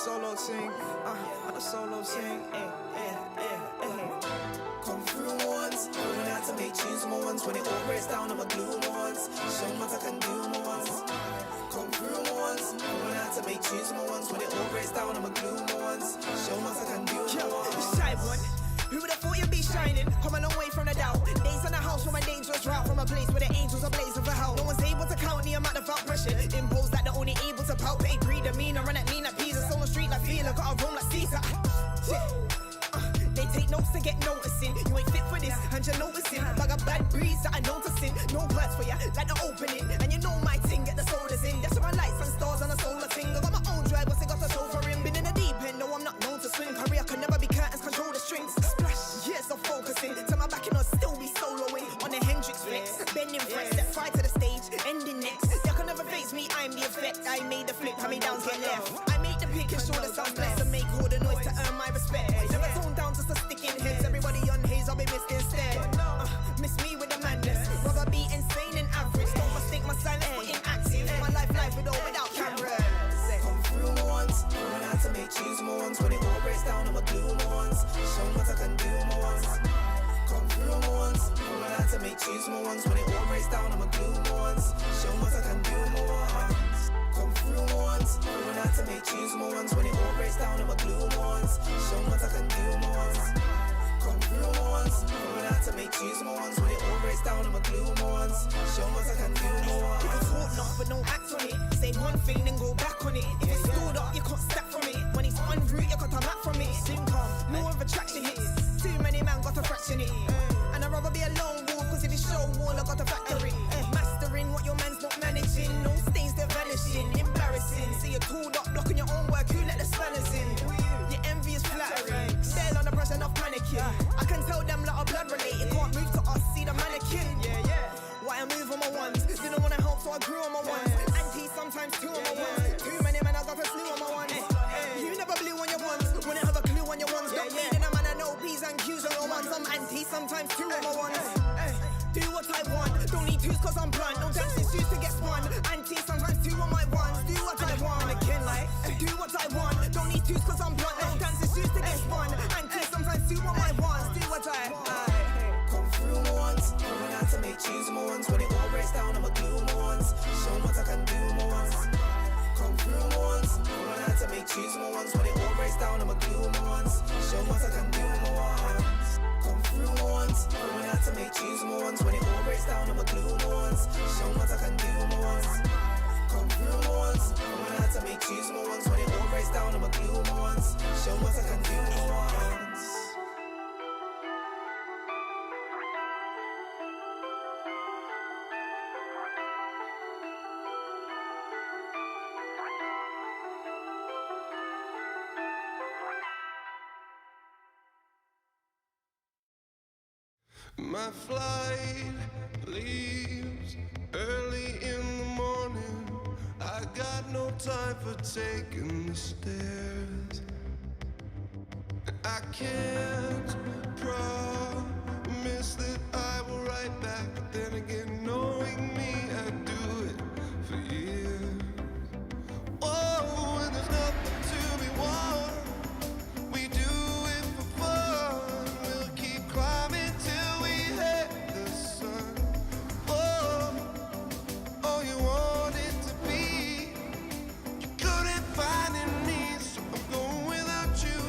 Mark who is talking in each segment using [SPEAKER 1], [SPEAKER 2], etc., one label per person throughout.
[SPEAKER 1] solo thing, on a solo thing.
[SPEAKER 2] Come through once, going out to make tunes more ones. When it all breaks down, I'ma glue more ones. Show them what I can do more ones. Come through once, going out to make tunes more ones. When it all breaks down, I'ma glue more ones. Show them what I can do more ones.
[SPEAKER 3] Shy one. Who would have thought you'd be shining? Come a long way from the doubt. Days in the house from a dangerous route. From a place where the angels are blazing for hell. No one's able to count the amount of pressure imposed that they're only able to palpate. Breed demeanor, run at me like Pisa. So on the street like Fila, got a roam like Caesar. They take notes to get noticing. You ain't fit for this, and you're noticing. Bag of bad breeze that I'm noticing. No words for ya, like the opening. And you know my ting, get the sodas in. That's my lights and stars on a solar ting. I got my own drive, what's it got to show for him? Been in the deep end, no I'm not known to swim. Career can never be curtains, control the strings. Splash, years of focusing. To my back and I'll still be soloing. On the Hendrix flex, bending fresh. Step right to the stage, ending next. They can never face me, I'm the effect. I made the flip, coming down to get left. I make the pick and show the sound blessed. And make all the noise to earn my respect. Never tone down just a sticking heads. Everybody on haze, I'll be missed instead. Miss me with the madness. Rather be insane and average. Don't mistake my silence for inactive. My life with or without cameras.
[SPEAKER 2] Come through once, going out to make tunes more ones. When it all breaks down, I'ma glue more ones. Show them what I can do more ones. Come through once, going out to make tunes more ones. When it all breaks down, I'ma glue more ones. Show them what I can do more ones. Come through once, going out to make tunes more ones. When it all breaks down, I'ma glue more ones. Show them what I can do more ones. Come through once, going out to make tunes more ones. When it all breaks down, I'ma glue more ones. Show them what I can do more ones.
[SPEAKER 3] People talk not, but don't act on it. Say one thing, then go back on it. If it's stored up, you can't stack from it. When it's en route, you got a map from it. Soon come, no other traction hits. Too many man got a fraction it. And I'd rather be a lone wolf, cause if it's show wall, I got a factory. Mastering what your man's not managing. No stains, they're vanishing. Embarrassing. See you tooled up, blocking your own work. Who let the spanners in? Your envy is flattering. Stare on the brush, enough mannequin. I can tell them like a blood related. Can't move to us, see the mannequin. Why I move on my ones? Didn't wanna help, so I grew on my ones. Auntie, sometimes two on my ones. Too many men, I got a slew on my ones. You never blew on your ones. Wouldn't have a clue on your ones. Not me, then a man I know P's and Q's on your ones. I'm auntie, sometimes two on my ones. Do what I want. Don't need twos cause I'm blunt. No dancing shoes to get spun. Auntie, sometimes two on my ones. Do what I want. Again, like, do what I want. Don't need twos cause I'm blunt. No dancing shoes to get spun. Auntie, sometimes two on my ones. Do what I want.
[SPEAKER 2] Come through once, going out to make tunes more ones. When it all breaks down, I'ma glue more ones. Show them what I can do more ones. Come through once, going out to make tunes more ones. When it all breaks down, I'ma glue more ones. Show them what I can do more ones. Come through once, going out to make tunes more ones. When it all breaks down, I'ma glue more ones. Show them what I can do more ones. Come through once, going out to make tunes more ones. When it all breaks down, I'ma glue more ones. Show them what I can do more ones.
[SPEAKER 4] My flight leaves early in the morning. I got no time for taking the stairs. I can't promise that I will write back, but then again, knowing me, I'd do it for years. Oh, and there's nothing to be won. We do it for fun. We'll keep climbing till we hit the sun. Oh, you wanted to be. You couldn't find in me, so I'm going without you.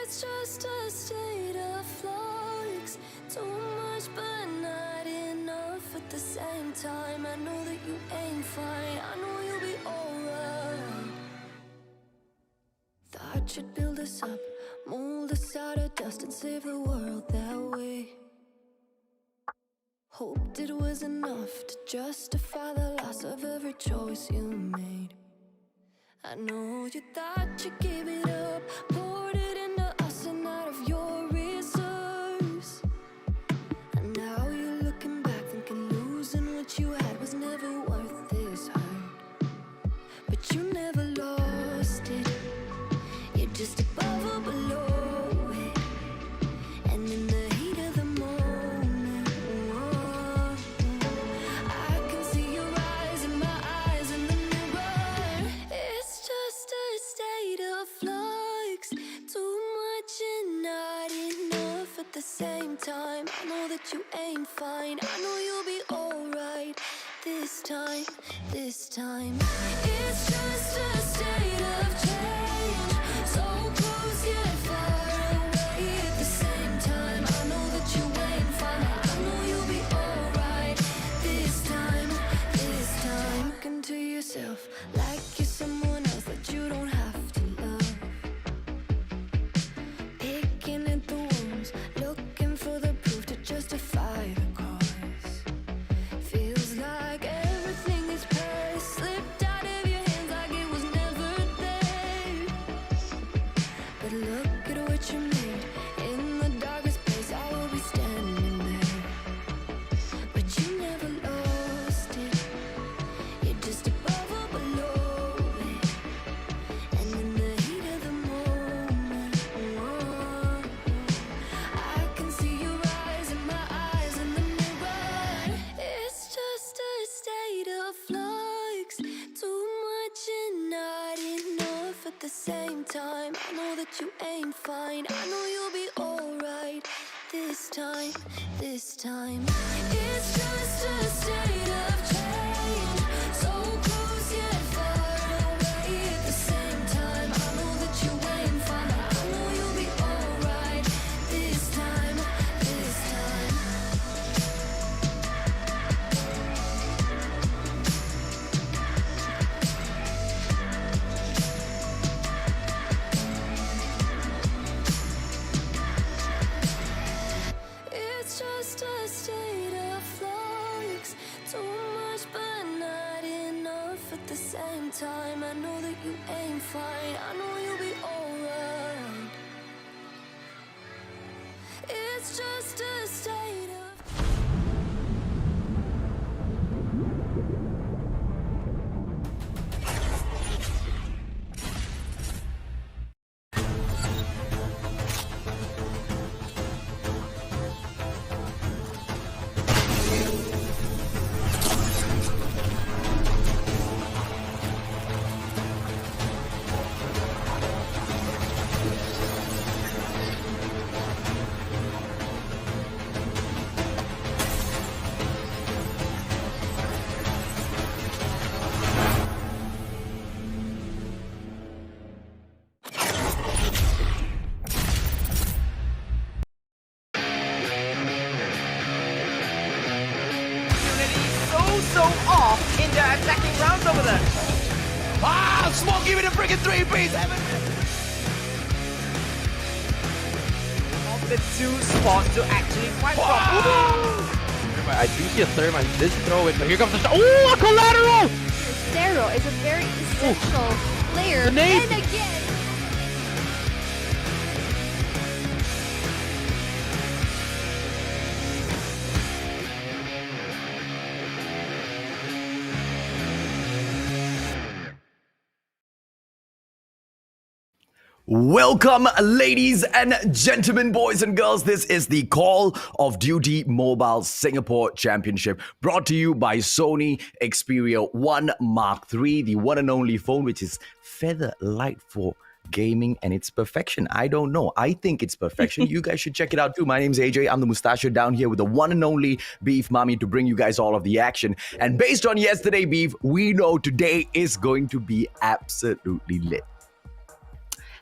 [SPEAKER 5] It's just a state of flux. Too much but not enough at the same time. I know that you ain't fine, I know you'll be alright. Thought you'd build us up, mold us out of dust and save the world that way. Hoped it was enough to justify the loss of every choice you made. I know you thought you gave it up, poured it into us and out of your reserves. And now you're looking back thinking losing what you had was never worth this hurt. But you never lost it, you're just above or below it. And in the heat of the moment, I can see your eyes in my eyes in the mirror. It's just a state of flux. Too much and not enough at the same time. I know that you ain't fine, I know you'll be alright this time, this time. It's just a state of change, so close yet far away at the same time. I know that you ain't fine, I know you'll be alright this time, this time. Talking to yourself like you're someone else that you don't have to love. Picking at the wounds, looking for the proof to justify the cause. Feels like everything is past, slipped out of your hands like it was never there. But look at what you made, in the darkest place I will be standing there. But you never lost it, you're just above or below it. And in the heat of the moment, I can see your eyes in my eyes in the mirror. It's just a state of flux. Too much and not enough at the same time. I know that you ain't fine, I know you'll be alright this time, this time. It's just a state of change, so close yet far away at the same time. I know that you ain't fine, I know you'll be alright this time, this time. It's just a state of flux. Too much but not enough at the same time. I know that you ain't fine, I know you'll be alright. It's just a state of
[SPEAKER 3] so off in their attacking rounds over there.
[SPEAKER 6] Ah, Smoke, give me the freaking 3-piece.
[SPEAKER 3] Of the two spots to actually fight from.
[SPEAKER 6] I do see a third man. This throw it, but here comes the shot. Ooh, a collateral!
[SPEAKER 7] Zero is a very essential player.
[SPEAKER 6] The nade.
[SPEAKER 7] And again,
[SPEAKER 8] Welcome, ladies and gentlemen, boys and girls. This is the Call of Duty Mobile Singapore Championship, brought to you by Sony Xperia 1 Mark III, the one and only phone which is feather light for gaming, and it's perfection. I don't know. I think it's perfection. You guys should check it out too. My name's AJ. I'm the mustachio down here with the one and only Beef Mommy to bring you guys all of the action. And based on yesterday, Beef, we know today is going to be absolutely lit.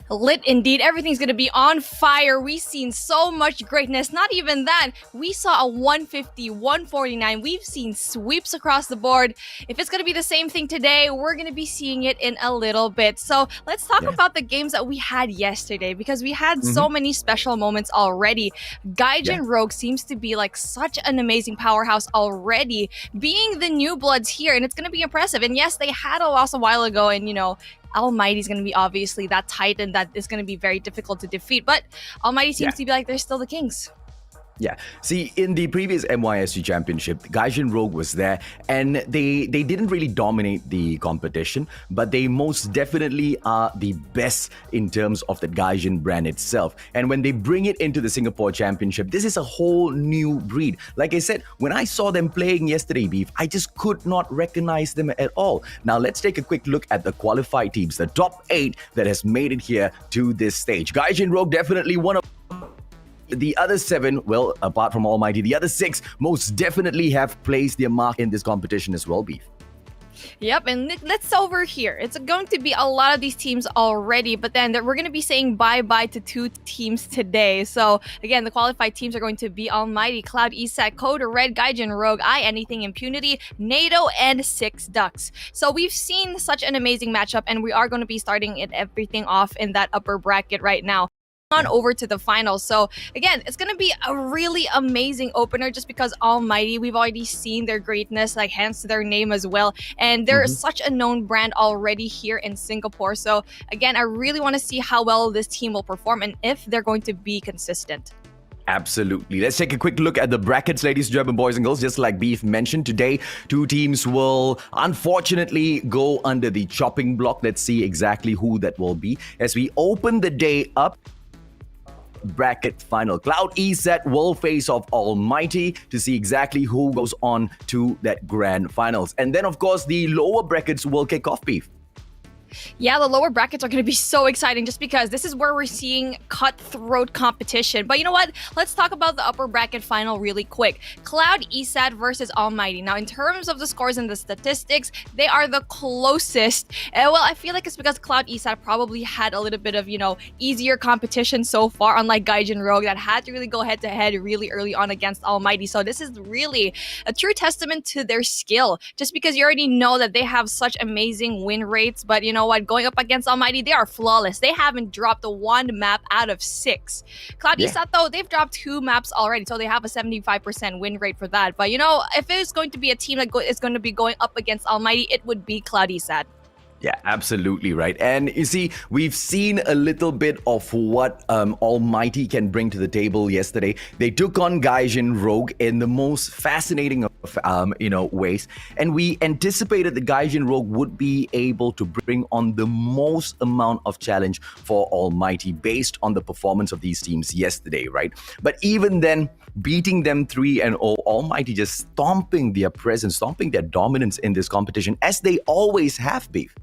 [SPEAKER 7] Lit indeed. Everything's going to be on fire. We've seen so much greatness. Not even that. We saw a 150, 149. We've seen sweeps across the board. If it's going to be the same thing today, we're going to be seeing it in a little bit. So let's talk about the games that we had yesterday, because we had so many special moments already. Gaijin Rouge seems to be like such an amazing powerhouse already, being the new bloods here, and it's going to be impressive. And yes, they had a loss a while ago, and ALMGHTY is going to be obviously that titan that is going to be very difficult to defeat. But ALMGHTY seems to be like they're still the kings.
[SPEAKER 8] Yeah. See, in the previous MYSG Championship, Gaijin Rouge was there, and they didn't really dominate the competition, but they most definitely are the best in terms of the Gaijin brand itself. And when they bring it into the Singapore Championship, this is a whole new breed. Like I said, when I saw them playing yesterday, Beef, I just could not recognize them at all. Now, let's take a quick look at the qualified teams, the top 8 that has made it here to this stage. Gaijin Rouge definitely one of the other 7, well, apart from ALMGHTY, the other 6 most definitely have placed their mark in this competition as well, Beef.
[SPEAKER 7] Yep, and let's over here. It's going to be a lot of these teams already, but then we're going to be saying bye-bye to 2 teams today. So, again, the qualified teams are going to be ALMGHTY, Cloud Esat, Code Red, Gaijin Rouge, Anything, Impunity, NATO, and 6 Ducks. So we've seen such an amazing matchup, and we are going to be starting everything off in that upper bracket right now. On over to the finals. So again, it's going to be a really amazing opener just because ALMGHTY, we've already seen their greatness, like hence their name as well, and they're such a known brand already here in Singapore. So again, I really want to see how well this team will perform and if they're going to be consistent.
[SPEAKER 8] Absolutely. Let's take a quick look at the brackets, ladies and gentlemen, boys and girls. Just like Beef mentioned, today 2 teams will unfortunately go under the chopping block. Let's see exactly who that will be as we open the day up. Bracket final. Cloud Esat will face off ALMGHTY to see exactly who goes on to that grand finals. And then, of course, the lower brackets will kick off, Beef.
[SPEAKER 7] Yeah, the lower brackets are going to be so exciting just because this is where we're seeing cutthroat competition. But you know what? Let's talk about the upper bracket final really quick. Cloud Esat versus ALMGHTY. Now, in terms of the scores and the statistics, they are the closest. Well, I feel like it's because Cloud Esat probably had a little bit of, easier competition so far, unlike Gaijin Rouge that had to really go head-to-head really early on against ALMGHTY. So this is really a true testament to their skill, just because you already know that they have such amazing win rates. But you know what? Going up against ALMGHTY, they are flawless. They haven't dropped 1 map out of 6. Cloud Esat, though, they've dropped 2 maps already, so they have a 75% win rate for that. But if it's going to be a team that is going to be going up against ALMGHTY, it would be Cloud Esat.
[SPEAKER 8] Yeah, absolutely right. And you see, we've seen a little bit of what ALMGHTY can bring to the table yesterday. They took on Gaijin Rouge in the most fascinating of ways, and we anticipated the Gaijin Rouge would be able to bring on the most amount of challenge for ALMGHTY based on the performance of these teams yesterday, right? But even then, beating them 3-0, ALMGHTY just stomping their presence, stomping their dominance in this competition, as they always have, Beef.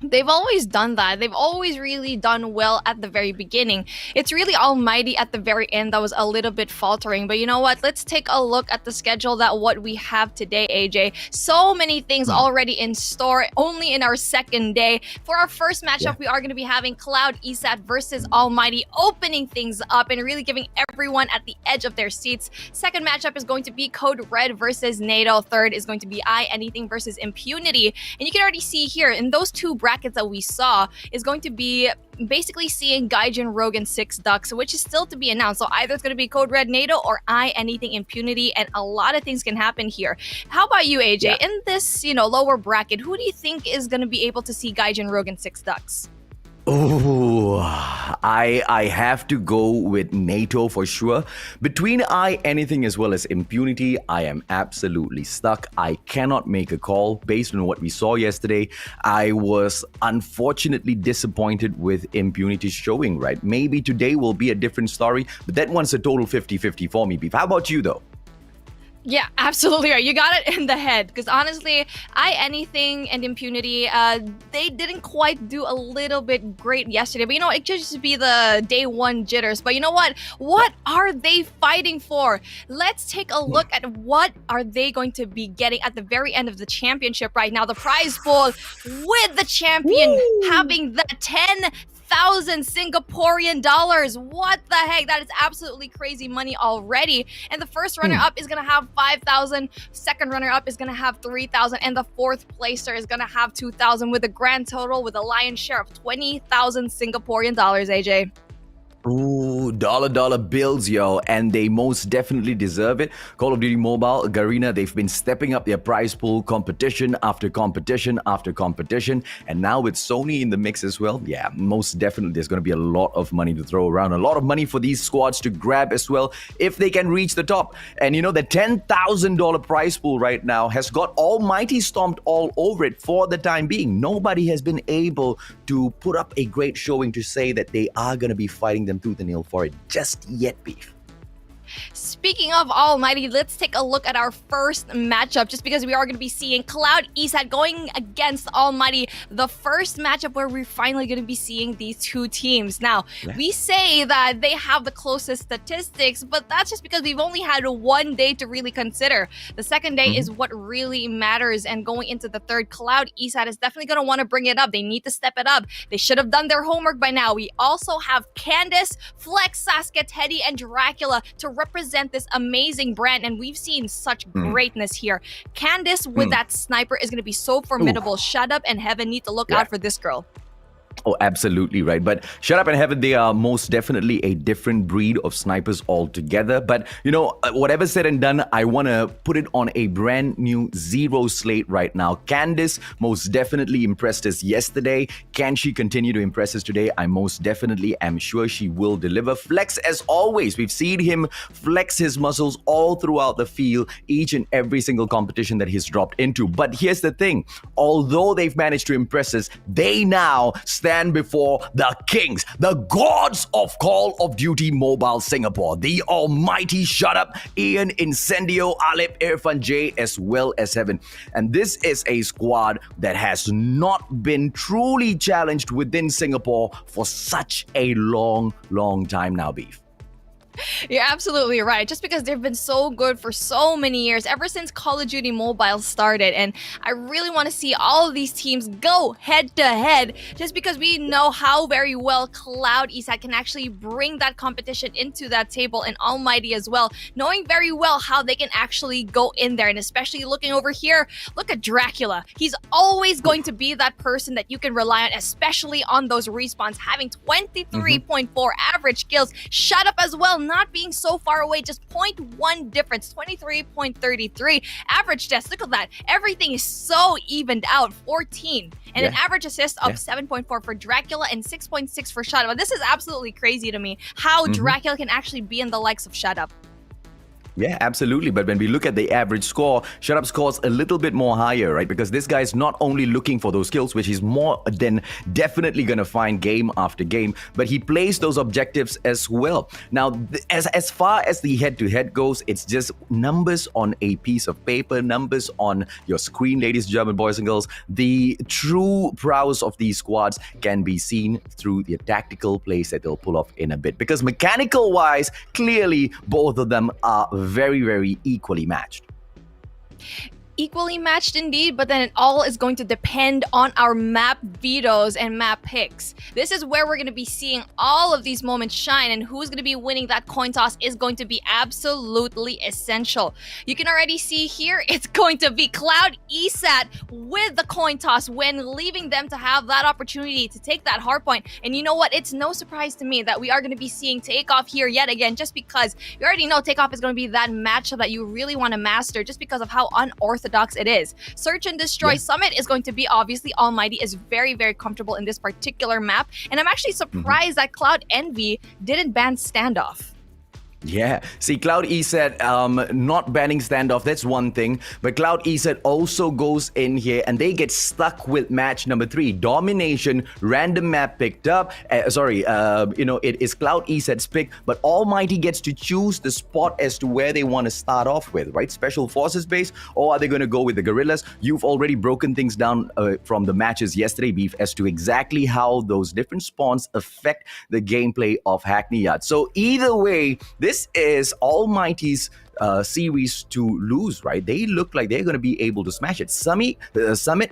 [SPEAKER 7] They've always done that. They've always really done well at the very beginning. It's really ALMGHTY at the very end that was a little bit faltering. But you know what? Let's take a look at the schedule that what we have today, AJ. So many things already in store, only in our second day. For our first matchup, we are going to be having Cloud Esat versus ALMGHTY, opening things up and really giving everyone at the edge of their seats. Second matchup is going to be Code Red versus NATO. Third is going to be Anything versus Impunity. And you can already see here in those 2 brackets that we saw is going to be basically seeing Gaijin Rouge and 6 Ducks, which is still to be announced. So either it's going to be Code Red NATO or Anything Impunity, and a lot of things can happen here. How about you, AJ? In this, lower bracket, who do you think is going to be able to see Gaijin Rouge and 6 Ducks?
[SPEAKER 8] Oh, I have to go with NATO for sure. Between Anything as well as Impunity, I am absolutely stuck. I cannot make a call based on what we saw yesterday. I was unfortunately disappointed with Impunity's showing, right? Maybe today will be a different story, but that one's a total 50-50 for me, Beef. How about you, though?
[SPEAKER 7] Yeah, absolutely right. You got it in the head. Because honestly, Anything and Impunity, they didn't quite do a little bit great yesterday. But it could just be the day 1 jitters. But you know what? What are they fighting for? Let's take a look at what are they going to be getting at the very end of the championship right now. The prize pool with the champion having the 10 10,000 Singaporean dollars. What the heck? That is absolutely crazy money already. And the first runner-up is going to have 5,000. Second runner-up is going to have 3,000. And the fourth placer is going to have 2,000 with a grand total with a lion's share of 20,000 Singaporean dollars, AJ.
[SPEAKER 8] Ooh, dollar bills, yo, and they most definitely deserve it. Call of Duty Mobile, Garena, they've been stepping up their prize pool competition after competition after competition, and now with Sony in the mix as well, yeah, most definitely there's going to be a lot of money to throw around, a lot of money for these squads to grab as well if they can reach the top. And you know, the $10,000 prize pool right now has got Almighty stomped all over it for the time being. Nobody has been able to put up a great showing to say that they are going to be fighting them tooth and nail for it just yet, Beef.
[SPEAKER 7] Speaking of Almighty, let's take a look at our first matchup, just because we are going to be seeing Cloud Esat going against Almighty, the first matchup where we're finally going to be seeing these two teams. Now, we say that they have the closest statistics, but that's just because we've only had 1 day to really consider. The second day is what really matters, and going into the third, Cloud Esat is definitely going to want to bring it up. They need to step it up. They should have done their homework by now. We also have Candice, Flex, Saskia, Teddy, and Dracula to represent this amazing brand, and we've seen such greatness here. Candice with that sniper is going to be so formidable. Shut Up and Heaven need to look out for this girl.
[SPEAKER 8] Oh, absolutely right. But Shut Up and Heaven, they are most definitely a different breed of snipers altogether. But, you know, whatever said and done, I want to put it on a brand new zero slate right now. Candice most definitely impressed us yesterday. Can she continue to impress us today? I most definitely am sure she will deliver. Flex, as always, we've seen him flex his muscles all throughout the field, each and every single competition that he's dropped into. But here's the thing. Although they've managed to impress us, they now stand before the kings, the gods of Call of Duty Mobile Singapore, the almighty Shut Up, Ian, Incendio, Alip, Irfan J, as well as Heaven. And this is a squad that has not been truly challenged within Singapore for such a long time now, Beef.
[SPEAKER 7] You're absolutely right. Just because they've been so good for so many years, ever since Call of Duty Mobile started. And I really want to see all of these teams go head to head, just because we know how very well Cloud Esat can actually bring that competition into that table, and Almighty as well, knowing very well how they can actually go in there. And especially looking over here, look at Dracula. He's always going to be that person that you can rely on, especially on those respawns, having 23.4 average kills. Shut Up as well, not being so far away, just 0.1 difference, 23.33 average deaths. Look at that. Everything is so evened out. 14 and an average assist of 7.4 for Dracula and 6.6 for Shut Up. This is absolutely crazy to me, how Dracula can actually be in the likes of Shut Up.
[SPEAKER 8] Yeah, absolutely. But when we look at the average score, Shut Up scores a little bit more higher, right? Because this guy's not only looking for those kills, which he's more than definitely going to find game after game, but he plays those objectives as well. Now, as far as the head-to-head goes, it's just numbers on a piece of paper, numbers on your screen, ladies and gentlemen, boys and girls. The true prowess of these squads can be seen through the tactical plays that they'll pull off in a bit. Because mechanical-wise, clearly, both of them are very equally matched.
[SPEAKER 7] Equally matched indeed, but then it all is going to depend on our map vetoes and map picks. This is where we're going to be seeing all of these moments shine, and who's going to be winning that coin toss is going to be absolutely essential. You can already see here, it's going to be Cloud Esat with the coin toss win, leaving them to have that opportunity to take that hard point. And you know what? It's no surprise to me that we are going to be seeing Takeoff here yet again, just because you already know Takeoff is going to be that matchup that you really want to master, just because of how unorthodox it is. Search and Destroy Summit is going to be, obviously, Almighty is very comfortable in this particular map, and I'm actually surprised that Cloud Envy didn't ban Standoff.
[SPEAKER 8] Yeah. See, Cloud Esat not banning standoff, that's one thing. But Cloud Esat also goes in here and they get stuck with match number 3. Domination, random map picked up. It is Cloud Esat's pick, but Almighty gets to choose the spot as to where they want to start off with, right? Special Forces base, or are they going to go with the Guerrillas? You've already broken things down from the matches yesterday, Beef, as to exactly how those different spawns affect the gameplay of Hackney Yard. So either way, this is Almighty's series to lose, right? They look like they're going to be able to smash it. Summit,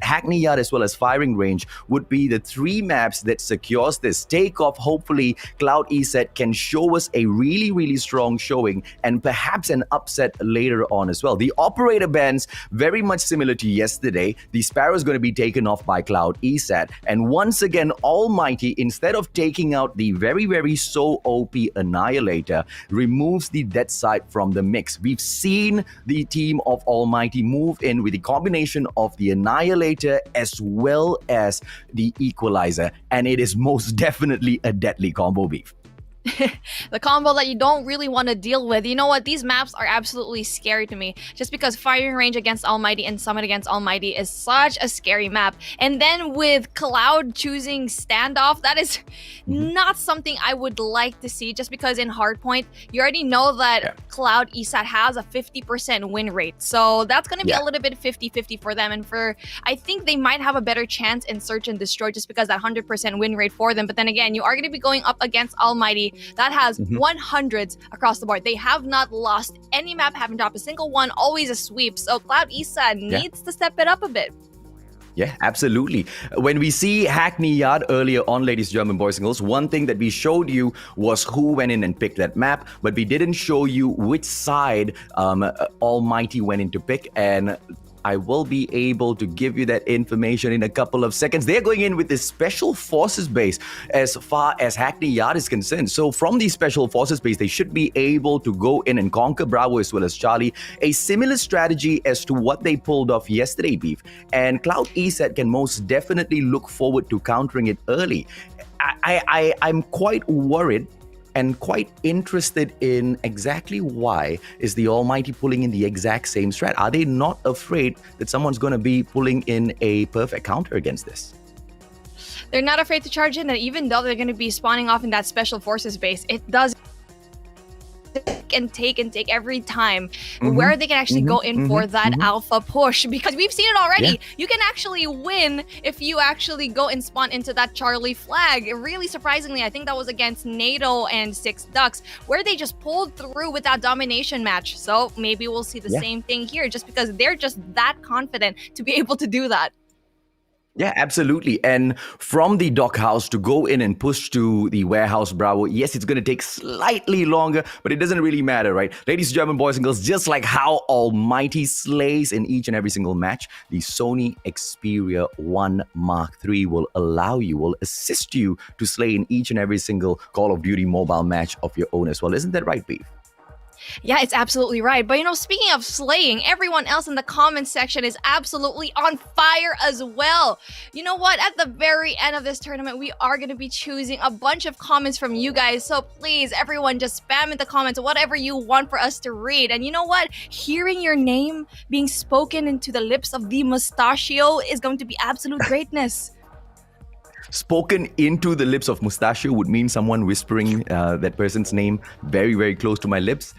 [SPEAKER 8] Hackney Yard, as well as Firing Range would be the three maps that secures this takeoff. Hopefully, Cloud Esat can show us a really, really strong showing and perhaps an upset later on as well. The operator bans, very much similar to yesterday. The Sparrow is going to be taken off by Cloud Esat. And once again, Almighty, instead of taking out the very, very so OP Annihilator, removes the Death Side from the mix. We've seen the team of Almighty move in with the combination of the Annihilator as well as the Equalizer, and it is most definitely a deadly combo, Beef.
[SPEAKER 7] The combo that you don't really want to deal with. You know what? These maps are absolutely scary to me. Just because Firing Range against Almighty and Summit against Almighty is such a scary map. And then with Cloud choosing Standoff, that is not something I would like to see. Just because in Hardpoint, you already know that Cloud Esat has a 50% win rate. So that's going to be a little bit 50-50 for them. And I think they might have a better chance in Search and Destroy just because that 100% win rate for them. But then again, you are going to be going up against Almighty that has 100s across the board. They have not lost any map, haven't dropped a single one, always a sweep. So Cloud Esat needs to step it up a bit.
[SPEAKER 8] Yeah, absolutely. When we see Hackney Yard earlier on, ladies, German boys and girls, one thing that we showed you was who went in and picked that map, but we didn't show you which side Almighty went in to pick. And I will be able to give you that information in a couple of seconds. They're going in with this Special Forces base as far as Hackney Yard is concerned. So from the Special Forces base, they should be able to go in and conquer Bravo as well as Charlie. A similar strategy as to what they pulled off yesterday, Beef. And Cloud Esat can most definitely look forward to countering it early. I'm quite worried and quite interested in exactly why is the Almighty pulling in the exact same strat. Are they not afraid that someone's going to be pulling in a perfect counter against this?
[SPEAKER 7] They're not afraid to charge in, and even though they're going to be spawning off in that Special Forces base, it does take every time where they can actually go in for that alpha push, because we've seen it already. You can actually win if you actually go and spawn into that Charlie flag. Really surprisingly, I think that was against NATO and Six Ducks, where they just pulled through with that domination match. So maybe we'll see the same thing here, just because they're just that confident to be able to do that.
[SPEAKER 8] Yeah, absolutely. And from the dock house to go in and push to the warehouse Bravo, yes, it's going to take slightly longer, but it doesn't really matter, right? Ladies and gentlemen, boys and girls, just like how Almighty slays in each and every single match, the Sony Xperia 1 Mark III will assist you to slay in each and every single Call of Duty mobile match of your own as well. Isn't that right, Beef?
[SPEAKER 7] Yeah, it's absolutely right. But speaking of slaying, everyone else in the comments section is absolutely on fire as well. You know what? At the very end of this tournament, we are going to be choosing a bunch of comments from you guys. So please, everyone, just spam in the comments whatever you want for us to read. And you know what? Hearing your name being spoken into the lips of the Mustachio is going to be absolute greatness.
[SPEAKER 8] Spoken into the lips of Mustachio would mean someone whispering that person's name very, very close to my lips.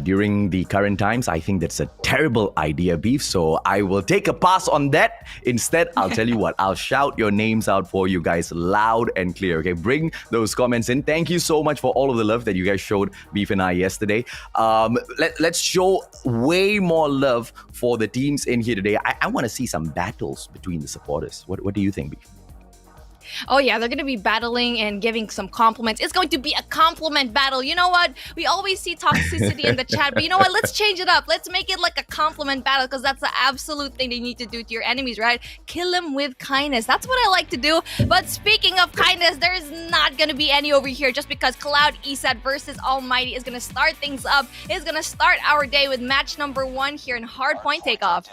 [SPEAKER 8] During the current times, I think that's a terrible idea, Beef. So I will take a pass on that. Instead, I'll tell you what, I'll shout your names out for you guys loud and clear. Okay, bring those comments in. Thank you so much for all of the love that you guys showed Beef and I yesterday. Let's show way more love for the teams in here today. I want to see some battles between the supporters. What do you think, Beef?
[SPEAKER 7] Oh yeah, they're going to be battling and giving some compliments. It's going to be a compliment battle. You know what? We always see toxicity in the chat, but you know what? Let's change it up. Let's make it like a compliment battle, because that's the absolute thing they need to do to your enemies, right? Kill them with kindness. That's what I like to do. But speaking of kindness, there's not going to be any over here, just because Cloud Esat versus Almighty is going to start things up. It's going to start our day with match number 1 here in Hardpoint Takeoff.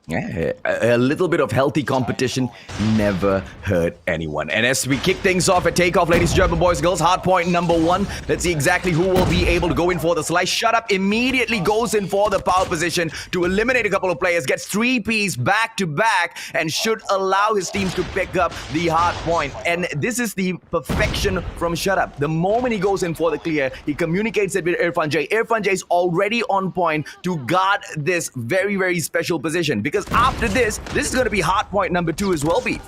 [SPEAKER 8] Yeah, a little bit of healthy competition never hurt anyone. And as we kick things off at Takeoff, ladies and gentlemen, boys and girls, hardpoint number 1. Let's see exactly who will be able to go in for the slice. Shut Up immediately goes in for the power position to eliminate a couple of players, gets 3 Ps back to back, and should allow his teams to pick up the hardpoint. And this is the perfection from Shut Up. The moment he goes in for the clear, he communicates it with Irfan J. Irfan J is already on point to guard this very, very special position. Because after this is going to be hardpoint number 2 as well, Beef.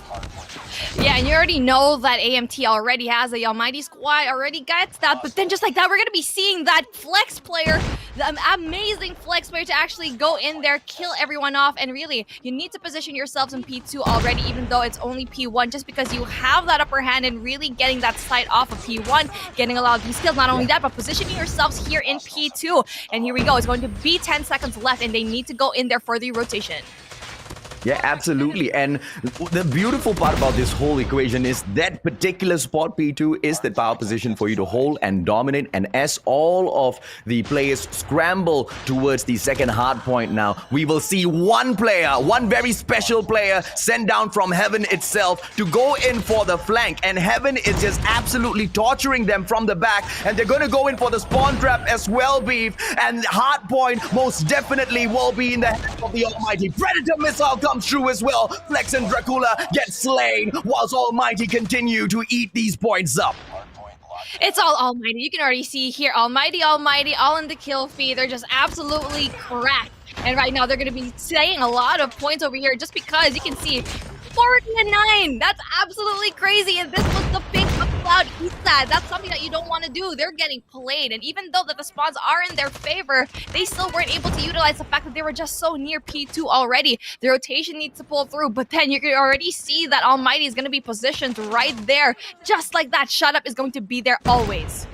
[SPEAKER 7] Yeah, and you already know that AMT already has the Almighty squad, already gets that. But then just like that, we're going to be seeing that flex player the amazing flex player to actually go in there, kill everyone off, and really, you need to position yourselves in P2 already, even though it's only P1, just because you have that upper hand and really getting that sight off of P1, getting a lot of these kills. Not only that, but positioning yourselves here in P2. And here we go. It's going to be 10 seconds left, and they need to go in there for the rotation.
[SPEAKER 8] Yeah, absolutely. And the beautiful part about this whole equation is that particular spot P2 is the power position for you to hold and dominate. And as all of the players scramble towards the second hard point now, we will see one player, one very special player sent down from Heaven itself to go in for the flank. And Heaven is just absolutely torturing them from the back. And they're going to go in for the spawn trap as well, Beef. And hard point most definitely will be in the hands of the Almighty. Predator missile comes through as well. Flex and Dracula get slain whilst Almighty continue to eat these points up.
[SPEAKER 7] It's all Almighty. You can already see here, Almighty, all in the kill feed. They're just absolutely cracked. And right now they're going to be saying a lot of points over here just because you can see 49. That's absolutely crazy. And this was the pick of Cloud Esat. That's something that you don't want to do. They're getting played. And even though that the spawns are in their favor, they still weren't able to utilize the fact that they were just so near P2 already. The rotation needs to pull through. But then you can already see that Almighty is going to be positioned right there. Just like that, Shut Up is going to be there always.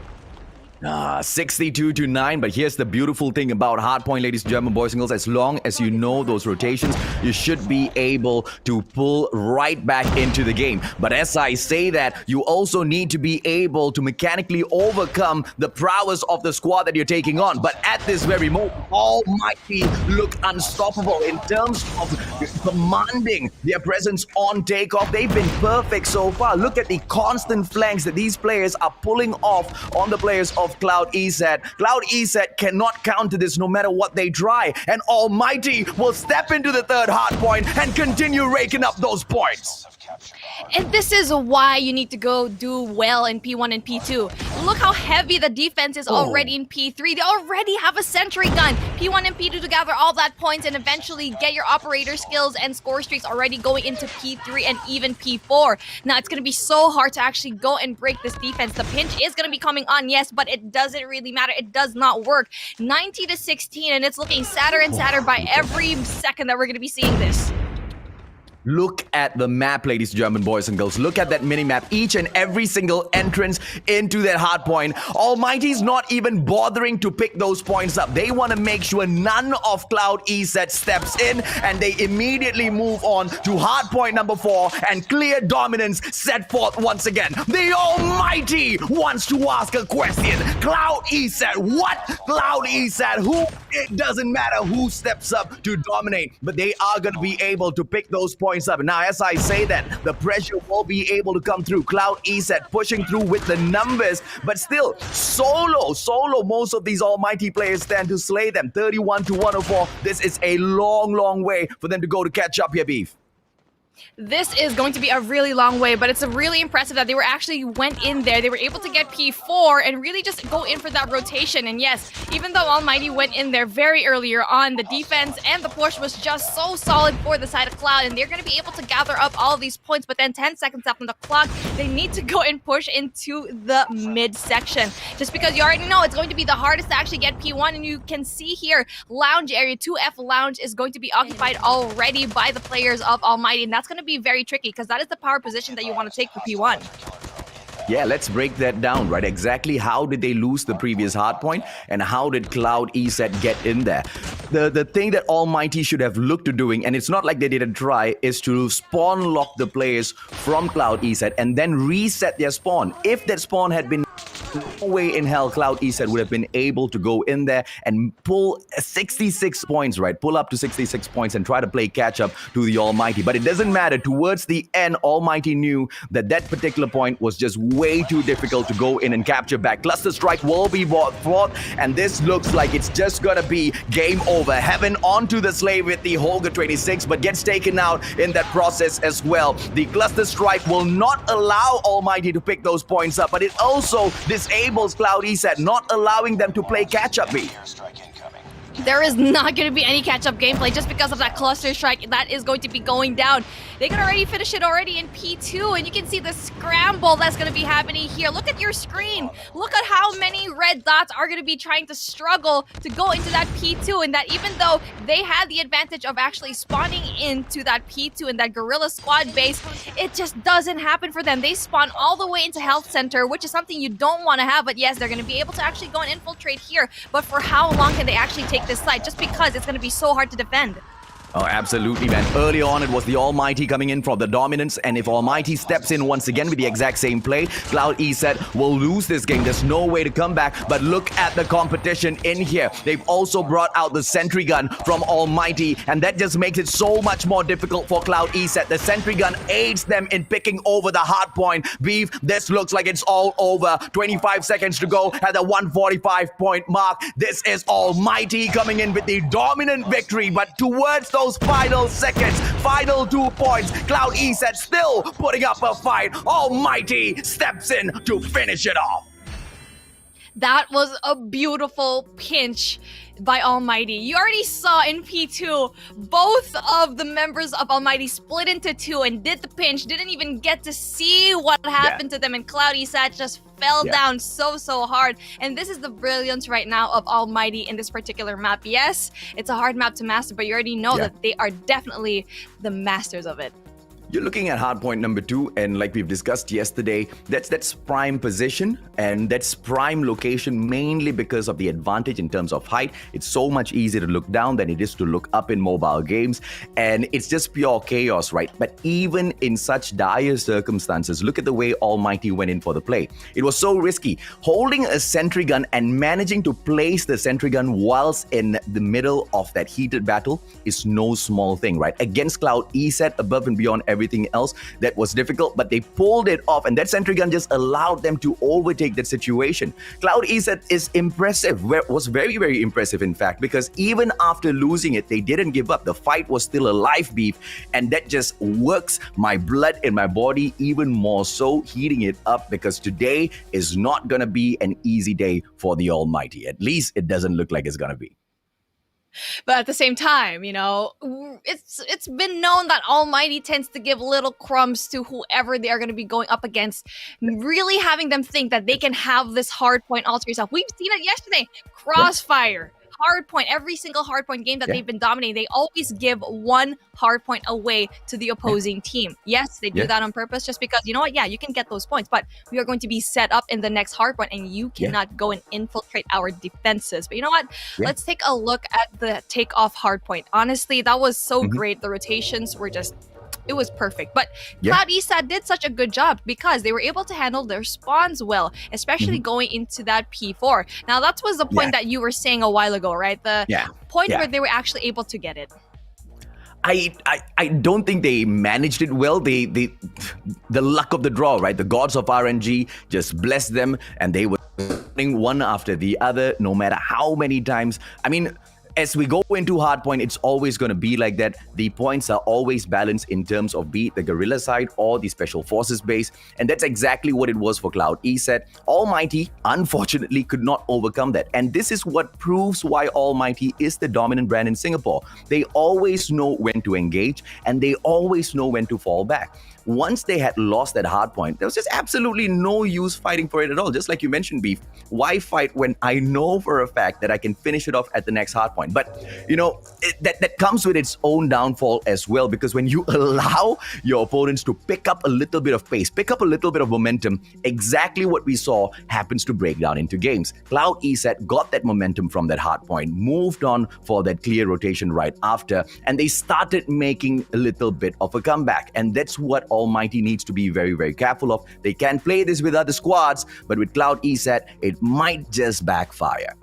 [SPEAKER 8] 62-9, but here's the beautiful thing about hardpoint, ladies and gentlemen, boys and girls. As long as you know those rotations, you should be able to pull right back into the game. But as I say that, you also need to be able to mechanically overcome the prowess of the squad that you're taking on. But at this very moment, Almighty look unstoppable in terms of commanding their presence on takeoff. They've been perfect so far. Look at the constant flanks that these players are pulling off on the players of Cloud Esat. Cloud Esat cannot counter this no matter what they try. And Almighty will step into the third hard point and continue raking up those points.
[SPEAKER 7] And this is why you need to go do well in P1 and P2. Look how heavy the defense is already in P3. They already have a sentry gun. P1 and P2 to gather all that points and eventually get your operator skills and score streaks already going into P3 and even P4. Now, it's going to be so hard to actually go and break this defense. The pinch is going to be coming on, yes, but it doesn't really matter. It does not work. 90-16, and it's looking sadder and sadder by every second that we're going to be seeing this.
[SPEAKER 8] Look at the map, ladies and gentlemen, boys and girls. Look at that mini-map. Each and every single entrance into that hard point. Almighty's not even bothering to pick those points up. They want to make sure none of Cloud Esat steps in, and they immediately move on to hard point number 4 and clear dominance set forth once again. The Almighty wants to ask a question. Cloud Esat, what? Cloud Esat, who? It doesn't matter who steps up to dominate, but they are going to be able to pick those points up. Now, as I say that, the pressure will be able to come through. Cloud Esat pushing through with the numbers, but still, solo, most of these Almighty players stand to slay them. 31-104. This is a long way for them to go to catch up here, Beef.
[SPEAKER 7] This is going to be a really long way, but it's really impressive that they were actually went in there. They were able to get P4 and really just go in for that rotation. And yes, even though Almighty went in there very earlier on, the defense and the push was just so solid for the side of Cloud, and they're going to be able to gather up all these points. But then 10 seconds left on the clock, they need to go and push into the mid-section. Just because you already know it's going to be the hardest to actually get P1, and you can see here, lounge area, 2F lounge is going to be occupied already by the players of Almighty, and that's going to be very tricky because that is the power position that you want to take for P1.
[SPEAKER 8] Yeah, let's break that down, right? Exactly how did they lose the previous hardpoint and how did Cloud Esat get in there? The thing that Almighty should have looked to doing, and it's not like they didn't try, is to spawn lock the players from Cloud Esat and then reset their spawn. If that spawn had been no way in hell Cloud Esat would have been able to go in there and pull 66 points, right? Pull up to 66 points and try to play catch up to the Almighty. But it doesn't matter. Towards the end, Almighty knew that that particular point was just way too difficult to go in and capture back. Cluster Strike will be brought forth, and this looks like it's just gonna be game over. Heaven onto the slave with the Holger 26, but gets taken out in that process as well. The Cluster Strike will not allow Almighty to pick those points up, but it also disables Cloud Esat, not allowing them to play catch-up.
[SPEAKER 7] There is not going to be any catch-up gameplay just because of that cluster strike that is going to be going down. They can already finish it already in P2, and you can see the scramble that's going to be happening here. Look at your screen. Look at how many red dots are going to be trying to struggle to go into that P2, and that even though they had the advantage of actually spawning into that P2 and that Guerrilla Squad base, it just doesn't happen for them. They spawn all the way into Health Center, which is something you don't want to have, but yes, they're going to be able to actually go and infiltrate here. But for how long can they actually take this side, just because it's going to be so hard to defend?
[SPEAKER 8] Oh, absolutely, man. Early on, it was the Almighty coming in from the dominance, and if Almighty steps in once again with the exact same play, Cloud Esat will lose this game. There's no way to come back, but look at the competition in here. They've also brought out the sentry gun from Almighty, and that just makes it so much more difficult for Cloud Esat. The sentry gun aids them in picking over the hard point. Beef, this looks like it's all over. 25 seconds to go at the 145 point mark. This is Almighty coming in with the dominant victory, but towards those final seconds, final 2 points, Cloud Esat still putting up a fight. Almighty steps in to finish it off.
[SPEAKER 7] That was a beautiful pinch by Almighty. You already saw in P2, both of the members of Almighty split into two and did the pinch, didn't even get to see what happened to them, and Cloud Esat just fell down so hard. And this is the brilliance right now of Almighty in this particular map. Yes, it's a hard map to master, but you already know that they are definitely the masters of it.
[SPEAKER 8] You're looking at hardpoint number 2, and like we've discussed yesterday, that's prime position, and that's prime location mainly because of the advantage in terms of height. It's so much easier to look down than it is to look up in mobile games, and it's just pure chaos, right? But even in such dire circumstances, look at the way Almighty went in for the play. It was so risky. Holding a sentry gun and managing to place the sentry gun whilst in the middle of that heated battle is no small thing, right? Against Cloud Esat, above and beyond everything else, that was difficult, but they pulled it off, and that sentry gun just allowed them to overtake that situation. Cloud Esat is impressive, was very impressive in fact, because even after losing it, they didn't give up. The fight was still alive, Beef, and that just works my blood in my body even more so, heating it up, because today is not gonna be an easy day for the Almighty. At least it doesn't look like it's gonna be.
[SPEAKER 7] But at the same time, you know, it's been known that Almighty tends to give little crumbs to whoever they are going to be going up against, really having them think that they can have this hard point all to yourself. We've seen it yesterday. Crossfire. Hardpoint, every single hardpoint game that they've been dominating, they always give one hardpoint away to the opposing team. Yes, they do that on purpose just because, you know what, you can get those points, but we are going to be set up in the next hardpoint and you cannot go and infiltrate our defenses. But you know what? Let's take a look at the takeoff hardpoint. Honestly, that was so great. The rotations were just... it was perfect. But Cloud Esat did such a good job because they were able to handle their spawns well, especially going into that P4. Now, that was the point that you were saying a while ago, right? The point where they were actually able to get it.
[SPEAKER 8] I don't think they managed it well. The luck of the draw, right? The gods of RNG just blessed them, and they were winning one after the other, no matter how many times. I mean, as we go into hardpoint, it's always going to be like that. The points are always balanced in terms of be it the guerrilla side or the special forces base, and that's exactly what it was for Cloud Esat. Almighty, unfortunately, could not overcome that, and this is what proves why Almighty is the dominant brand in Singapore. They always know when to engage, and they always know when to fall back. Once they had lost that hard point, there was just absolutely no use fighting for it at all. Just like you mentioned, Beef, why fight when I know for a fact that I can finish it off at the next hard point? But, you know, that comes with its own downfall as well, because when you allow your opponents to pick up a little bit of pace, pick up a little bit of momentum, exactly what we saw happens to break down into games. Cloud Esat got that momentum from that hard point, moved on for that clear rotation right after, and they started making a little bit of a comeback. And that's what Almighty needs to be very careful of. They can play this with other squads, but with Cloud Esat, it might just backfire.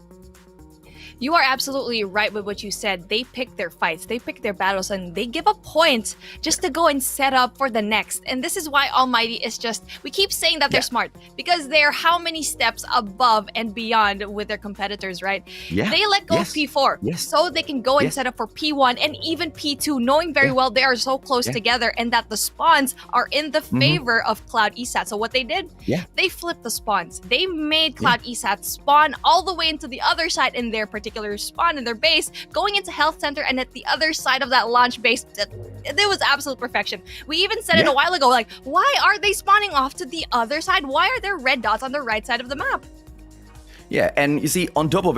[SPEAKER 7] You are absolutely right with what you said. They pick their fights, they pick their battles, and they give up points just to go and set up for the next. And this is why Almighty is just, we keep saying that they're smart, because they're how many steps above and beyond with their competitors, right? They let go of P4 so they can go and set up for P1 and even P2, knowing very well they are so close together and that the spawns are in the favor of Cloud Esat. So what they did, they flipped the spawns. They made Cloud Esat spawn all the way into the other side in their particular particular spawn in their base, going into Health Center, and at the other side of that launch base, it was absolute perfection. We even said it a while ago, like, why are they spawning off to the other side? Why are there red dots on the right side of the map?
[SPEAKER 8] Yeah, and you see, on top of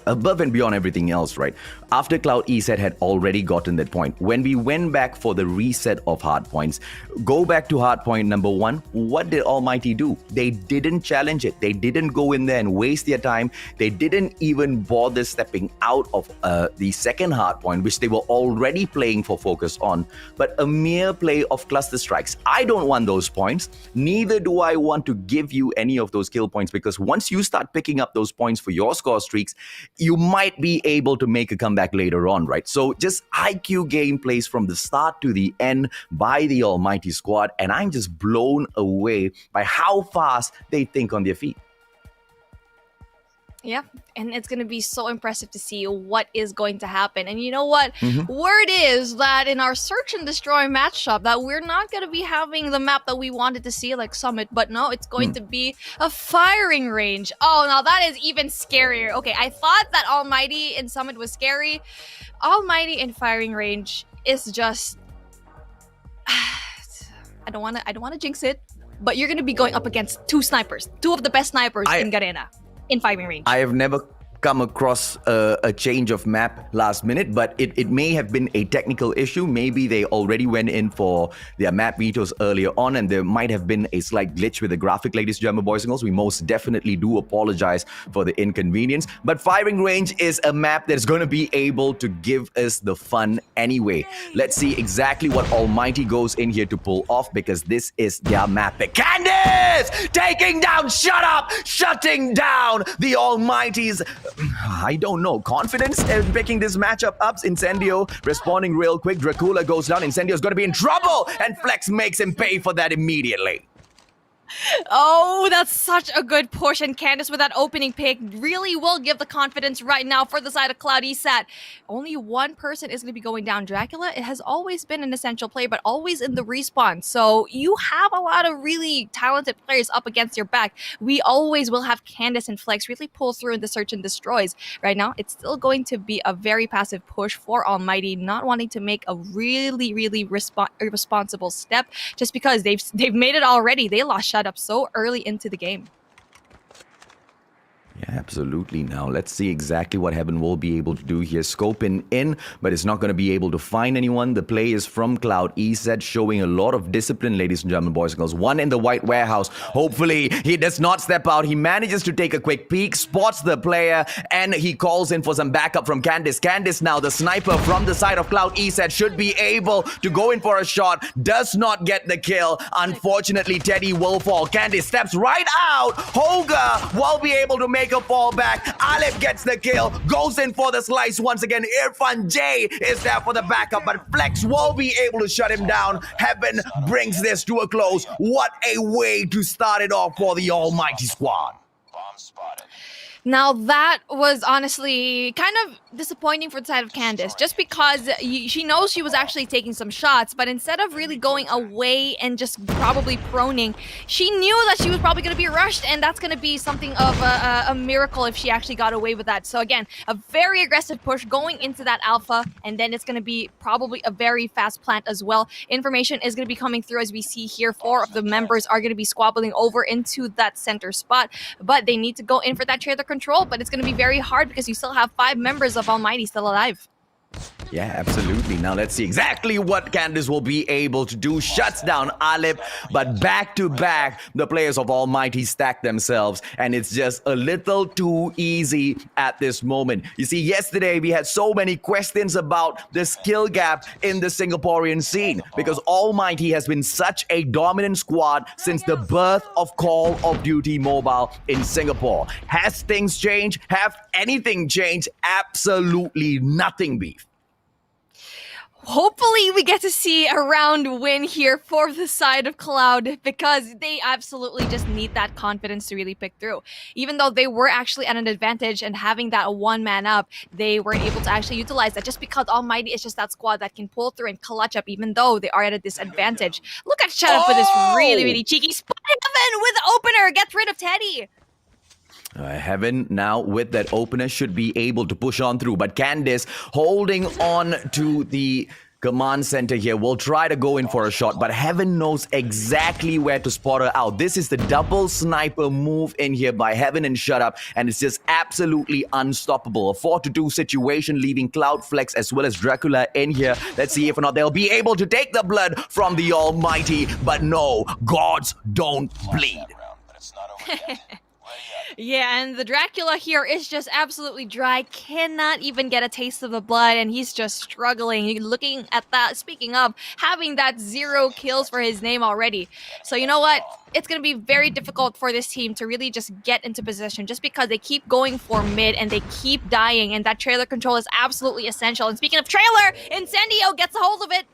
[SPEAKER 8] above and beyond everything else, right? After Cloud Esat had already gotten that point, when we went back for the reset of hardpoints, go back to hardpoint number 1, what did Almighty do? They didn't challenge it. They didn't go in there and waste their time. They didn't even bother stepping out of the second hardpoint, which they were already playing for focus on, but a mere play of cluster strikes. I don't want those points. Neither do I want to give you any of those kill points, because once you start picking up those points for your score streaks, you might be able to make a comeback later on, right? So just IQ gameplays from the start to the end by the Almighty squad, and I'm just blown away by how fast they think on their feet.
[SPEAKER 7] Yeah, and it's going to be so impressive to see what is going to happen. And you know what? Word is that in our Search and Destroy matchup that we're not going to be having the map that we wanted to see, like Summit, but no, it's going to be a firing range. Oh, now that is even scarier. Okay, I thought that Almighty in Summit was scary. Almighty in firing range is just... I don't want to jinx it, but you're going to be going up against two snipers, two of the best snipers in Garena. In firing range.
[SPEAKER 8] I have never come across a change of map last minute, but it may have been a technical issue. Maybe they already went in for their map vetoes earlier on, and there might have been a slight glitch with the graphic, ladies and gentlemen, boys and girls. We most definitely do apologize for the inconvenience, but firing range is a map that's going to be able to give us the fun anyway. Let's see exactly what Almighty goes in here to pull off, because this is their map pick. Candice taking down, shutting down the Almighty's, I don't know, confidence in picking this matchup up. Incendio responding real quick. Dracula goes down. Incendio's going to be in trouble, and Flex makes him pay for that immediately.
[SPEAKER 7] Oh, that's such a good push, and Candice with that opening pick really will give the confidence right now for the side of Cloud Esat. Only one person is going to be going down. Dracula, it has always been an essential play, but always in the respawn. So you have a lot of really talented players up against your back. We always will have Candice and Flex really pull through in the Search and Destroys. Right now, it's still going to be a very passive push for Almighty, not wanting to make a really irresponsible step, just because they've made it already. They lost shut up so early into the game.
[SPEAKER 8] Yeah, absolutely. Now, let's see exactly what Heaven will be able to do here. Scoping in, but it's not going to be able to find anyone. The play is from Cloud Esat, showing a lot of discipline, ladies and gentlemen, boys and girls. One in the white warehouse. Hopefully, he does not step out. He manages to take a quick peek, spots the player, and he calls in for some backup from Candice. Candice now, the sniper from the side of Cloud Esat, should be able to go in for a shot. Does not get the kill. Unfortunately, Teddy will fall. Candice steps right out. Hoga will be able to make a fall back. Alip gets the kill, goes in for the slice once again. Irfan J is there for the backup, but Flex will be able to shut him down. Heaven brings this to a close. What a way to start it off for the Almighty squad.
[SPEAKER 4] Bomb spotted.
[SPEAKER 7] Now that was honestly kind of disappointing for the side of Candice, just because she knows she was actually taking some shots, but instead of really going away and just probably proning, she knew that she was probably going to be rushed, and that's going to be something of a miracle if she actually got away with that. So again, a very aggressive push going into that alpha, and then it's going to be probably a very fast plant as well. Information is going to be coming through as we see here. 4 of the members are going to be squabbling over into that center spot, but they need to go in for that trailer control, but it's going to be very hard because you still have 5 members of Almighty still alive.
[SPEAKER 8] Yeah, absolutely. Now let's see exactly what Candice will be able to do. Shuts down Alip, but back to back, the players of Almighty stack themselves, and it's just a little too easy at this moment. You see, yesterday we had so many questions about the skill gap in the Singaporean scene, because Almighty has been such a dominant squad since the birth of Call of Duty Mobile in Singapore. Has things changed? Have anything changed? Absolutely nothing, Beef.
[SPEAKER 7] Hopefully we get to see a round win here for the side of Cloud, because they absolutely just need that confidence to really pick through. Even though they were actually at an advantage and having that one man up, they weren't able to actually utilize that, just because Almighty is just that squad that can pull through and clutch up even though they are at a disadvantage. Look at Shut Up with this really cheeky spot. Heaven with opener, gets rid of Teddy.
[SPEAKER 8] Heaven now with that opener should be able to push on through, but Candice holding on to the command center here will try to go in for a shot, but Heaven knows exactly where to spot her out. This is the double sniper move in here by Heaven and Shut Up, and it's just absolutely unstoppable. A 4-2 situation, leaving Cloud Flex as well as Dracula in here. Let's see if or not they'll be able to take the blood from the Almighty, but no, gods don't bleed.
[SPEAKER 7] Yeah, and the Dracula here is just absolutely dry, cannot even get a taste of the blood, and he's just struggling. You're looking at that, speaking of, having that 0 kills for his name already. So you know what? It's going to be very difficult for this team to really just get into position just because they keep going for mid and they keep dying, and that trailer control is absolutely essential. And speaking of trailer, Incendio gets a hold of it.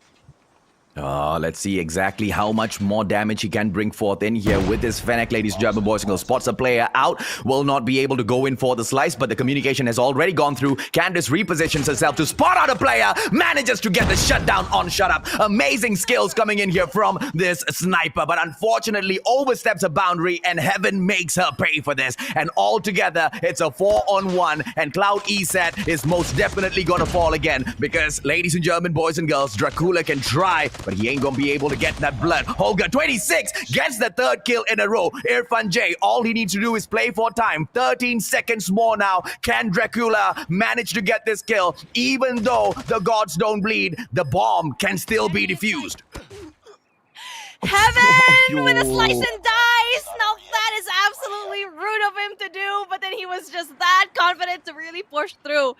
[SPEAKER 8] Let's see exactly how much more damage he can bring forth in here with this Fennec, ladies and gentlemen, boys and girls. Spots a player out, will not be able to go in for the slice, but the communication has already gone through. Candice repositions herself to spot out a player, manages to get the shutdown on Shut Up. Amazing skills coming in here from this sniper, but unfortunately oversteps a boundary, and Heaven makes her pay for this. And altogether, it's a 4-on-1, and Cloud Esat is most definitely gonna fall again, because, ladies and gentlemen, boys and girls, Dracula can try, but he ain't gonna be able to get that blood. Holger, 26, gets the 3rd kill in a row. Irfan J, all he needs to do is play for time. 13 seconds more now. Can Dracula manage to get this kill? Even though the gods don't bleed, the bomb can still be defused.
[SPEAKER 7] Heaven with a slice and dice. Now that is absolutely rude of him to do, but then he was just that confident to really push through.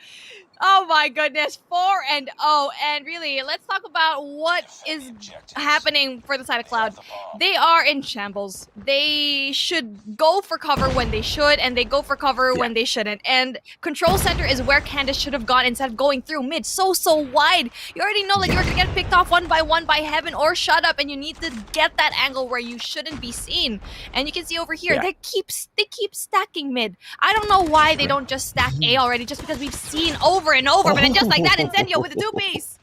[SPEAKER 7] Oh my goodness, 4-0. And really, let's talk about what is happening for the side of Cloud. They are in shambles. They should go for cover when they should, and they go for cover when they shouldn't. And control center is where Candice should have gone instead of going through mid so wide. You already know that you're gonna get picked off one by Heaven or Shut Up, and you need to get that angle where you shouldn't be seen. And you can see over here, they keep stacking mid. I don't know why they don't just stack A already, just because we've seen over and over, but then just like that, Incendio with the 2-piece.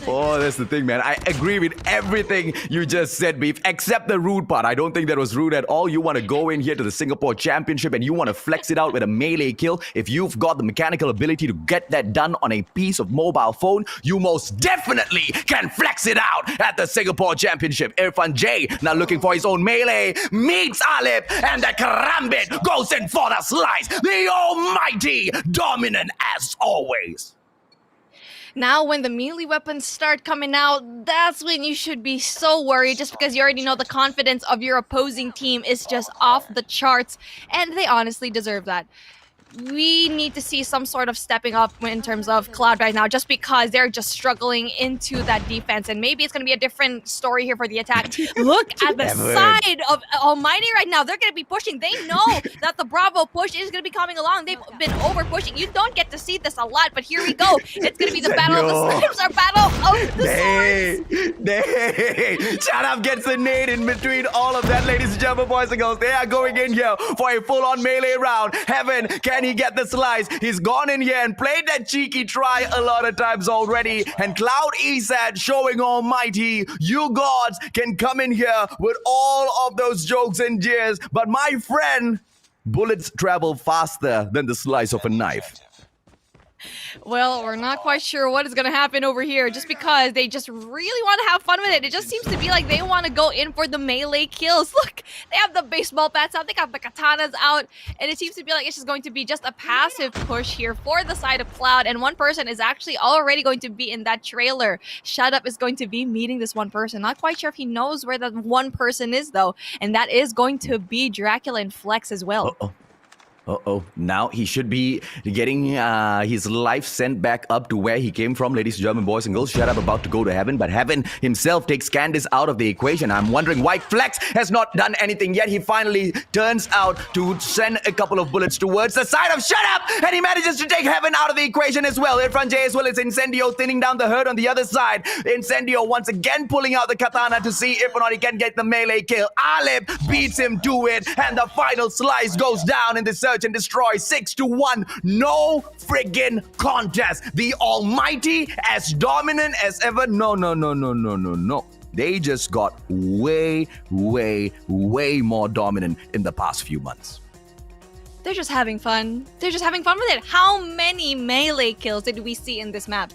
[SPEAKER 8] Oh, that's the thing, man. I agree with everything you just said, Beef, except the rude part. I don't think that was rude at all. You want to go in here to the Singapore Championship and you want to flex it out with a melee kill. If you've got the mechanical ability to get that done on a piece of mobile phone, you most definitely can flex it out at the Singapore Championship. Irfan J, now looking for his own melee, meets Alip, and the Karambit goes in for the slice. The Almighty, dominant as always.
[SPEAKER 7] Now, when the melee weapons start coming out, that's when you should be so worried, just because you already know the confidence of your opposing team is just off the charts, and they honestly deserve that. We need to see some sort of stepping up in terms of Cloud right now, just because they're just struggling into that defense, and maybe it's going to be a different story here for the attack. Look at the side of Almighty right now. They're going to be pushing. They know that the Bravo push is going to be coming along. They've been over pushing. You don't get to see this a lot, but here we go. It's going to be the battle of the snipes, or battle of the swords.
[SPEAKER 8] Shut Up gets the nade in between all of that, ladies and gentlemen, boys and girls. They are going in here for a full-on melee round. Heaven, can he get the slice? He's gone in here and played that cheeky try a lot of times already. And Cloud Esat showing Almighty, you gods can come in here with all of those jokes and jeers. But my friend, bullets travel faster than the slice of a knife.
[SPEAKER 7] Well, we're not quite sure what is going to happen over here, just because they just really want to have fun with it. It just seems to be like they want to go in for the melee kills. Look, they have the baseball bats out, they got the katanas out, and it seems to be like it's just going to be just a passive push here for the side of Cloud, and one person is actually already going to be in that trailer. Shut Up is going to be meeting this one person. Not quite sure if he knows where that one person is, though, and that is going to be Dracula and Flex as well.
[SPEAKER 8] Now he should be getting his life sent back up to where he came from, ladies and gentlemen, boys and girls. Shut Up about to go to Heaven, but Heaven himself takes Candice out of the equation. I'm wondering why Flex has not done anything yet. He finally turns out to send a couple of bullets towards the side of Shut Up, and he manages to take Heaven out of the equation as well. Irfan J as well as Incendio thinning down the herd on the other side. Incendio once again pulling out the katana to see if or not he can get the melee kill. Alip beats him to it, and the final slice goes down in the search and destroy. 6-1. No friggin' contest. The Almighty as dominant as ever. No. They just got way more dominant in the past few months.
[SPEAKER 7] They're just having fun. They're just having fun with it. How many melee kills did we see in this map?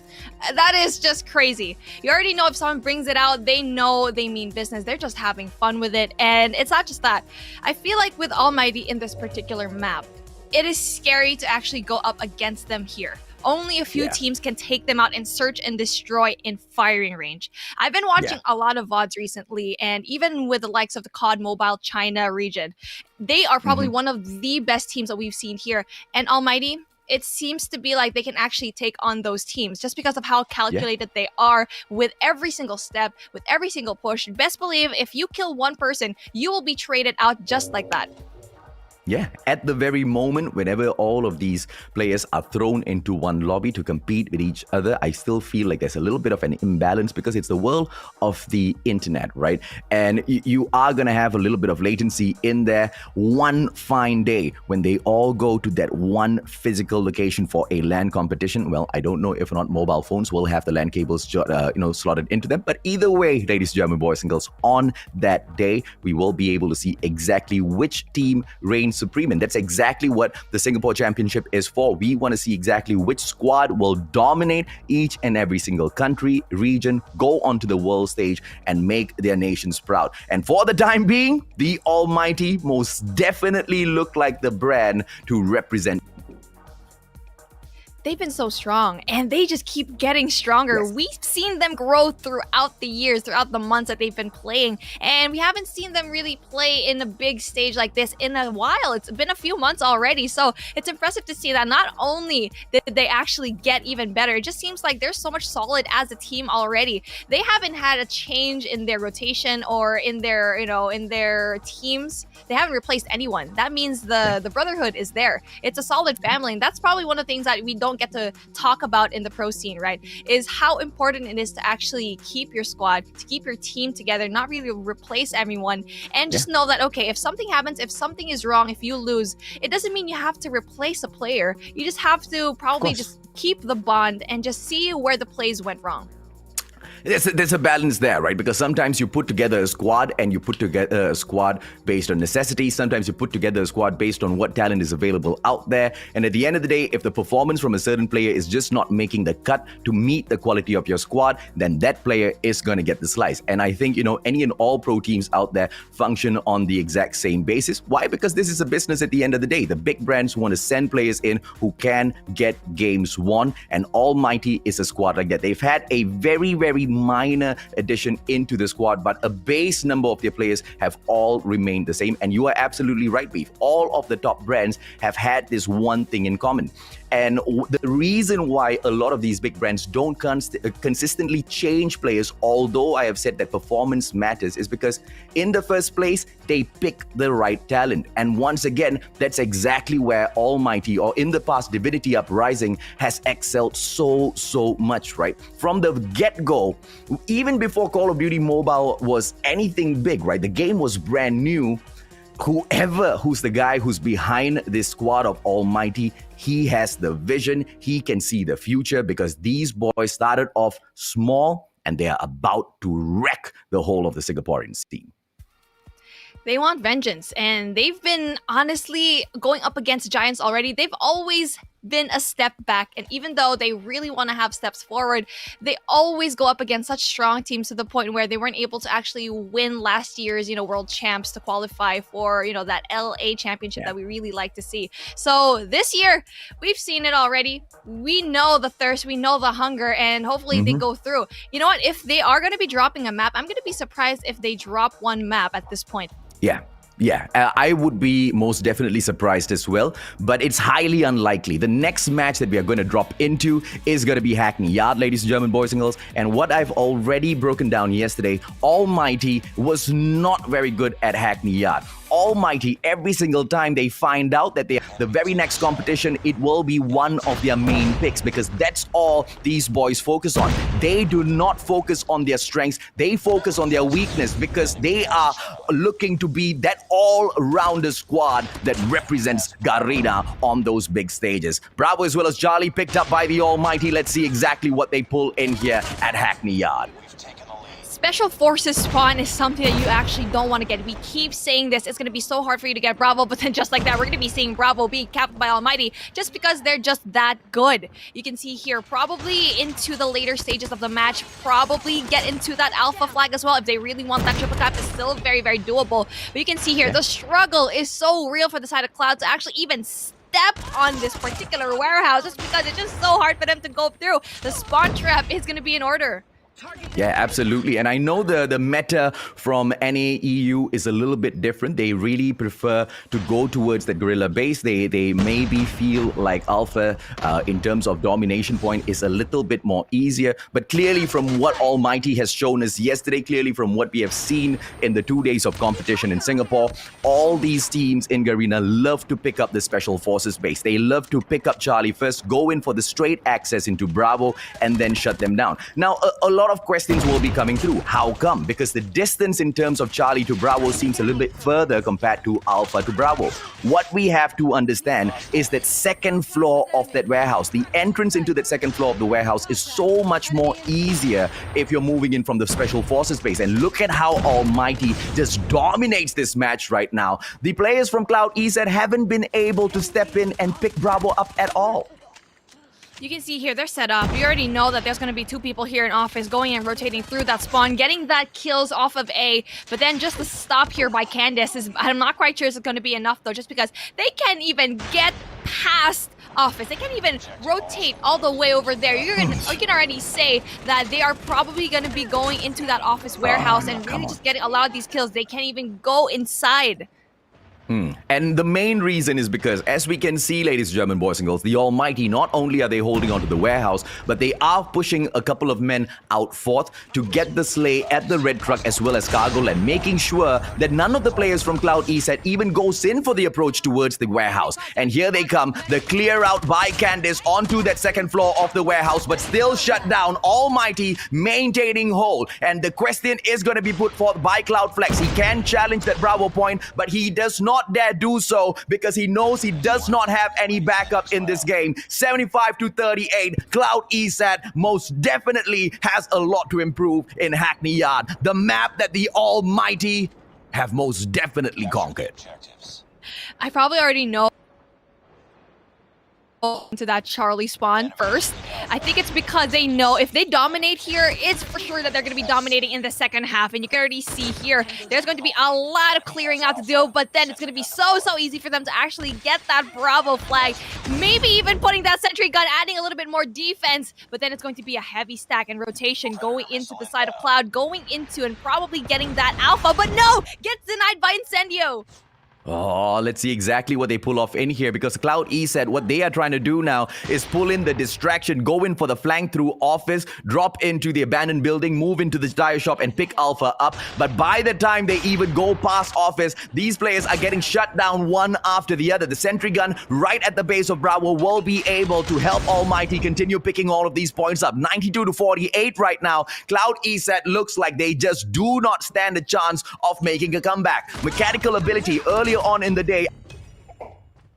[SPEAKER 7] That is just crazy. You already know if someone brings it out, they know they mean business. They're just having fun with it. And it's not just that. I feel like with Almighty in this particular map, it is scary to actually go up against them here. Only a few teams can take them out and search and destroy in firing range. I've been watching a lot of VODs recently, and even with the likes of the COD Mobile China region, they are probably one of the best teams that we've seen here. And Almighty, it seems to be like they can actually take on those teams just because of how calculated they are with every single step, with every single push. Best believe if you kill one person, you will be traded out just like that.
[SPEAKER 8] Yeah, at the very moment, whenever all of these players are thrown into one lobby to compete with each other, I still feel like there's a little bit of an imbalance because it's the world of the internet, right? And you are going to have a little bit of latency in there. One fine day when they all go to that one physical location for a LAN competition, well, I don't know if or not mobile phones will have the LAN cables slotted into them. But either way, ladies and gentlemen, boys and girls, on that day, we will be able to see exactly which team reigns supreme, and that's exactly what the Singapore Championship is for. We want to see exactly which squad will dominate each and every single country, region, go onto the world stage and make their nations proud. And for the time being, the Almighty most definitely look like the brand to represent.
[SPEAKER 7] They've been so strong, and they just keep getting stronger.
[SPEAKER 8] Yes.
[SPEAKER 7] We've seen them grow throughout the years, throughout the months that they've been playing, and we haven't seen them really play in a big stage like this in a while. It's been a few months already, so it's impressive to see that not only did they actually get even better, it just seems like they're so much solid as a team already. They haven't had a change in their rotation or in their, in their teams. They haven't replaced anyone. That means the brotherhood is there. It's a solid family, and that's probably one of the things that we don't get to talk about in the pro scene, right? Is how important it is to actually keep your squad, to keep your team together, not really replace everyone, and just know that, okay, if something happens, if something is wrong, if you lose, it doesn't mean you have to replace a player. You just have to probably just keep the bond and just see where the plays went wrong.
[SPEAKER 8] There's a balance there, right? Because sometimes you put together a squad and you put together a squad based on necessity. Sometimes you put together a squad based on what talent is available out there. And at the end of the day, if the performance from a certain player is just not making the cut to meet the quality of your squad, then that player is going to get the slice. And I think, any and all pro teams out there function on the exact same basis. Why? Because this is a business at the end of the day. The big brands want to send players in who can get games won. And Almighty is a squad like that. They've had a very, very minor addition into the squad, but a base number of their players have all remained the same. And you are absolutely right, Beef. All of the top brands have had this one thing in common. And the reason why a lot of these big brands don't consistently change players, although I have said that performance matters, is because in the first place, they pick the right talent. And once again, that's exactly where Almighty, or in the past, Divinity Uprising, has excelled so much, right? From the get-go, even before Call of Duty Mobile was anything big, right? The game was brand new. Who's the guy who's behind this squad of Almighty, he has the vision, he can see the future, because these boys started off small and they are about to wreck the whole of the Singaporean scene.
[SPEAKER 7] They want vengeance, and they've been honestly going up against giants already. They've always been a step back, and even though they really want to have steps forward, they always go up against such strong teams to the point where they weren't able to actually win last year's world champs to qualify for that LA championship that we really like to see. So this year we've seen it already. We know the thirst, we know the hunger, and hopefully they go through. You know what, if they are going to be dropping a map, I'm going to be surprised if they drop one map at this point.
[SPEAKER 8] Yeah, I would be most definitely surprised as well, but it's highly unlikely. The next match that we are going to drop into is going to be Hackney Yard, ladies and gentlemen, boys and girls. And what I've already broken down yesterday, Almighty was not very good at Hackney Yard. Almighty, every single time they find out that the very next competition, it will be one of their main picks, because that's all these boys focus on. They do not focus on their strengths. They focus on their weakness, because they are looking to be that all-rounder squad that represents Garena on those big stages. Bravo as well as Charlie picked up by the Almighty. Let's see exactly what they pull in here at Hackney Yard.
[SPEAKER 7] Special Forces spawn is something that you actually don't want to get. We keep saying this. It's going to be so hard for you to get Bravo, but then just like that, we're going to be seeing Bravo being capped by Almighty just because they're just that good. You can see here, probably into the later stages of the match, probably get into that alpha flag as well. If they really want that triple cap, it's still very, very doable. But you can see here, the struggle is so real for the side of Cloud to actually even step on this particular warehouse just because it's just so hard for them to go through. The spawn trap is going to be in order.
[SPEAKER 8] Yeah, absolutely. And I know the meta from NAEU is a little bit different. They really prefer to go towards the guerrilla base. They maybe feel like Alpha, in terms of domination point, is a little bit more easier. But clearly from what Almighty has shown us yesterday, clearly from what we have seen in the 2 days of competition in Singapore, all these teams in Garena love to pick up the Special Forces base. They love to pick up Charlie first, go in for the straight access into Bravo, and then shut them down. Now, a lot of questions will be coming through. How come? Because the distance in terms of Charlie to Bravo seems a little bit further compared to Alpha to Bravo. What we have to understand is that second floor of that warehouse, the entrance into that second floor of the warehouse is so much more easier if you're moving in from the Special Forces base. And look at how Almighty just dominates this match right now. The players from Cloud Esat haven't been able to step in and pick Bravo up at all.
[SPEAKER 7] You can see here, they're set up. You already know that there's going to be two people here in office going and rotating through that spawn, getting that kills off of A. But then just the stop here by Candice is, I'm not quite sure it's going to be enough though, just because they can't even get past office. They can't even rotate all the way over there. You can already say that they are probably going to be going into that office warehouse and really just getting a lot of these kills. They can't even go inside.
[SPEAKER 8] And the main reason is because, as we can see, ladies and gentlemen, boys and girls, the Almighty, not only are they holding onto the warehouse, but they are pushing a couple of men out forth to get the slay at the red truck as well as cargo land, making sure that none of the players from Cloud Esat even goes in for the approach towards the warehouse. And here they come, the clear out by Candice onto that second floor of the warehouse, but still shut down. Almighty maintaining hold. And the question is going to be put forth by Cloud Flex. He can challenge that Bravo point, but he does not dare do so because he knows he does not have any backup in this game. 75-38, Cloud Esat most definitely has a lot to improve in Hackney Yard, the map that the Almighty have most definitely conquered.
[SPEAKER 7] I probably already know into that Charlie spawn first. I think it's because they know if they dominate here, it's for sure that they're going to be dominating in the second half. And you can already see here, there's going to be a lot of clearing out to do, but then it's going to be so easy for them to actually get that Bravo flag. Maybe even putting that sentry gun, adding a little bit more defense, but then it's going to be a heavy stack and rotation going into the side of Cloud, going into and probably getting that alpha, but no! Gets denied by Incendio!
[SPEAKER 8] Oh, let's see exactly what they pull off in here, because Cloud Esat, what they are trying to do now is pull in the distraction, go in for the flank through office, drop into the abandoned building, move into the tire shop and pick Alpha up. But by the time they even go past office, these players are getting shut down one after the other. The sentry gun right at the base of Bravo will be able to help Almighty continue picking all of these points up. 92-48 right now. Cloud Esat looks like they just do not stand a chance of making a comeback. Mechanical ability earlier on in the day,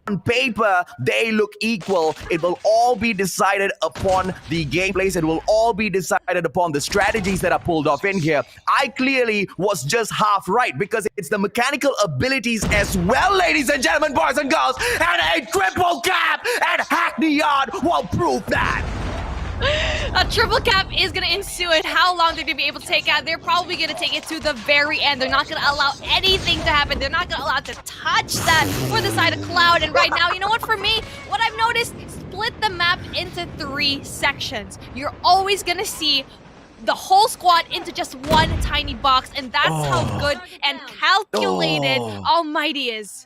[SPEAKER 8] on paper, they look equal. It will all be decided upon the gameplays. It will all be decided upon the strategies that are pulled off in here. I clearly was just half right because it's the mechanical abilities as well, ladies and gentlemen, boys and girls, and a triple cap at Hackney Yard will prove that.
[SPEAKER 7] A triple cap is going to ensue it. How long they're going to be able to take out? They're probably going to take it to the very end. They're not going to allow anything to happen. They're not going to allow it to touch that for the side of Cloud. And right now, you know what, for me, what I've noticed, split the map into 3 sections. You're always going to see the whole squad into just one tiny box. And that's how good and calculated Almighty is.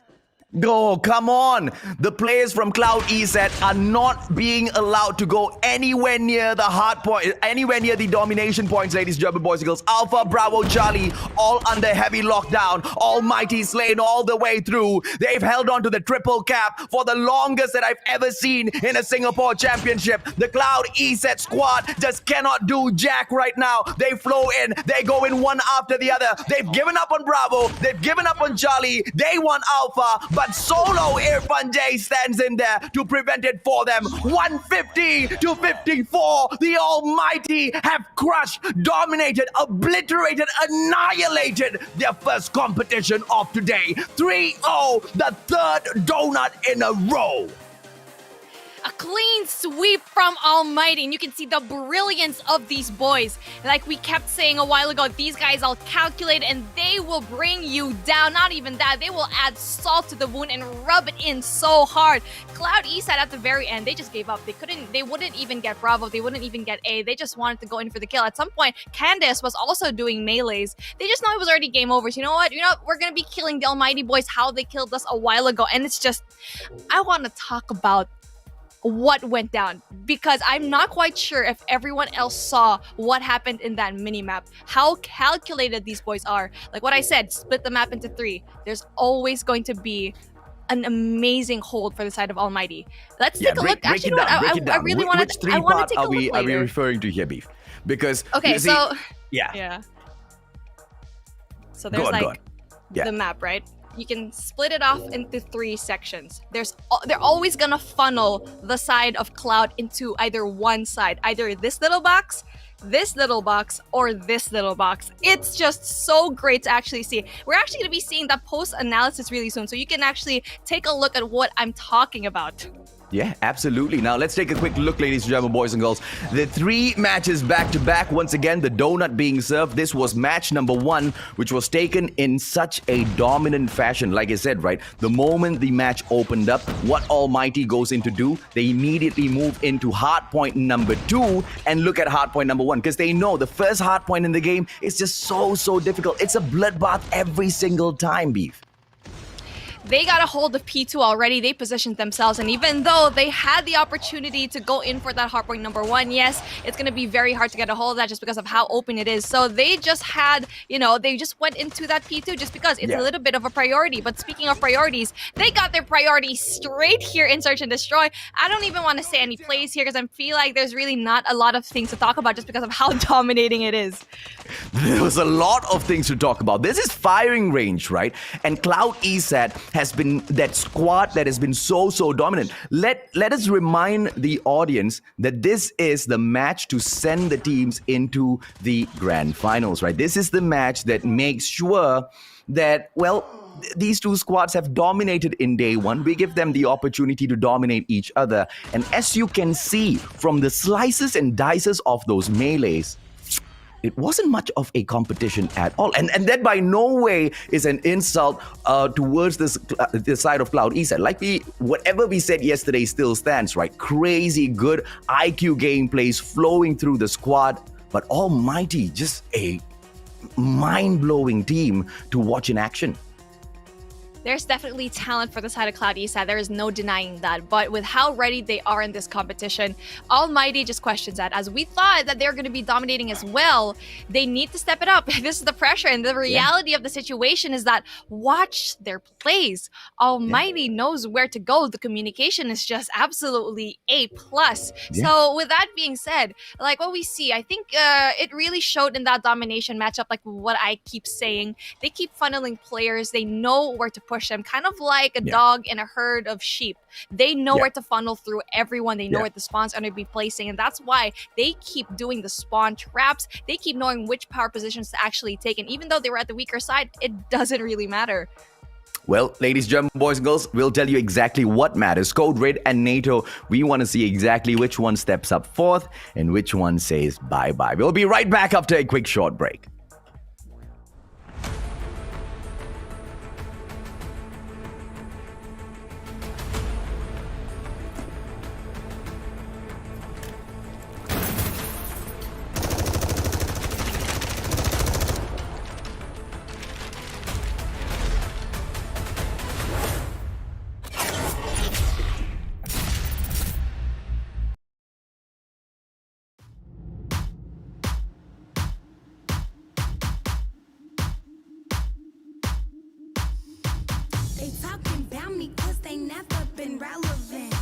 [SPEAKER 8] Oh, come on. The players from Cloud Esat are not being allowed to go anywhere near the hard point, anywhere near the domination points, ladies and gentlemen, boys and girls. Alpha, Bravo, Charlie, all under heavy lockdown. Almighty slain all the way through. They've held on to the triple cap for the longest that I've ever seen in a Singapore Championship. The Cloud Esat squad just cannot do jack right now. They flow in. They go in one after the other. They've given up on Bravo. They've given up on Charlie. They want Alpha, but but solo Irfan J stands in there to prevent it for them. 150 to 54. The Almighty have crushed, dominated, obliterated, annihilated their first competition of today. 3-0, the third donut in a row.
[SPEAKER 7] A clean sweep from Almighty, and you can see the brilliance of these boys. Like we kept saying a while ago, these guys all calculate and they will bring you down. Not even that, they will add salt to the wound and rub it in so hard. Cloud Esat at the very end, they just gave up. They wouldn't even get Bravo, they wouldn't even get A. They just wanted to go in for the kill. At some point, Candace was also doing melees. They just know it was already game over. So you know what? We're gonna be killing the Almighty boys how they killed us a while ago. And it's just, I want to talk about what went down, because I'm not quite sure if everyone else saw what happened in that mini-map, how calculated these boys are. Like what I said, split the map into 3. There's always going to be an amazing hold for the side of Almighty. Let's take a look. Actually, I really want to. I want to take a look later.
[SPEAKER 8] Are we referring to here, Beef? Because
[SPEAKER 7] okay,
[SPEAKER 8] see,
[SPEAKER 7] so
[SPEAKER 8] yeah.
[SPEAKER 7] So there's the map, right? You can split it off into 3 sections. They're always gonna funnel the side of Cloud into either one side, either this little box, or this little box. It's just so great to actually see. We're actually gonna be seeing that post analysis really soon, so you can actually take a look at what I'm talking about.
[SPEAKER 8] Yeah, absolutely. Now let's take a quick look, ladies and gentlemen, boys and girls. The 3 matches back to back. Once again, the donut being served. This was match number 1, which was taken in such a dominant fashion. Like I said, right, the moment the match opened up, what Almighty goes in to do, they immediately move into hardpoint number 2 and look at hardpoint number 1, because they know the first hardpoint in the game is just so difficult. It's a bloodbath every single time, Beef.
[SPEAKER 7] They got a hold of P2 already. They positioned themselves, and even though they had the opportunity to go in for that hardpoint number 1, yes, it's going to be very hard to get a hold of that just because of how open it is. So they just had, they just went into that P2 just because it's a little bit of a priority. But speaking of priorities, they got their priority straight here in Search and Destroy. I don't even want to say any plays here because I feel like there's really not a lot of things to talk about just because of how dominating it is.
[SPEAKER 8] There was a lot of things to talk about. This is firing range, right? And Cloud Esat has been that squad that has been so dominant. Let us remind the audience that this is the match to send the teams into the grand finals, right? This is the match that makes sure that, well, these 2 squads have dominated in day 1. We give them the opportunity to dominate each other. And as you can see from the slices and dices of those melees, it wasn't much of a competition at all. And that by no way is an insult towards this side of Cloud Esat. Like whatever we said yesterday still stands, right? Crazy good IQ gameplays flowing through the squad. But Almighty, just a mind-blowing team to watch in action.
[SPEAKER 7] There's definitely talent for the side of Cloud Esat. There is no denying that. But with how ready they are in this competition, Almighty just questions that. As we thought that they're going to be dominating as well, they need to step it up. This is the pressure. And the reality of the situation is that watch their plays. Almighty knows where to go. The communication is just absolutely A+. So with that being said, like what we see, I think it really showed in that domination matchup, like what I keep saying. They keep funneling players. They know where to push them, kind of like a dog in a herd of sheep. They know where to funnel through everyone. They know where the spawns are going to be placing, and that's why they keep doing the spawn traps. They keep knowing which power positions to actually take, and even though they were at the weaker side, it doesn't really matter.
[SPEAKER 8] Well, ladies, gentlemen, boys and girls, we'll tell you exactly what matters. Code Red and NATO, we want to see exactly which one steps up fourth and which one says bye-bye. We'll be right back after a quick short break.
[SPEAKER 9] They talking about me cause they never been relevant.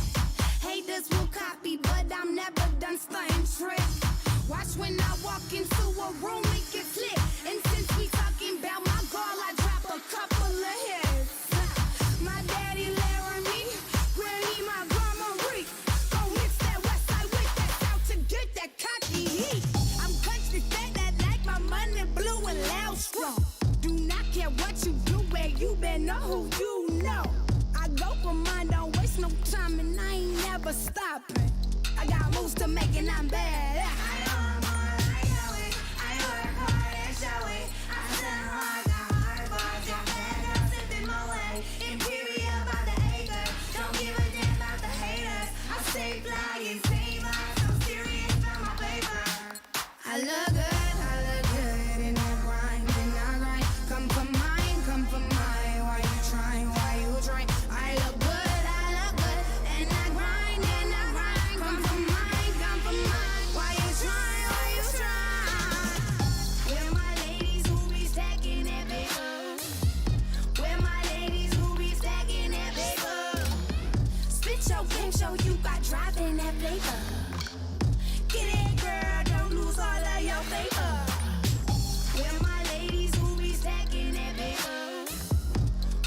[SPEAKER 9] Haters will copy, but I'm never done stunting tricks. Watch when I walk into a room, it gets lit. And since we talking about my girl, I drop a couple of hits. My daddy strong. Do not care what you do, where you been or who you know. I go for mine, don't waste no time, and I ain't never stopping. I got moves to make and I'm bad. I work hard and show it. I stand hard, got hard bars, got bad girls sipping my way. Imperial about the acre, don't give a damn about the haters. I stay fly and famous, I'm serious about my paper. I look good in that grind, and I grind. Come for mine, why you trying, I look good, and I grind, come for mine, why you trying, Where my ladies who be stacking that paper? Where my ladies who be stacking that paper? Spit your game, show you got drive in that flavor. Get it, girl, don't lose all of your paper. Where my ladies who be stacking that paper?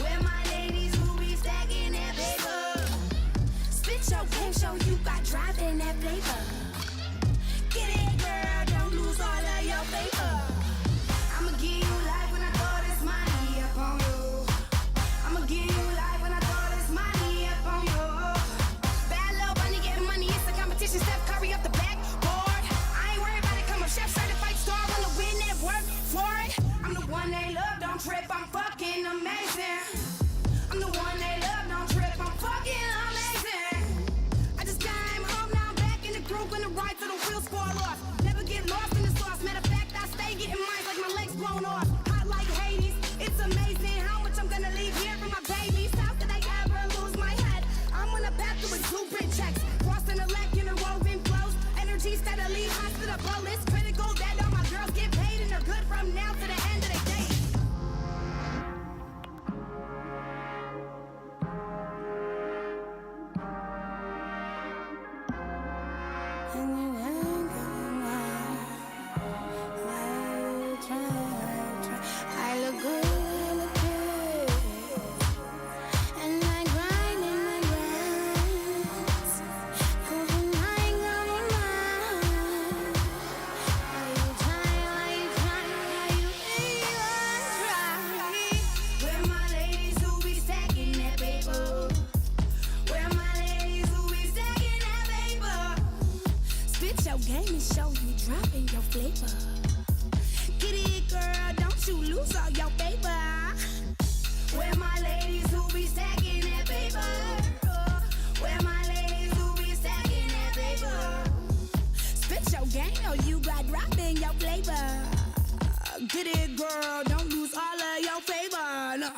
[SPEAKER 9] Where my ladies who be stacking that paper? Spit your game, show you got drive in that flavor. Get it, girl, don't lose all of your paper. I'ma give you life when I throw this money up on you. I'ma give you life when I throw this money up on you. Bad little bunny getting money, it's a competition. Steph Curry up the backboard. I ain't worried about it, come up, chef certified star. Wanna win it, work for it. I'm the one they love, don't trip, I'm fucking amazing. I'm the one they love, don't trip, I'm fucking amazing. I just came home, now I'm back in the groove, when the ride till the wheels fall off. Never get lost in the sauce, matter of fact, I stay getting mine like my legs blown off. Hot like Hades, it's amazing how much I'm gonna leave here for my babies. How could I ever lose my head? I'm on a path to with blueprint checks, crossing the leg in the woven flows. Energy steadily hot to the bullets, critical that all my girls get paid and they're good from now to the end of the day. I look good, and I grind and I grind. Come for mine, Why you trying, try? Where my ladies who be stacking that paper? Where my ladies who be stacking that paper? Spit your game and show you dropping your flavor. Get it, girl, don't you lose all your paper. Where my ladies who be stacking that paper? Where my ladies who be stacking that paper? Spit your game or you got dropping your flavor. Get it, girl, don't lose all of your favor. No.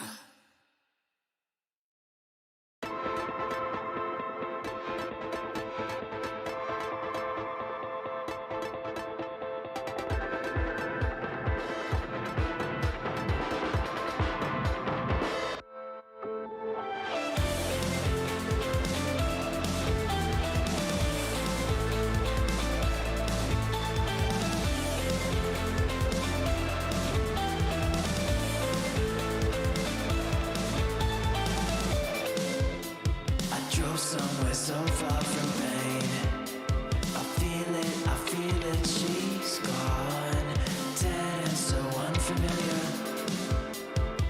[SPEAKER 2] Somewhere so far from pain. I feel it, she's gone. Dead and so unfamiliar.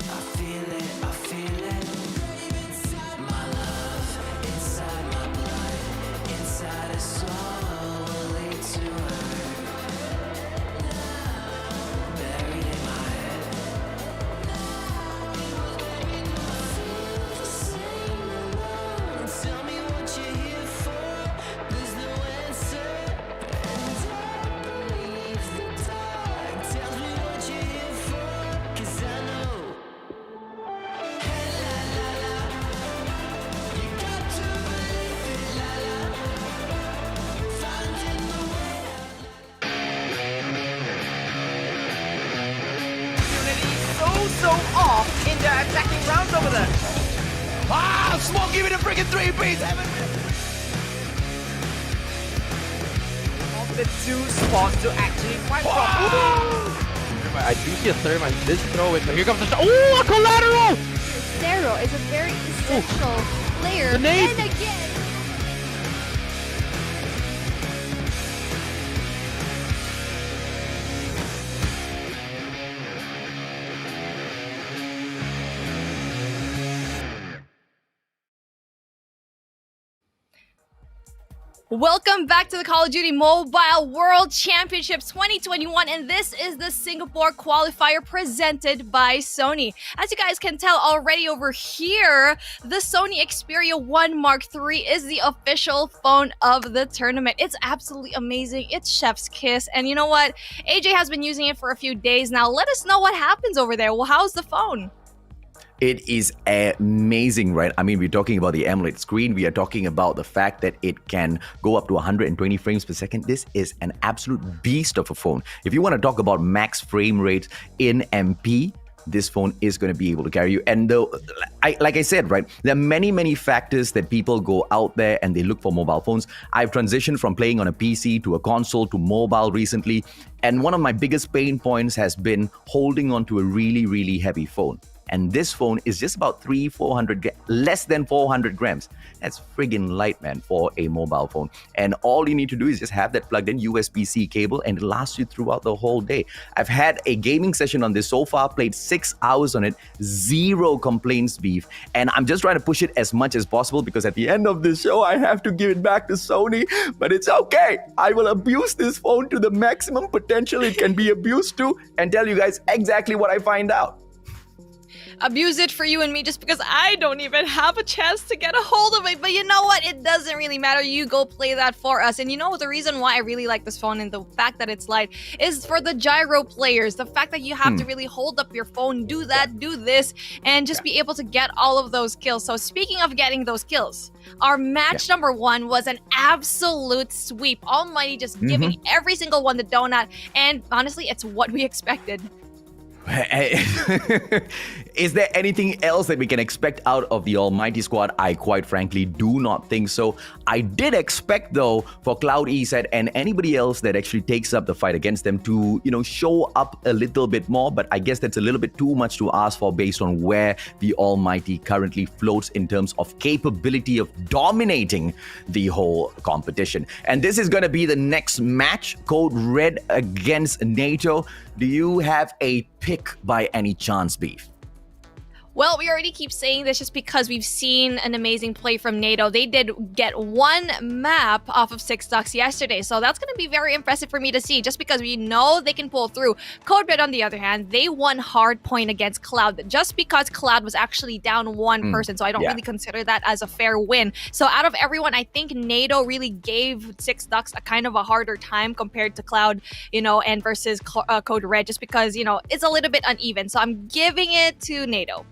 [SPEAKER 2] I feel it. My love, inside my blood, inside a soul will lead to her. Buried in my head. Tell me what you're here for. There's no answer, and I believe the dark. Tell me what you're here for, 'cause I know. Hey la la la, you got to believe it, la la. Finding the way
[SPEAKER 6] Impunity so off in their attacking rounds over there.
[SPEAKER 8] Ah, Smoke, give me the freaking 3-piece.
[SPEAKER 6] Of the two spots to actually fight from. I do see a third man. This throw it. Here comes the shot. Oh, a collateral!
[SPEAKER 7] Zero is a very essential player.
[SPEAKER 6] The nade.
[SPEAKER 7] And again, Welcome back to the Call of Duty Mobile World Championship 2021, and this is the Singapore qualifier presented by Sony. As you guys can tell already over here, the Sony Xperia 1 Mark III is the official phone of the tournament. It's absolutely amazing. It's chef's kiss, and you know what? AJ has been using it for a few days now. Let us know what happens over there. Well, how's the phone?
[SPEAKER 8] It is amazing, right? I mean, we're talking about the AMOLED screen. We are talking about the fact that it can go up to 120 frames per second. This is an absolute beast of a phone. If you want to talk about max frame rates in MP, this phone is going to be able to carry you. And like I said, right, there are many factors that people go out there and they look for mobile phones. I've transitioned from playing on a PC to a console to mobile recently. And one of my biggest pain points has been holding on to a really heavy phone. And this phone is just about 400, less than 400 grams. That's friggin' light, man, for a mobile phone. And all you need to do is just have that plugged in USB-C cable and it lasts you throughout the whole day. I've had a gaming session on this so far, played 6 hours on it, 0 complaints, beef. And I'm just trying to push it as much as possible because at the end of this show, I have to give it back to Sony. But it's okay. I will abuse this phone to the maximum potential it can be abused to and tell you guys exactly what I find out.
[SPEAKER 7] Abuse it for you and me just because I don't even have a chance to get a hold of it. But you know what? It doesn't really matter. You go play that for us. And you know the reason why I really like this phone and the fact that it's light is for the gyro players. The fact that you have to really hold up your phone, do that, do this, and just be able to get all of those kills. So speaking of getting those kills, our match number 1 was an absolute sweep. Almighty just giving every single one the donut. And honestly, it's what we expected.
[SPEAKER 8] Is there anything else that we can expect out of the Almighty squad? I quite frankly do not think so. I did expect, though, for Cloud Esat and anybody else that actually takes up the fight against them to, show up a little bit more. But I guess that's a little bit too much to ask for based on where the Almighty currently floats in terms of capability of dominating the whole competition. And this is going to be the next match, Code Red against NATO. Do you have a pick by any chance, beef?
[SPEAKER 7] Well, we already keep saying this just because we've seen an amazing play from NATO. They did get 1 map off of 6 ducks yesterday, so that's going to be very impressive for me to see just because we know they can pull through. Code Red, on the other hand, they won hard point against Cloud just because Cloud was actually down 1 person, so I don't really consider that as a fair win. So out of everyone, I think NATO really gave 6 ducks a kind of a harder time compared to Cloud, and versus Code Red just because, it's a little bit uneven. So I'm giving it to NATO.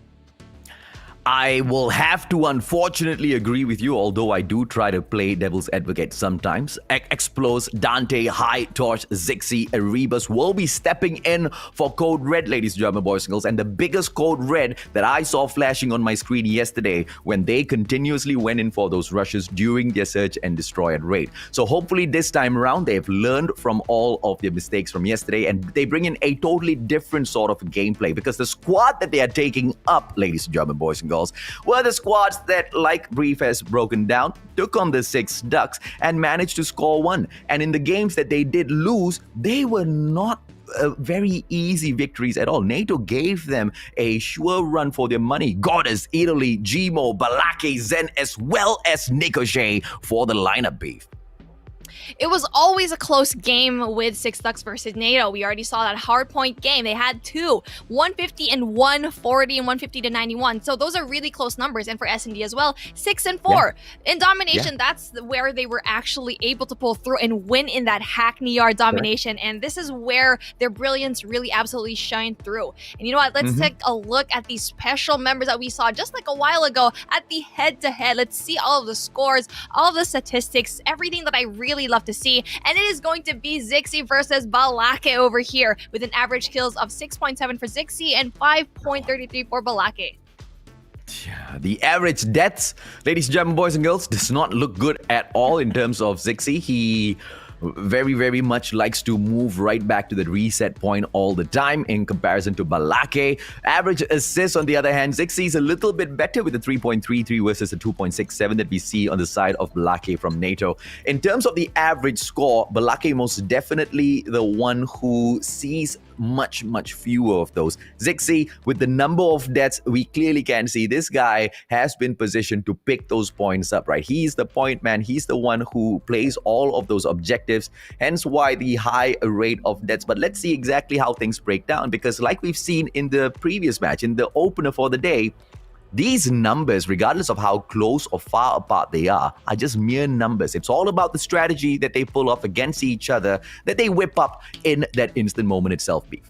[SPEAKER 8] I will have to unfortunately agree with you, although I do try to play devil's advocate sometimes. Explos, Dante, High Torch, Zixi, Erebus will be stepping in for Code Red, ladies and gentlemen, boys and girls. And the biggest Code Red that I saw flashing on my screen yesterday when they continuously went in for those rushes during their search and destroy and raid. So hopefully this time around, they've learned from all of their mistakes from yesterday and they bring in a totally different sort of gameplay because the squad that they are taking up, ladies and gentlemen, boys and girls, were the squads that, like Brief has broken down, took on the 6 ducks and managed to score 1. And in the games that they did lose, they were not very easy victories at all. NATO gave them a sure run for their money. Goddess, Italy, Gmo, Balake, Zen, as well as Ricochet for the lineup, beef.
[SPEAKER 7] It was always a close game with 6 ducks versus NATO. We already saw that hardpoint game. They had 2, 150 and 140 and 150 to 91. So those are really close numbers. And for S&D as well, 6 and 4. In domination, that's where they were actually able to pull through and win in that Hackney Yard domination. And this is where their brilliance really absolutely shined through. And you know what? Let's take a look at these special members that we saw just like a while ago at the head-to-head. Let's see all of the scores, all of the statistics, everything that I really love to see. And it is going to be Zixi versus Balake over here with an average kills of 6.7 for Zixi and 5.33 for Balake.
[SPEAKER 8] The average deaths, ladies and gentlemen, boys and girls, does not look good at all in terms of Zixi. He very, very much likes to move right back to the reset point all the time in comparison to Balake. Average assists, on the other hand, Zixi is a little bit better with a 3.33 versus a 2.67 that we see on the side of Balake from NATO. In terms of the average score, Balake most definitely the one who sees much fewer of those. Zixi, with the number of deaths, we clearly can see this guy has been positioned to pick those points up, right? He's the point man. He's the one who plays all of those objectives, hence why the high rate of deaths. But let's see exactly how things break down, because like we've seen in the previous match, in the opener for the day, these numbers, regardless of how close or far apart they are just mere numbers. It's all about the strategy that they pull off against each other, that they whip up in that instant moment itself, Beef.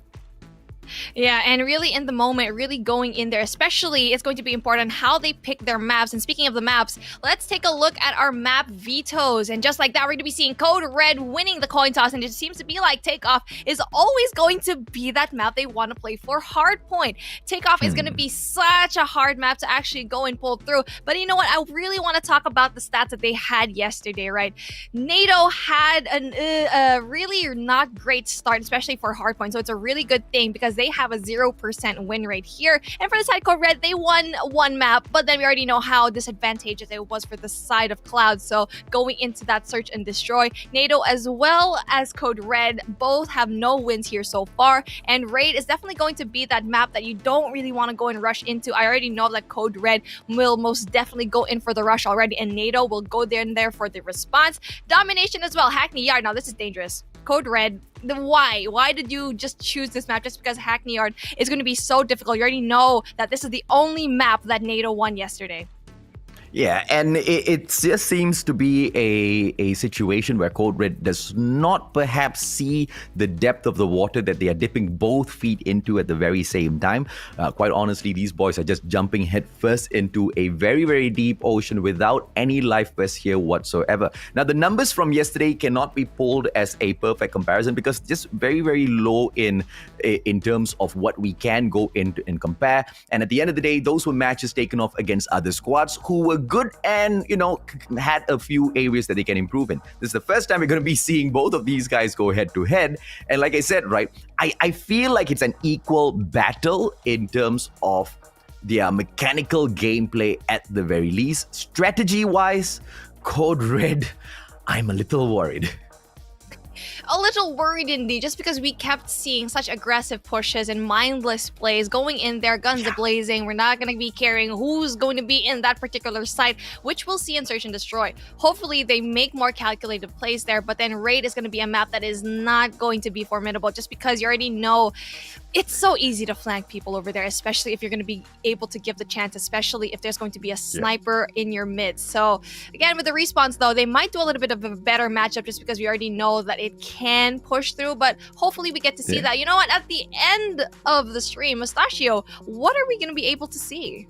[SPEAKER 7] Yeah, and really in the moment, really going in there, especially it's going to be important how they pick their maps. And speaking of the maps, let's take a look at our map vetoes. And just like that, we're going to be seeing Code Red winning the coin toss. And it seems to be like Takeoff is always going to be that map they want to play for Hardpoint. Takeoff is going to be such a hard map to actually go and pull through. But you know what? I really want to talk about the stats that they had yesterday, right? NATO had a really not great start, especially for Hardpoint. So it's a really good thing because they have a 0% win rate here. And for the side Code Red, they won one map, but then we already know how disadvantageous it was for the side of Cloud. So going into that search and destroy, NATO as well as Code Red both have no wins here so far. And Raid is definitely going to be that map that you don't really want to go and rush into. I already know that Code Red will most definitely go in for the rush already, and NATO will go there and there for the response. Domination as well. Hackney Yard. Now this is dangerous. Code Red, why did you just choose this map just because Hackney Yard is going to be so difficult? You already know that this is the only map that NATO won yesterday.
[SPEAKER 8] Yeah, and it just seems to be a situation where Code Red does not perhaps see the depth of the water that they are dipping both feet into at the very same time. Quite honestly, these boys are just jumping headfirst into a very, very deep ocean without any life vests here whatsoever. Now, the numbers from yesterday cannot be pulled as a perfect comparison because just very, very low in terms of what we can go into and compare. And at the end of the day, those were matches taken off against other squads who were good and, had a few areas that they can improve in. This is the first time we're going to be seeing both of these guys go head to head. And like I said, right, I feel like it's an equal battle in terms of their mechanical gameplay at the very least. Strategy-wise, Code Red, I'm a little worried.
[SPEAKER 7] A little worried indeed, just because we kept seeing such aggressive pushes and mindless plays going in there, guns blazing. We're not going to be caring who's going to be in that particular site, which we'll see in Search and Destroy. Hopefully they make more calculated plays there, but then Raid is going to be a map that is not going to be formidable just because you already know it's so easy to flank people over there, especially if you're going to be able to give the chance, especially if there's going to be a sniper in your midst. So again, with the respawns though, they might do a little bit of a better matchup just because we already know that it can push through, but hopefully we get to see that. You know what? At the end of the stream, Mustachio, what are we going to be able to see?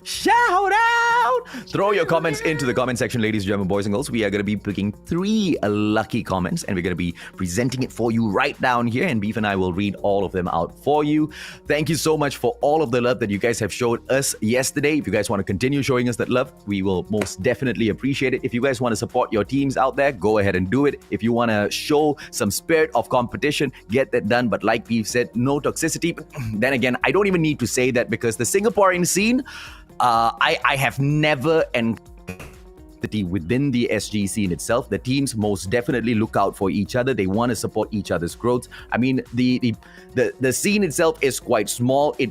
[SPEAKER 8] Shout out! Throw your comments into the comment section, ladies and gentlemen, boys and girls. We are going to be picking 3 lucky comments and we're going to be presenting it for you right down here, and Beef and I will read all of them out for you. Thank you so much for all of the love that you guys have showed us yesterday. If you guys want to continue showing us that love, we will most definitely appreciate it. If you guys want to support your teams out there, go ahead and do it. If you want to show some spirit of competition, get that done. But like Beef said, no toxicity. But then again, I don't even need to say that because the Singaporean scene, I have never within the SG scene itself. The teams most definitely look out for each other. They want to support each other's growth. I mean, the scene itself is quite small. It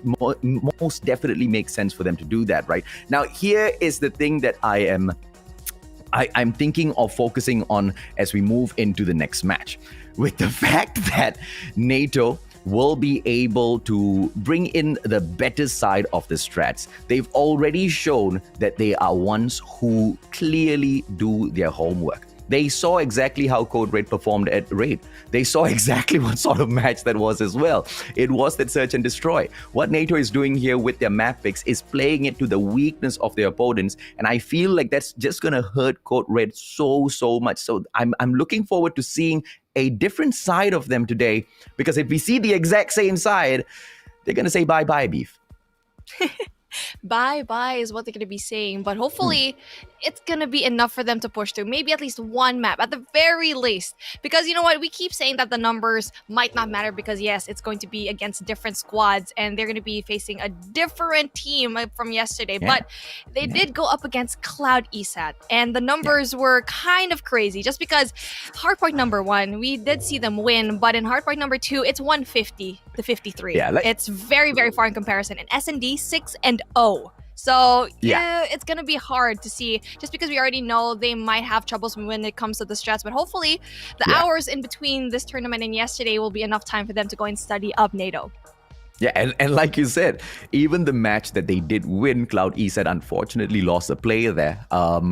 [SPEAKER 8] most definitely makes sense for them to do that, right? Now, here is the thing that I'm thinking of focusing on as we move into the next match. With the fact that NATO will be able to bring in the better side of the strats. They've already shown that they are ones who clearly do their homework. They saw exactly how Code Red performed at Raid. They saw exactly what sort of match that was as well. It was that search and destroy. What NATO is doing here with their map picks is playing it to the weakness of their opponents, and I feel like that's just gonna hurt Code Red so much. So I'm looking forward to seeing a different side of them today, because if we see the exact same side, they're gonna say bye-bye, Beef.
[SPEAKER 7] Bye-bye is what they're going to be saying. But hopefully, it's going to be enough for them to push through. Maybe at least one map, at the very least. Because you know what? We keep saying that the numbers might not matter because, yes, it's going to be against different squads. And they're going to be facing a different team from yesterday.
[SPEAKER 8] Yeah.
[SPEAKER 7] But they did go up against Cloud Esat. And the numbers were kind of crazy. Just because hardpoint number 1, we did see them win. But in hardpoint number 2, it's 150 to 53.
[SPEAKER 8] Yeah,
[SPEAKER 7] it's very, very far in comparison. And S&D 6-0. So yeah, it's gonna be hard to see just because we already know they might have troubles when it comes to the strats. But hopefully the hours in between this tournament and yesterday will be enough time for them to go and study up NATO.
[SPEAKER 8] Yeah, and like you said, even the match that they did win, Cloud Esat unfortunately lost a player there.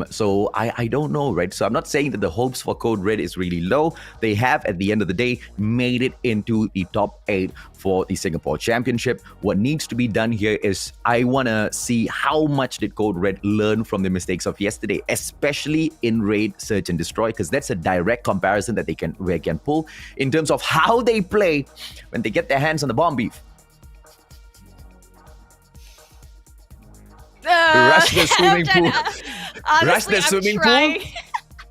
[SPEAKER 8] So I don't know, right? So I'm not saying that the hopes for Code Red is really low. They have, at the end of the day, made it into the top 8 for the Singapore Championship. What needs to be done here is I want to see how much did Code Red learn from the mistakes of yesterday, especially in Raid, Search and Destroy, because that's a direct comparison that they can pull in terms of how they play when they get their hands on the bomb beef. Rush the swimming pool.
[SPEAKER 7] Honestly,
[SPEAKER 8] Rush the swimming pool.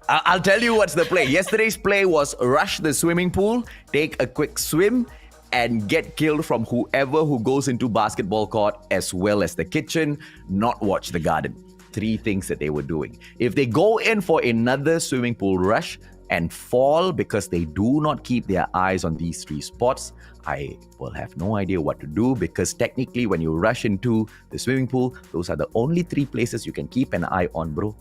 [SPEAKER 8] I'll tell you what's the play. Yesterday's play was rush the swimming pool, take a quick swim, and get killed from whoever who goes into basketball court as well as the kitchen, not watch the garden. 3 things that they were doing. If they go in for another swimming pool rush and fall because they do not keep their eyes on these 3 spots, I will have no idea what to do, because technically when you rush into the swimming pool, those are the only 3 places you can keep an eye on, bro.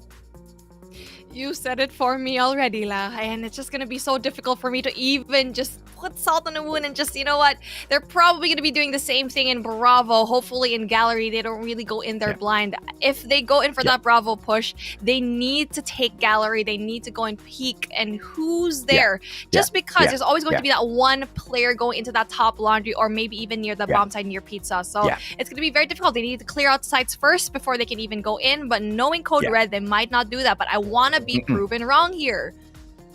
[SPEAKER 7] You said it for me already, La. And it's just going to be so difficult for me to even just put salt on the wound and just, you know what? They're probably going to be doing the same thing in Bravo. Hopefully in Gallery, they don't really go in there blind. If they go in for that Bravo push, they need to take Gallery. They need to go and peek and who's there. Just because there's always going to be that one player going into that top laundry or maybe even near the bomb side near pizza. So it's going to be very difficult. They need to clear out sites first before they can even go in. But knowing Code Red, they might not do that. But I want to be proven wrong here.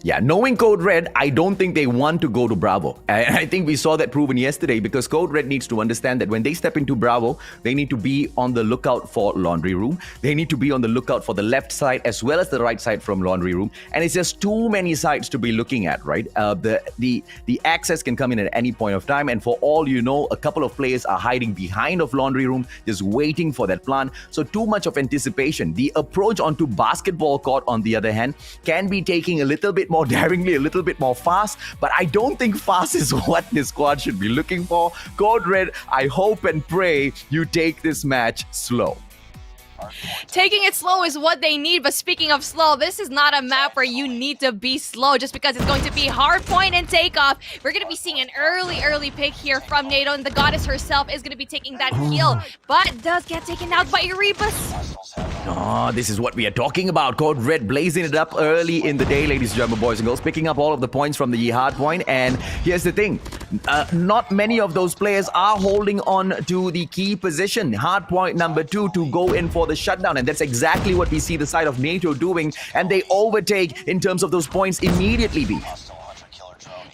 [SPEAKER 8] Yeah, knowing Code Red, I don't think they want to go to Bravo. And I think we saw that proven yesterday, because Code Red needs to understand that when they step into Bravo, they need to be on the lookout for Laundry Room. They need to be on the lookout for the left side as well as the right side from Laundry Room. And it's just too many sides to be looking at, right? The access can come in at any point of time. And for all you know, a couple of players are hiding behind of Laundry Room, just waiting for that plant. So too much of anticipation. The approach onto basketball court, on the other hand, can be taking a little bit more daringly, a little bit more fast, but I don't think fast is what this squad should be looking for. Code Red, I hope and pray you take this match slow.
[SPEAKER 7] Taking it slow is what they need, but speaking of slow, this is not a map where you need to be slow just because it's going to be hard point and takeoff. We're going to be seeing an early pick here from NATO, and the goddess herself is going to be taking that kill, but does get taken out by Erebus.
[SPEAKER 8] Oh, this is what we are talking about. Code Red blazing it up early in the day, ladies and gentlemen, boys and girls, picking up all of the points from the hard point. And here's the thing, not many of those players are holding on to the key position, hard point number 2, to go in for the shutdown. And that's exactly what we see the side of NATO doing, and they overtake in terms of those points immediately, B.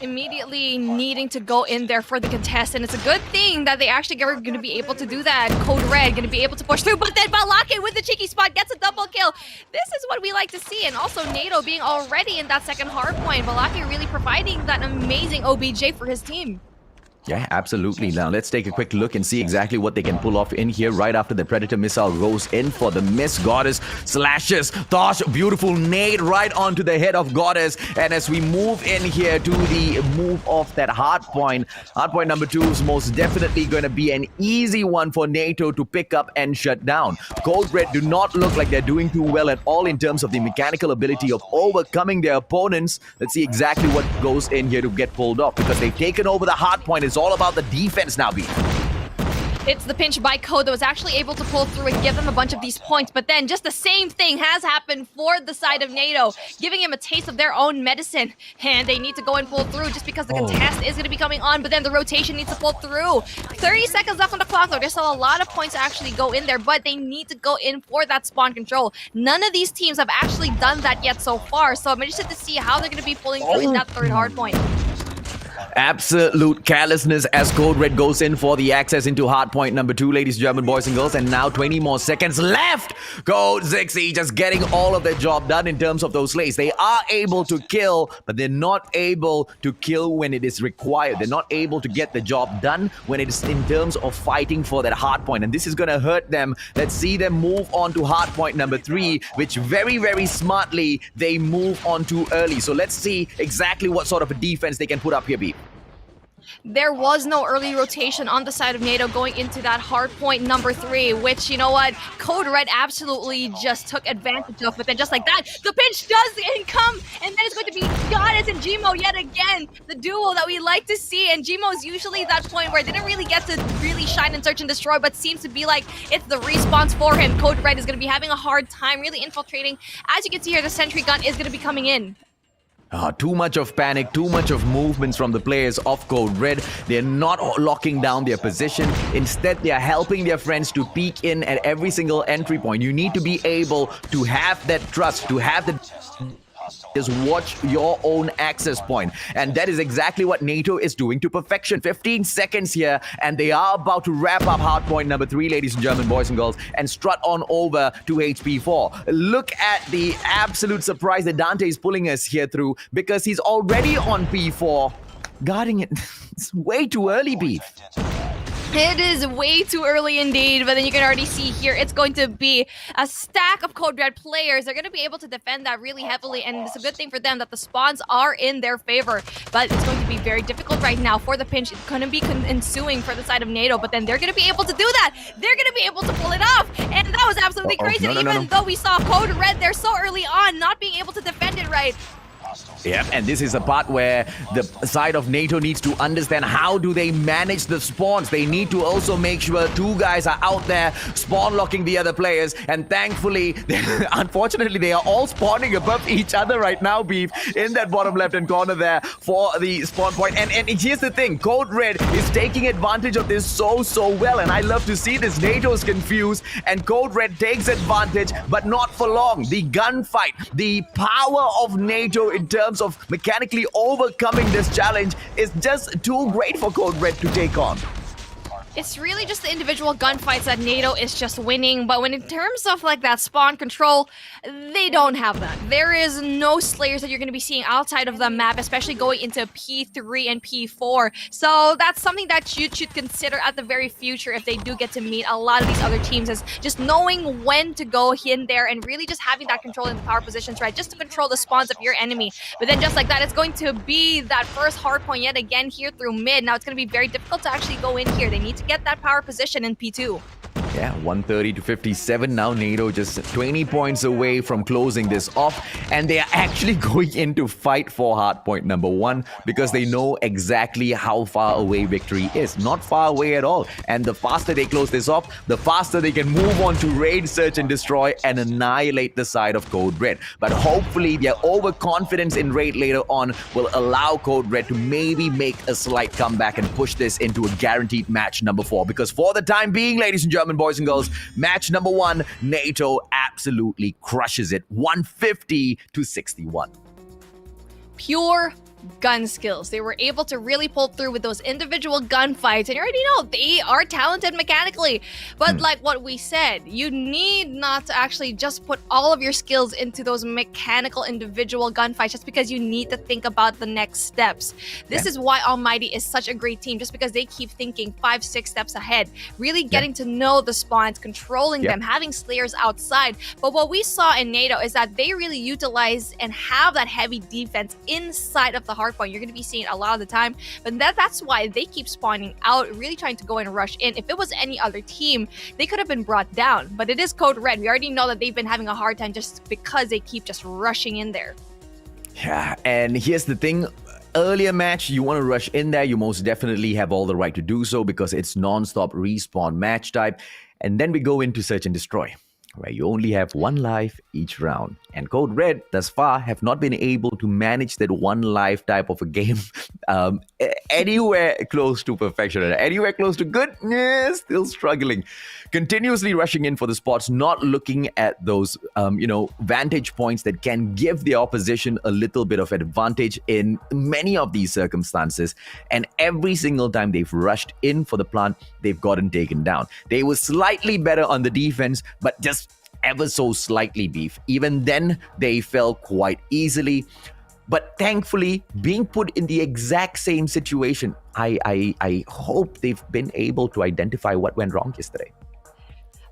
[SPEAKER 7] Immediately needing to go in there for the contest, and it's a good thing that they actually are going to be able to do that. Code Red going to be able to push through, but then Balake with the cheeky spot gets a double kill. This is what we like to see, and also NATO being already in that second hard point. Balake really providing that amazing OBJ for his team.
[SPEAKER 8] Yeah, absolutely. Now let's take a quick look and see exactly what they can pull off in here right after the Predator missile goes in for the miss. Goddess slashes Tosh, beautiful nade right onto the head of Goddess. And as we move in here to the move off that hard point number 2 is most definitely going to be an easy one for NATO to pick up and shut down. Code Red do not look like they're doing too well at all in terms of the mechanical ability of overcoming their opponents. Let's see exactly what goes in here to get pulled off, because they've taken over the hard point. It's all about the defense now, B.
[SPEAKER 7] It's the pinch by Code that was actually able to pull through and give them a bunch of these points, but then just the same thing has happened for the side of NATO, giving him a taste of their own medicine, and they need to go and pull through just because the contest is going to be coming on, but then the rotation needs to pull through. 30 seconds left on the clock, though. There's still a lot of points to actually go in there, but they need to go in for that spawn control. None of these teams have actually done that yet so far, so I'm interested to see how they're going to be pulling through in that third hard point.
[SPEAKER 8] Absolute carelessness as Code Red goes in for the access into hardpoint number 2, ladies and gentlemen, boys and girls. And now 20 more seconds left. Code Zixi just getting all of their job done in terms of those slays. They are able to kill, but they're not able to kill when it is required. They're not able to get the job done when it is in terms of fighting for that hardpoint. And this is going to hurt them. Let's see them move on to hardpoint number 3, which very, very smartly they move on too early. So let's see exactly what sort of a defense they can put up here, B.
[SPEAKER 7] There was no early rotation on the side of NATO going into that hard point number 3, which, you know what, Code Red absolutely just took advantage of. But then just like that, the pinch does income, and then it's going to be Goddess and Gmo yet again, the duo that we like to see. And Gmo is usually that point where they didn't really get to really shine and search and destroy, but seems to be like it's the response for him. Code Red is going to be having a hard time really infiltrating. As you can see here, the sentry gun is going to be coming in.
[SPEAKER 8] Too much of panic, too much of movements from the players of Code Red. They're not locking down their position. Instead, they are helping their friends to peek in at every single entry point. You need to be able to have that trust, to have the... Just watch your own access point. And that is exactly what NATO is doing to perfection. 15 seconds here, and they are about to wrap up hardpoint number 3, ladies and gentlemen, boys and girls, and strut on over to HP4. Look at the absolute surprise that Dante is pulling us here through, because he's already on P4. Guarding it. It's way too early, Beef.
[SPEAKER 7] It is way too early indeed, but then you can already see here it's going to be a stack of Code Red players. They're going to be able to defend that really heavily, and it's a good thing for them that the spawns are in their favor. But it's going to be very difficult right now for the pinch. It's going to be ensuing for the side of NATO, but then they're going to be able to do that. They're going to be able to pull it off, and that was absolutely crazy. Even though we saw Code Red there so early on, not being able to defend it right.
[SPEAKER 8] Yeah, and this is a part where the side of NATO needs to understand how do they manage the spawns. They need to also make sure 2 guys are out there spawn locking the other players, and thankfully, unfortunately, they are all spawning above each other right now, Beef, in that bottom left-hand corner there for the spawn point. And here's the thing, Code Red is taking advantage of this so well, and I love to see this. NATO's confused, and Code Red takes advantage, but not for long. The gunfight, the power of NATO in terms of mechanically overcoming this challenge is just too great for Code Red to take on.
[SPEAKER 7] It's really just the individual gunfights that NATO is just winning, but when in terms of like that spawn control, they don't have that. There is no slayers that you're going to be seeing outside of the map, especially going into P3 and P4. So that's something that you should consider at the very future if they do get to meet a lot of these other teams, is just knowing when to go in there and really just having that control in the power positions, right? Just to control the spawns of your enemy. But then just like that, it's going to be that first hard point yet again here through mid. Now it's going to be very difficult to actually go in here. They need to get that power position in P2.
[SPEAKER 8] Yeah, 130 to 57 now. NATO just 20 points away from closing this off, and they are actually going in to fight for hardpoint number 1 because they know exactly how far away victory is. Not far away at all. And the faster they close this off, the faster they can move on to raid, search and destroy and annihilate the side of Code Red. But hopefully their overconfidence in raid later on will allow Code Red to maybe make a slight comeback and push this into a guaranteed match number 4. Because for the time being, ladies and gentlemen, boys and girls, match number 1, NATO absolutely crushes it, 150 to 61.
[SPEAKER 7] Pure gun skills. They were able to really pull through with those individual gunfights, and you already know they are talented mechanically. But like what we said, you need not to actually just put all of your skills into those mechanical individual gunfights just because you need to think about the next steps. This is why ALMGHTY is such a great team, just because they keep thinking 5-6 steps ahead, really getting to know the spawns, controlling them, having slayers outside. But what we saw in NATO is that they really utilize and have that heavy defense inside of the hardpoint. You're going to be seeing it a lot of the time, but that's why they keep spawning out, really trying to go and rush in. If it was any other team, they could have been brought down, but it is Code Red. We already know that they've been having a hard time just because they keep just rushing in there.
[SPEAKER 8] Yeah, and here's the thing. Earlier match, you want to rush in there, you most definitely have all the right to do so because it's non-stop respawn match type. And then we go into search and destroy, where you only have 1 life each round. And Code Red, thus far, have not been able to manage that one life type of a game anywhere close to perfection. Anywhere close to good, still struggling. Continuously rushing in for the spots, not looking at those, vantage points that can give the opposition a little bit of advantage in many of these circumstances. And every single time they've rushed in for the plant, they've gotten taken down. They were slightly better on the defense, but just ever so slightly, Beef. Even then, they fell quite easily. But thankfully, being put in the exact same situation, I hope they've been able to identify what went wrong yesterday.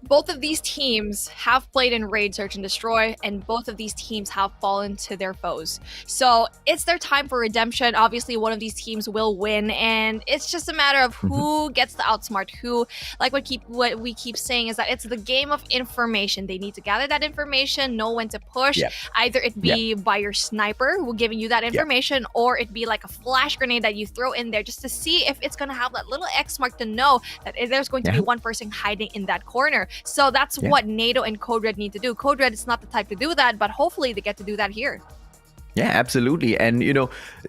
[SPEAKER 7] Both of these teams have played in Raid, Search, and Destroy, and both of these teams have fallen to their foes. So it's their time for redemption. Obviously, one of these teams will win, and it's just a matter of who gets to outsmart who. Like what we keep saying is that it's the game of information. They need to gather that information, know when to push. Yep. Either it be by your sniper who giving you that information, or it be like a flash grenade that you throw in there just to see if it's going to have that little X mark to know that there's going to be one person hiding in that corner. So that's what NATO and Code Red need to do. Code Red is not the type to do that, but hopefully they get to do that here.
[SPEAKER 8] Yeah, absolutely. And,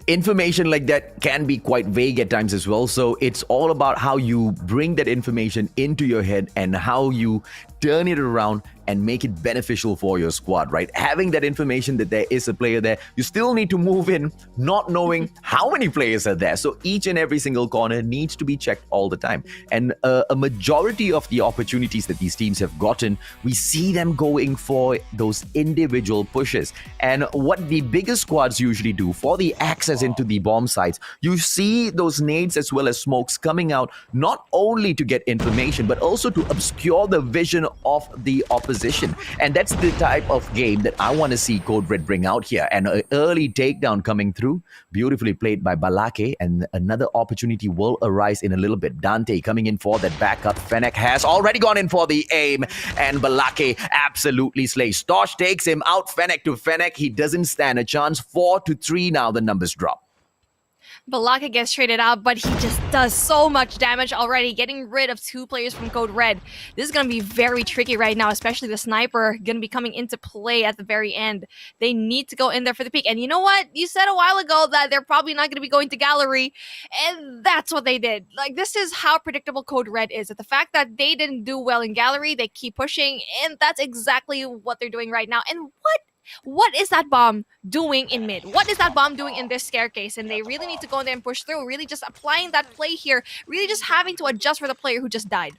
[SPEAKER 8] information like that can be quite vague at times as well. So it's all about how you bring that information into your head and how you turn it around and make it beneficial for your squad, right? Having that information that there is a player there, you still need to move in, not knowing how many players are there. So each and every single corner needs to be checked all the time. And a majority of the opportunities that these teams have gotten, we see them going for those individual pushes. And what the biggest squads usually do for the access into the bomb sites, you see those nades as well as smokes coming out, not only to get information, but also to obscure the vision of the opposition. And that's the type of game that I want to see Code Red bring out here. And an early takedown coming through, beautifully played by Balake, and another opportunity will arise in a little bit. Dante coming in for that backup. Fennec has already gone in for the aim, and Balake absolutely slays. Tosh takes him out, Fennec to Fennec. He doesn't stand a chance. 4-3 now, the numbers drop.
[SPEAKER 7] Balaka gets traded out, but he just does so much damage already, getting rid of 2 players from Code Red. This is going to be very tricky right now, especially the sniper going to be coming into play at the very end. They need to go in there for the peak. And you know what? You said a while ago that they're probably not going to be going to gallery, and that's what they did. Like, this is how predictable Code Red is. That the fact that they didn't do well in gallery, they keep pushing, and that's exactly what they're doing right now. And what is that bomb doing in mid? What is that bomb doing in this staircase? And they really need to go in there and push through, really just applying that play here, really just having to adjust for the player who just died.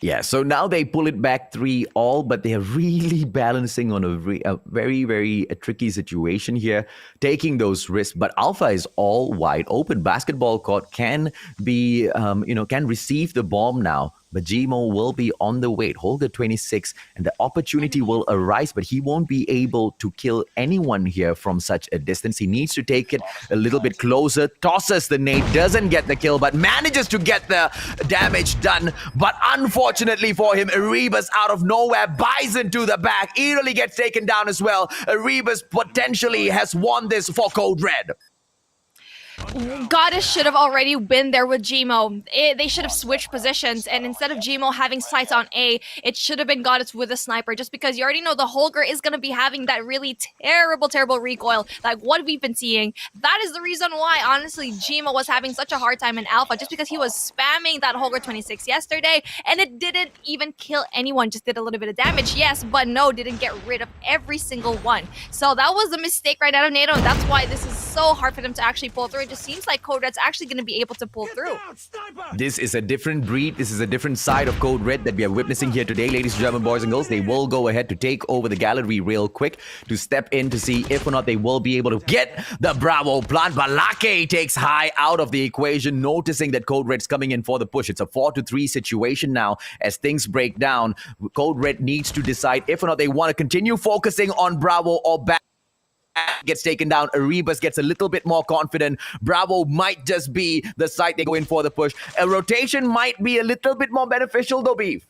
[SPEAKER 8] Yeah, so now they pull it back 3-all, but they're really balancing on a very, very tricky situation here, taking those risks. But Alpha is all wide open. Basketball court can be, can receive the bomb now. But Gmo will be on the way. Holger 26, and the opportunity will arise, but he won't be able to kill anyone here from such a distance. He needs to take it a little bit closer. Tosses the nade, doesn't get the kill, but manages to get the damage done. But unfortunately for him, Erebus out of nowhere buys into the back. Eerily gets taken down as well. Erebus potentially has won this for Code Red.
[SPEAKER 7] Goddess should have already been there with Gmo. They should have switched positions, and instead of Gmo having sights on A, it should have been Goddess with a sniper, just because you already know the Holger is going to be having that really terrible recoil, like what we've been seeing. That is the reason why, honestly, Gmo was having such a hard time in Alpha, just because he was spamming that Holger 26 yesterday, and it didn't even kill anyone, just did a little bit of damage, yes, but no, didn't get rid of every single one. So that was a mistake right out of NATO, and that's why this is so hard for them to actually pull through. It just seems like Code Red's actually going to be able to pull through.
[SPEAKER 8] This is a different breed. This is a different side of Code Red that we are witnessing here today, ladies and gentlemen, boys and girls. They will go ahead to take over the gallery real quick to step in to see if or not they will be able to get the Bravo plant. Balake takes high out of the equation, noticing that Code Red's coming in for the push. It's a 4-3 situation now as things break down. Code Red needs to decide if or not they want to continue focusing on Bravo or back. Gets taken down. Erebus gets a little bit more confident. Bravo might just be the site they go in for the push. A rotation might be a little bit more beneficial though, Beef.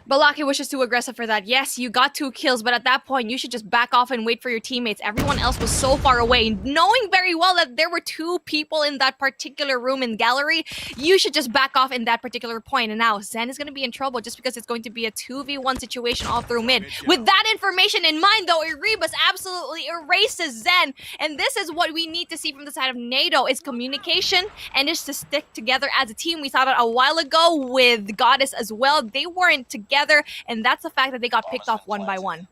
[SPEAKER 7] Balake was just too aggressive for that. Yes, you got 2 kills, but at that point, you should just back off and wait for your teammates. Everyone else was so far away. Knowing very well that there were 2 people in that particular room in gallery, you should just back off in that particular point. And now, Zen is going to be in trouble just because it's going to be a 2v1 situation all through mid. With that information in mind, though, Erebus absolutely erases Zen. And this is what we need to see from the side of NATO, is communication and just to stick together as a team. We saw that a while ago with Goddess as well. They weren't together. And that's the fact that they got picked off one by one.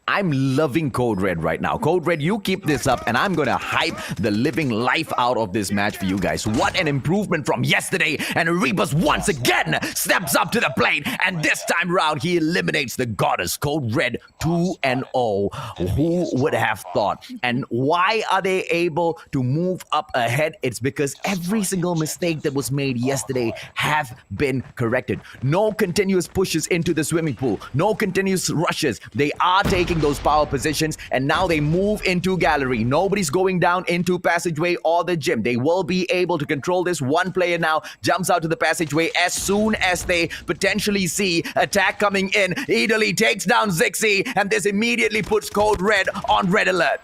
[SPEAKER 8] I'm loving Code Red right now. Code Red, you keep this up and I'm gonna hype the living life out of this match for you guys. What an improvement from yesterday. And Erebus once again steps up to the plate. And this time round, he eliminates the Goddess. Code Red 2-0. Who would have thought? And why are they able to move up ahead? It's because every single mistake that was made yesterday have been corrected. No continuous pushes into the swimming pool. No continuous rushes. They are taking those power positions, and now they move into gallery. Nobody's going down into passageway or the gym. They will be able to control this. One player now jumps out to the passageway as soon as they potentially see attack coming in. Italy takes down Zixi, and this immediately puts Code Red on red alert.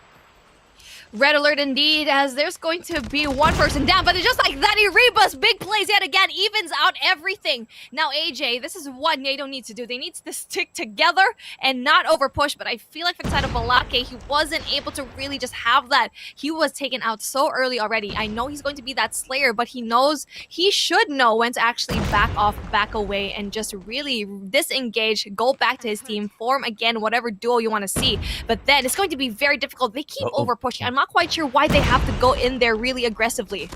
[SPEAKER 7] Red alert indeed, as there's going to be 1 person down, but it's just like that, Erebus, big plays yet again, evens out everything. Now, AJ, this is what NATO needs to do. They need to stick together and not overpush, but I feel like for the side of Balake, he wasn't able to really just have that. He was taken out so early already. I know he's going to be that Slayer, but he should know when to actually back off, back away, and just really disengage, go back to his team, form again, whatever duo you want to see. But then it's going to be very difficult. They keep overpushing. I'm not quite sure why they have to go in there really aggressively.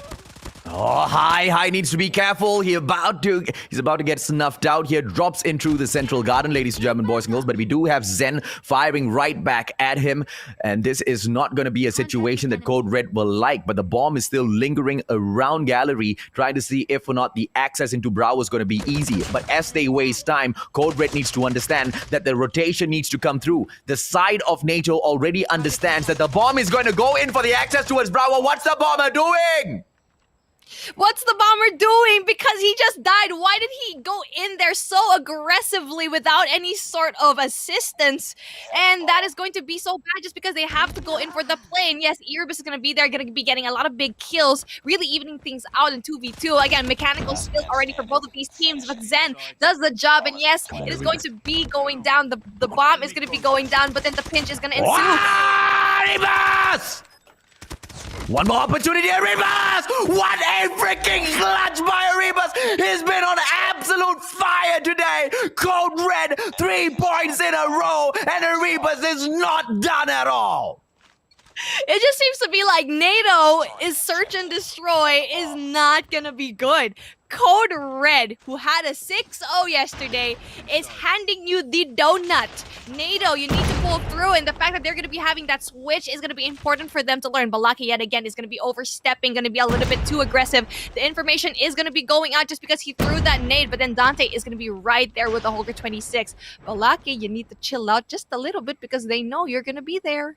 [SPEAKER 8] Oh, High needs to be careful. He's about to get snuffed out here. Drops into the central garden, ladies and gentlemen, boys and girls. But we do have Zen firing right back at him. And this is not going to be a situation that Code Red will like. But the bomb is still lingering around gallery, trying to see if or not the access into Bravo is going to be easy. But as they waste time, Code Red needs to understand that the rotation needs to come through. The side of NATO already understands that the bomb is going to go in for the access towards Bravo. What's the bomber doing?
[SPEAKER 7] What's the bomber doing? Because he just died. Why did he go in there so aggressively without any sort of assistance? And that is going to be so bad just because they have to go in for the play. And yes, Erebus is going to be there, going to be getting a lot of big kills, really evening things out in 2v2. Again, mechanical skill already for both of these teams, but Zen does the job. And yes, it is going to be going down. The bomb is going to be going down, but then the pinch is going to ensue.
[SPEAKER 8] Erebus! One more opportunity, Erebus! What a freaking clutch by Erebus! He's been on absolute fire today! Code Red, 3 points in a row, and Erebus is not done at all!
[SPEAKER 7] It just seems to be like NATO is search and destroy is not gonna be good. Code Red, who had a 6-0 yesterday, is handing you the donut. NATO, you need to pull through, and the fact that they're going to be having that switch is going to be important for them to learn. Balake, yet again, is going to be overstepping, going to be a little bit too aggressive. The information is going to be going out just because he threw that nade, but then Dante is going to be right there with the Holger 26. Balake, you need to chill out just a little bit because they know you're going to be there.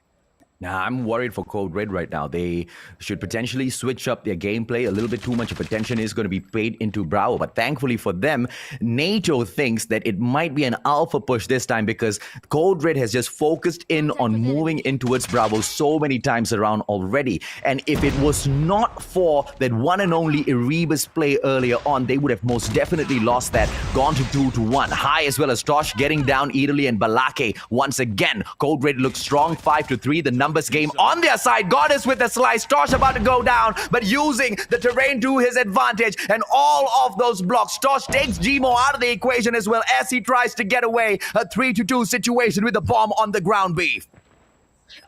[SPEAKER 8] Now, I'm worried for Code Red right now. They should potentially switch up their gameplay. A little bit too much of attention is going to be paid into Bravo. But thankfully for them, NATO thinks that it might be an alpha push this time because Code Red has just focused in on moving in towards Bravo so many times around already. And if it was not for that one and only Erebus play earlier on, they would have most definitely lost that, gone to 2-1. High as well as Tosh getting down Italy and Balake. Once again, Code Red looks strong, 5-3. The numbers game on their side. Goddess with the slice. Tosh about to go down, but using the terrain to his advantage and all of those blocks. Tosh takes Gmo out of the equation as well as he tries to get away. A 3-2 situation with the bomb on the ground, Beef.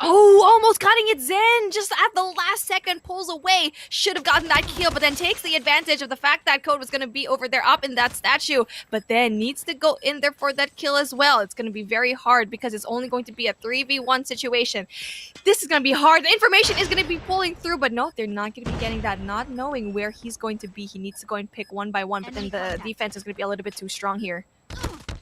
[SPEAKER 7] Oh, almost cutting it. Zen just at the last second pulls away. Should have gotten that kill, but then takes the advantage of the fact that Code was going to be over there up in that statue, but then needs to go in there for that kill as well. It's going to be very hard because it's only going to be a 3v1 situation. This is going to be hard. The information is going to be pulling through, but no, they're not going to be getting that, not knowing where he's going to be. He needs to go and pick one by one, but then the defense is going to be a little bit too strong here.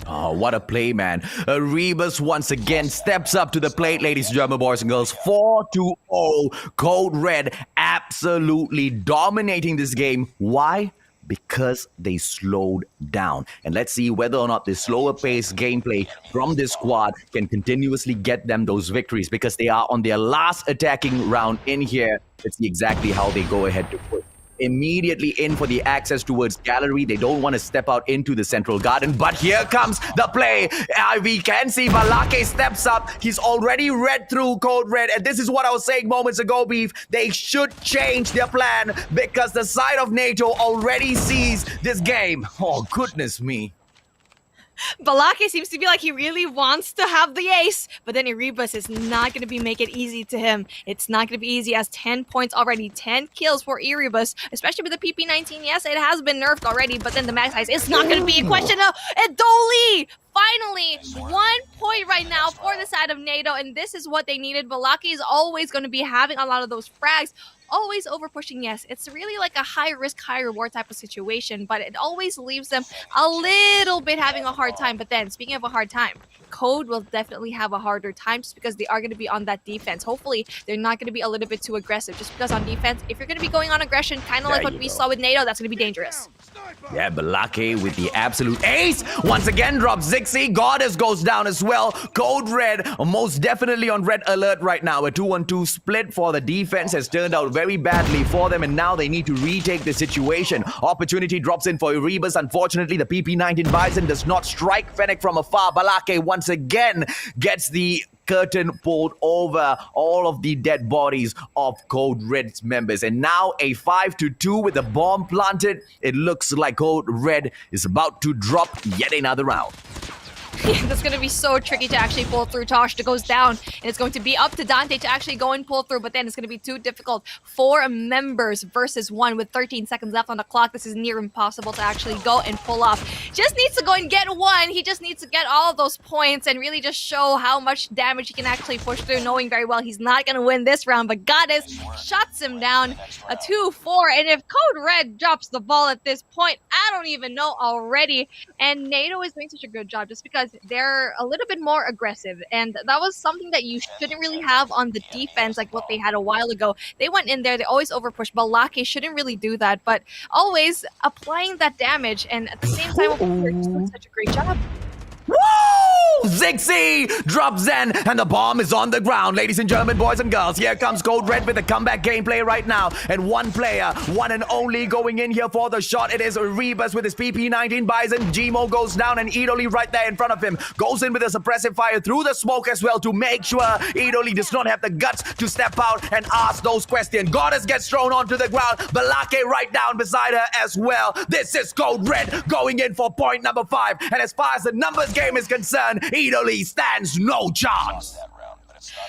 [SPEAKER 8] Oh, what a play, man. Erebus once again steps up to the plate, ladies and gentlemen, boys and girls. 4-0. Code Red absolutely dominating this game. Why? because they slowed down. And let's see whether or not this slower pace gameplay from this squad can continuously get them those victories, because they are on their last attacking round in here. Let's see exactly how they go ahead to put immediately in for the access towards gallery. They don't want to step out into the central garden, but here comes the play. We can see Balake steps up. He's already read through Code Red, and this is what I was saying moments ago, Beef. They should change their plan because the side of NATO already sees this game. Oh, goodness me.
[SPEAKER 7] Balake seems to be like he really wants to have the ace, but then Erebus is not going to be make it easy to him. It's not going to be easy as 10 points already, 10 kills for Erebus, especially with the PP19. Yes, it has been nerfed already, but then the max size is not going to be a question of Edoli. Finally, 1 point right now for the side of NATO, and this is what they needed. Balake is always going to be having a lot of those frags, always over pushing. Yes, it's really like a high risk, high reward type of situation, but it always leaves them a little bit having a hard time. But then, speaking of a hard time, Code will definitely have a harder time just because they are going to be on that defense. Hopefully, they're not going to be a little bit too aggressive, just because on defense, if you're going to be going on aggression, kind of like what we saw with NATO, that's going to be dangerous.
[SPEAKER 8] Yeah, Balake with the absolute ace. Once again, drops Zixi. Goddess goes down as well. Code Red, most definitely on red alert right now. A 2-on-2 split for the defense has turned out very badly for them, and now they need to retake the situation. Opportunity drops in for Erebus. Unfortunately, the PP19 Bison does not strike Fennec from afar. Balake once again gets the curtain pulled over all of the dead bodies of Code Red's members. And now a 5-2 with a bomb planted. It looks like Code Red is about to drop yet another round.
[SPEAKER 7] That's going to be so tricky to actually pull through. Tosh goes down, and it's going to be up to Dante to actually go and pull through, but then it's going to be too difficult. 4 members versus 1 with 13 seconds left on the clock. This is near impossible to actually go and pull off. Just needs to go and get 1. He just needs to get all of those points and really just show how much damage he can actually push through, knowing very well he's not going to win this round. But Goddess shuts him down. A 2-4, and if Code Red drops the ball at this point, I don't even know already. And NATO is doing such a good job just because they're a little bit more aggressive, and that was something that you shouldn't really have on the defense like what they had a while ago. They went in there, they always overpush. Balake shouldn't really do that, but always applying that damage, and at the same time, they're just doing such a great job.
[SPEAKER 8] Woo! Zixi drops Zen, and the bomb is on the ground. Ladies and gentlemen, boys and girls, here comes Code Red with the comeback gameplay right now. And one player, one and only, going in here for the shot. It is Erebus with his PP19 Bison. Gmo goes down, and Idoli right there in front of him goes in with a suppressive fire through the smoke as well to make sure Idoli does not have the guts to step out and ask those questions. Goddess gets thrown onto the ground. Balake right down beside her as well. This is Code Red going in for point number 5. And as far as the numbers game is concerned, Idoli stands no chance.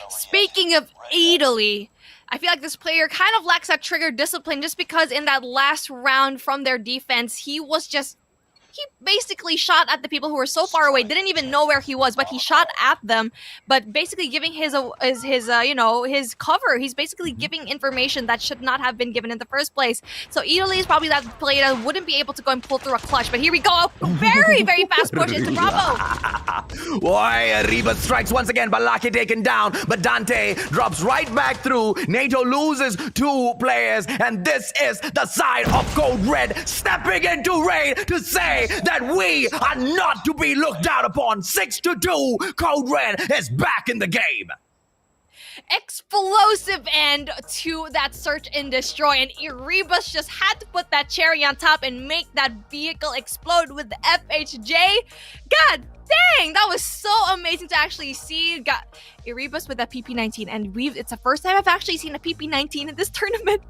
[SPEAKER 7] Speaking of Idoli, I feel like this player kind of lacks that trigger discipline just because in that last round from their defense, he basically shot at the people who were so far away, didn't even know where he was, but he shot at them, but basically giving his cover. He's basically giving information that should not have been given in the first place. So Idoli is probably that player that wouldn't be able to go and pull through a clutch, but here we go. Very, very fast push into Bravo.
[SPEAKER 8] Boy, Erebus strikes once again. Balake taken down, but Dante drops right back through. NATO loses 2 players, and this is the side of Code Red stepping into raid to say that we are not to be looked down upon. 6-2, Code Red is back in the game.
[SPEAKER 7] Explosive end to that search and destroy, and Erebus just had to put that cherry on top and make that vehicle explode with the FHJ. God dang, that was so amazing to actually see. Got Erebus with that PP19, and it's the first time I've actually seen a PP19 in this tournament.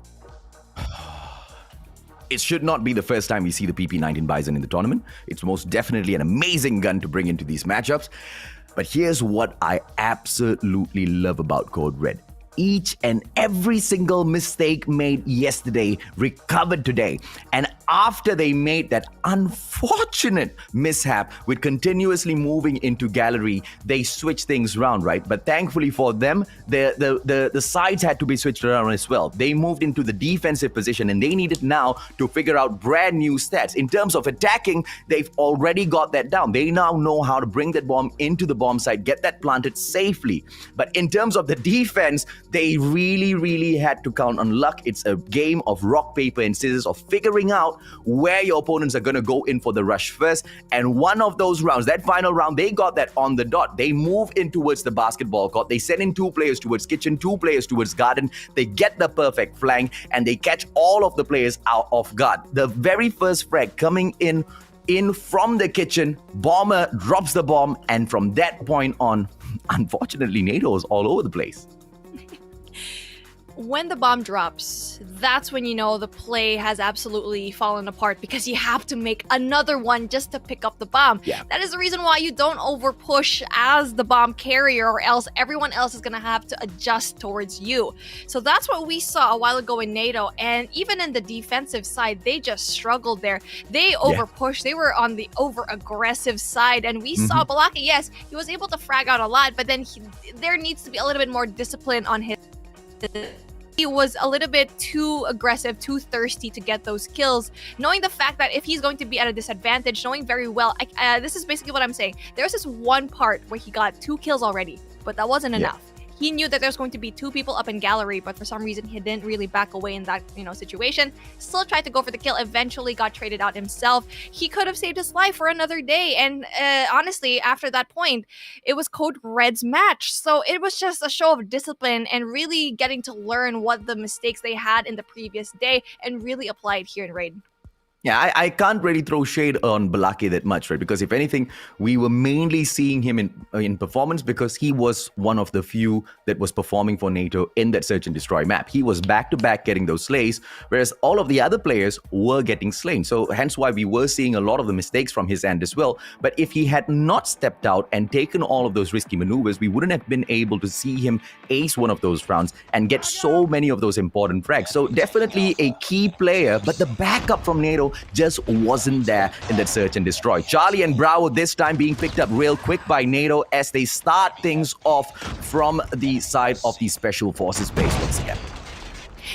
[SPEAKER 8] It should not be the first time we see the PP19 Bison in the tournament. It's most definitely an amazing gun to bring into these matchups. But here's what I absolutely love about Code Red. Each and every single mistake made yesterday recovered today. And after they made that unfortunate mishap with continuously moving into gallery, they switched things around, right? But thankfully for them, the sides had to be switched around as well. They moved into the defensive position, and they needed now to figure out brand new stats. In terms of attacking, they've already got that down. They now know how to bring that bomb into the bomb site, get that planted safely. But in terms of the defense, they really had to count on luck. It's a game of rock, paper, and scissors, of figuring out out where your opponents are going to go in for the rush first. And one of those rounds, that final round, they got that on the dot. They move in towards the basketball court. They send in 2 players towards kitchen, 2 players towards garden. They get the perfect flank and they catch all of the players out of guard. The very first frag coming in from the kitchen, Bomber drops the bomb, and from that point on, unfortunately, NATO is all over the place.
[SPEAKER 7] When the bomb drops, that's when you know the play has absolutely fallen apart, because you have to make another one just to pick up the bomb.
[SPEAKER 8] Yeah.
[SPEAKER 7] That is the reason why you don't over push as the bomb carrier, or else everyone else is going to have to adjust towards you. So that's what we saw a while ago in NATO, and even in the defensive side, they just struggled there. They over pushed. They were on the over aggressive side, and we saw Balake, yes, he was able to frag out a lot, but then there needs to be a little bit more discipline on his. He was a little bit too aggressive, too thirsty to get those kills, knowing the fact that if he's going to be at a disadvantage, knowing very well, this is basically what I'm saying. There's this one part where he got 2 kills already, but that wasn't enough. He knew that there's going to be 2 people up in gallery, but for some reason he didn't really back away in that situation. Still tried to go for the kill, eventually got traded out himself. He could have saved his life for another day, and honestly, after that point, it was Code Red's match. So it was just a show of discipline and really getting to learn what the mistakes they had in the previous day and really apply it here in Raid.
[SPEAKER 8] Yeah, I can't really throw shade on Balake that much, right? Because if anything, we were mainly seeing him in performance because he was one of the few that was performing for NATO in that search and destroy map. He was back-to-back getting those slays, whereas all of the other players were getting slain. So hence why we were seeing a lot of the mistakes from his end as well. But if he had not stepped out and taken all of those risky maneuvers, we wouldn't have been able to see him ace one of those rounds and get so many of those important frags. So definitely a key player, but the backup from NATO just wasn't there in that search and destroy. Charlie and Bravo this time being picked up real quick by NATO as they start things off from the side of the Special Forces base once again.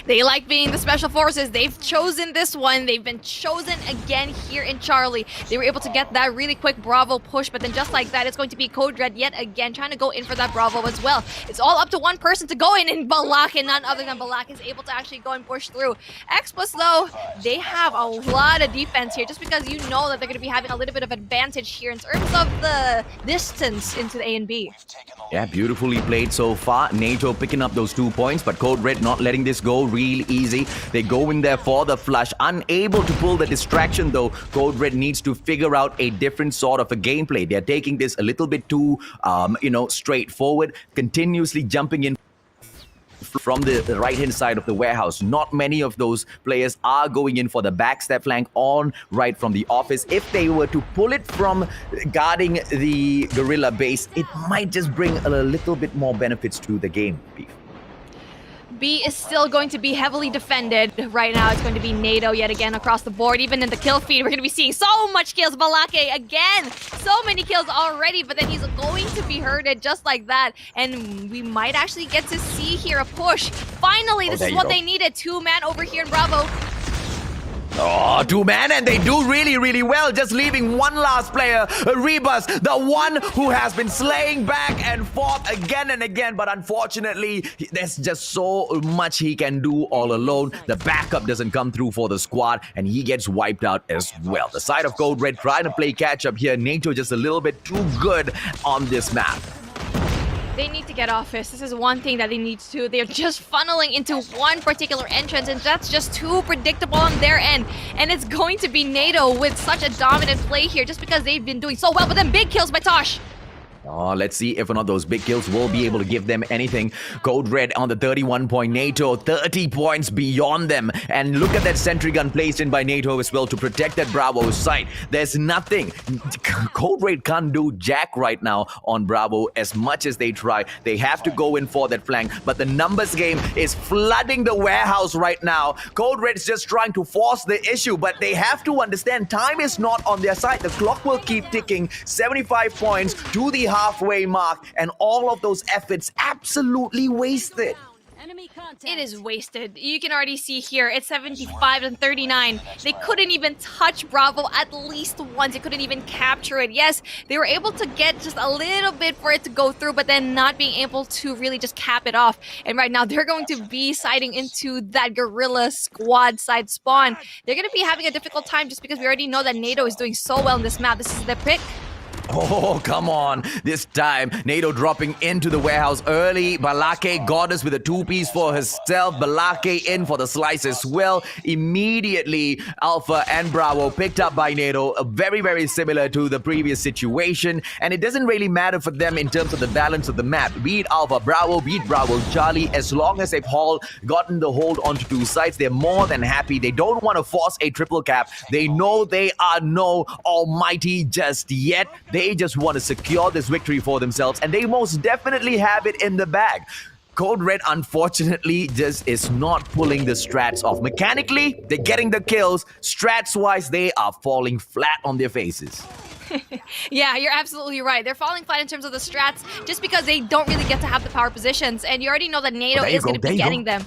[SPEAKER 7] They like being the Special Forces. They've chosen this one. They've been chosen again here in Charlie. They were able to get that really quick Bravo push, but then just like that, it's going to be Code Red yet again, trying to go in for that Bravo as well. It's all up to one person to go in, and Balake, and none other than Balake, is able to actually go and push through. X-Plus, though, they have a lot of defense here, just because you know that they're going to be having a little bit of advantage here in terms of the distance into the A and B.
[SPEAKER 8] Yeah, beautifully played so far. NATO picking up those 2 points, but Code Red not letting this go real easy. They go in there for the flush. Unable to pull the distraction, though. Code Red needs to figure out a different sort of a gameplay. They're taking this a little bit too, straightforward, continuously jumping in from the right-hand side of the warehouse. Not many of those players are going in for the backstep flank on right from the office. If they were to pull it from guarding the guerrilla base, it might just bring a little bit more benefits to the game, Beef.
[SPEAKER 7] B is still going to be heavily defended. Right now, it's going to be NATO yet again across the board. Even in the kill feed, we're going to be seeing so much kills. Balake again, so many kills already, but then he's going to be hurted just like that. And we might actually get to see here a push. Finally, this is what they needed. 2-man over here in Bravo.
[SPEAKER 8] Oh, 2-man, and they do really, really well. Just leaving one last player, Rebus, the one who has been slaying back and forth again and again. But unfortunately, there's just so much he can do all alone. The backup doesn't come through for the squad, and he gets wiped out as well. The side of Code Red trying to play catch-up here. NATO just a little bit too good on this map.
[SPEAKER 7] They need to get office. This is one thing that they need to do. They're just funneling into one particular entrance, and that's just too predictable on their end. And it's going to be NATO with such a dominant play here just because they've been doing so well. But then big kills by Tosh.
[SPEAKER 8] Oh, let's see if one of those big kills will be able to give them anything. Code Red on the 31 point. NATO 30 points beyond them. And look at that sentry gun placed in by NATO as well to protect that Bravo site. There's nothing. Code Red can't do jack right now on Bravo as much as they try. They have to go in for that flank. But the numbers game is flooding the warehouse right now. Code Red is just trying to force the issue, but they have to understand time is not on their side. The clock will keep ticking. 75 points to the halfway mark, and all of those efforts absolutely wasted.
[SPEAKER 7] It is wasted. You can already see here, it's 75 and 39. They couldn't even touch Bravo at least once. They couldn't even capture it. Yes, they were able to get just a little bit for it to go through, but then not being able to really just cap it off. And right now, they're going to be siding into that Guerrilla squad side spawn. They're going to be having a difficult time just because we already know that NATO is doing so well in this map. This is the pick.
[SPEAKER 8] Oh, come on. This time, NATO dropping into the warehouse early. Balake got us with a two-piece for herself. Balake in for the slice as well. Immediately, Alpha and Bravo picked up by NATO. Very, very similar to the previous situation. And it doesn't really matter for them in terms of the balance of the map. Beat Alpha Bravo, beat Bravo Charlie. As long as they've all gotten the hold onto two sides, they're more than happy. They don't want to force a triple cap. They know they are no almighty just yet. They just want to secure this victory for themselves, and they most definitely have it in the bag. Code Red, unfortunately, just is not pulling the strats off. Mechanically, they're getting the kills. Strats-wise, they are falling flat on their faces.
[SPEAKER 7] Yeah, you're absolutely right. They're falling flat in terms of the strats just because they don't really get to have the power positions, and you already know that NATO is going to be getting them.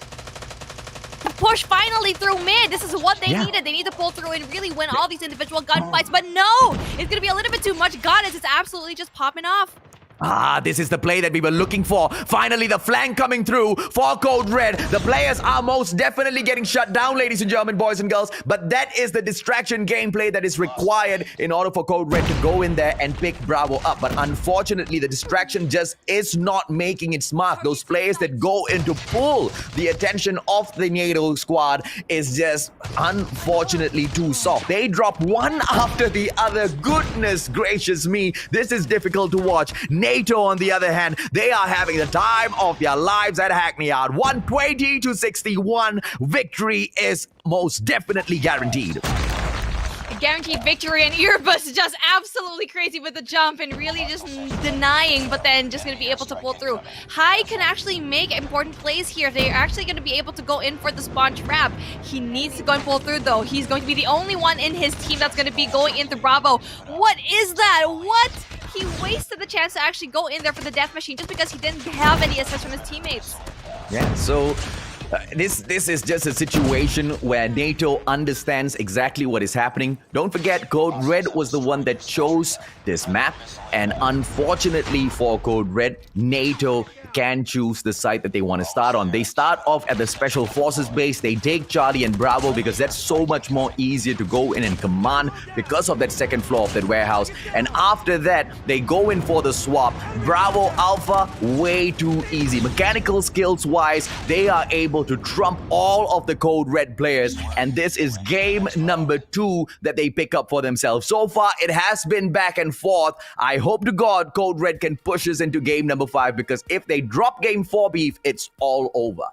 [SPEAKER 7] Push finally through mid. This is what they needed. They need to pull through and really win all these individual gunfights. But no, it's going to be a little bit too much. Goddess is absolutely just popping off.
[SPEAKER 8] This is the play that we were looking for. Finally, the flank coming through for Code Red. The players are most definitely getting shut down, ladies and gentlemen, boys and girls. But that is the distraction gameplay that is required in order for Code Red to go in there and pick Bravo up. But unfortunately, the distraction just is not making its mark. Those players that go in to pull the attention of the NATO squad is just unfortunately too soft. They drop one after the other. Goodness gracious me. This is difficult to watch. NATO, on the other hand, they are having the time of their lives at Hackney Yard. 120 to 61. Victory is most definitely guaranteed.
[SPEAKER 7] A guaranteed victory, and Earbus is just absolutely crazy with the jump and really just denying, but then just going to be able to pull through. Hai can actually make important plays here. They're actually going to be able to go in for the spawn trap. He needs to go and pull through, though. He's going to be the only one in his team that's going to be going into Bravo. What is that? What? He wasted the chance to actually go in there for the death machine just because he didn't have any assist from his teammates.
[SPEAKER 8] Yeah, so this is just a situation where NATO understands exactly what is happening. Don't forget, Code Red was the one that chose this map, and unfortunately for Code Red, NATO can choose the site that they want to start on. They start off at the Special Forces base. They take Charlie and Bravo because that's so much more easier to go in and command because of that second floor of that warehouse. And after that, they go in for the swap. Bravo Alpha, way too easy. Mechanical skills wise, they are able to trump all of the Code Red players. And this is game number 2 that they pick up for themselves. So far, it has been back and forth. I hope to God Code Red can push us into game number 5, because if they drop game 4 beef, it's all over.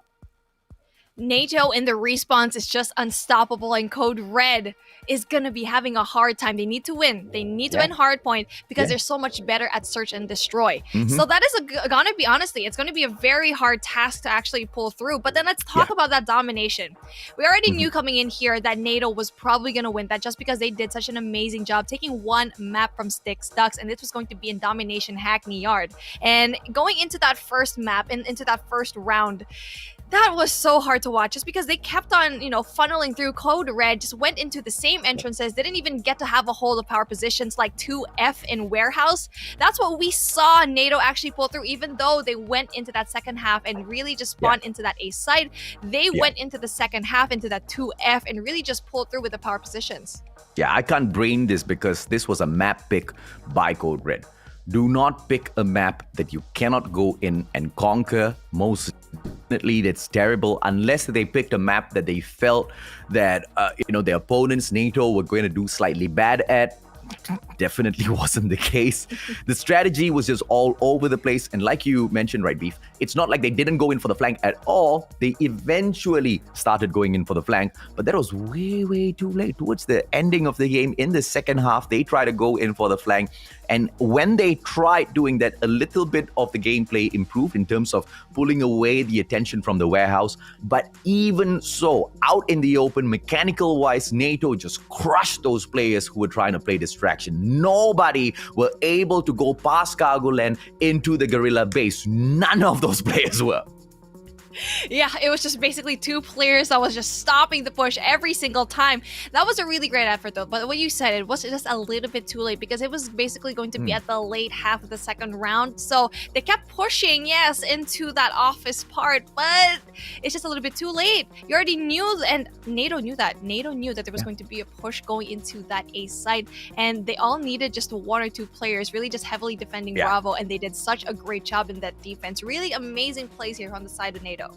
[SPEAKER 7] NATO in the respawns is just unstoppable, and Code Red is going to be having a hard time. They need to win. They need to win hardpoint because they're so much better at search and destroy. So that is going to be, honestly, it's going to be a very hard task to actually pull through. But then let's talk about that domination. We already knew coming in here that NATO was probably going to win that just because they did such an amazing job taking one map from Ducks, and this was going to be in Domination Hackney Yard. And going into that first map and into that first round, that was so hard to watch just because they kept on, funneling through. Code Red just went into the same entrances, didn't even get to have a hold of power positions like 2F in Warehouse. That's what we saw NATO actually pull through, even though they went into that second half and really just spawned into that A side. They went into the second half into that 2F and really just pulled through with the power positions.
[SPEAKER 8] Yeah, I can't brain this because this was a map pick by Code Red. Do not pick a map that you cannot go in and conquer. Most definitely, that's terrible. Unless they picked a map that they felt that, their opponents, NATO, were going to do slightly bad at. Definitely wasn't the case. The strategy was just all over the place. And like you mentioned, right, Beef, it's not like they didn't go in for the flank at all. They eventually started going in for the flank, but that was way, way too late. Towards the ending of the game, in the second half, they tried to go in for the flank. And when they tried doing that, a little bit of the gameplay improved in terms of pulling away the attention from the warehouse. But even so, out in the open, mechanical-wise, NATO just crushed those players who were trying to play distraction. Nobody were able to go past cargo land into the guerrilla base. None of those players were.
[SPEAKER 7] Yeah, it was just basically two players that was just stopping the push every single time. That was a really great effort though. But what you said, it was just a little bit too late because it was basically going to be at the late half of the second round. So they kept pushing, yes, into that office part, but it's just a little bit too late. You already knew, and NATO knew that. NATO knew that there was going to be a push going into that A site, and they all needed just one or two players really just heavily defending Bravo, and they did such a great job in that defense. Really amazing plays here on the side of NATO.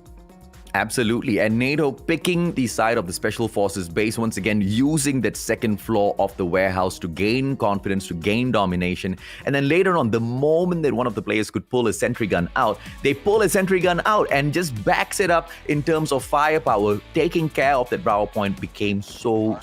[SPEAKER 8] Absolutely. And NATO picking the side of the Special Forces base, once again, using that second floor of the warehouse to gain confidence, to gain domination. And then later on, the moment that one of the players could pull a sentry gun out, they pull a sentry gun out and just backs it up in terms of firepower. Taking care of that Bravo point became so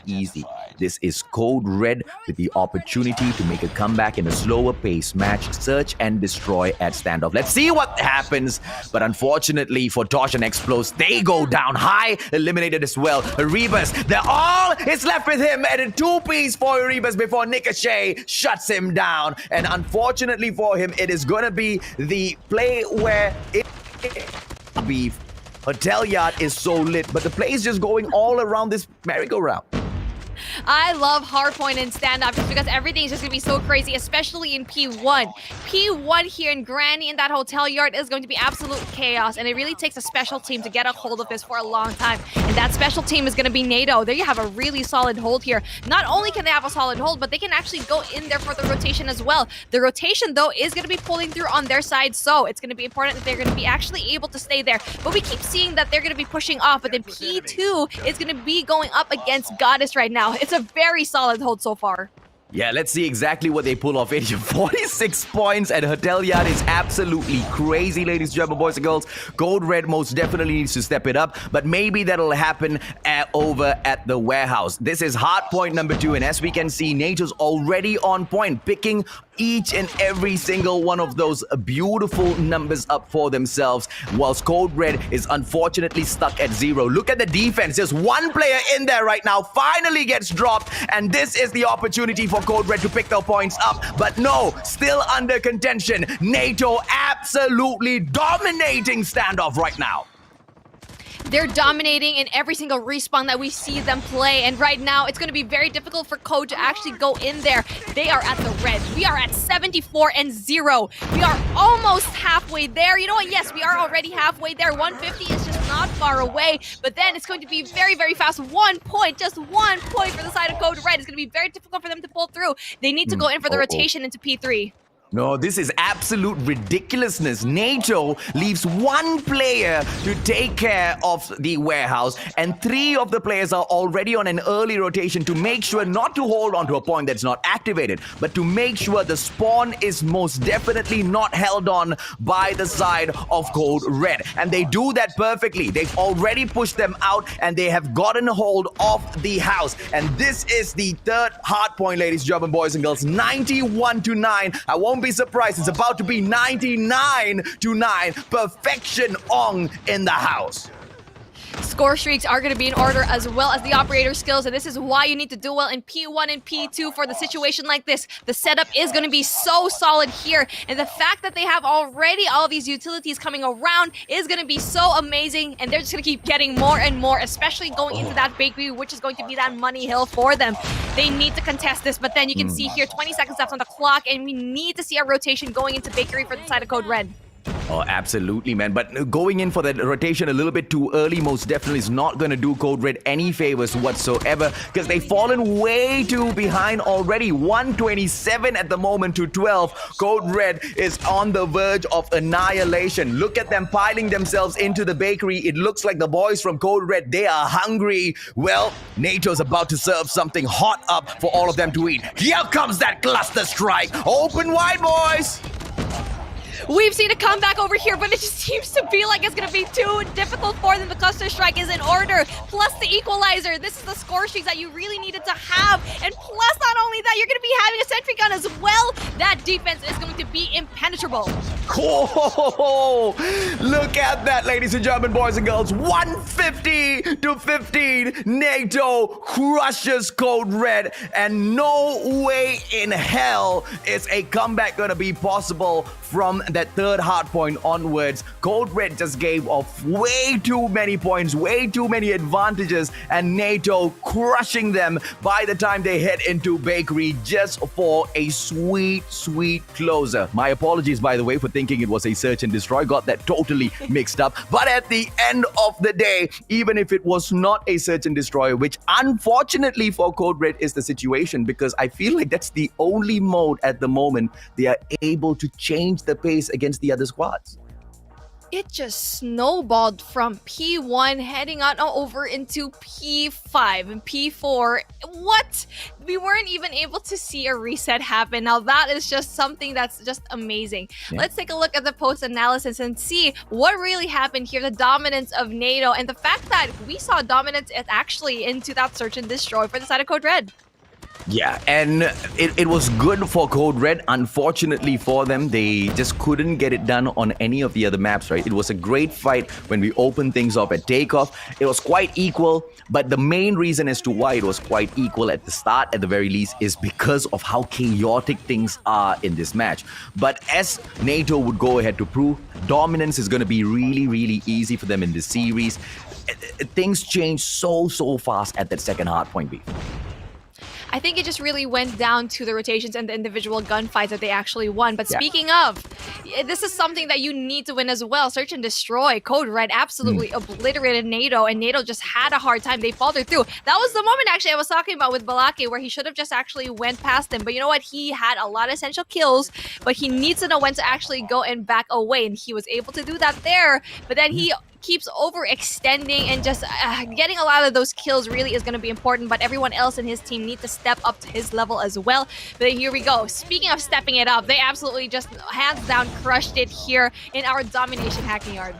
[SPEAKER 8] easy. This is Code Red with the opportunity to make a comeback in a slower pace match. Search and destroy at standoff. Let's see what happens. But unfortunately for Tosh and Explos, they go down high, eliminated as well. Erebus, they're all is left with him, and a two-piece for Erebus before Nikashay shuts him down. And unfortunately for him, it is going to be the play where it beef. Hotel Yard is so lit, but the play is just going all around this merry-go-round.
[SPEAKER 7] I love hardpoint and standoff just because everything is just going to be so crazy, especially in P1. P1 here in Granny in that hotel yard is going to be absolute chaos, and it really takes a special team to get a hold of this for a long time. And that special team is going to be NATO. There you have a really solid hold here. Not only can they have a solid hold, but they can actually go in there for the rotation as well. The rotation, though, is going to be pulling through on their side, so it's going to be important that they're going to be actually able to stay there. But we keep seeing that they're going to be pushing off, but then P2 is going to be going up against Goddess right now. It's a very solid hold so far.
[SPEAKER 8] Yeah, let's see exactly what they pull off. 46 points at Hotel Yard is absolutely crazy, ladies and gentlemen, boys and girls. Code Red most definitely needs to step it up, but maybe that'll happen over at the warehouse. This is hard point number 2, and as we can see, NATO's already on point, picking each and every single one of those beautiful numbers up for themselves, whilst Code Red is unfortunately stuck at 0. Look at the defense. There's one player in there right now, finally gets dropped, and this is the opportunity for Code Red to pick their points up. But no, still under contention. NATO absolutely dominating standoff right now.
[SPEAKER 7] They're dominating in every single respawn that we see them play, and right now it's going to be very difficult for Code to actually go in there. They are at the red. We are at 74-0. We are almost halfway there. You know what? Yes, we are already halfway there. 150 is just not far away, but then it's going to be very, very fast. 1 point, just 1 point for the side of Code Red. It's going to be very difficult for them to pull through. They need to go in for the rotation into P3.
[SPEAKER 8] No, this is absolute ridiculousness. NATO leaves one player to take care of the warehouse, and 3 of the players are already on an early rotation to make sure not to hold on to a point that's not activated, but to make sure the spawn is most definitely not held on by the side of Code Red. And they do that perfectly. They've already pushed them out, and they have gotten a hold of the house. And this is the third hard point, ladies and gentlemen, boys and girls. 91-9. I won't be surprised. It's about to be 99-9. Perfection on in the house.
[SPEAKER 7] Score streaks are going to be in order, as well as the operator skills, and this is why you need to do well in P1 and P2 for the situation like this. The setup is going to be so solid here, and the fact that they have already all these utilities coming around is going to be so amazing, and they're just going to keep getting more and more, especially going into that bakery, which is going to be that money hill for them. They need to contest this, but then you can see here 20 seconds left on the clock, and we need to see a rotation going into bakery for the side of Code Red.
[SPEAKER 8] Oh, absolutely, man. But going in for that rotation a little bit too early most definitely is not going to do Code Red any favors whatsoever, because they've fallen way too behind already. 127 at the moment to 12. Code Red is on the verge of annihilation. Look at them piling themselves into the bakery. It looks like the boys from Code Red, they are hungry. Well, NATO's about to serve something hot up for all of them to eat. Here comes that cluster strike. Open wide, boys.
[SPEAKER 7] We've seen a comeback over here, but it just seems to be like it's going to be too difficult for them. The cluster strike is in order, plus the equalizer. This is the score streaks that you really needed to have. And plus, not only that, you're going to be having a sentry gun as well. That defense is going to be impenetrable. impenetrable.
[SPEAKER 8] Oh, look at that, ladies and gentlemen, boys and girls. 150 to 15. NATO crushes Code Red, and no way in hell is a comeback going to be possible from that third hardpoint onwards. Code Red just gave off way too many points, way too many advantages, and NATO crushing them by the time they head into Bakery just for a sweet, sweet closer. My apologies, by the way, for thinking it was a search and destroy. Got that totally mixed up. But at the end of the day, even if it was not a search and destroy, which unfortunately for Code Red is the situation, because I feel like that's the only mode at the moment they are able to change the pace against the other squads.
[SPEAKER 7] It just snowballed from P1 heading on over into P5 and P4. What? We weren't even able to see a reset happen. Now that is just something that's just amazing. Yeah. Let's take a look at the post analysis and see what really happened here. The dominance of NATO and the fact that we saw dominance actually into that search and destroy for the side of Code Red.
[SPEAKER 8] Yeah, and it was good for Code Red. Unfortunately for them, they just couldn't get it done on any of the other maps, right? It was a great fight when we opened things up at takeoff. It was quite equal, but the main reason as to why it was quite equal at the start, at the very least, is because of how chaotic things are in this match. But as NATO would go ahead to prove, dominance is going to be really, really easy for them in this series. Things change so fast at that second hardpoint beef.
[SPEAKER 7] I think it just really went down to the rotations and the individual gunfights that they actually won. But speaking of, this is something that you need to win as well. Search and destroy. Code Red absolutely obliterated NATO, and NATO just had a hard time. They faltered through. That was the moment actually I was talking about with Balake, where he should have just actually went past him. But you know what? He had a lot of essential kills, but he needs to know when to actually go and back away. And he was able to do that there. But then he keeps overextending, and just getting a lot of those kills really is going to be important, but everyone else in his team need to step up to his level as well. But here we go. Speaking of stepping it up, they absolutely just hands down crushed it here in our domination hacking yard.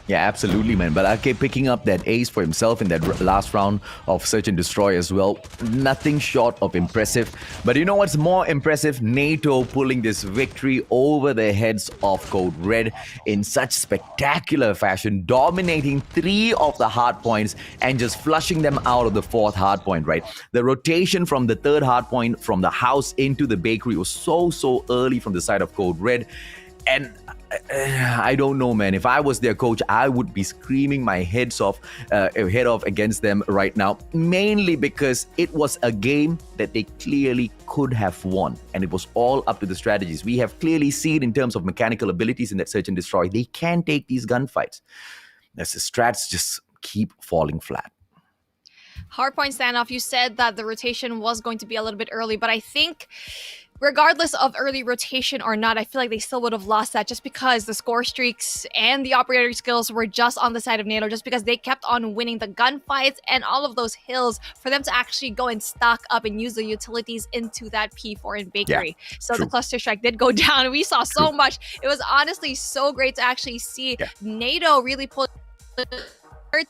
[SPEAKER 8] Yeah, absolutely, man. Balake picking up that ace for himself in that last round of Search and Destroy as well. Nothing short of impressive. But you know what's more impressive? NATO pulling this victory over the heads of Code Red in such spectacular fashion, dominating 3 of the hard points and just flushing them out of the 4th hard point, right? The rotation from the 3rd hard point from the house into the bakery was so early from the side of Code Red. And I don't know, man. If I was their coach, I would be screaming my head off against them right now. Mainly because it was a game that they clearly could have won. And it was all up to the strategies. We have clearly seen in terms of mechanical abilities in that Search and Destroy, they can take these gunfights. As the strats just keep falling flat.
[SPEAKER 7] Hardpoint standoff, you said that the rotation was going to be a little bit early, but I think regardless of early rotation or not, I feel like they still would have lost that just because the score streaks and the operator skills were just on the side of NATO, just because they kept on winning the gunfights and all of those hills for them to actually go and stock up and use the utilities into that P4 in Bakery. Yeah, so the cluster strike did go down. We saw so much. It was honestly so great to actually see NATO really pull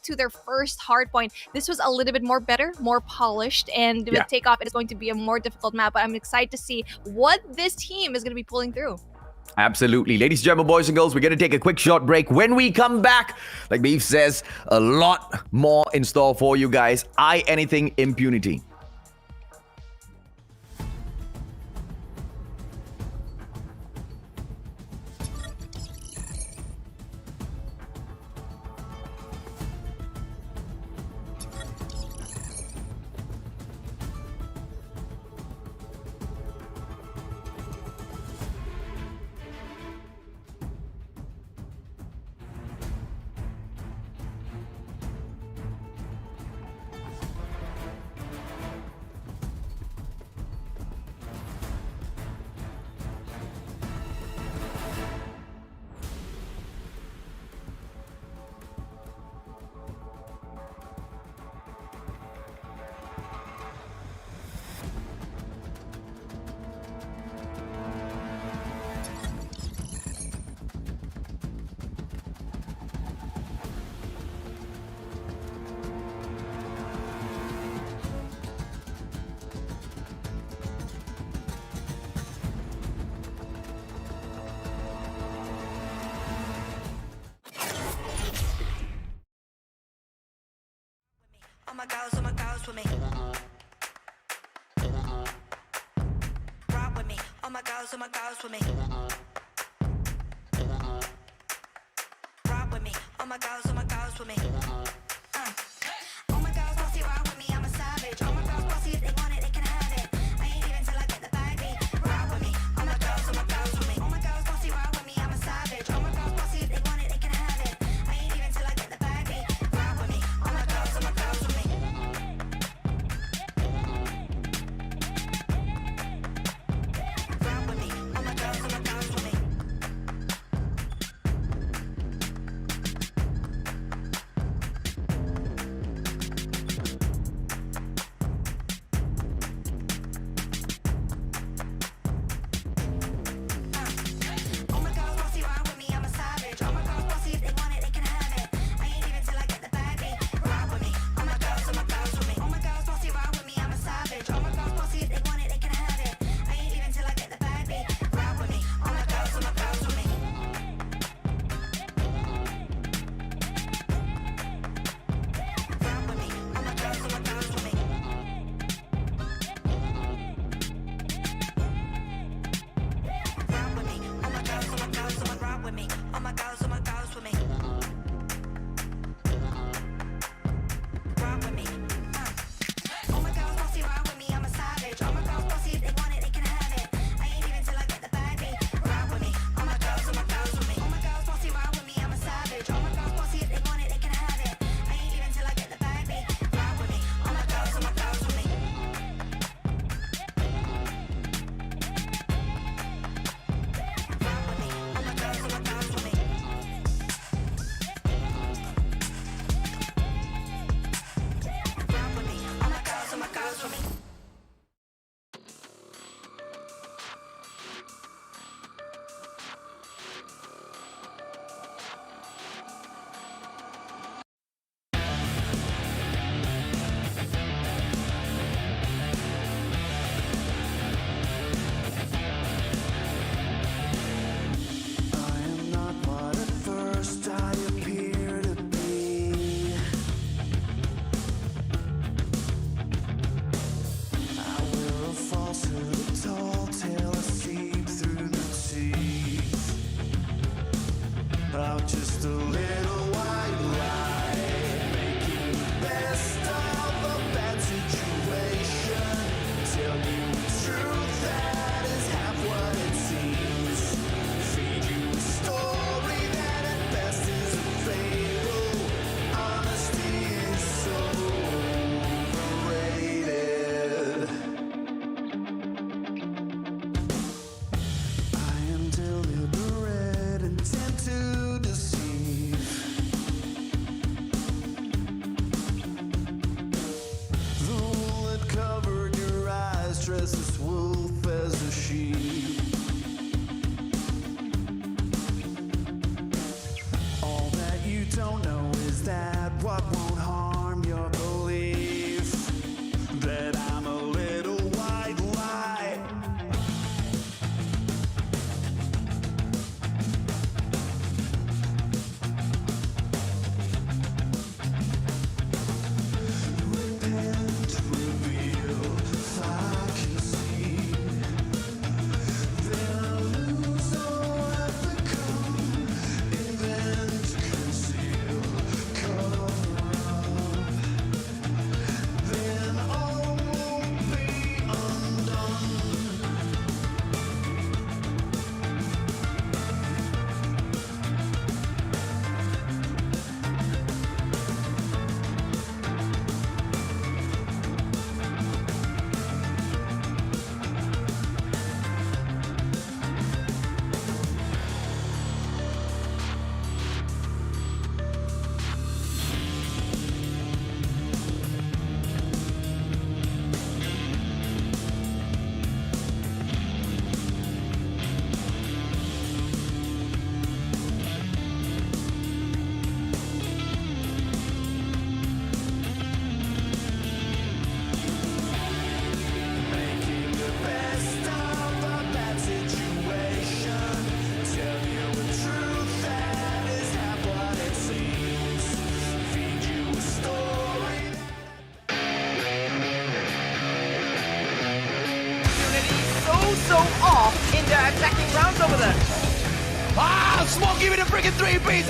[SPEAKER 7] to their first hard point. This was a little bit more better, more polished, and with takeoff it is going to be a more difficult map, but I'm excited to see what this team is going to be pulling through.
[SPEAKER 8] Absolutely. Ladies and gentlemen, boys and girls, we're going to take a quick short break. When we come back, like Beef says, a lot more in store for you guys. Anything Impunity.
[SPEAKER 9] my girls with me. Rock with me, all my girls with me. Rock with me, all my girls with me. All my girls bossy, rock with me, I'm a savage. All my girls bossy, if they want it, they can have it. I ain't even till I get the bag, babe. Rock with me, all my girls with me. All my girls bossy, rock with me, I'm a savage. All my girls bossy, if they want it, they can have it. I ain't even till I get the bag, babe. Rock with me, all my girls with me. Rock with me, all my girls with me. All my girls bossy, rock with me, I'm a savage. All my girls bossy, if they want it, they can have it. I ain't even till I get the bag, babe. Rock with me, all my girls with me. All my girls bossy, rock with me, I'm a savage. All my girls bossy, if they want it, they can have it. I ain't even till I get the bag, babe. Rock with me, all my girls with me. Rock with me, all my girls with me. Rock with me, all my girls with me. Rock with me, all my girls with me. Rock with me. All my girls bossy, rock with me, I'm a savage. All my girls bossy, if they want it, they can have it. I ain't even till I get the bag, babe. Rock with me, all my girls with me. All my girls bossy, rock with me, I'm a savage. All my girls bossy, if they want it, they can have it. I ain't even till I get the bag, babe. Rock with me, all my girls with me. Rock with me, all my girls with me. Rock with me, all my girls with me.
[SPEAKER 4] I am not what at first I appear to be. I wear a falsehood, a tall tale I seep through the teeth of just a little white lie, making the best of a bad situation. Tell you the truth, that is half what it seems. Feed you a story that at best is a fable. Honesty is so overrated. I am deliberate, intent to deceive.
[SPEAKER 8] Smoke, give me the freaking 3-piece.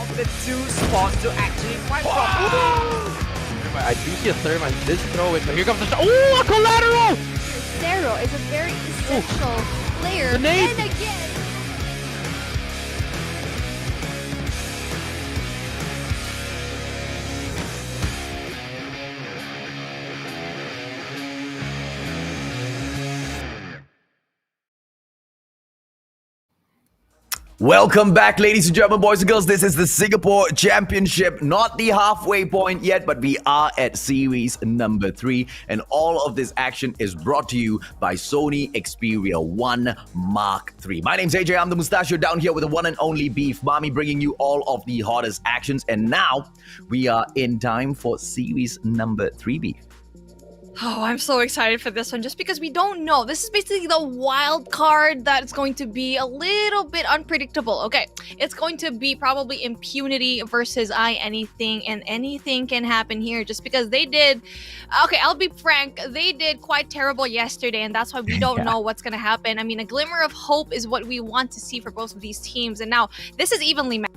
[SPEAKER 6] Of the 2 spots to actually fight from. Remember, I do see a third man. This throw in, but here comes the shot. Oh, a collateral!
[SPEAKER 10] Zero is a very essential player.
[SPEAKER 6] The nade.
[SPEAKER 10] And again.
[SPEAKER 8] Welcome back, ladies and gentlemen, boys and girls. This is the Singapore Championship. Not the halfway point yet, but we are at series number 3. And all of this action is brought to you by Sony Xperia 1 Mark III. My name's AJ. I'm the mustachio down here with the one and only Beef Mommy, bringing you all of the hottest actions. And now we are in time for series number 3, Beef.
[SPEAKER 7] Oh, I'm so excited for this one just because we don't know. This is basically the wild card that's going to be a little bit unpredictable. Okay, it's going to be probably Impunity versus Anything, and anything can happen here just because they did. Okay, I'll be frank, they did quite terrible yesterday, and that's why we don't know what's going to happen. I mean, a glimmer of hope is what we want to see for both of these teams, and now this is evenly matched.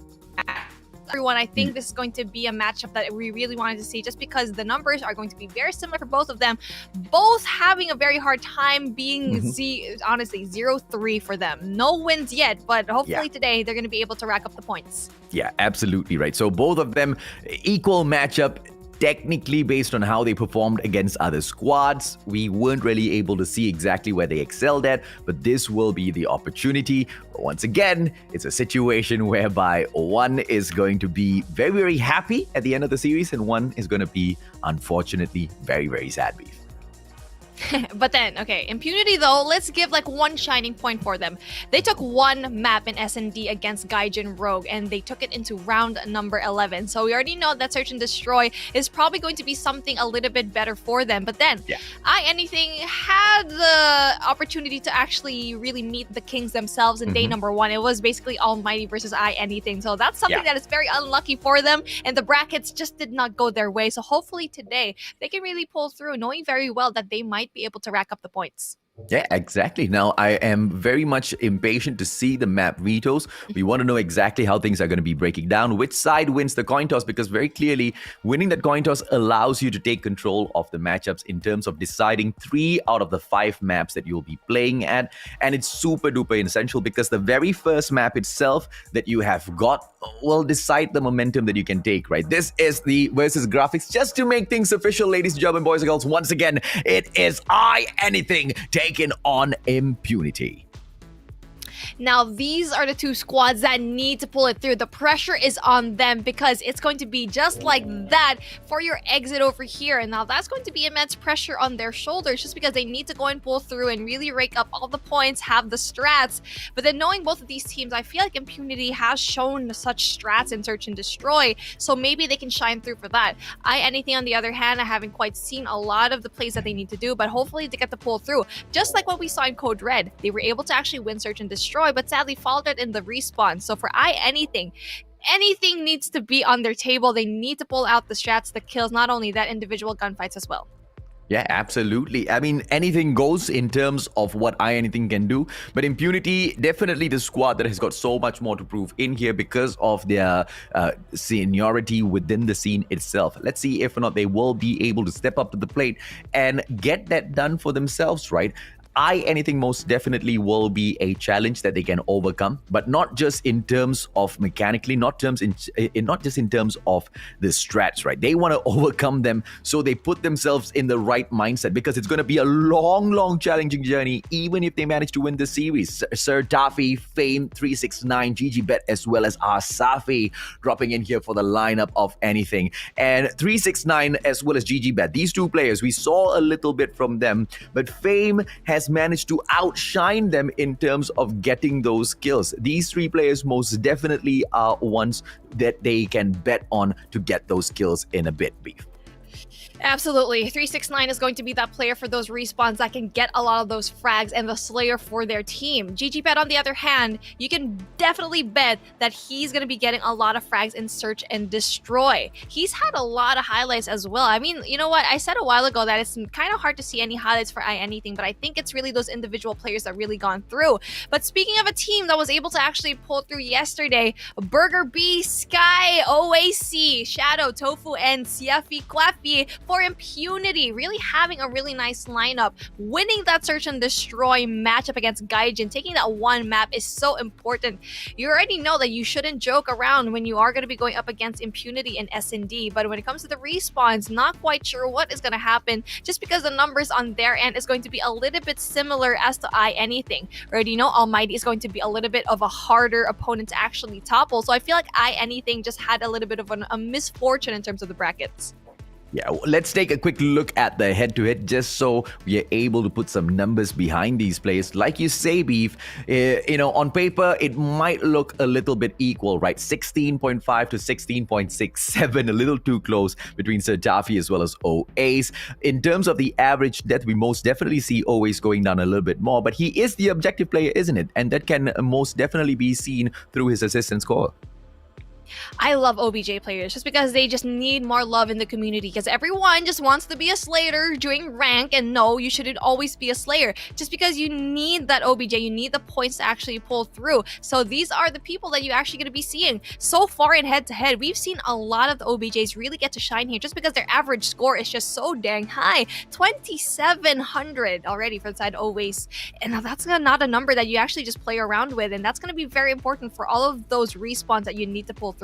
[SPEAKER 7] Everyone, I think this is going to be a matchup that we really wanted to see just because the numbers are going to be very similar for both of them, both having a very hard time being honestly 0-3 for them. No wins yet, but hopefully today they're going to be able to rack up the points.
[SPEAKER 8] Yeah, absolutely right. So both of them equal matchup. Technically, based on how they performed against other squads, we weren't really able to see exactly where they excelled at, but this will be the opportunity. But once again, it's a situation whereby one is going to be very, very happy at the end of the series, and one is going to be, unfortunately, very, very sad, Beef.
[SPEAKER 7] But then, okay, Impunity though, let's give like one shining point for them. They took one map in S&D against Gaijin Rouge, and they took it into round number 11. So we already know that Search and Destroy is probably going to be something a little bit better for them. But then, Anything had the opportunity to actually really meet the Kings themselves in day number 1. It was basically Almighty versus Anything. So that's something that is very unlucky for them, and the brackets just did not go their way. So hopefully today, they can really pull through, knowing very well that they might be able to rack up the points.
[SPEAKER 8] Yeah, exactly. Now, I am very much impatient to see the map vetoes. We want to know exactly how things are going to be breaking down, which side wins the coin toss, because very clearly, winning that coin toss allows you to take control of the matchups in terms of deciding 3 out of the 5 maps that you'll be playing at. And it's super duper essential because the very first map itself that you have got will decide the momentum that you can take, right? This is the versus graphics. Just to make things official, ladies and gentlemen, boys and girls, once again, it is Anything taking on Impunity.
[SPEAKER 7] Now, these are the 2 squads that need to pull it through. The pressure is on them because it's going to be just like that for your exit over here. And now that's going to be immense pressure on their shoulders just because they need to go and pull through and really rake up all the points, have the strats. But then knowing both of these teams, I feel like Impunity has shown such strats in Search and Destroy, so maybe they can shine through for that. Anything, on the other hand, I haven't quite seen a lot of the plays that they need to do, but hopefully they get to pull through. Just like what we saw in Code Red, they were able to actually win Search and Destroy, but sadly faltered in the respawn. So for anything needs to be on their table. They need to pull out the strats, the kills, not only that, individual gunfights as well.
[SPEAKER 8] Yeah, absolutely. I mean, anything goes in terms of what Anything can do. But Impunity, definitely the squad that has got so much more to prove in here because of their seniority within the scene itself. Let's see if or not they will be able to step up to the plate and get that done for themselves, right? Anything most definitely will be a challenge that they can overcome, but not just in terms of mechanically, not just in terms of the strats, right? They want to overcome them, so they put themselves in the right mindset because it's going to be a long, challenging journey, even if they manage to win the series. Sir Taffy, Fame, 369, GG as well as Safi dropping in here for the lineup of Anything. And 369 as well as GG, these 2 players, we saw a little bit from them, but Fame has managed to outshine them in terms of getting those kills. These 3 players most definitely are ones that they can bet on to get those kills in a bit, Beef.
[SPEAKER 7] Absolutely. 369 is going to be that player for those respawns that can get a lot of those frags and the Slayer for their team. GGBet, on the other hand, you can definitely bet that he's going to be getting a lot of frags in Search and Destroy. He's had a lot of highlights as well. I mean, you know what? I said a while ago that it's kind of hard to see any highlights for anything, but I think it's really those individual players that really gone through. But speaking of a team that was able to actually pull through yesterday, Burger B, Sky, OAC, Shadow, Tofu, and Siafi Kwafi for Impunity, really having a really nice lineup. Winning that Search and Destroy matchup against Gaijin, taking that one map is so important. You already know that you shouldn't joke around when you are going to be going up against Impunity and S&D, but when it comes to the respawns, not quite sure what is going to happen, just because the numbers on their end is going to be a little bit similar as to Anything. Already know Almighty is going to be a little bit of a harder opponent to actually topple, so I feel like Anything just had a little bit of a misfortune in terms of the brackets.
[SPEAKER 8] Yeah, let's take a quick look at the head-to-head just so we are able to put some numbers behind these players. Like you say, Beef, on paper, it might look a little bit equal, right? 16.5 to 16.67, a little too close between Sir Jaffe as well as OAce. In terms of the average death, we most definitely see OAce going down a little bit more, but he is the objective player, isn't it? And that can most definitely be seen through his assist and score.
[SPEAKER 7] I love OBJ players just because they just need more love in the community, because everyone just wants to be a Slayer doing rank, and no, you shouldn't always be a Slayer just because you need that OBJ, you need the points to actually pull through. So these are the people that you're actually going to be seeing. So far in head-to-head, we've seen a lot of the OBJs really get to shine here just because their average score is just so dang high. 2,700 already for the side OAce. And now that's not a number that you actually just play around with, and that's going to be very important for all of those respawns that you need to pull through.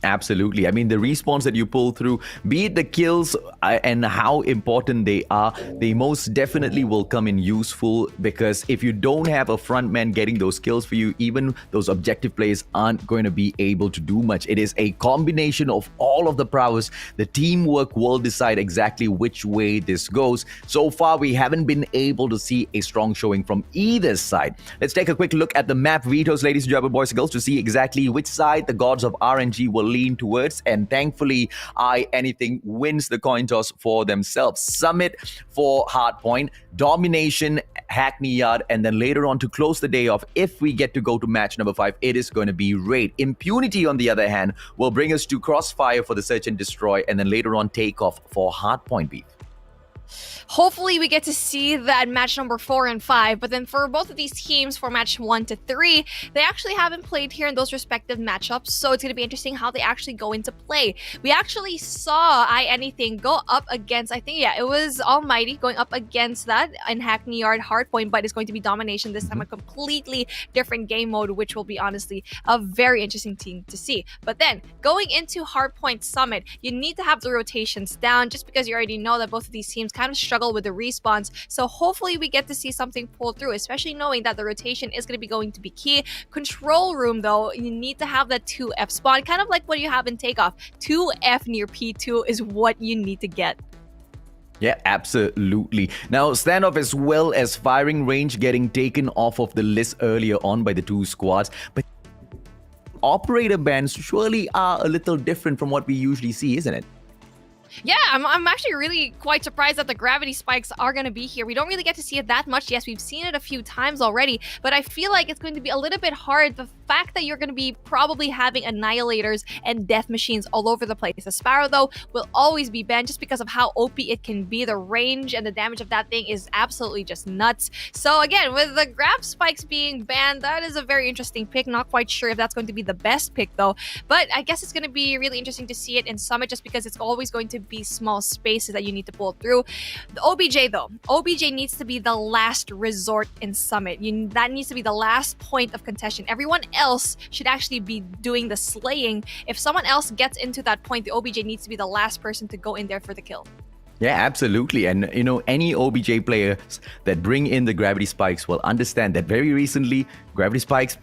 [SPEAKER 8] Absolutely. I mean, the respawns that you pull through, be it the kills and how important they are, they most definitely will come in useful, because if you don't have a front man getting those kills for you, even those objective players aren't going to be able to do much. It is a combination of all of the prowess. The teamwork will decide exactly which way this goes. So far, we haven't been able to see a strong showing from either side. Let's take a quick look at the map vetoes, ladies and gentlemen, boys and girls, to see exactly which side the gods of RNG will lean towards, and thankfully Anything wins the coin toss for themselves. Summit for Hardpoint, Domination, Hackney Yard, and then later on to close the day off, if we get to go to match number 5, it is going to be Raid. Impunity, on the other hand, will bring us to Crossfire for the Search and Destroy, and then later on Takeoff for Hardpoint. Beef.
[SPEAKER 7] Hopefully we get to see that match number 4 and 5, but then for both of these teams, for match 1 to 3, they actually haven't played here in those respective matchups, so it's going to be interesting how they actually go into play. We actually saw Anything go up against, I think, it was Almighty going up against that in Hackney Yard Hardpoint, but it's going to be Domination this time, a completely different game mode, which will be honestly a very interesting team to see. But then going into Hardpoint Summit, you need to have the rotations down, just because you already know that both of these teams kind of struggle with the respawns. So hopefully we get to see something pull through, especially knowing that the rotation is going to be key. Control room, though, you need to have that 2F spawn, kind of like what you have in Takeoff. 2F near P2 is what you need to get.
[SPEAKER 8] Yeah, absolutely. Now, standoff as well as firing range getting taken off of the list earlier on by the two squads, but operator bans surely are a little different from what we usually see, isn't it?
[SPEAKER 7] Yeah, I'm actually really quite surprised that the gravity spikes are going to be here. We don't really get to see it that much. Yes, we've seen it a few times already, but I feel like it's going to be a little bit hard. The fact that you're going to be probably having annihilators and death machines all over the place. The Sparrow, though, will always be banned just because of how OP it can be. The range and the damage of that thing is absolutely just nuts. So again, with the grav spikes being banned, that is a very interesting pick. Not quite sure if that's going to be the best pick, though, but I guess it's going to be really interesting to see it in Summit, just because it's always going to be small spaces that you need to pull through. The OBJ, though, OBJ needs to be the last resort in Summit. That needs to be the last point of contention. Everyone else should actually be doing the slaying. If someone else gets into that point, the OBJ needs to be the last person to go in there for the kill.
[SPEAKER 8] Yeah, absolutely. And, any OBJ players that bring in the gravity spikes will understand that very recently, gravity spikes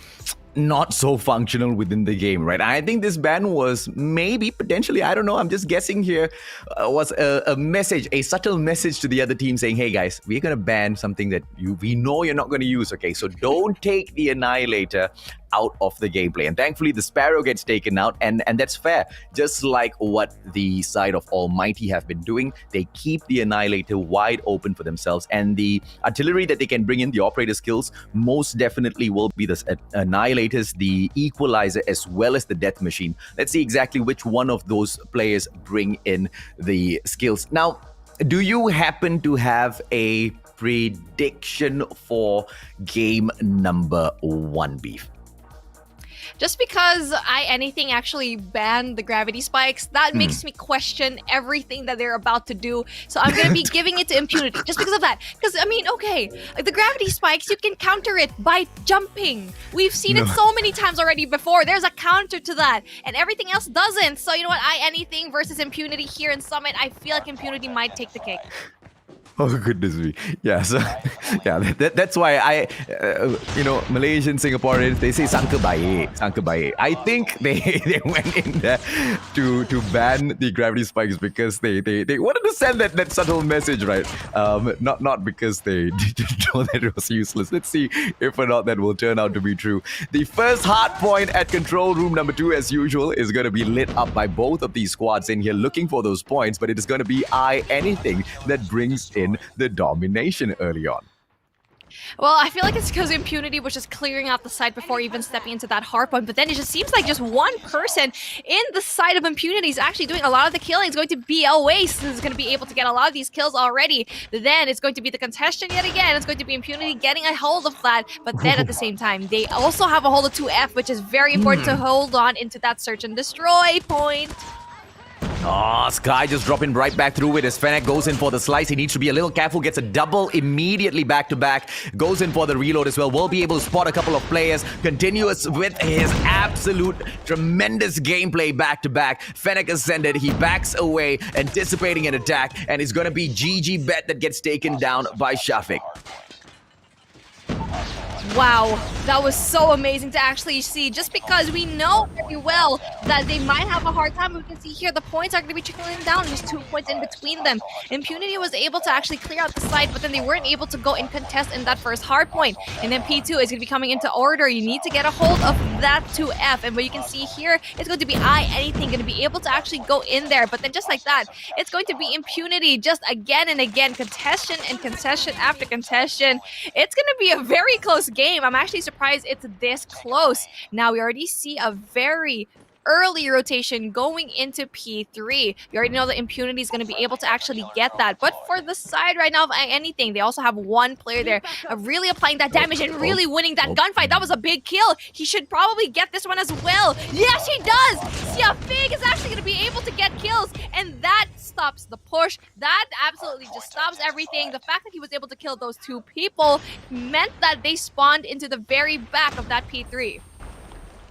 [SPEAKER 8] not so functional within the game, right? I think this ban was maybe, potentially, I don't know, I'm just guessing here, was a message, a subtle message to the other team saying, hey guys, we're going to ban something that we know you're not going to use, okay? So don't take the Annihilator. out of the gameplay. And thankfully, the Sparrow gets taken out, and that's fair. Just like what the side of ALMGHTY have been doing, they keep the Annihilator wide open for themselves, and the artillery that they can bring in, the operator skills, most definitely will be the Annihilators, the Equalizer, as well as the Death Machine. Let's see exactly which one of those players bring in the skills. Now, do you happen to have a prediction for game number 1, Beef?
[SPEAKER 7] Just because anything actually banned the gravity spikes, that makes me question everything that they're about to do. So I'm going to be giving it to Impunity just because of that. Because, I mean, okay, the gravity spikes, you can counter it by jumping. We've seen it so many times already before. There's a counter to that, and everything else doesn't. So, you know what? Anything versus Impunity here in Summit, I feel like Impunity might take the cake.
[SPEAKER 8] Oh, goodness me. Yeah, so, yeah, that's why Malaysian Singaporeans, they say sangka baik. I think they went in there to ban the gravity spikes because they wanted to send that subtle message, right? Not because they didn't know that it was useless. Let's see if or not that will turn out to be true. The first hard point at control room number 2, as usual, is going to be lit up by both of these squads in here looking for those points, but it is going to be anything that brings in the domination early on.
[SPEAKER 7] Well, I feel like it's because Impunity was just clearing out the side before even stepping into that hard point, but then it just seems like just one person in the side of Impunity is actually doing a lot of the killing. It's going to be Oasis who's going to be able to get a lot of these kills already. Then it's going to be the contestant yet again. It's going to be Impunity getting a hold of that, but then at the same time, they also have a hold of 2F, which is very important to hold on into that search and destroy point.
[SPEAKER 8] Oh, Sky just dropping right back through it as Fennec goes in for the slice. He needs to be a little careful, gets a double immediately back to back, goes in for the reload as well. Will be able to spot a couple of players, continuous with his absolute tremendous gameplay back to back. Fennec ascended, he backs away, anticipating an attack, and it's going to be GG Bet that gets taken down by Shafiq.
[SPEAKER 7] Wow, that was so amazing to actually see, just because we know very well that they might have a hard time. We can see here the points are going to be trickling down, just 2 points in between them. Impunity was able to actually clear out the side, but then they weren't able to go and contest in that first hard point. And then P2 is going to be coming into order. You need to get a hold of that 2F, and what you can see here, it's going to be anything going to be able to actually go in there. But then just like that, it's going to be Impunity just again and again, contestation and contestation after contestation. It's going to be a very close game. I'm actually surprised it's this close. Now we already see a very early rotation going into P3. You already know that Impunity is going to be able to actually get that. But for the side right now of anything, they also have one player there really applying that damage and really winning that gunfight. That was a big kill. He should probably get this one as well. Yes, he does! Siafig is actually going to be able to get kills, and that stops the push. That absolutely just stops everything. The fact that he was able to kill those 2 people meant that they spawned into the very back of that P3.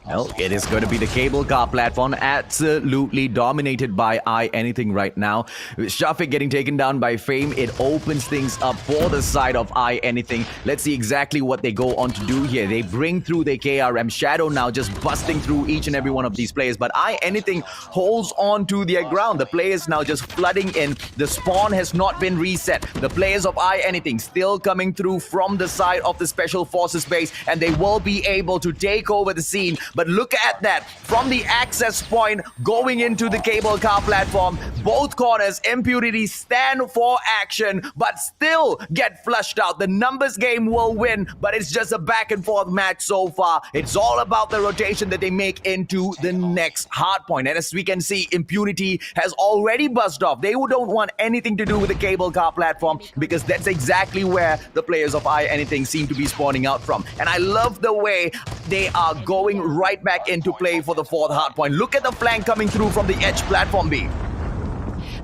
[SPEAKER 8] Well, it is going to be the cable car platform, absolutely dominated by anything right now. With Shafiq getting taken down by Fame, it opens things up for the side of anything. Let's see exactly what they go on to do here. They bring through the KRM. Shadow now just busting through each and every one of these players, but anything holds on to their ground. The players now just flooding in. The spawn has not been reset. The players of anything still coming through from the side of the Special Forces base, and they will be able to take over the scene. But look at that, from the access point going into the cable car platform, both corners, Impunity stand for action, but still get flushed out. The numbers game will win, but it's just a back and forth match so far. It's all about the rotation that they make into the next hard point. And as we can see, Impunity has already buzzed off. They don't want anything to do with the cable car platform, because that's exactly where the players of anything seem to be spawning out from. And I love the way they are going right back into play for the 4th hard point. Look at the flank coming through from the edge platform B.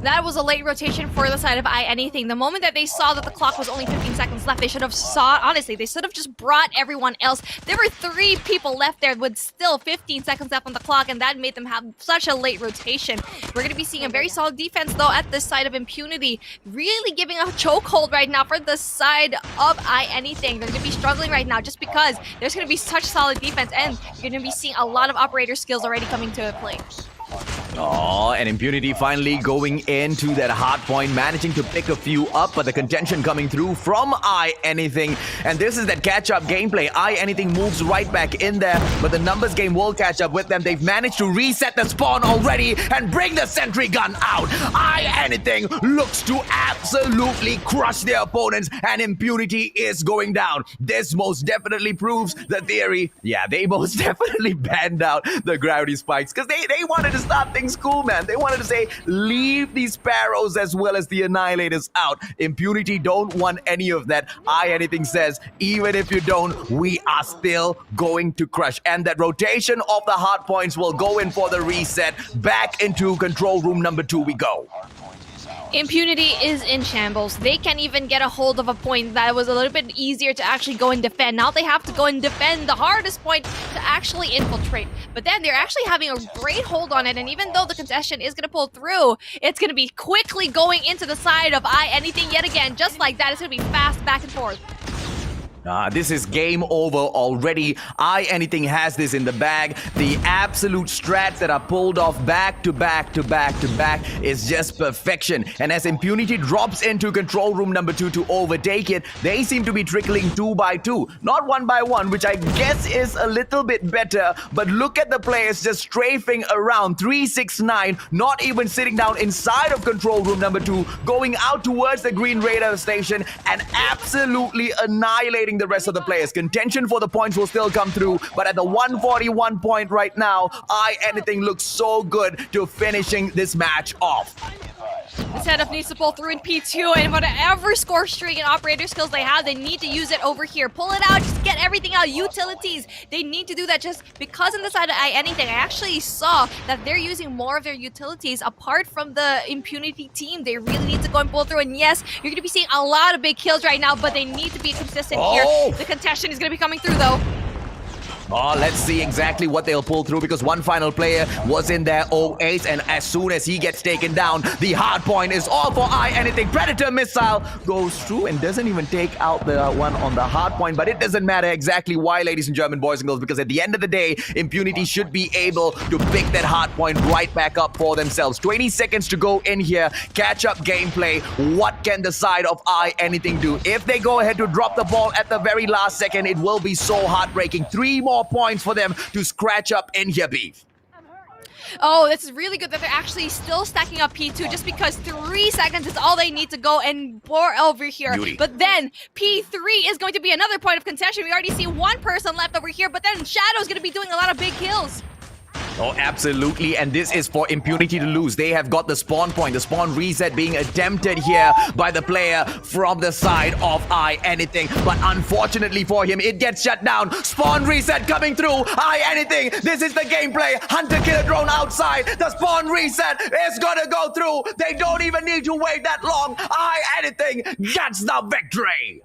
[SPEAKER 7] That was a late rotation for the side of anything. The moment that they saw that the clock was only 15 seconds left, they should have honestly, they should have just brought everyone else. There were 3 people left there with still 15 seconds left on the clock, and that made them have such a late rotation. We're going to be seeing a very solid defense, though, at this side of Impunity. Really giving a chokehold right now for the side of anything. They're going to be struggling right now just because there's going to be such solid defense, and you're going to be seeing a lot of operator skills already coming to play.
[SPEAKER 8] Oh, and Impunity finally going into that hard point, managing to pick a few up, but the contention coming through from Anything. And this is that catch-up gameplay. Anything moves right back in there, but the numbers game will catch up with them. They've managed to reset the spawn already and bring the sentry gun out. Anything looks to absolutely crush their opponents, and Impunity is going down. This most definitely proves the theory. Yeah, they most definitely banned out the gravity spikes because they wanted to start things cool, man. They wanted to say, leave these Sparrows as well as the Annihilators out. Impunity don't want any of that. Anything says, even if you don't, we are still going to crush. And that rotation of the hard points will go in for the reset. Back into control room number 2 we go.
[SPEAKER 7] Impunity is in shambles. They can't even get a hold of a point that was a little bit easier to actually go and defend. Now they have to go and defend the hardest point to actually infiltrate. But then they're actually having a great hold on it, and even though the contestant is going to pull through, it's going to be quickly going into the side of Anything yet again. Just like that, it's going to be fast back and forth.
[SPEAKER 8] This is game over already. Anything has this in the bag. The absolute strats that are pulled off back to back to back to back is just perfection. And as Impunity drops into control room number 2 to overtake it, they seem to be trickling 2 by 2, not 1 by 1, which I guess is a little bit better. But look at the players just strafing around. 369, not even sitting down inside of control room number 2, going out towards the green radar station and absolutely annihilating the rest of the players. Contention for the points will still come through, but at the 141 point right now, Anything looks so good to finishing this match off.
[SPEAKER 7] The setup needs to pull through in P2, and whatever score streak and operator skills they have, they need to use it over here. Pull it out, just get everything out. Utilities, they need to do that just because on the side of Anything, I actually saw that they're using more of their utilities apart from the Impunity team. They really need to go and pull through, and yes, you're going to be seeing a lot of big kills right now, but they need to be consistent here. The contestant is going to be coming through though.
[SPEAKER 8] Let's see exactly what they'll pull through, because one final player was in their 08, and as soon as he gets taken down, the hard point is all for Anything. Predator missile goes through and doesn't even take out the one on the hard point, but it doesn't matter exactly why, ladies and gentlemen, boys and girls, because at the end of the day, Impunity should be able to pick that hard point right back up for themselves. 20 seconds to go in here. Catch up gameplay. What can the side of Anything do? If they go ahead to drop the ball at the very last second, it will be so heartbreaking. 3 more points for them to scratch up in here, Beef.
[SPEAKER 7] Oh, this is really good that they're actually still stacking up P2 just because 3 seconds is all they need to go and bore over here.
[SPEAKER 8] Beauty.
[SPEAKER 7] But then P3 is going to be another point of contention. We already see one person left over here, but then Shadow's going to be doing a lot of big kills.
[SPEAKER 8] Oh, absolutely. And this is for Impunity to lose. They have got the spawn point. The spawn reset being attempted here by the player from the side of Anything. But unfortunately for him, it gets shut down. Spawn reset coming through. Anything. This is the gameplay. Hunter Killer Drone outside. The spawn reset is gonna go through. They don't even need to wait that long. Anything gets the victory.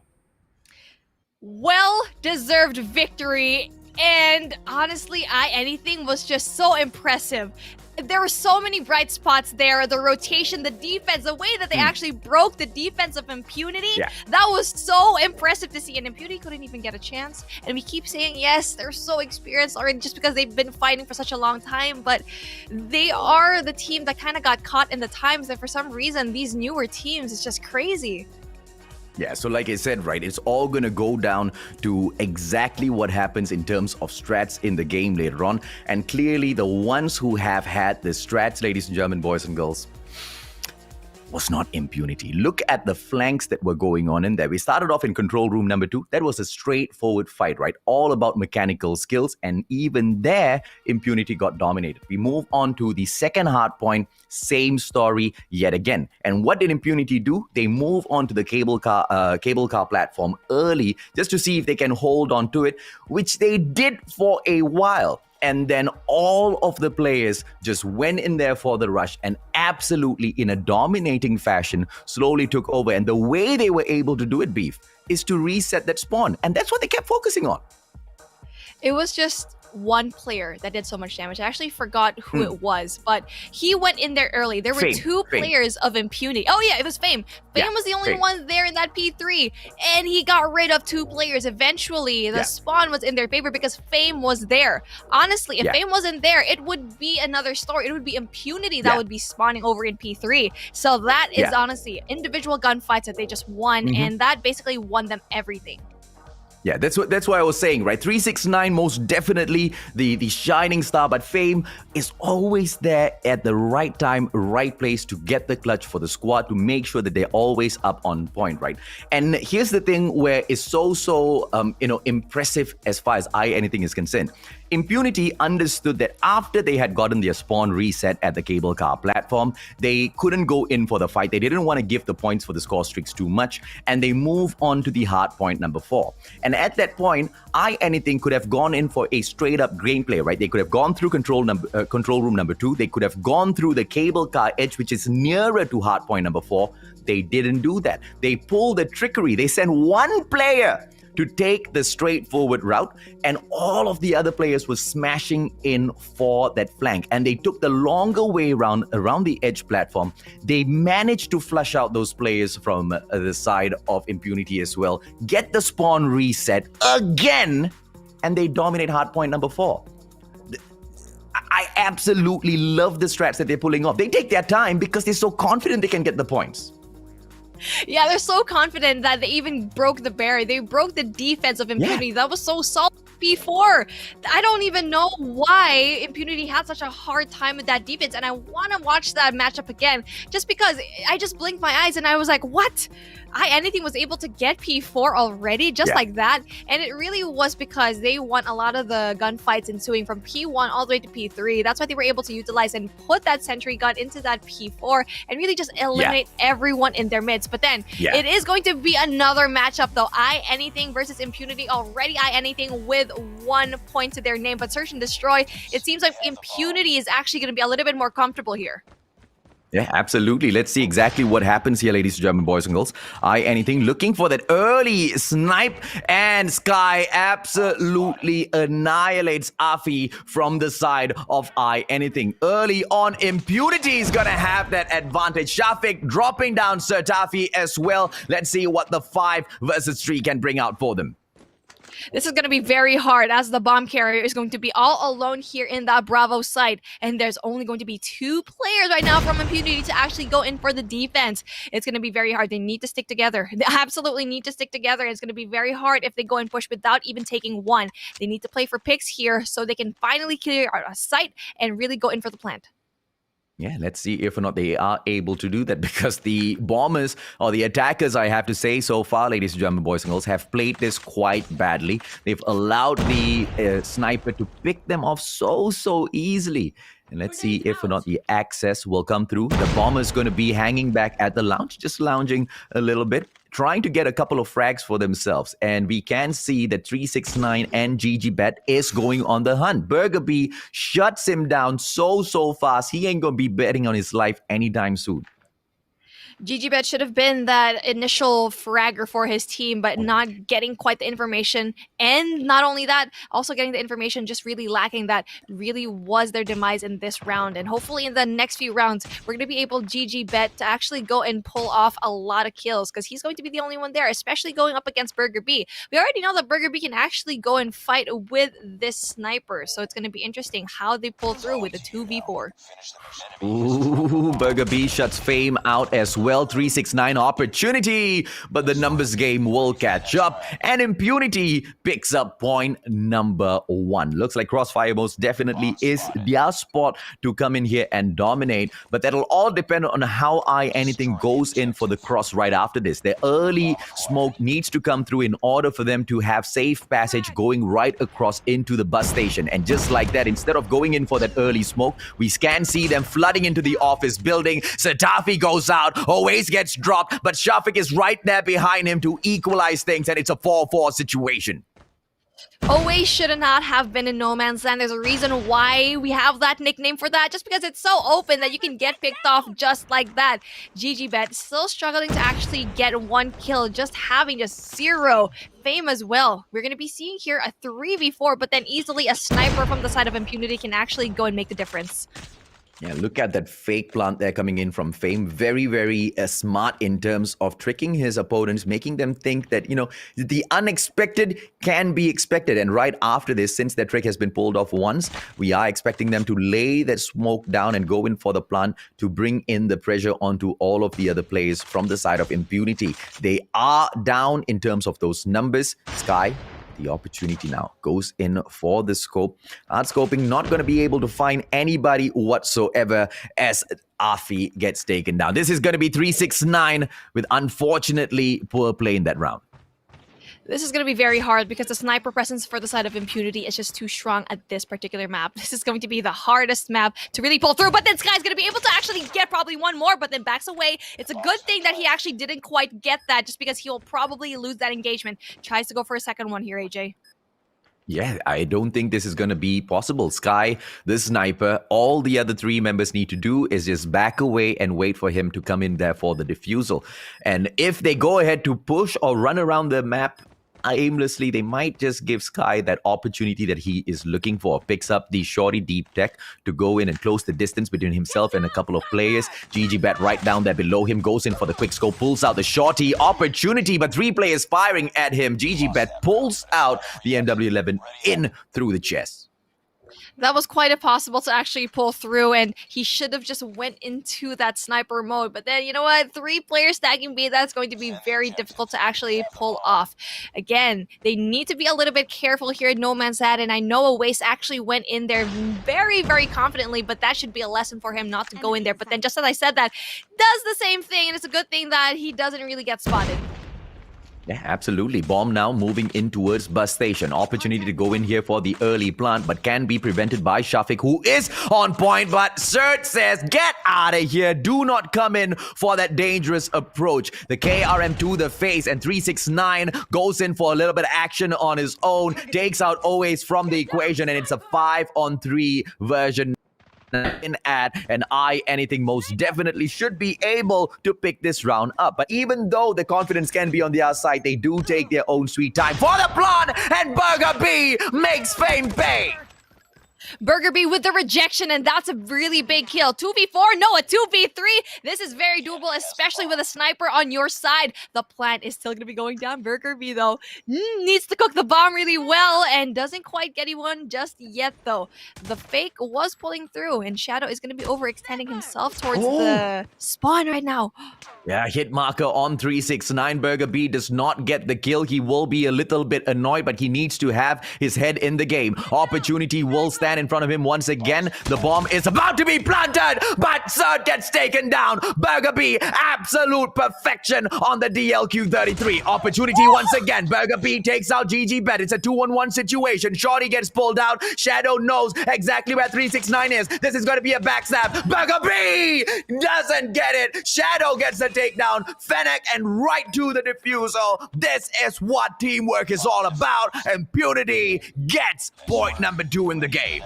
[SPEAKER 7] Well-deserved victory. And honestly, Anything was just so impressive. There were so many bright spots there. The rotation, the defense, the way that they actually broke the defense of Impunity. That was so impressive to see. And Impunity couldn't even get a chance. And we keep saying, yes, they're so experienced already just because they've been fighting for such a long time. But they are the team that kind of got caught in the times. And for some reason, these newer teams, it's just crazy.
[SPEAKER 8] Yeah, so like I said, right, it's all going to go down to exactly what happens in terms of strats in the game later on. And clearly the ones who have had the strats, ladies and gentlemen, boys and girls, was not Impunity. Look at the flanks that were going on in there. We started off in control room number 2. That was a straightforward fight, right? All about mechanical skills. And even there, Impunity got dominated. We move on to the second hard point. Same story yet again. And what did Impunity do? They move on to the cable car platform early just to see if they can hold on to it, which they did for a while. And then all of the players just went in there for the rush and absolutely in a dominating fashion slowly took over. And the way they were able to do it, Beef, is to reset that spawn. And that's what they kept focusing on.
[SPEAKER 7] It was just one player that did so much damage. I actually forgot who it was, but he went in there early. There were two players of Impunity. Oh yeah, it was Fame. Fame was the only one there in that P3, and he got rid of two players. Eventually, the spawn was in their favor because Fame was there. Honestly, if Fame wasn't there, it would be another story. It would be Impunity that would be spawning over in P3. So that is honestly individual gunfights that they just won, and that basically won them everything.
[SPEAKER 8] Yeah, that's why I was saying, right? 369 most definitely the shining star, but Fame is always there at the right time, right place to get the clutch for the squad, to make sure that they're always up on point, right? And here's the thing where it's so impressive as far as anything is concerned. Impunity understood that after they had gotten their spawn reset at the cable car platform, they couldn't go in for the fight. They didn't want to give the points for the score streaks too much, and they move on to the hard point number 4. And at that point, anything could have gone in for a straight up gameplay, right? They could have gone through control room number 2. They could have gone through the cable car edge, which is nearer to hard point number 4. They didn't do that. They pulled the trickery. They sent one player to take the straightforward route, and all of the other players were smashing in for that flank, and they took the longer way around the edge platform. They managed to flush out those players from the side of Impunity as well, get the spawn reset again, and they dominate hardpoint number 4. I absolutely love the strats that they're pulling off. They take their time because they're so confident they can get the points.
[SPEAKER 7] Yeah, they're so confident that they even broke the barrier. They broke the defense of Impunity. That was so solid before. I don't even know why Impunity had such a hard time with that defense, and I want to watch that matchup again just because I just blinked my eyes and I was like, what? Anything was able to get P4 already just like that, and it really was because they won a lot of the gunfights ensuing from P1 all the way to P3. That's why they were able to utilize and put that sentry gun into that P4 and really just eliminate everyone in their midst. But then it is going to be another matchup though. Anything versus Impunity. Already Anything with 1 point to their name, but Search and Destroy, it seems like Impunity is actually going to be a little bit more comfortable here.
[SPEAKER 8] Yeah, absolutely. Let's see exactly what happens here, ladies and gentlemen, boys and girls. Anything looking for that early snipe, and Sky absolutely annihilates Afi from the side of Anything. Early on, Impunity is going to have that advantage. Shafiq dropping down Sertafi as well. Let's see what the 5 versus 3 can bring out for them.
[SPEAKER 7] This is going to be very hard as the bomb carrier is going to be all alone here in that Bravo site. And there's only going to be 2 players right now from Impunity to actually go in for the defense. It's going to be very hard. They need to stick together. They absolutely need to stick together. It's going to be very hard if they go and push without even taking 1. They need to play for picks here so they can finally clear a site and really go in for the plant.
[SPEAKER 8] Yeah, let's see if or not they are able to do that, because the bombers, or the attackers, I have to say, so far, ladies and gentlemen, boys and girls, have played this quite badly. They've allowed the sniper to pick them off so easily. And let's see if or not the access will come through. The bomber's going to be hanging back at the lounge, just lounging a little bit, trying to get a couple of frags for themselves. And we can see that 369 and GGBet is going on the hunt. Burger B shuts him down so fast. He ain't going to be betting on his life anytime soon.
[SPEAKER 7] GGBet should have been that initial fragger for his team, but not getting quite the information. And not only that, also getting the information, just really lacking. That really was their demise in this round. And hopefully in the next few rounds, we're going to be able, GGBet, to actually go and pull off a lot of kills, because he's going to be the only one there, especially going up against Burger B. We already know that Burger B can actually go and fight with this sniper. So it's going to be interesting how they pull through with a 2v4.
[SPEAKER 8] Ooh, Burger B shuts Fame out as well. 369 opportunity, but the numbers game will catch up, and Impunity picks up point number 1. Looks like Crossfire most definitely is their spot to come in here and dominate, but that'll all depend on how Anything goes in for the cross right after this. The early smoke needs to come through in order for them to have safe passage going right across into the bus station. And just like that, instead of going in for that early smoke, we can see them flooding into the office building. Sertafi goes out, Always gets dropped, but Shafiq is right there behind him to equalize things, and it's a 4-4 situation.
[SPEAKER 7] Always should not have been in no man's land. There's a reason why we have that nickname for that, just because it's so open that you can get picked off just like that. GGBet still struggling to actually get one kill, just having just 0 fame as well. We're going to be seeing here a 3v4, but then easily a sniper from the side of Impunity can actually go and make the difference.
[SPEAKER 8] Yeah, look at that fake plant there coming in from Fame. Very, very smart in terms of tricking his opponents, making them think that, you know, the unexpected can be expected. And right after this, since that trick has been pulled off once, we are expecting them to lay that smoke down and go in for the plant to bring in the pressure onto all of the other players from the side of Impunity. They are down in terms of those numbers. Sky, the opportunity now goes in for the scope. Art scoping not going to be able to find anybody whatsoever as Afi gets taken down. This is going to be 369 with unfortunately poor play in that round.
[SPEAKER 7] This is going to be very hard because the sniper presence for the side of Impunity is just too strong at this particular map. This is going to be the hardest map to really pull through, but then Sky's going to be able to actually get probably one more, but then backs away. It's a good thing that he actually didn't quite get that, just because he'll probably lose that engagement. Tries to go for a second one here, AJ.
[SPEAKER 8] Yeah, I don't think this is going to be possible. Sky, the sniper, all the other 3 members need to do is just back away and wait for him to come in there for the defusal. And if they go ahead to push or run around the map aimlessly, they might just give Sky that opportunity that he is looking for. Picks up the shorty deep tech to go in and close the distance between himself and a couple of players. GGBet right down there below him, goes in for the quick scope, pulls out the shorty opportunity, but 3 players firing at him. GGBet pulls out the MW11 in through the chest.
[SPEAKER 7] That was quite impossible to actually pull through, and he should have just went into that sniper mode. But then, you know what? 3 players stacking B, that's going to be very difficult to actually pull off. Again, they need to be a little bit careful here at No Man's Land, and I know Awace actually went in there very, very confidently, but that should be a lesson for him not to go in there. But then, just as I said that, does the same thing, and it's a good thing that he doesn't really get spotted.
[SPEAKER 8] Yeah, absolutely. Bomb now moving in towards bus station. Opportunity to go in here for the early plant, but can be prevented by Shafiq, who is on point. But Cert says, get out of here. Do not come in for that dangerous approach. The KRM to the face, and 369 goes in for a little bit of action on his own. Takes out Always from the equation, and it's a 5-on-3 version. In at and anything most definitely should be able to pick this round up. But even though the confidence can be on the outside, they do take their own sweet time for the plant, and Burger B makes Fame pay.
[SPEAKER 7] Burger B with the rejection, and that's a really big kill. 2v4? No, a 2v3. This is very doable, especially with a sniper on your side. The plant is still going to be going down. Burger B, though, needs to cook the bomb really well and doesn't quite get anyone just yet, though. The fake was pulling through, and Shadow is going to be overextending himself towards the spawn right now.
[SPEAKER 8] Yeah, hit marker on 369. Burger B does not get the kill. He will be a little bit annoyed, but he needs to have his head in the game. Opportunity will stand in front of him once again. The bomb is about to be planted, but Cert gets taken down. Burger B, absolute perfection on the DLQ-33. Opportunity once again. Burger B takes out GGBet. It's a 2-on-1 situation. Shorty gets pulled out. Shadow knows exactly where 369 is. This is going to be a backstab. Burger B doesn't get it. Shadow gets the takedown. Fennec and right to the defusal. This is what teamwork is all about. Impunity gets point number 2 in the game.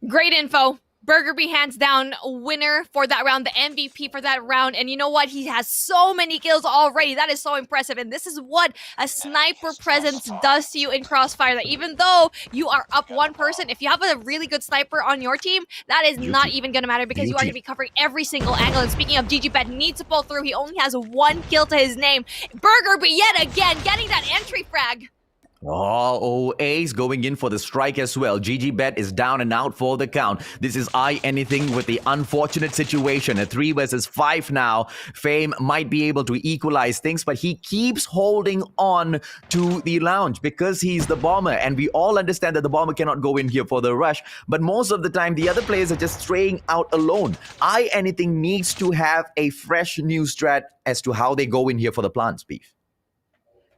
[SPEAKER 7] Great info. Burger B hands down winner for that round, the MVP for that round. And you know what? He has so many kills already. That is so impressive. And this is what a sniper presence does to you in Crossfire. That even though you are up one person, if you have a really good sniper on your team, that is not even going to matter because you are going to be covering every single angle. And speaking of, GGBet needs to pull through. He only has 1 kill to his name. Burger B yet again getting that entry frag.
[SPEAKER 8] Oh, A's going in for the strike as well. GGBet is down and out for the count. This is anything with the unfortunate situation. A 3 versus 5 now. Fame might be able to equalize things, but he keeps holding on to the lounge because he's the bomber. And we all understand that the bomber cannot go in here for the rush. But most of the time, the other players are just straying out alone. Anything needs to have a fresh new strat as to how they go in here for the plants, Beef.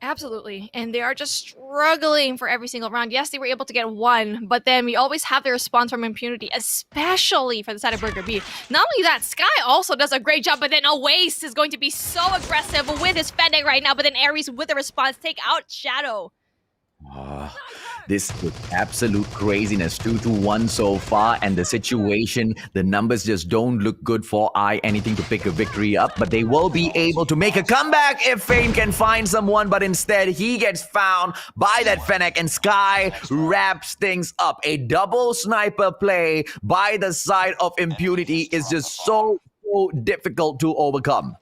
[SPEAKER 7] Absolutely. And they are just struggling for every single round. Yes, they were able to get 1, but then we always have the response from Impunity, especially for the side of Burger B. Not only that, Sky also does a great job, but then Awace is going to be so aggressive with his Fennec right now, but then Ares with the response take out Shadow.
[SPEAKER 8] This is absolute craziness. 2-1 so far, and the situation, the numbers just don't look good for anything to pick a victory up, but they will be able to make a comeback if Fame can find someone, but instead he gets found by that Fennec, and Sky wraps things up. A double sniper play by the side of Impunity is just so difficult to overcome.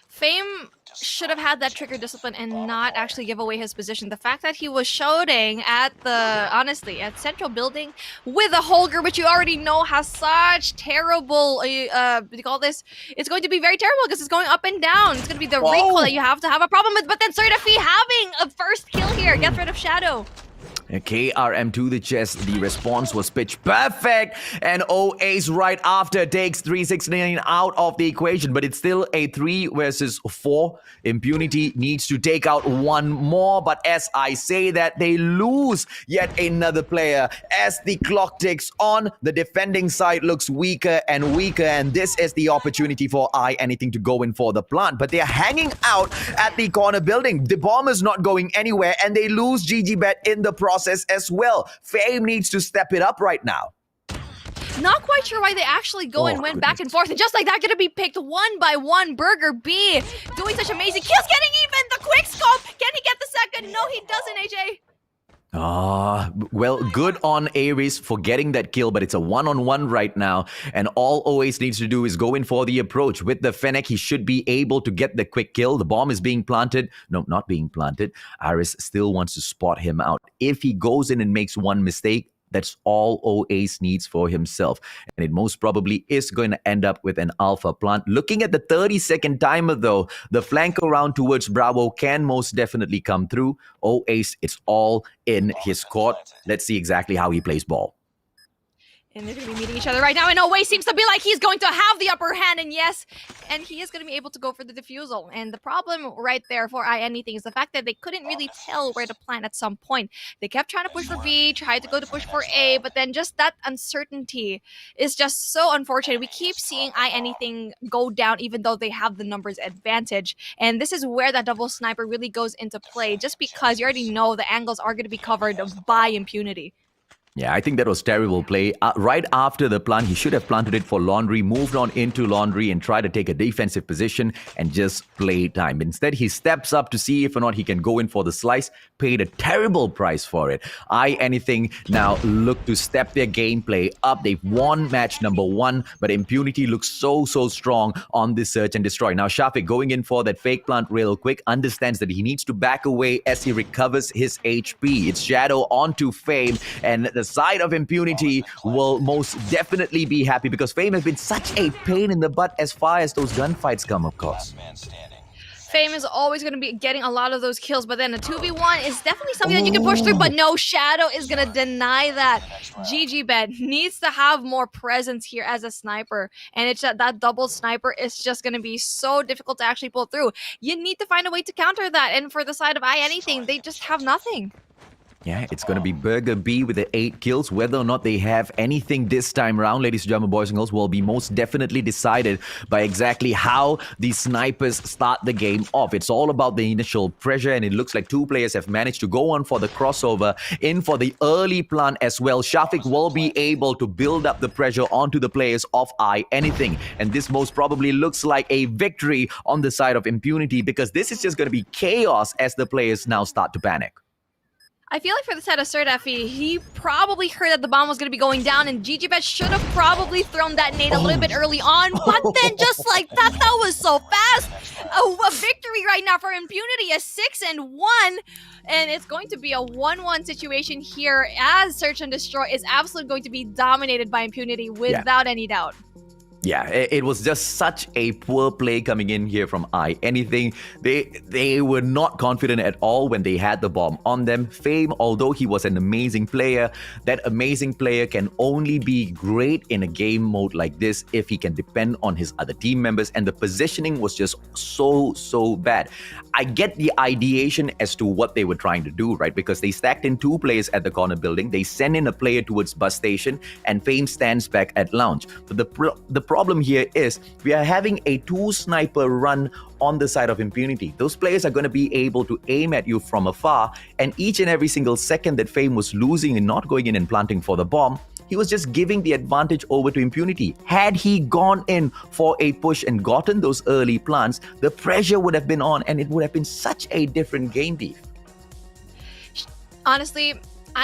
[SPEAKER 7] Fame should have had that trigger discipline and not actually give away his position. The fact that he was shooting at at central building with a Holger, which you already know has such terrible, what do you call this? It's going to be very terrible because it's going up and down. It's going to be the recoil that you have to have a problem with. But then Serdafi having a first kill here, gets rid of Shadow.
[SPEAKER 8] KRM to the chest. The response was pitch perfect, and OAce right after takes 369 out of the equation, but it's still a 3 versus 4. Impunity needs to take out one more, but as I say that, they lose yet another player. As the clock ticks on, the defending side looks weaker and weaker, and this is the opportunity for anything to go in for the plant, but they're hanging out at the corner building. The bomb is not going anywhere, and they lose GGBet in the process as well. Fame needs to step it up right now.
[SPEAKER 7] Not quite sure why they actually go and went back and forth. And just like that, gonna be picked one by one. Burger B doing such amazing kills, getting even the quick scope. Can he get the second? No, he doesn't, AJ.
[SPEAKER 8] Well, good on Ares for getting that kill, but it's a one-on-one right now, and all OAce needs to do is go in for the approach. With the Fennec, he should be able to get the quick kill. The bomb is being planted. No, not being planted. Ares still wants to spot him out. If he goes in and makes one mistake, that's all OAce needs for himself. And it most probably is going to end up with an alpha plant. Looking at the 30-second timer, though, the flank around towards Bravo can most definitely come through. OAce, it's all in his court. Let's see exactly how he plays ball.
[SPEAKER 7] And they're going to be meeting each other right now, and OAce seems to be like he's going to have the upper hand, and yes, and he is going to be able to go for the defusal. And the problem right there for anything is the fact that they couldn't really tell where to plant at some point. They kept trying to push for B, tried to go to push for A, but then just that uncertainty is just so unfortunate. We keep seeing anything go down even though they have the numbers advantage. And this is where that double sniper really goes into play, just because you already know the angles are going to be covered by Impunity.
[SPEAKER 8] Yeah, I think that was terrible play. Right after the plant, he should have planted it for Laundry, moved on into Laundry and tried to take a defensive position and just play time. Instead, he steps up to see if or not he can go in for the slice, paid a terrible price for it. Anything now look to step their gameplay up. They've won match number 1, but Impunity looks so strong on this search and destroy. Now, Shafiq going in for that fake plant real quick, understands that he needs to back away as he recovers his HP. It's Shadow onto Fame, and the side of Impunity will most definitely be happy because Fame has been such a pain in the butt as far as those gunfights come, of course.
[SPEAKER 7] Fame is always going to be getting a lot of those kills, but then a 2v1 is definitely something that you can push through, but no, Shadow is going to deny that. GGBet needs to have more presence here as a sniper, and it's that double sniper is just going to be so difficult to actually pull through. You need to find a way to counter that, and for the side of anything, they just have nothing.
[SPEAKER 8] Yeah, it's going to be Burger B with the 8 kills. Whether or not they have anything this time around, ladies and gentlemen, boys and girls, will be most definitely decided by exactly how the snipers start the game off. It's all about the initial pressure, and it looks like 2 players have managed to go on for the crossover, in for the early plant as well. Shafiq will be able to build up the pressure onto the players of anything, and this most probably looks like a victory on the side of Impunity, because this is just going to be chaos as the players now start to panic.
[SPEAKER 7] I feel like for the side of Serdafi, he probably heard that the bomb was going to be going down, and GGBet should have probably thrown that nade a little bit early on, but then just like that, that was so fast. A victory right now for Impunity, a 6-1, and it's going to be a 1-1 situation here as Search and Destroy is absolutely going to be dominated by Impunity without any doubt.
[SPEAKER 8] Yeah, it was just such a poor play coming in here from anything. They were not confident at all when they had the bomb on them. Fame, although he was an amazing player, that amazing player can only be great in a game mode like this if he can depend on his other team members, and the positioning was just so bad. I get the ideation as to what they were trying to do, right? Because they stacked in 2 players at the corner building, they send in a player towards bus station, and Fame stands back at lounge. But the problem here is we are having a 2-sniper run on the side of Impunity. Those players are going to be able to aim at you from afar, and each and every single second that Fame was losing and not going in and planting for the bomb, he was just giving the advantage over to Impunity. Had he gone in for a push and gotten those early plants, the pressure would have been on and it would have been such a different game, Beef.
[SPEAKER 7] Honestly,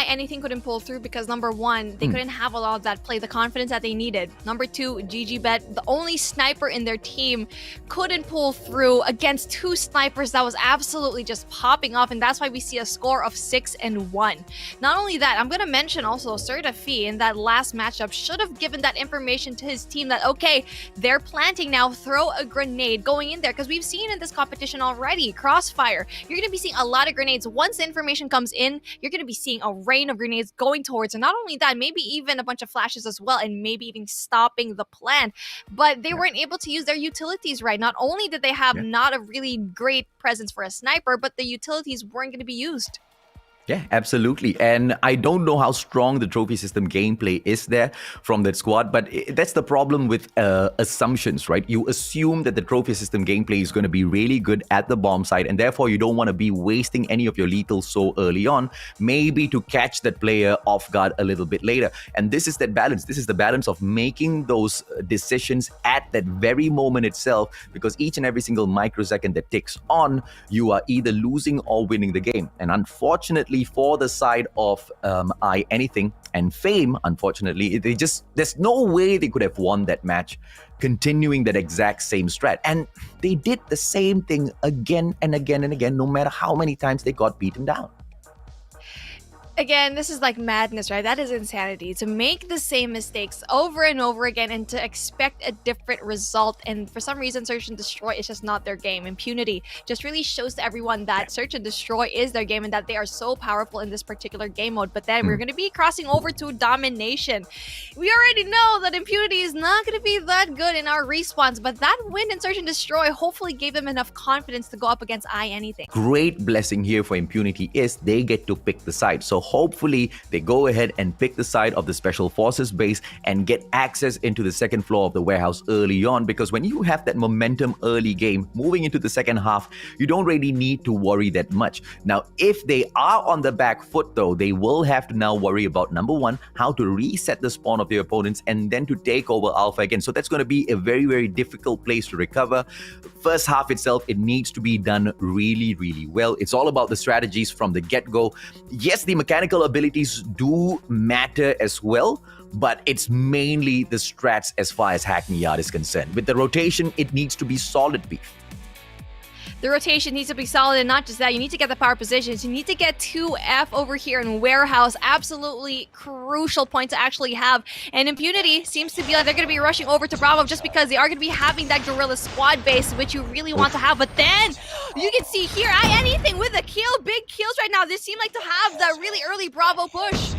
[SPEAKER 7] anything couldn't pull through because number one, they couldn't have a lot of that play, the confidence that they needed. Number two, GGBet, the only sniper in their team, couldn't pull through against 2 snipers that was absolutely just popping off, and that's why we see a score of 6-1. Not only that, I'm gonna mention also Serdafi in that last matchup should have given that information to his team that okay, they're planting now, throw a grenade going in there, because we've seen in this competition already, Crossfire, you're gonna be seeing a lot of grenades. Once the information comes in, you're gonna be seeing a rain of grenades going towards, and not only that, maybe even a bunch of flashes as well, and maybe even stopping the plan. But they weren't able to use their utilities right. Not only did they have not a really great presence for a sniper, but the utilities weren't going to be used.
[SPEAKER 8] Yeah, absolutely. And I don't know how strong the trophy system gameplay is there from that squad, but that's the problem with assumptions, right? You assume that the trophy system gameplay is going to be really good at the bomb site, and therefore you don't want to be wasting any of your lethals so early on, maybe to catch that player off guard a little bit later. And this is that balance. This is the balance of making those decisions at that very moment itself, because each and every single microsecond that ticks on, you are either losing or winning the game. And unfortunately, for the side of Anything and Fame, unfortunately, there's no way they could have won that match continuing that exact same strat. And they did the same thing again and again and again, no matter how many times they got beaten down.
[SPEAKER 7] Again, this is like madness, right? That is insanity. To make the same mistakes over and over again and to expect a different result. And for some reason, Search and Destroy is just not their game. Impunity just really shows to everyone that Search and Destroy is their game and that they are so powerful in this particular game mode. But then we're going to be crossing over to Domination. We already know that Impunity is not going to be that good in our respawns, but that win in Search and Destroy hopefully gave them enough confidence to go up against Anything.
[SPEAKER 8] Great blessing here for Impunity is they get to pick the side. So hopefully they go ahead and pick the side of the Special Forces base and get access into the second floor of the warehouse early on, because when you have that momentum early game, moving into the second half, you don't really need to worry that much. Now, if they are on the back foot though, they will have to now worry about, number one, how to reset the spawn of their opponents and then to take over Alpha again. So that's going to be a very, very difficult place to recover. First half itself, it needs to be done really, really well. It's all about the strategies from the get-go. Yes, the mechanical abilities do matter as well, but it's mainly the strats as far as Hackney Yard is concerned. With the rotation, it needs to be solid, Beef.
[SPEAKER 7] The rotation needs to be solid, and not just that, you need to get the power positions. You need to get 2F over here in Warehouse. Absolutely crucial point to actually have. And Impunity seems to be like they're going to be rushing over to Bravo just because they are going to be having that Guerrilla squad base, which you really want to have. But then you can see here, Anything with a kill, big kills right now. They seem like to have that really early Bravo push.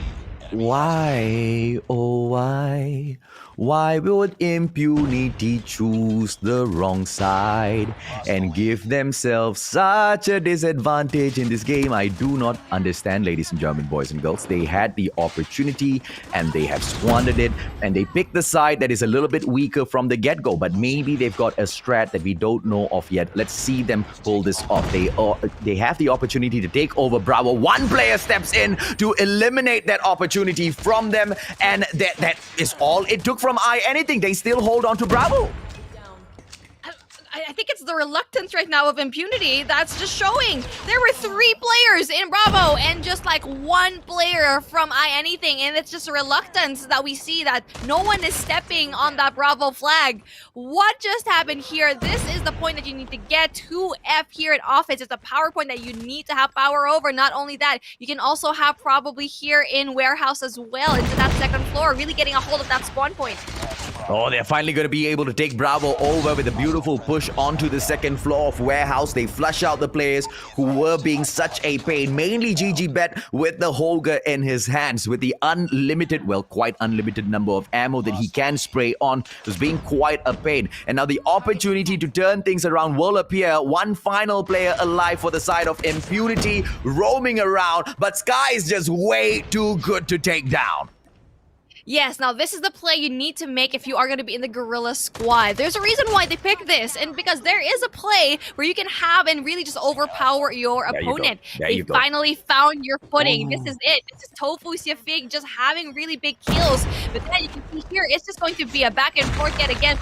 [SPEAKER 8] Why, oh why would Impunity choose the wrong side and give themselves such a disadvantage in this game? I do not understand, ladies and gentlemen, boys and girls. They had the opportunity and they have squandered it, and they picked the side that is a little bit weaker from the get-go, but maybe they've got a strat that we don't know of yet. Let's see them pull this off. They have the opportunity to take over Bravo. One player steps in to eliminate that opportunity from them, and that is all it took from Anything. They still hold on to Bravo.
[SPEAKER 7] I think it's the reluctance right now of Impunity that's just showing. There were 3 players in Bravo and just like 1 player from Anything, and it's just a reluctance that we see that no one is stepping on that Bravo flag. What just happened here? This is the point that you need to get. 2F here at offense. It's a power point that you need to have power over. Not only that, you can also have probably here in Warehouse as well into that second floor, really getting a hold of that spawn point.
[SPEAKER 8] Oh, they're finally going to be able to take Bravo over with a beautiful push onto the second floor of Warehouse. They flush out the players who were being such a pain. Mainly GGBet with the Holger in his hands, with the unlimited, well, quite unlimited number of ammo that he can spray on. It was being quite a pain. And now the opportunity to turn things around will appear. One final player alive for the side of Impunity, roaming around, but Sky is just way too good to take down.
[SPEAKER 7] Yes, now this is the play you need to make if you are going to be in the Gorilla squad. There's a reason why they picked this, and because there is a play where you can have and really just overpower your opponent. They finally found your footing. This is it. This is Tofu Siafig just having really big kills. But then you can see here, it's just going to be a back and forth yet again.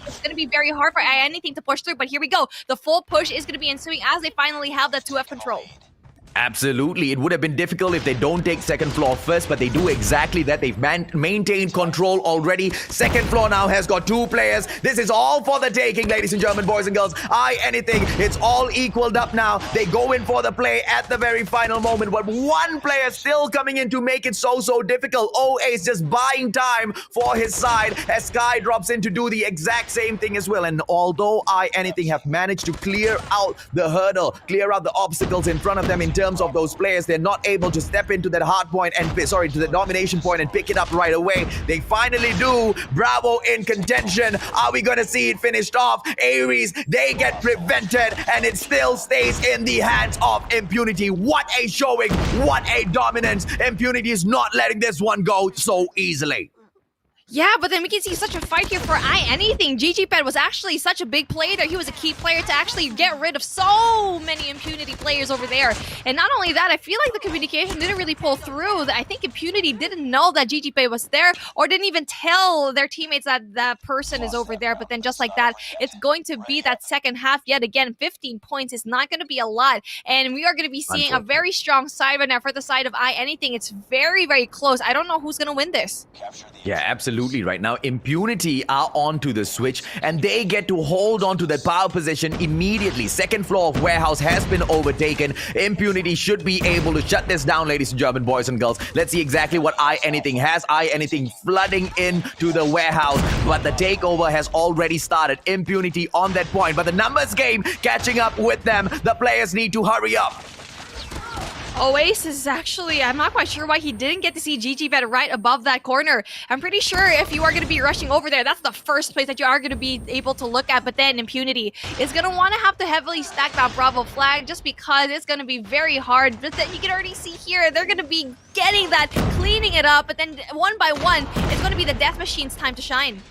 [SPEAKER 7] It's going to be very hard for anything to push through, but here we go. The full push is going to be ensuing as they finally have that 2F control.
[SPEAKER 8] Absolutely. It would have been difficult if they don't take second floor first, but they do exactly that. They've maintained control already. Second floor now has got 2 players. This is all for the taking, ladies and gentlemen, boys and girls. Anything. It's all equaled up now. They go in for the play at the very final moment, but one player still coming in to make it so difficult. Ace just buying time for his side as Sky drops in to do the exact same thing as well. And although Anything have managed to clear out the hurdle, clear out the obstacles in front of them in terms of those players, they're not able to step into that hard point and to the domination point and pick it up right away. They finally do. Bravo in contention. Are we gonna see it finished off? Aries, they get prevented and it still stays in the hands of Impunity. What a showing, what a dominance. Impunity is not letting this one go so easily.
[SPEAKER 7] Yeah, but then we can see such a fight here for Anything. GGPet was actually such a big player there. He was a key player to actually get rid of so many Impunity players over there. And not only that, I feel like the communication didn't really pull through. I think Impunity didn't know that GGPet was there or didn't even tell their teammates that that person is over there. But then just like that, it's going to be that second half yet again. 15 points is not going to be a lot. And we are going to be seeing a very strong side right now for the side of Anything. It's very, very close. I don't know who's going to win this.
[SPEAKER 8] Yeah, absolutely. Right now, Impunity are onto the switch and they get to hold on to that power position immediately. Second floor of warehouse has been overtaken. Impunity should be able to shut this down, ladies and gentlemen, boys and girls. Let's see exactly what Anything has. Anything flooding into the warehouse, but the takeover has already started. Impunity on that point, but the numbers game catching up with them. The players need to hurry up.
[SPEAKER 7] Ace is actually, I'm not quite sure why he didn't get to see GGPet right above that corner. I'm pretty sure if you are going to be rushing over there, that's the first place that you are going to be able to look at. But then Impunity is going to want to have to heavily stack that Bravo flag just because it's going to be very hard. But then you can already see here, they're going to be getting that, cleaning it up. But then one by one, it's going to be the Death Machine's time to shine.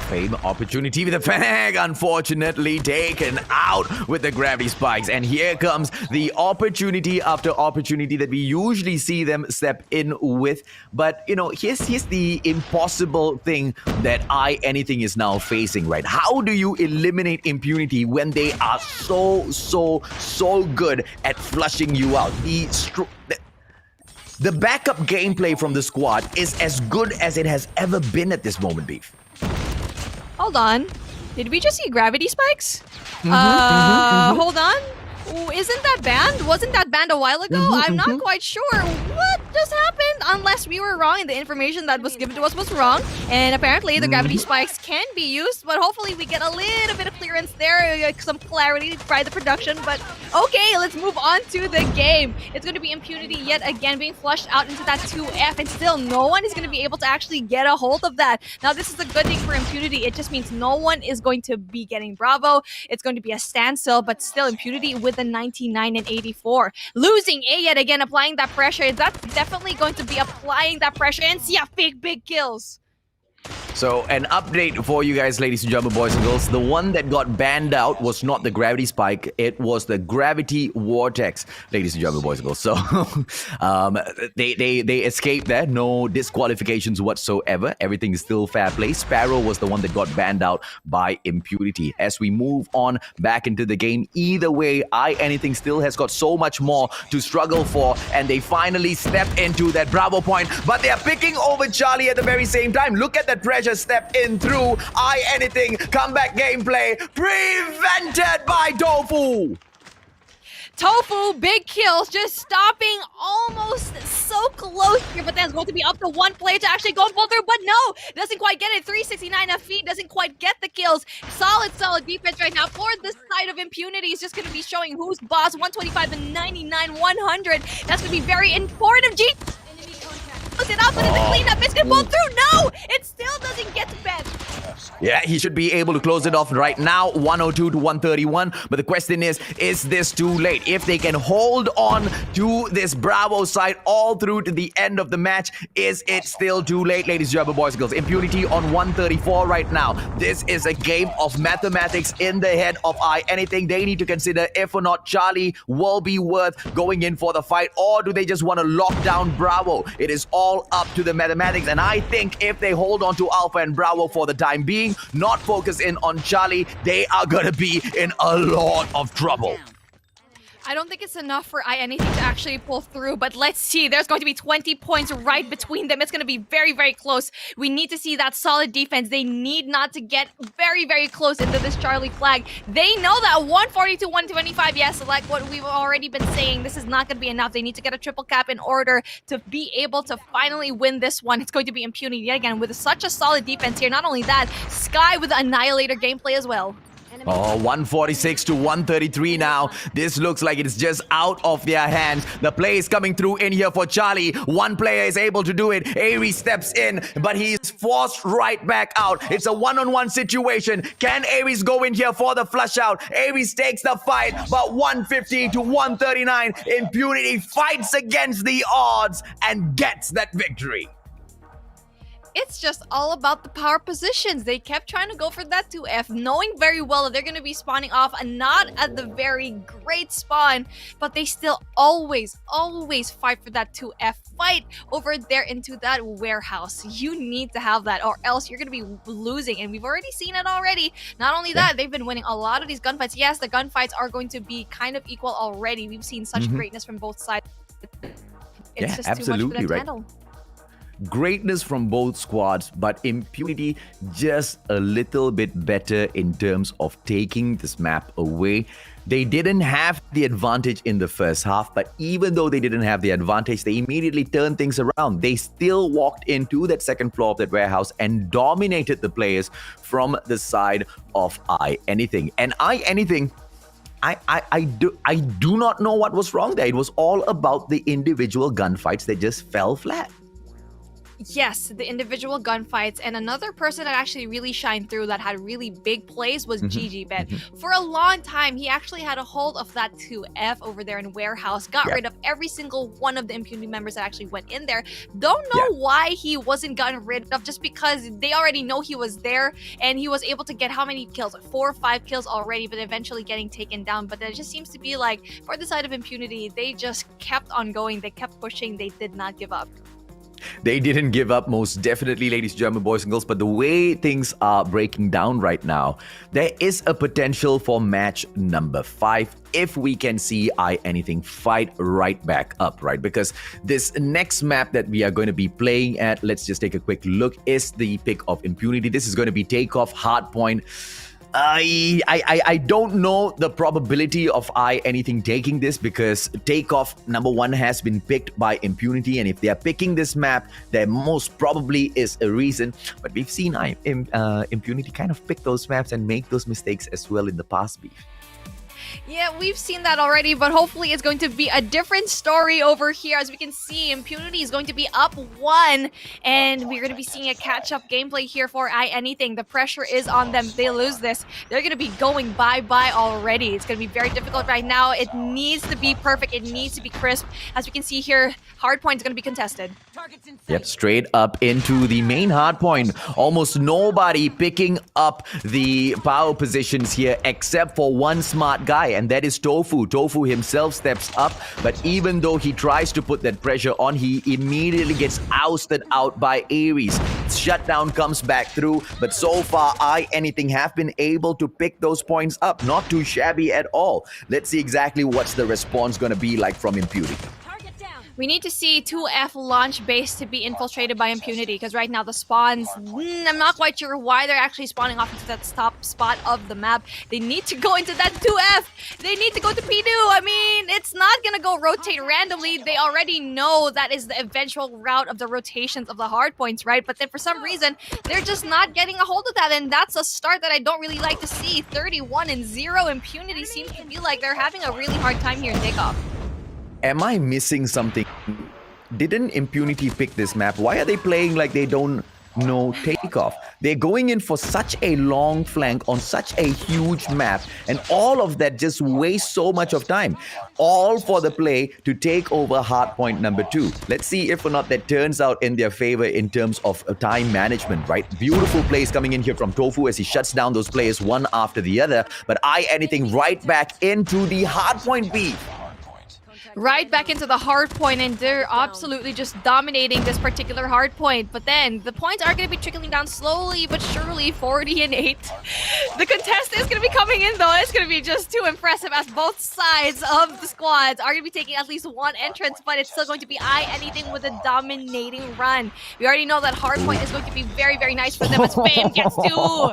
[SPEAKER 8] Fame opportunity with a fag, unfortunately taken out with the gravity spikes. And here comes the opportunity after opportunity that we usually see them step in with. But, you know, here's the impossible thing that Anything is now facing, right? How do you eliminate Impunity when they are so good at flushing you out? The backup gameplay from the squad is as good as it has ever been at this moment, Beef.
[SPEAKER 7] Hold on. Did we just see gravity spikes? Hold on. Isn't that banned? Wasn't that banned a while ago? I'm not quite sure. What just happened? Unless we were wrong and the information that was given to us was wrong. And apparently the gravity spikes can be used, but hopefully we get a little bit of clearance there, some clarity by the production. But okay, let's move on to the game. It's going to be Impunity yet again being flushed out into that 2F, and still no one is going to be able to actually get a hold of that. Now this is a good thing for Impunity. It just means no one is going to be getting Bravo. It's going to be a standstill, but still Impunity with the 99 and 84. Losing A yet again, applying that pressure. That's definitely going to be applying that pressure and see a big kills.
[SPEAKER 8] So, an update for you guys, ladies and gentlemen, boys and girls. The one that got banned out was not the gravity spike. It was the gravity vortex, ladies and gentlemen, boys and girls. So, they escaped there. No disqualifications whatsoever. Everything is still fair play. Sparrow was the one that got banned out by Impunity. As we move on back into the game, either way, Anything still has got so much more to struggle for. And they finally step into that Bravo point. But they are picking over Charlie at the very same time. Look at that pressure step in through. Anything comeback gameplay prevented by Tofu.
[SPEAKER 7] Tofu, big kills, just stopping almost so close here, but that's going to be up to one player to actually go and pull through, but no, doesn't quite get it. 369 of feet, doesn't quite get the kills. Solid defense right now for this side of Impunity. Is just going to be showing who's boss. 125 and 99, 100. That's going to be very important. Close it up, but it's a cleanup. It's going to pull through. No, it still doesn't get to bed.
[SPEAKER 8] Yeah, he should be able to close it off right now, 102 to 131. But the question is this too late? If they can hold on to this Bravo side all through to the end of the match, is it still too late, ladies and gentlemen, boys and girls? Impunity on 134 right now. This is a game of mathematics in the head of Anything. They need to consider if or not Charlie will be worth going in for the fight, or do they just want to lock down Bravo? It is all up to the mathematics, and I think if they hold on to Alpha and Bravo for the time being, not focus in on Charlie, they are gonna be in a lot of trouble.
[SPEAKER 7] I don't think it's enough for Anything to actually pull through, but let's see. There's going to be 20 points right between them. It's going to be very, very close. We need to see that solid defense. They need not to get very, very close into this Charlie flag. They know that 140 to 125, yes, like what we've already been saying, this is not going to be enough. They need to get a triple cap in order to be able to finally win this one. It's going to be Impunity yet again with such a solid defense here. Not only that, Sky with the Annihilator gameplay as well.
[SPEAKER 8] Oh, 146 to 133 now. This looks like it's just out of their hands. The play is coming through in here for Charlie. One player is able to do it. Aries steps in, but he's forced right back out. It's a one-on-one situation. Can Aries go in here for the flush out? Aries takes the fight, but 150 to 139. Impunity fights against the odds and gets that victory.
[SPEAKER 7] It's just all about the power positions. They kept trying to go for that 2F, knowing very well that they're going to be spawning off and not at the very great spawn, but they still always fight for that 2F. Fight over there into that warehouse. You need to have that, or else you're going to be losing, and we've already seen it already. Not only that, they've been winning a lot of these gunfights. Yes, the gunfights are going to be kind of equal already. We've seen such greatness from both sides. It's just
[SPEAKER 8] absolutely
[SPEAKER 7] too much for them to
[SPEAKER 8] right.
[SPEAKER 7] handle.
[SPEAKER 8] Greatness from both squads, but Impunity just a little bit better in terms of taking this map away. They didn't have the advantage in the first half, but even though they didn't have the advantage, they immediately turned things around. They still walked into that second floor of that warehouse and dominated the players from the side of Anything. And Anything, I do not know what was wrong there. It was all about the individual gunfights that just fell flat.
[SPEAKER 7] Yes, the individual gunfights, and another person that actually really shined through that had really big plays was GG Bet. For a long time, he actually had a hold of that 2F over there in Warehouse, got rid of every single one of the Impunity members that actually went in there. Don't know why he wasn't gotten rid of, just because they already know he was there, and he was able to get how many kills? 4 or 5 kills already, but eventually getting taken down. But it just seems to be like, for the side of Impunity, they just kept on going, they kept pushing, they did not give up.
[SPEAKER 8] They didn't give up, most definitely, ladies and gentlemen, boys and girls. But the way things are breaking down right now, there is a potential for match number 5 if we can see Anything fight right back up, right? Because this next map that we are going to be playing at, let's just take a quick look, is the pick of Impunity. This is going to be Takeoff, Hardpoint. I don't know the probability of Anything taking this, because Takeoff number 1 has been picked by Impunity, and if they are picking this map, there most probably is a reason. But we've seen Impunity kind of pick those maps and make those mistakes as well in the past, Beef.
[SPEAKER 7] Yeah, we've seen that already, but hopefully it's going to be a different story over here. As we can see, Impunity is going to be up 1, and we're going to be seeing a catch-up gameplay here for Anything. The pressure is on them. If they lose this, they're going to be going bye-bye already. It's going to be very difficult right now. It needs to be perfect. It needs to be crisp. As we can see here, Hardpoint is going to be contested.
[SPEAKER 8] Yep, straight up into the main hardpoint. Almost nobody picking up the power positions here except for one smart guy, and that is Tofu. Tofu himself steps up, but even though he tries to put that pressure on, he immediately gets ousted out by Aries. Shutdown comes back through, but so far Anything have been able to pick those points up. Not too shabby at all. Let's see exactly what's the response going to be like from Impunity.
[SPEAKER 7] We need to see 2F launch base to be infiltrated by Impunity, because right now the spawns, I'm not quite sure why they're actually spawning off into that top spot of the map. They need to go into that 2F. They need to go to P2. I mean, it's not going to go rotate randomly. They already know that is the eventual route of the rotations of the hard points, right? But then for some reason, they're just not getting a hold of that, and that's a start that I don't really like to see. 31-0. Impunity seems to feel like they're having a really hard time here in Takeoff.
[SPEAKER 8] Am I missing something? Didn't Impunity pick this map? Why are they playing like they don't no takeoff. They're going in for such a long flank on such a huge map, and all of that just wastes so much of time. All for the play to take over hardpoint number 2. Let's see if or not that turns out in their favor in terms of time management, right? Beautiful plays coming in here from Tofu as he shuts down those players one after the other, but anything right back into the hardpoint B.
[SPEAKER 7] Right back into the hard point, and they're absolutely just dominating this particular hard point. But then the points are going to be trickling down slowly but surely. 40 and 8. The contest is going to be coming in though. It's going to be just too impressive as both sides of the squads are going to be taking at least one entrance, but it's still going to be anything with a dominating run. We already know that hard point is going to be very, very nice for them as Fame gets 2.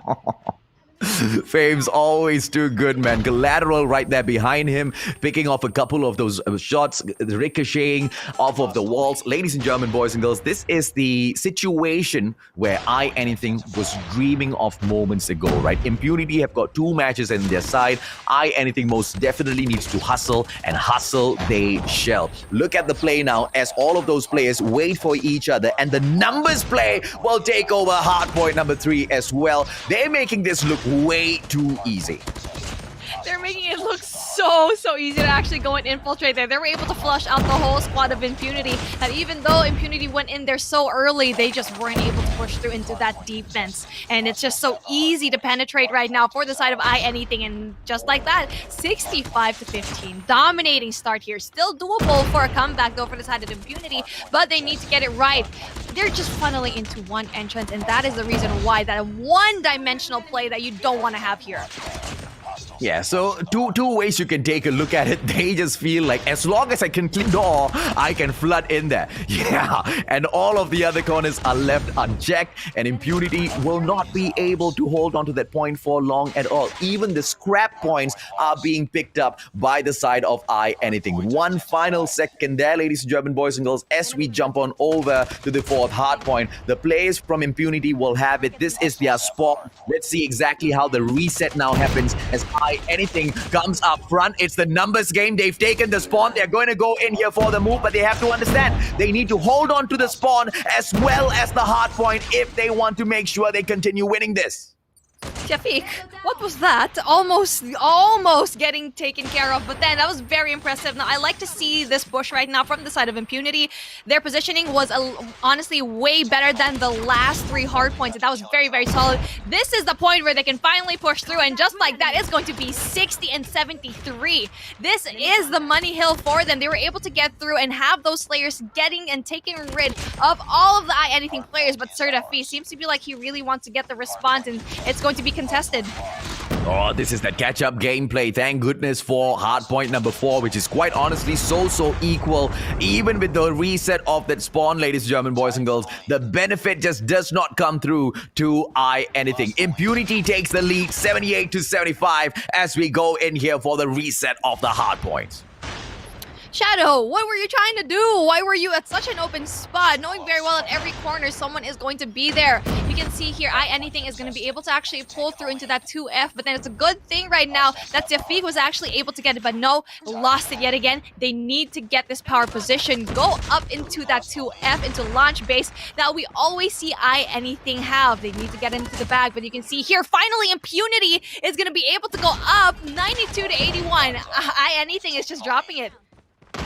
[SPEAKER 8] Fame's always too good, man. Collateral right there behind him, picking off a couple of those shots, ricocheting off of the walls. Ladies and gentlemen, boys and girls, this is the situation where Anything was dreaming of moments ago, right? Impunity have got 2 matches in their side. Anything most definitely needs to hustle, and hustle they shall. Look at the play now as all of those players wait for each other, and the numbers play will take over hardpoint number 3 as well. They're making this look way too easy.
[SPEAKER 7] They're making it look so easy to actually go and infiltrate there. They were able to flush out the whole squad of Impunity, and even though Impunity went in there so early, they just weren't able to push through into that defense. And it's just so easy to penetrate right now for the side of Anything, and just like that, 65-15. Dominating start here. Still doable for a comeback though for the side of Impunity, but they need to get it right. They're just funneling into one entrance, and that is the reason why that one-dimensional play that you don't want to have here.
[SPEAKER 8] Yeah, so two ways you can take a look at it. They just feel like as long as I can clean door, I can flood in there. Yeah, and all of the other corners are left unchecked, and Impunity will not be able to hold on to that point for long at all. Even the scrap points are being picked up by the side of Anything. One final second there, ladies and gentlemen, boys and girls, as we jump on over to the 4th hard point. The players from Impunity will have it. This is their spot. Let's see exactly how the reset now happens as Anything comes up front. It's the numbers game. They've taken the spawn. They're going to go in here for the move, but they have to understand they need to hold on to the spawn as well as the hard point if they want to make sure they continue winning this.
[SPEAKER 7] Shafiq, what was that? Almost getting taken care of, but then that was very impressive. Now, I like to see this push right now from the side of Impunity. Their positioning was honestly way better than the last 3 hard points, and that was very, very solid. This is the point where they can finally push through, and just like that, it's going to be 60 and 73. This is the money hill for them. They were able to get through and have those Slayers getting and taking rid of all of the Anything players, but Sir Dafi seems to be like he really wants to get the response, and it's going to be contested.
[SPEAKER 8] Oh, this is the catch-up gameplay. Thank goodness for hardpoint number 4, which is quite honestly so equal. Even with the reset of that spawn, ladies and gentlemen, boys and girls, the benefit just does not come through to Anything. Impunity takes the lead 78-75 as we go in here for the reset of the hardpoints.
[SPEAKER 7] Shadow, what were you trying to do? Why were you at such an open spot, knowing very well at every corner someone is going to be there? You can see here, Anything is going to be able to actually pull through into that 2F, but then it's a good thing right now that Shafiq was actually able to get it, but no, lost it yet again. They need to get this power position, go up into that 2F, into launch base that we always see Anything have. They need to get into the bag, but you can see here, finally Impunity is going to be able to go up 92-81. Anything is just dropping it.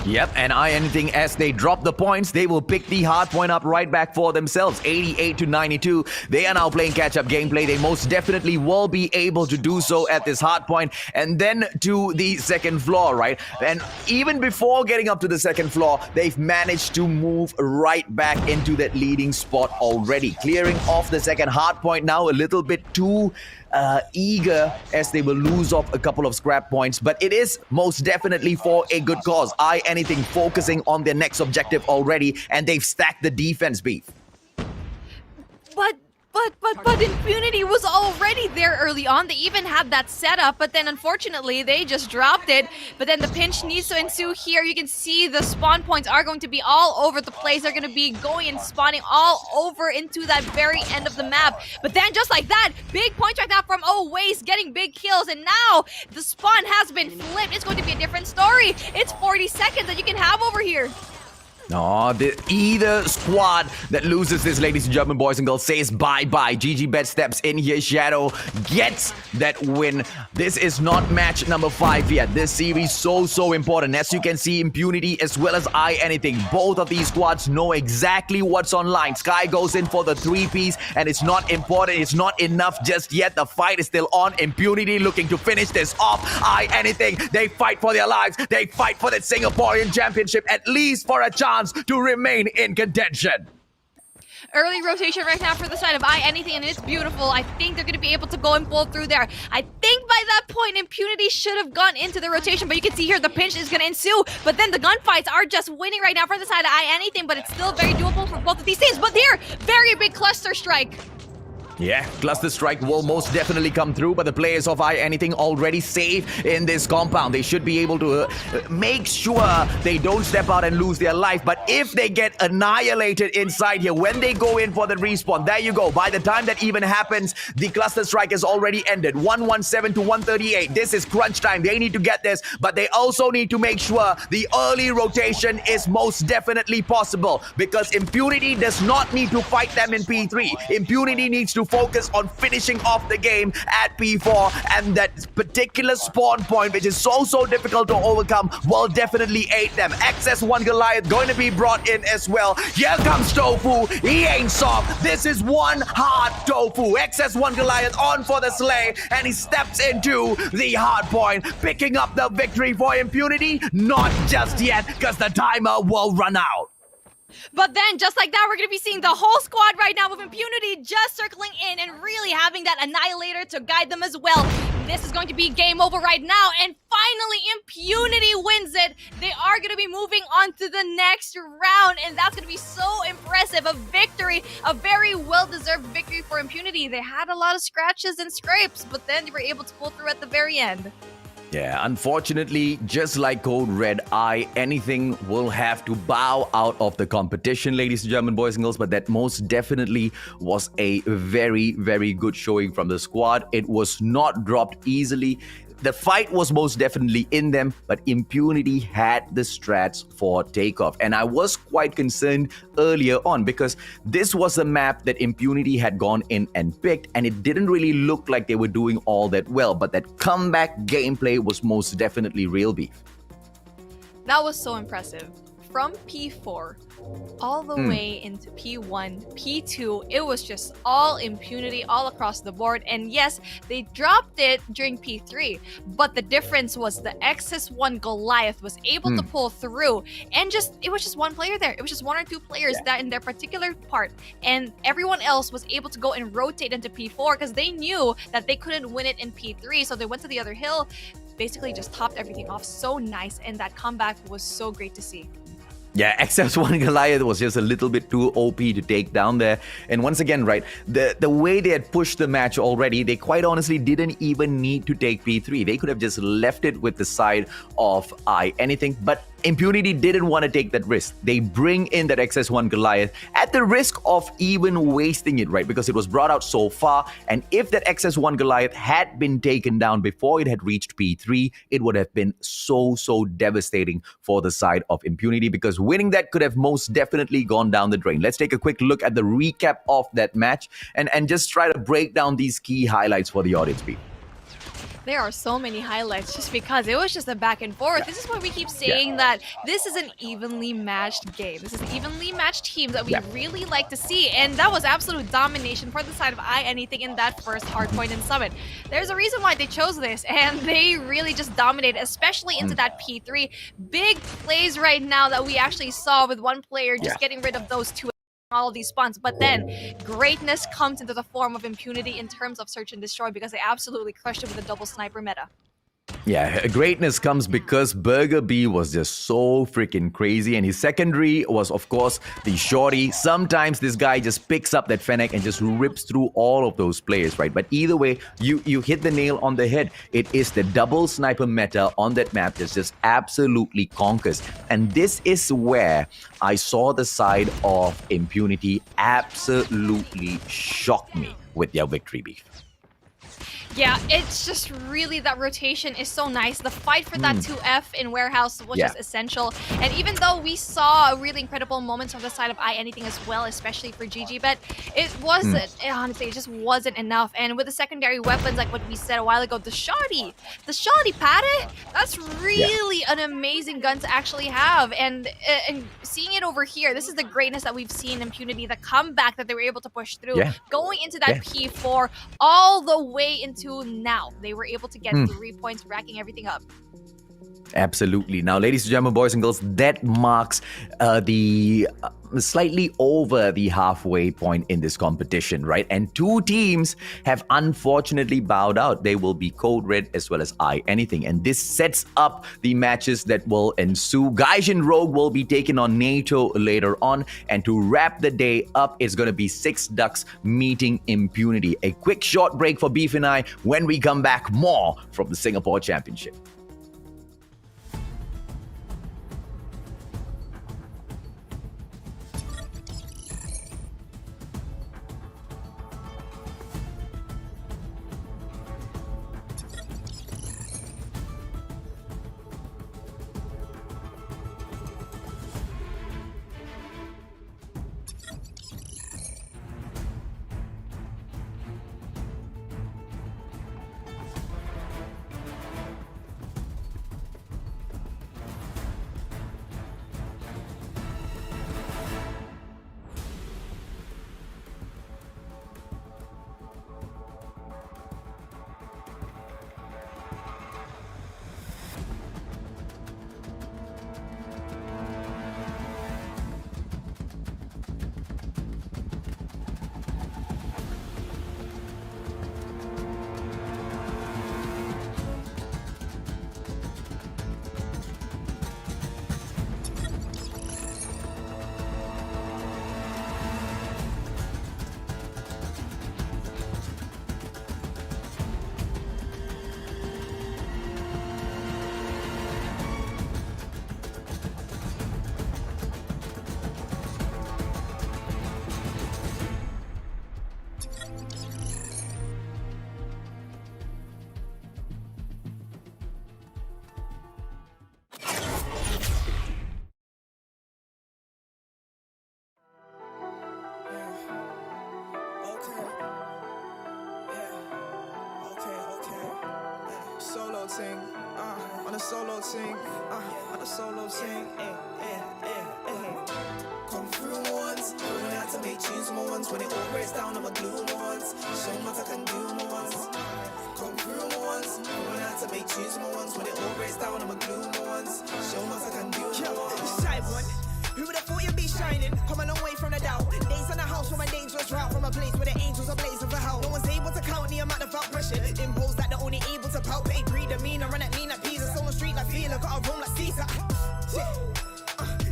[SPEAKER 8] Yep, and Anything, as they drop the points, they will pick the hard point up right back for themselves. 88-92. They are now playing catch-up gameplay. They most definitely will be able to do so at this hard point. And then to the second floor, right? And even before getting up to the second floor, they've managed to move right back into that leading spot already. Clearing off the second hard point now a little bit too eager, as they will lose off a couple of scrap points, but it is most definitely for a good cause. Anything focusing on their next objective already, and they've stacked the defense beef.
[SPEAKER 7] But Impunity was already there early on. They even had that setup, but then unfortunately they just dropped it. But then the pinch needs to ensue here. You can see the spawn points are going to be all over the place. They're going to be going and spawning all over into that very end of the map. But then just like that, big points right now from Waste, getting big kills, and now the spawn has been flipped. It's going to be a different story. It's 40 seconds that you can have over here.
[SPEAKER 8] No, either squad that loses this, ladies and gentlemen, boys and girls, says bye-bye. GG Bet steps in here. Shadow gets that win. This is not match number 5 yet. This series so important. As you can see, Impunity as well as Anything. Both of these squads know exactly what's online. Sky goes in for the 3-piece, and it's not important. It's not enough just yet. The fight is still on. Impunity looking to finish this off. Anything. They fight for their lives. They fight for the Singaporean Championship, at least for a chance to remain in contention.
[SPEAKER 7] Early rotation right now for the side of Anything, and it's beautiful. I think they're going to be able to go and pull through there. I think by that point, Impunity should have gone into the rotation, but you can see here the pinch is going to ensue. But then the gunfights are just winning right now for the side of Anything, but it's still very doable for both of these teams. But here, very big cluster strike.
[SPEAKER 8] Yeah, Cluster Strike will most definitely come through, but the players of Anything already safe in this compound. They should be able to make sure they don't step out and lose their life. But if they get annihilated inside here, when they go in for the respawn, there you go. By the time that even happens, the Cluster Strike has already ended. 117 to 138. This is crunch time. They need to get this, but they also need to make sure the early rotation is most definitely possible, because Impunity does not need to fight them in P3. Impunity needs to focus on finishing off the game at P4, and that particular spawn point, which is so difficult to overcome, will definitely aid them. XS1 Goliath going to be brought in as well. Here comes Tofu. He ain't soft. This is one hard Tofu. XS1 Goliath on for the slay, and he steps into the hard point, picking up the victory for Impunity. Not just yet, because the timer will run out.
[SPEAKER 7] But then, just like that, we're going to be seeing the whole squad right now with Impunity just circling in and really having that Annihilator to guide them as well. This is going to be game over right now, and finally Impunity wins it. They are going to be moving on to the next round, and that's going to be so impressive. A victory, a very well-deserved victory for Impunity. They had a lot of scratches and scrapes, but then they were able to pull through at the very end.
[SPEAKER 8] Yeah, unfortunately, just like Code Red, Anything will have to bow out of the competition, ladies and gentlemen, boys and girls, but that most definitely was a very good showing from the squad. It was not dropped easily. The fight was most definitely in them, but Impunity had the strats for takeoff. And I was quite concerned earlier on, because this was a map that Impunity had gone in and picked, and it didn't really look like they were doing all that well. But that comeback gameplay was most definitely real beef.
[SPEAKER 7] That was so impressive. From P4 all the way into P1, P2, it was just all Impunity all across the board. And yes, they dropped it during P3, but the difference was the XS1 Goliath was able to pull through, and it was just one player there. It was just one or two players that in their particular part, and everyone else was able to go and rotate into P4 because they knew that they couldn't win it in P3, so they went to the other hill, basically just topped everything off. So nice, and that comeback was so great to see.
[SPEAKER 8] Yeah, XS1 Goliath was just a little bit too OP to take down there. And once again, right, the way they had pushed the match already, they quite honestly didn't even need to take P3. They could have just left it with the side of Anything, but Impunity didn't want to take that risk. They bring in that XS1 Goliath at the risk of even wasting it, right? Because it was brought out so far, and if that XS1 Goliath had been taken down before it had reached P3, it would have been so devastating for the side of Impunity, because winning that could have most definitely gone down the drain. Let's take a quick look at the recap of that match and just try to break down these key highlights for the audience, Pete.
[SPEAKER 7] There are so many highlights just because it was just a back and forth. This is why we keep saying that this is an evenly matched game. This is an evenly matched team that we really like to see. And that was absolute domination for the side of Anything in that first hardpoint in Summit. There's a reason why they chose this, and they really just dominated, especially into that P3. Big plays right now that we actually saw with one player just getting rid of those two, all of these spawns. But then greatness comes into the form of Impunity in terms of search and destroy, because they absolutely crushed it with a double sniper meta.
[SPEAKER 8] Yeah, greatness comes because Burger B was just so freaking crazy, and his secondary was, of course, the shorty. Sometimes this guy just picks up that Fennec and just rips through all of those players, right? But either way, you hit the nail on the head. It is the double sniper meta on that map that just absolutely conquers. And this is where I saw the side of Impunity absolutely shock me with their victory beef.
[SPEAKER 7] Yeah, it's just really that rotation is so nice. The fight for that 2F in Warehouse was just essential. And even though we saw really incredible moments on the side of iAnything as well, especially for GGBet, it wasn't, honestly, it just wasn't enough. And with the secondary weapons, like what we said a while ago, the Shoddy Patty, that's really an amazing gun to actually have. And seeing it over here, this is the greatness that we've seen in Impunity, the comeback that they were able to push through, going into that P4 all the way into now. They were able to get 3 points, racking everything up.
[SPEAKER 8] Absolutely. Now, ladies and gentlemen, boys and girls, that marks the slightly over the halfway point in this competition, right? And 2 teams have unfortunately bowed out. They will be Code Red as well as iAnything. And this sets up the matches that will ensue. Gaijin Rouge will be taking on NATO later on. And to wrap the day up, it's going to be 6 Ducks meeting Impunity. A quick short break for Beef and I. When we come back, more from the Singapore Championship.
[SPEAKER 1] Solo ting, on a solo ting, on a solo ting.
[SPEAKER 2] Come through once, going out to make tunes more ones. When it all breaks down, I'ma glue more ones. Show what I can do more ones. Come through once, going out to make tunes more ones. When it all breaks down, I'ma glue more ones. Show what I can do more ones.
[SPEAKER 3] Side one. Who would have thought you'd be shining? Come a long way from the doubt. Days on the house from a dangerous route. From a place where the angels are blazing for hell. No one's able to count the amount of out pressure. Imposed that they're only able to palpate. Breed demeanor, run at lean like Pisa. So on the street like feeler, got a room like Caesar.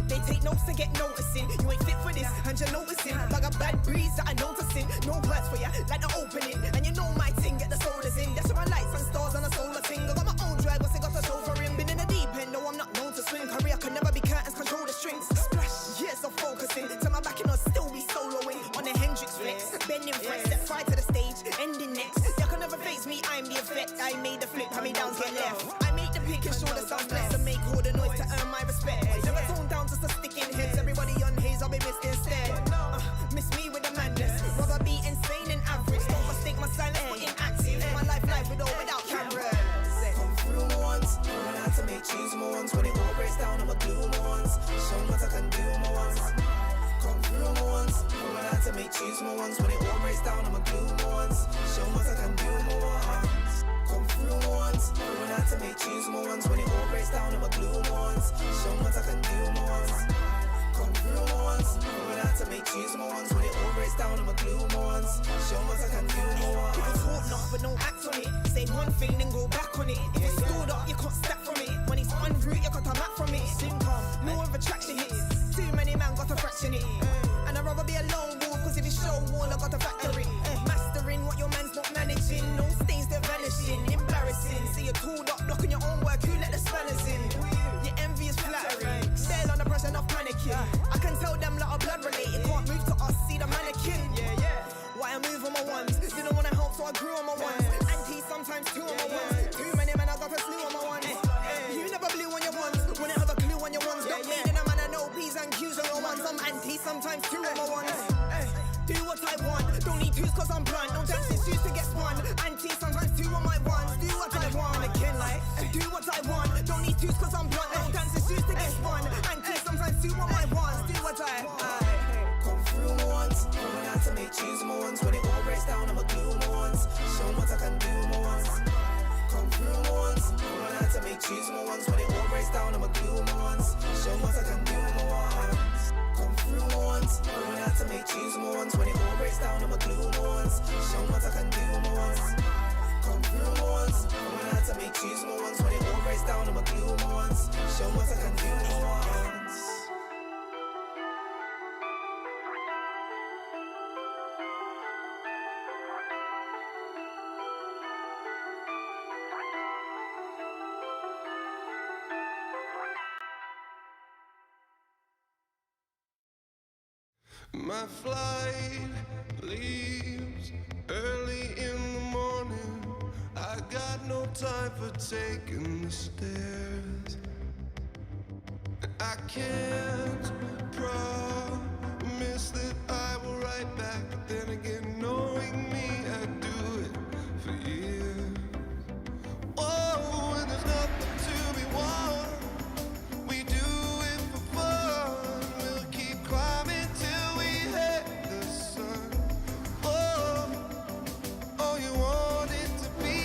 [SPEAKER 3] They take notes to get noticing. You ain't fit for this, and you're noticing. Like a bad breeze that I'm noticing. No words for ya, like the opening. And you know my thing, get the sodas in. That's my lights and stars on a solar thing. I got my own drive, what's it got to show for him? Been in the deep end, no, I'm not known to swing. Career can never be curtains, control the strings. Splash, years of focusing. To my back and I'll still be soloing. On the Hendrix flex, bending flex, step right to the stage, ending next. You can never face me, I'm the effect. I made the flip, how me downs get left. I make the pick and show the sound blessed. And make all the noise to earn my respect. Never tone down just to stick in heads. Everybody on haze, I'll be missed instead. Miss me with the madness. Rather be insane and average. Don't mistake my silence for inactive. My life with or without cameras.
[SPEAKER 2] Come through once, going out to make tunes more ones. When it all breaks down, I'ma glue more ones. Show what I can do more ones. Come through once, going out to make tunes more ones. When it all breaks down, I'ma glue more ones. Show what I can do more ones. Come through once, going out to make tunes more ones. When it all breaks down, I'ma glue more ones. Show what I can do more ones. Come through once, going out to make tunes more ones. When it all breaks down, I'ma glue more ones. Show what I can do more ones.
[SPEAKER 3] People talk not, but don't act on it. Say one thing, then go back on it. If it's stored up, you can't step from it. When it's en route, you got a map from it. No other traction hits. Too many man got a fraction it. And I'd rather be a lone wolf, cause if it's show wall, I got a factory. Mastering what your man's not managing. No stains, they're vanishing. Embarrassing. See you tooled up, blocking your own work. Who let the spanners in? Your envy is flattering. Still under pressure, not panicking. I can tell them lot of blood related. Can't move to us, see the mannequin. Why I move on my ones. Didn't wanna help, so I grew on my ones. Anti some sometimes two on my ones. Do what I want, don't need twos cause I'm blunt. No dancing shoes to get spun. Anti, sometimes two on my ones. Do what I want, again like. Do what I want, don't need twos cause I'm blunt. No dancing shoes to get spun. Anti, sometimes two on my ones. Do what I
[SPEAKER 2] come through my ones. Knowing how to make choose my ones. When it all breaks down, I'ma glue my ones. Show what I can do my ones. Come through my ones. Knowing how to make choose my ones. When it all breaks down, I'ma glue my ones. Show what I can do my ones. Come through my ones. Knowing how to make choose my ones. When it all breaks down, I'ma glue my ones. Show what I can do my ones. Come through my ones. Knowing how to make choose my ones. When it all breaks down, I'ma glue my ones. Show what I can do my ones.
[SPEAKER 4] My flight leaves early in the morning. I got no time for taking the stairs. I can't promise that I will write back, but then again, knowing me, I'd do it for years. Oh, and there's nothing to be won. We do it for fun. We'll keep climbing till we hit the sun. Oh, all you wanted to be,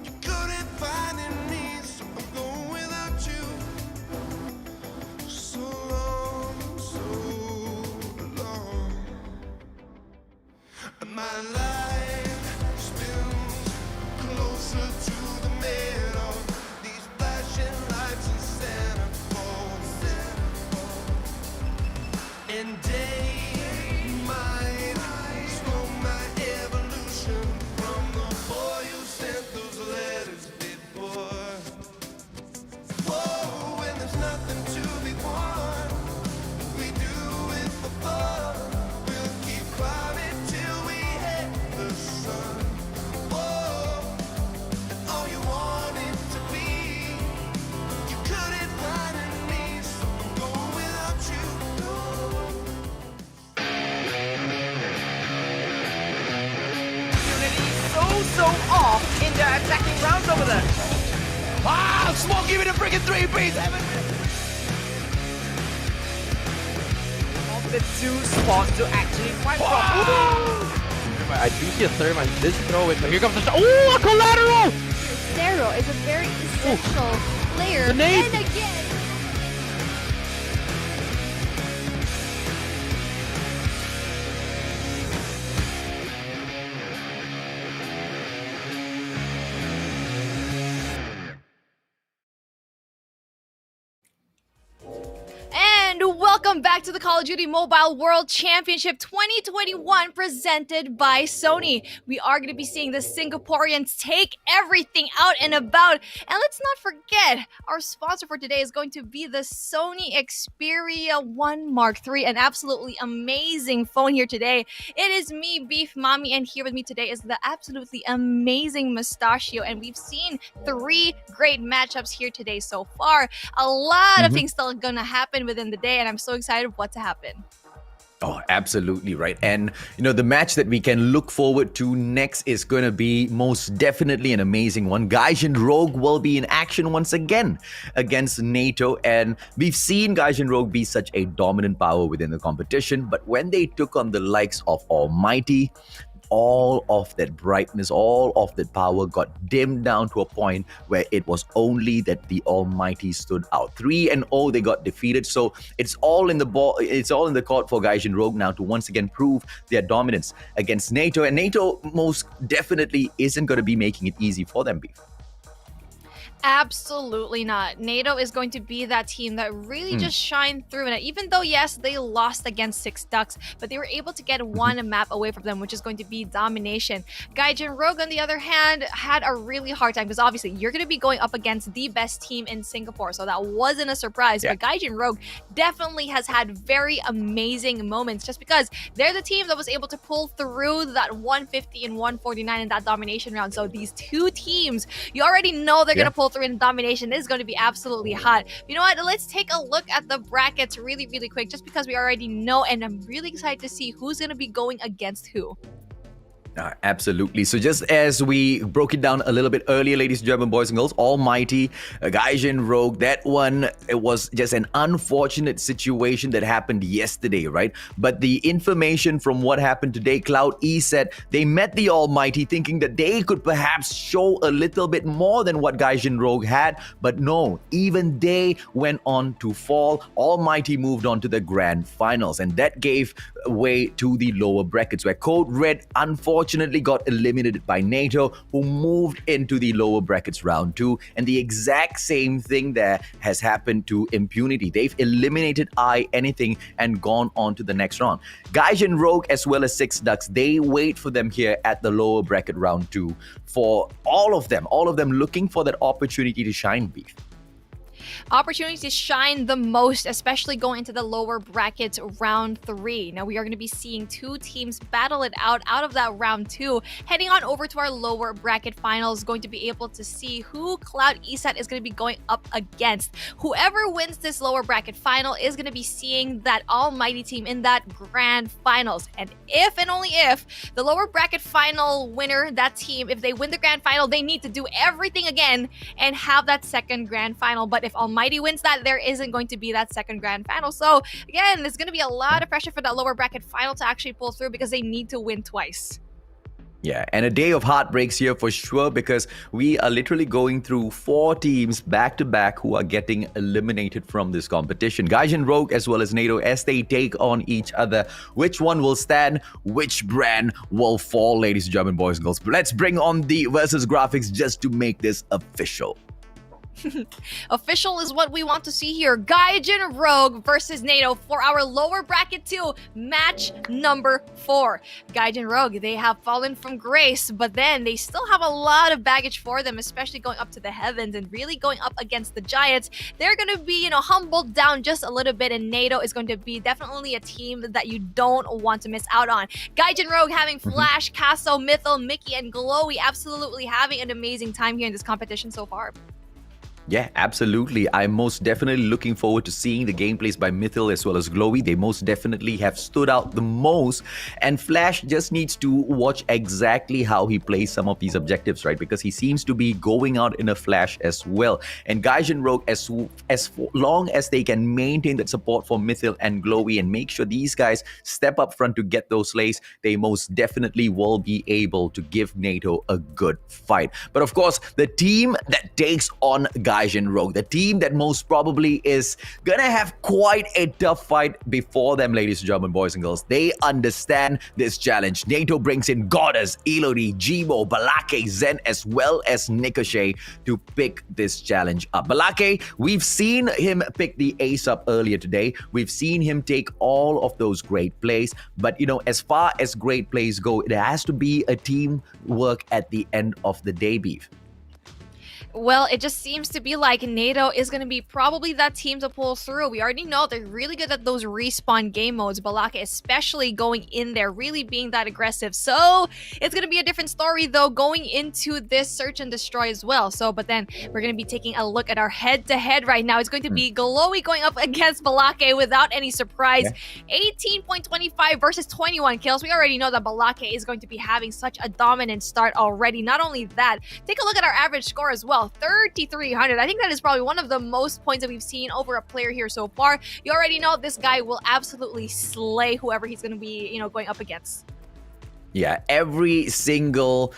[SPEAKER 4] you couldn't find in me, so I'm going without you. So long, so long. My life spins closer to the middle. These flashing lights in centerfold. And day might slow my evolution from the boy who sent those letters before. Whoa, and there's nothing to be won. We do it for fun. We'll keep climbing till we hit the sun. Whoa, and all you wanted to be, you couldn't find in me, so I'm going without you.
[SPEAKER 6] So off in the attacking rounds over there.
[SPEAKER 8] Ah, Smoke, give me the freaking 3-piece.
[SPEAKER 6] Of the two spots to actually fight from. I do see a third man. This throw it. Here comes the shot. Oh, a collateral!
[SPEAKER 10] Zero is a very essential player.
[SPEAKER 6] The nade.
[SPEAKER 10] And again,
[SPEAKER 7] And welcome back to the Call of Duty Mobile World Championship 2021 presented by Sony. We are going to be seeing the Singaporeans take everything out and about. And let's not forget, our sponsor for today is going to be the Sony Xperia 1 Mark III, an absolutely amazing phone here today. It is me, Beef Mommy, and here with me today is the absolutely amazing Mustachio. And we've seen 3 great matchups here today so far. A lot of things still going to happen within the day, and I'm so excited what to happen.
[SPEAKER 8] Oh, absolutely right. And, you know, the match that we can look forward to next is going to be most definitely an amazing one. Gaijin Rouge will be in action once again against NATO. And we've seen Gaijin Rouge be such a dominant power within the competition. But when they took on the likes of ALMGHTY, all of that brightness, all of that power got dimmed down to a point where it was only that the ALMGHTY stood out. 3-0, they got defeated. So it's all in the ball. It's all in the court for Gaijin Rouge now to once again prove their dominance against NATO. And NATO most definitely isn't going to be making it easy for them, Beef.
[SPEAKER 7] Absolutely not. NATO is going to be that team that really just shined through. And even though, yes, they lost against 6 Ducks, but they were able to get one map away from them, which is going to be domination. Gaijin Rouge, on the other hand, had a really hard time because obviously you're going to be going up against the best team in Singapore. So that wasn't a surprise. But Gaijin Rouge definitely has had very amazing moments just because they're the team that was able to pull through that 150 and 149 in that domination round. So these two teams, you already know they're going to pull through in domination. This is going to be absolutely hot. You know what? Let's take a look at the brackets really, really quick, just because we already know, and I'm really excited to see who's going to be going against who.
[SPEAKER 8] Absolutely. So just as we broke it down a little bit earlier, ladies and gentlemen, boys and girls, Almighty, Gaijin Rouge, that one, it was just an unfortunate situation that happened yesterday, right? But the information from what happened today, Cloud Esat, they met the Almighty thinking that they could perhaps show a little bit more than what Gaijin Rouge had. But no, even they went on to fall. Almighty moved on to the grand finals, and that gave way to the lower brackets where Code Red unfortunately got eliminated by NATO, who moved into the lower brackets round 2, and the exact same thing there has happened to Impunity. They've eliminated Anything and gone on to the next round. Gaijin Rouge as well as Six Ducks, they wait for them here at the lower bracket round 2 for all of them looking for that opportunity to shine, Beef.
[SPEAKER 7] Opportunities to shine the most, especially going into the lower brackets round 3. Now we are going to be seeing two teams battle it out of that round 2. Heading on over to our lower bracket finals, going to be able to see who Cloud Esat is going to be going up against. Whoever wins this lower bracket final is going to be seeing that Almighty team in that grand finals. And if and only if the lower bracket final winner, that team, if they win the grand final, they need to do everything again and have that second grand final. But if Almighty wins that, there isn't going to be that second grand final. So again, there's going to be a lot of pressure for that lower bracket final to actually pull through because they need to win twice.
[SPEAKER 8] Yeah, and a day of heartbreaks here for sure, because we are literally going through 4 teams back to back who are getting eliminated from this competition. Gaijin Rouge as well as NATO, as they take on each other. Which one will stand? Which brand will fall, ladies and gentlemen, boys and girls? But let's bring on the versus graphics just to make this official.
[SPEAKER 7] Official is what we want to see here. Gaijin Rouge versus NATO for our lower bracket 2, match number 4. Gaijin Rouge, they have fallen from grace, but then they still have a lot of baggage for them, especially going up to the heavens and really going up against the Giants. They're going to be, humbled down just a little bit, and NATO is going to be definitely a team that you don't want to miss out on. Gaijin Rouge having Flash, Casso, Mythil, Mickey, and Glowy absolutely having an amazing time here in this competition so far.
[SPEAKER 8] Yeah, absolutely. I'm most definitely looking forward to seeing the gameplays by Mythil as well as Glowy. They most definitely have stood out the most. And Flash just needs to watch exactly how he plays some of these objectives, right? Because he seems to be going out in a flash as well. And Gaijin Rouge, as long as they can maintain that support for Mythil and Glowy and make sure these guys step up front to get those slays, they most definitely will be able to give NATO a good fight. But of course, the team that takes on Gaijin Rouge, the team that most probably is gonna have quite a tough fight before them, ladies and gentlemen, boys and girls. They understand this challenge. NATO brings in Goddess, Elodie, Jibo, Balake, Zen, as well as Nikoshe to pick this challenge up. Balake, we've seen him pick the ace up earlier today. We've seen him take all of those great plays. But, as far as great plays go, it has to be a teamwork at the end of the day, Beef.
[SPEAKER 7] Well, it just seems to be like NATO is going to be probably that team to pull through. We already know they're really good at those respawn game modes. Balake especially going in there, really being that aggressive. So it's going to be a different story though going into this search and destroy as well. But then we're going to be taking a look at our head-to-head right now. It's going to be Glowy going up against Balake without any surprise. 18.25 versus 21 kills. We already know that Balake is going to be having such a dominant start already. Not only that, take a look at our average score as well. 3,300. I think that is probably one of the most points that we've seen over a player here so far. You already know this guy will absolutely slay whoever he's going to be, going up against.
[SPEAKER 8] Yeah, every single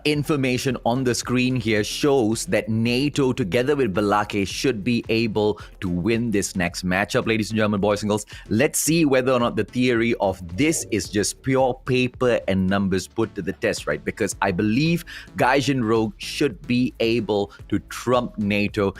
[SPEAKER 8] information on the screen here shows that NATO, together with Balake, should be able to win this next matchup, ladies and gentlemen, boys and girls. Let's see whether or not the theory of this is just pure paper and numbers put to the test, right? Because I believe Gaijin Rouge should be able to trump NATO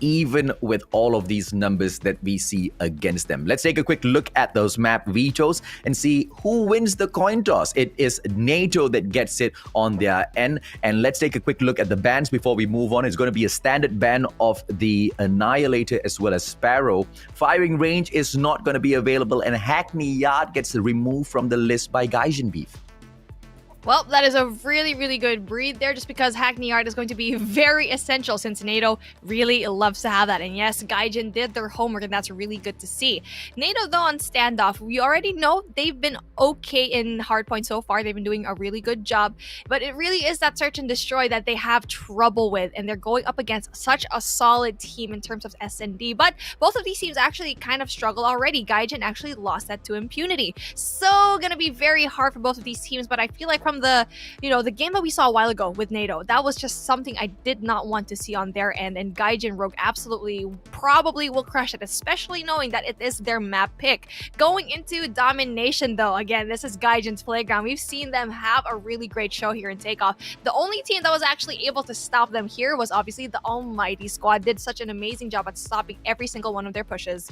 [SPEAKER 8] even with all of these numbers that we see against them. Let's take a quick look at those map vetoes and see who wins the coin toss. It is NATO that gets it on their end. And let's take a quick look at the bans before we move on. It's going to be a standard ban of the Annihilator as well as Sparrow. Firing range is not going to be available, and Hackney Yard gets removed from the list by Gaijin Beef.
[SPEAKER 7] Well, that is a really, really good breed there, just because Hackney Art is going to be very essential since NATO really loves to have that. And yes, Gaijin did their homework, and that's really good to see. NATO, though, on standoff, we already know they've been okay in hardpoint so far. They've been doing a really good job, but it really is that search and destroy that they have trouble with, and they're going up against such a solid team in terms of S&D. But both of these teams actually kind of struggle already. Gaijin actually lost that to Impunity. So gonna be very hard for both of these teams, but I feel like from the game that we saw a while ago with NATO, that was just something I did not want to see on their end, and Gaijin Rogue absolutely probably will crush it, especially knowing that it is their map pick. Going into domination, though, again, this is Gaijin's playground. We've seen them have a really great show here in Takeoff. The only team that was actually able to stop them here was obviously the Almighty squad. Did such an amazing job at stopping every single one of their pushes.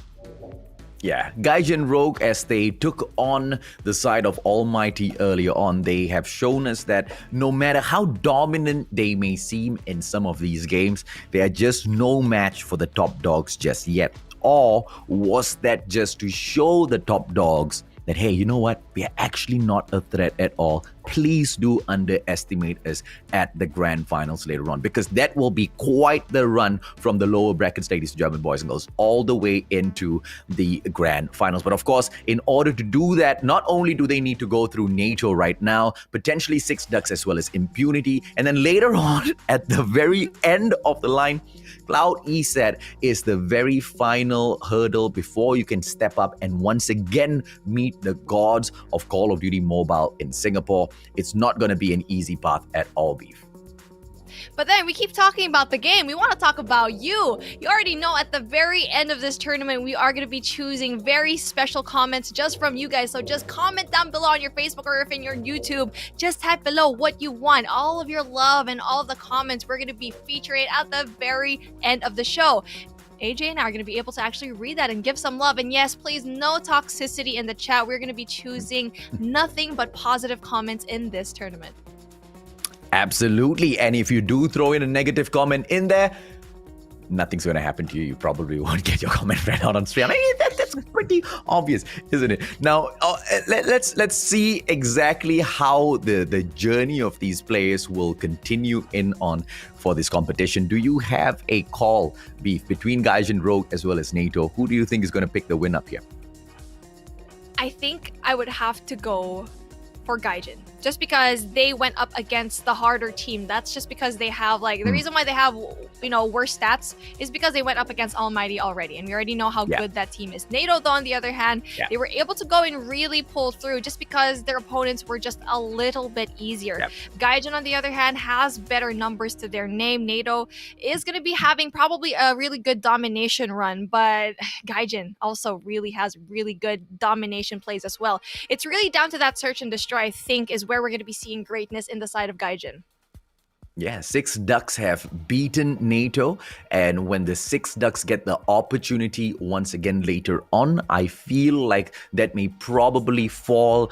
[SPEAKER 8] Yeah, Gaijin Rogue, as they took on the side of Almighty earlier on, they have shown us that no matter how dominant they may seem in some of these games, they are just no match for the top dogs just yet. Or was that just to show the top dogs that, hey, you know what? We are actually not a threat at all. Please do underestimate us at the grand finals later on, because that will be quite the run from the lower brackets, ladies and gentlemen, boys and girls, all the way into the grand finals. But of course, in order to do that, not only do they need to go through NATO right now, potentially 6 Ducks as well as Impunity, and then later on, at the very end of the line, Cloud Esat is the very final hurdle before you can step up and once again meet the gods of Call of Duty Mobile in Singapore. It's not going to be an easy path at all, Beef.
[SPEAKER 7] But then we keep talking about the game. We want to talk about you. You already know at the very end of this tournament, we are going to be choosing very special comments just from you guys. So just comment down below on your Facebook or if in your YouTube. Just type below what you want. All of your love and all of the comments we're going to be featuring at the very end of the show. AJ and I are going to be able to actually read that and give some love. And yes, please, no toxicity in the chat. We're going to be choosing nothing but positive comments in this tournament.
[SPEAKER 8] Absolutely. And if you do throw in a negative comment in there, nothing's going to happen to you. You probably won't get your comment read out on stream. I mean, that's pretty obvious, isn't it? Now, let's see exactly how the journey of these players will continue in on for this competition. Do you have a call, Beef, between Gaijin Rogue as well as NATO? Who do you think is going to pick the win up here?
[SPEAKER 7] I think I would have to go for Gaijin, just because they went up against the harder team. That's just because they have, like, the reason why they have, worse stats is because they went up against Almighty already, and we already know how good that team is. NATO, though, on the other hand, they were able to go and really pull through just because their opponents were just a little bit easier. Gaijin, on the other hand, has better numbers to their name. NATO is going to be having probably a really good domination run, but Gaijin also really has really good domination plays as well. It's really down to that search and destroy, I think, is where we're going to be seeing greatness in the side of Gaijin.
[SPEAKER 8] Yeah, 6 Ducks have beaten NATO, and when the 6 Ducks get the opportunity once again later on, I feel like that may probably fall,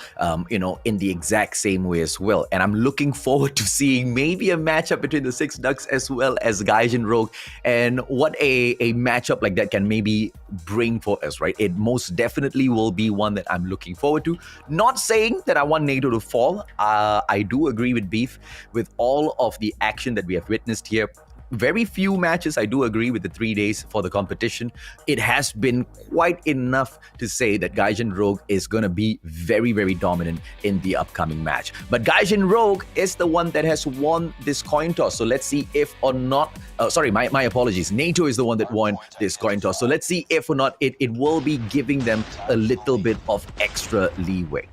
[SPEAKER 8] in the exact same way as well. And I'm looking forward to seeing maybe a matchup between the 6 Ducks as well as Gaijin Rogue, and what a matchup like that can maybe bring for us, right? It most definitely will be one that I'm looking forward to. Not saying that I want NATO to fall. I do agree with Beef with all of the action that we have witnessed here. Very few matches, I do agree with the 3 days for the competition. It has been quite enough to say that Gaijin Rogue is going to be very, very dominant in the upcoming match. But Gaijin Rogue is the one that has won this coin toss. So let's see if or not... my apologies. NATO is the one that won this coin toss. So let's see if or not it will be giving them a little bit of extra leeway.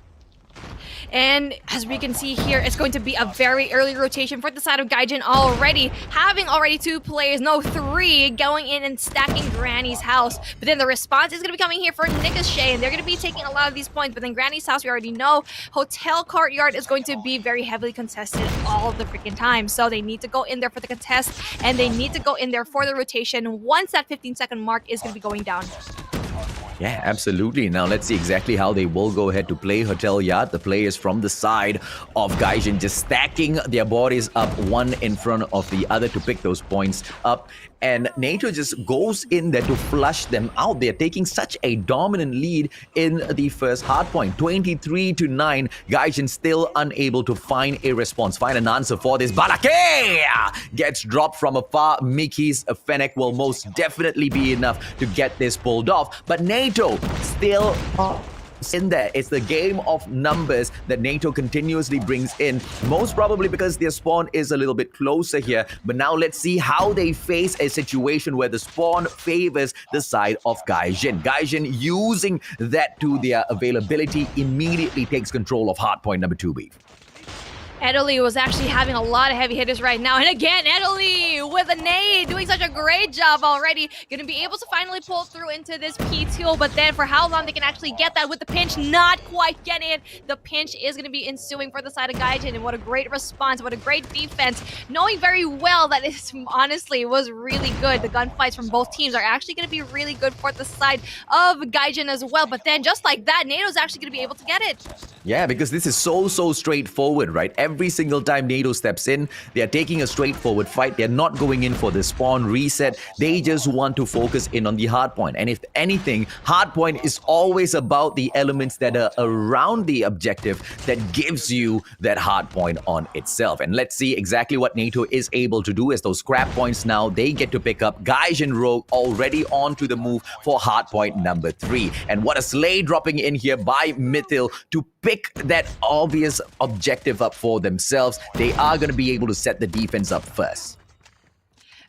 [SPEAKER 7] And as we can see here, it's going to be a very early rotation for the side of Gaijin already. Having already 2 players, no 3, going in and stacking Granny's house. But then the response is going to be coming here for Ricochet, and they're going to be taking a lot of these points. But then Granny's house, we already know, Hotel Courtyard is going to be very heavily contested all the freaking time. So they need to go in there for the contest, and they need to go in there for the rotation once that 15-second mark is going to be going down.
[SPEAKER 8] Yeah, absolutely. Now let's see exactly how they will go ahead to play Hotel Yard. The players from the side of Gaijin just stacking their bodies up one in front of the other to pick those points up. And NATO just goes in there to flush them out. They're taking such a dominant lead in the first hardpoint. 23-9. Gaijin still unable to find a response, find an answer for this. Balake gets dropped from afar. Mickey's Fennec will most definitely be enough to get this pulled off. But NATO still in there. It's the game of numbers that NATO continuously brings in, most probably because their spawn is a little bit closer here. But now let's see how they face a situation where the spawn favors the side of Gaijin. Gaijin, using that to their availability, immediately takes control of hardpoint number 2, Beef.
[SPEAKER 7] Italy was actually having a lot of heavy hitters right now. And again, Italy with a nade, doing such a great job already. Going to be able to finally pull through into this P2. But then for how long they can actually get that with the pinch, not quite getting it. The pinch is going to be ensuing for the side of Gaijin. And what a great response, what a great defense. Knowing very well that it honestly was really good. The gunfights from both teams are actually going to be really good for the side of Gaijin as well. But then just like that, NATO's actually going to be able to get it.
[SPEAKER 8] Yeah, because this is so straightforward, right? Every single time NATO steps in, they are taking a straightforward fight. They're not going in for the spawn reset. They just want to focus in on the hardpoint. And if anything, hardpoint is always about the elements that are around the objective that gives you that hardpoint on itself. And let's see exactly what NATO is able to do as those scrap points now they get to pick up. Gaijin Rouge already on to the move for hardpoint number 3. And what a slay dropping in here by Mithil to pick that obvious objective up for themselves. They are going to be able to set the defense up first.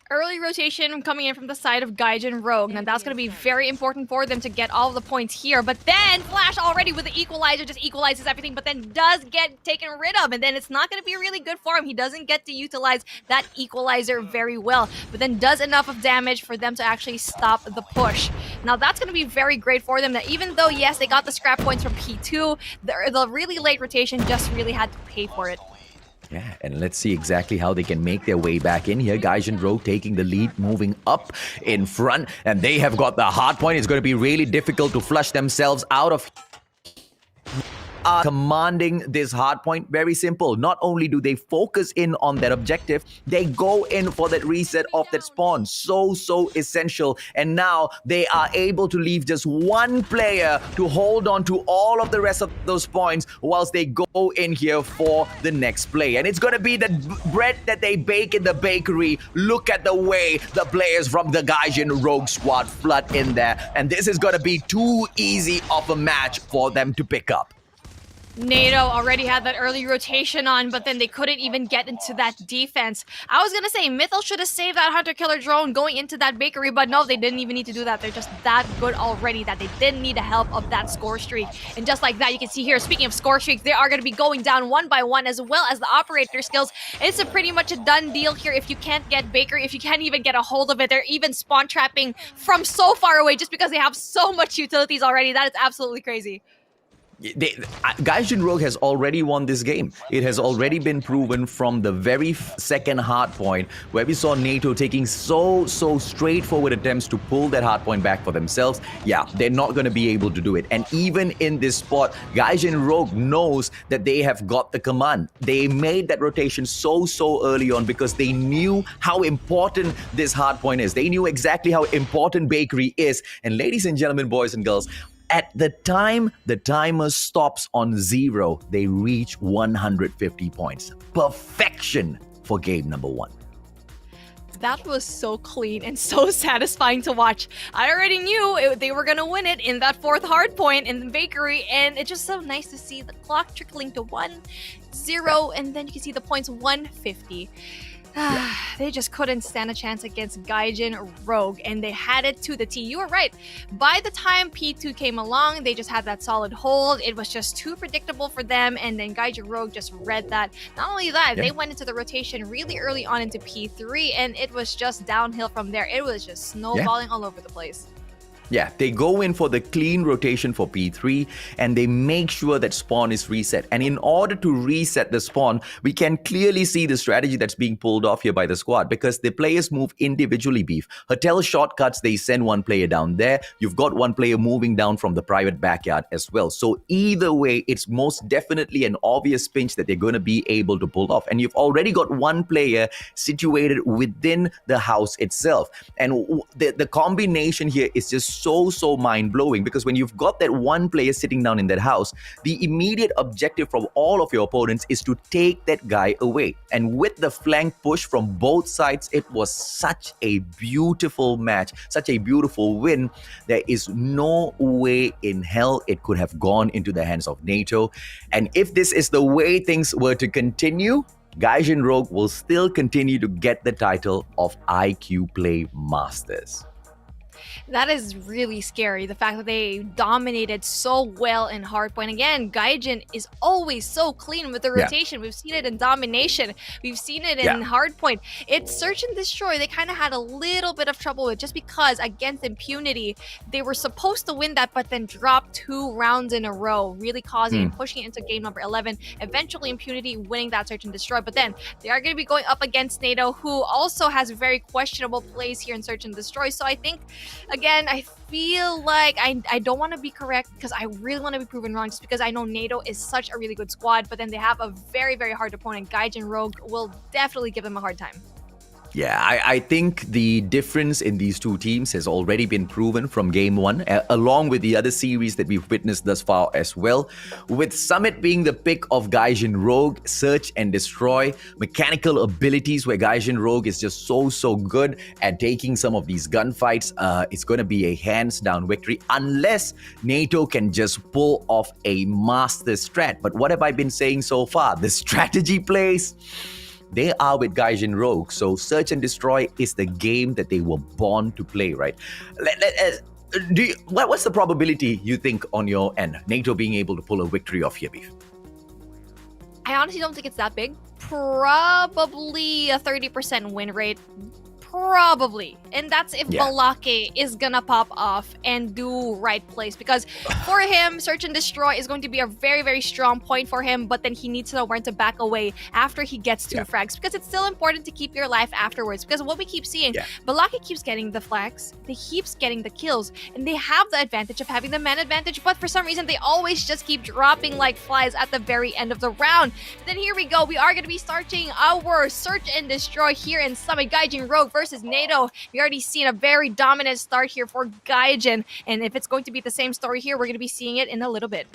[SPEAKER 7] Early rotation coming in from the side of Gaijin Rouge. Now that's going to be very important for them to get all of the points here. But then Flash already with the equalizer just equalizes everything, but then does get taken rid of. And then it's not going to be really good for him. He doesn't get to utilize that equalizer very well, but then does enough of damage for them to actually stop the push. Now that's going to be very great for them. That even though, yes, they got the scrap points from P2, the really late rotation just really had to pay for it.
[SPEAKER 8] Yeah, and let's see exactly how they can make their way back in here. Gaijin Rouge taking the lead, moving up in front, and they have got the hard point. It's going to be really difficult to flush themselves out of commanding this hard point. Very simple. Not only do they focus in on that objective, they go in for that reset of that spawn. So essential. And now they are able to leave just one player to hold on to all of the rest of those points whilst they go in here for the next play. And it's going to be the bread that they bake in the bakery. Look at the way the players from the Gaijin Rouge squad flood in there. And this is going to be too easy of a match for them to pick up.
[SPEAKER 7] NATO already had that early rotation on, but then they couldn't even get into that defense. I was gonna say, Mythil should have saved that hunter-killer drone going into that bakery, but no, they didn't even need to do that. They're just that good already that they didn't need the help of that score streak. And just like that, you can see here, speaking of score streaks, they are gonna be going down one by one, as well as the operator skills. It's a pretty much a done deal here if you can't get bakery, if you can't even get a hold of it. They're even spawn trapping from so far away just because they have so much utilities already. That is absolutely crazy.
[SPEAKER 8] Gaijin Rouge has already won this game. It has already been proven from the very second hard point where we saw NATO taking so straightforward attempts to pull that hard point back for themselves. Yeah, they're not going to be able to do it. And even in this spot, Gaijin Rouge knows that they have got the command. They made that rotation so early on because they knew how important this hard point is. They knew exactly how important bakery is. And ladies and gentlemen, boys and girls, at the time the timer stops on 0, they reach 150 points. Perfection for game number 1.
[SPEAKER 7] That was so clean and so satisfying to watch. I already knew they were going to win it in that 4th hard point in the bakery, and it's just so nice to see the clock trickling to 1-0, and then you can see the points 150. They just couldn't stand a chance against Gaijin Rouge, and they had it to the T. You were right. By the time P2 came along, they just had that solid hold. It was just too predictable for them, and then Gaijin Rouge just read that. Not only that, they went into the rotation really early on into P3, and it was just downhill from there. It was just snowballing all over the place.
[SPEAKER 8] Yeah, they go in for the clean rotation for P3 and they make sure that spawn is reset. And in order to reset the spawn, we can clearly see the strategy that's being pulled off here by the squad because the players move individually, Beef. Hotel shortcuts, they send one player down there. You've got one player moving down from the private backyard as well. So either way, it's most definitely an obvious pinch that they're going to be able to pull off. And you've already got one player situated within the house itself. And the combination here is just so mind-blowing because when you've got that one player sitting down in that house, the immediate objective from all of your opponents is to take that guy away. And with the flank push from both sides, it was such a beautiful match, such a beautiful win. There is no way in hell it could have gone into the hands of NATO. And if this is the way things were to continue, Gaijin Rouge will still continue to get the title of IQ Play Masters.
[SPEAKER 7] That is really scary. The fact that they dominated so well in Hardpoint. Again, Gaijin is always so clean with the rotation. We've seen it in Domination. We've seen it in Hardpoint. It's Search and Destroy. They kind of had a little bit of trouble with just because against Impunity, they were supposed to win that, but then dropped 2 rounds in a row, really causing and pushing it into game number 11. Eventually, Impunity winning that Search and Destroy. But then they are going to be going up against NATO, who also has very questionable plays here in Search and Destroy. So I think, again, I feel like I don't want to be correct because I really want to be proven wrong just because I know NATO is such a really good squad, but then they have a very, very hard opponent. Gaijin Rouge will definitely give them a hard time.
[SPEAKER 8] Yeah, I think the difference in these two teams has already been proven from game 1, along with the other series that we've witnessed thus far as well. With Summit being the pick of Gaijin Rouge, Search and Destroy, mechanical abilities where Gaijin Rouge is just so good at taking some of these gunfights. It's going to be a hands-down victory unless NATO can just pull off a master strat. But what have I been saying so far? The strategy plays, they are with Gaijin Rouge. So Search and Destroy is the game that they were born to play, right? What's the probability you think on your end, NATO being able to pull a victory off here, Beef?
[SPEAKER 7] I honestly don't think it's that big. Probably a 30% win rate. Probably. And that's if Balake is gonna pop off and do right plays. Because for him, Search and Destroy is going to be a very, very strong point for him. But then he needs to know when to back away after he gets 2 frags. Because it's still important to keep your life afterwards. Because what we keep seeing, Balake keeps getting the flags. They keeps getting the kills. And they have the advantage of having the man advantage. But for some reason, they always just keep dropping like flies at the very end of the round. Then here we go. We are going to be starting our Search and Destroy here in Summit. Gaijin Rouge versus NATO. We already seen a very dominant start here for Gaijin, and if it's going to be the same story here, we're going to be seeing it in a little bit.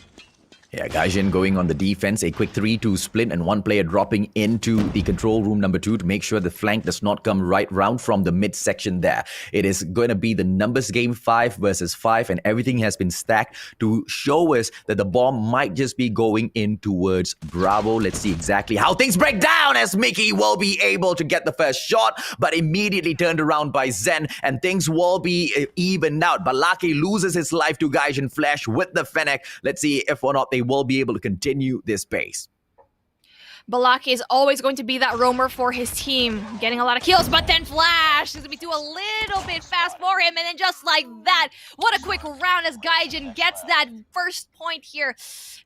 [SPEAKER 8] Yeah, Gaijin going on the defense, a quick 3-2 split and one player dropping into the control room number 2 to make sure the flank does not come right round from the mid section there. It is going to be the numbers game 5 versus 5 and everything has been stacked to show us that the bomb might just be going in towards Bravo. Let's see exactly how things break down as Mickey will be able to get the first shot, but immediately turned around by Zen and things will be evened out. Balake loses his life to Gaijin Flash with the Fennec. Let's see if or not they will be able to continue this pace.
[SPEAKER 7] Balake is always going to be that roamer for his team, getting a lot of kills, but then Flash is going to be too a little bit fast for him, and then just like that, what a quick round as Gaijin gets that first point here.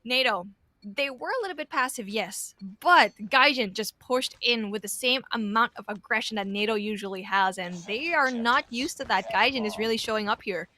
[SPEAKER 7] NATO, they were a little bit passive, yes, but Gaijin just pushed in with the same amount of aggression that NATO usually has, and they are not used to that. Gaijin is really showing up here.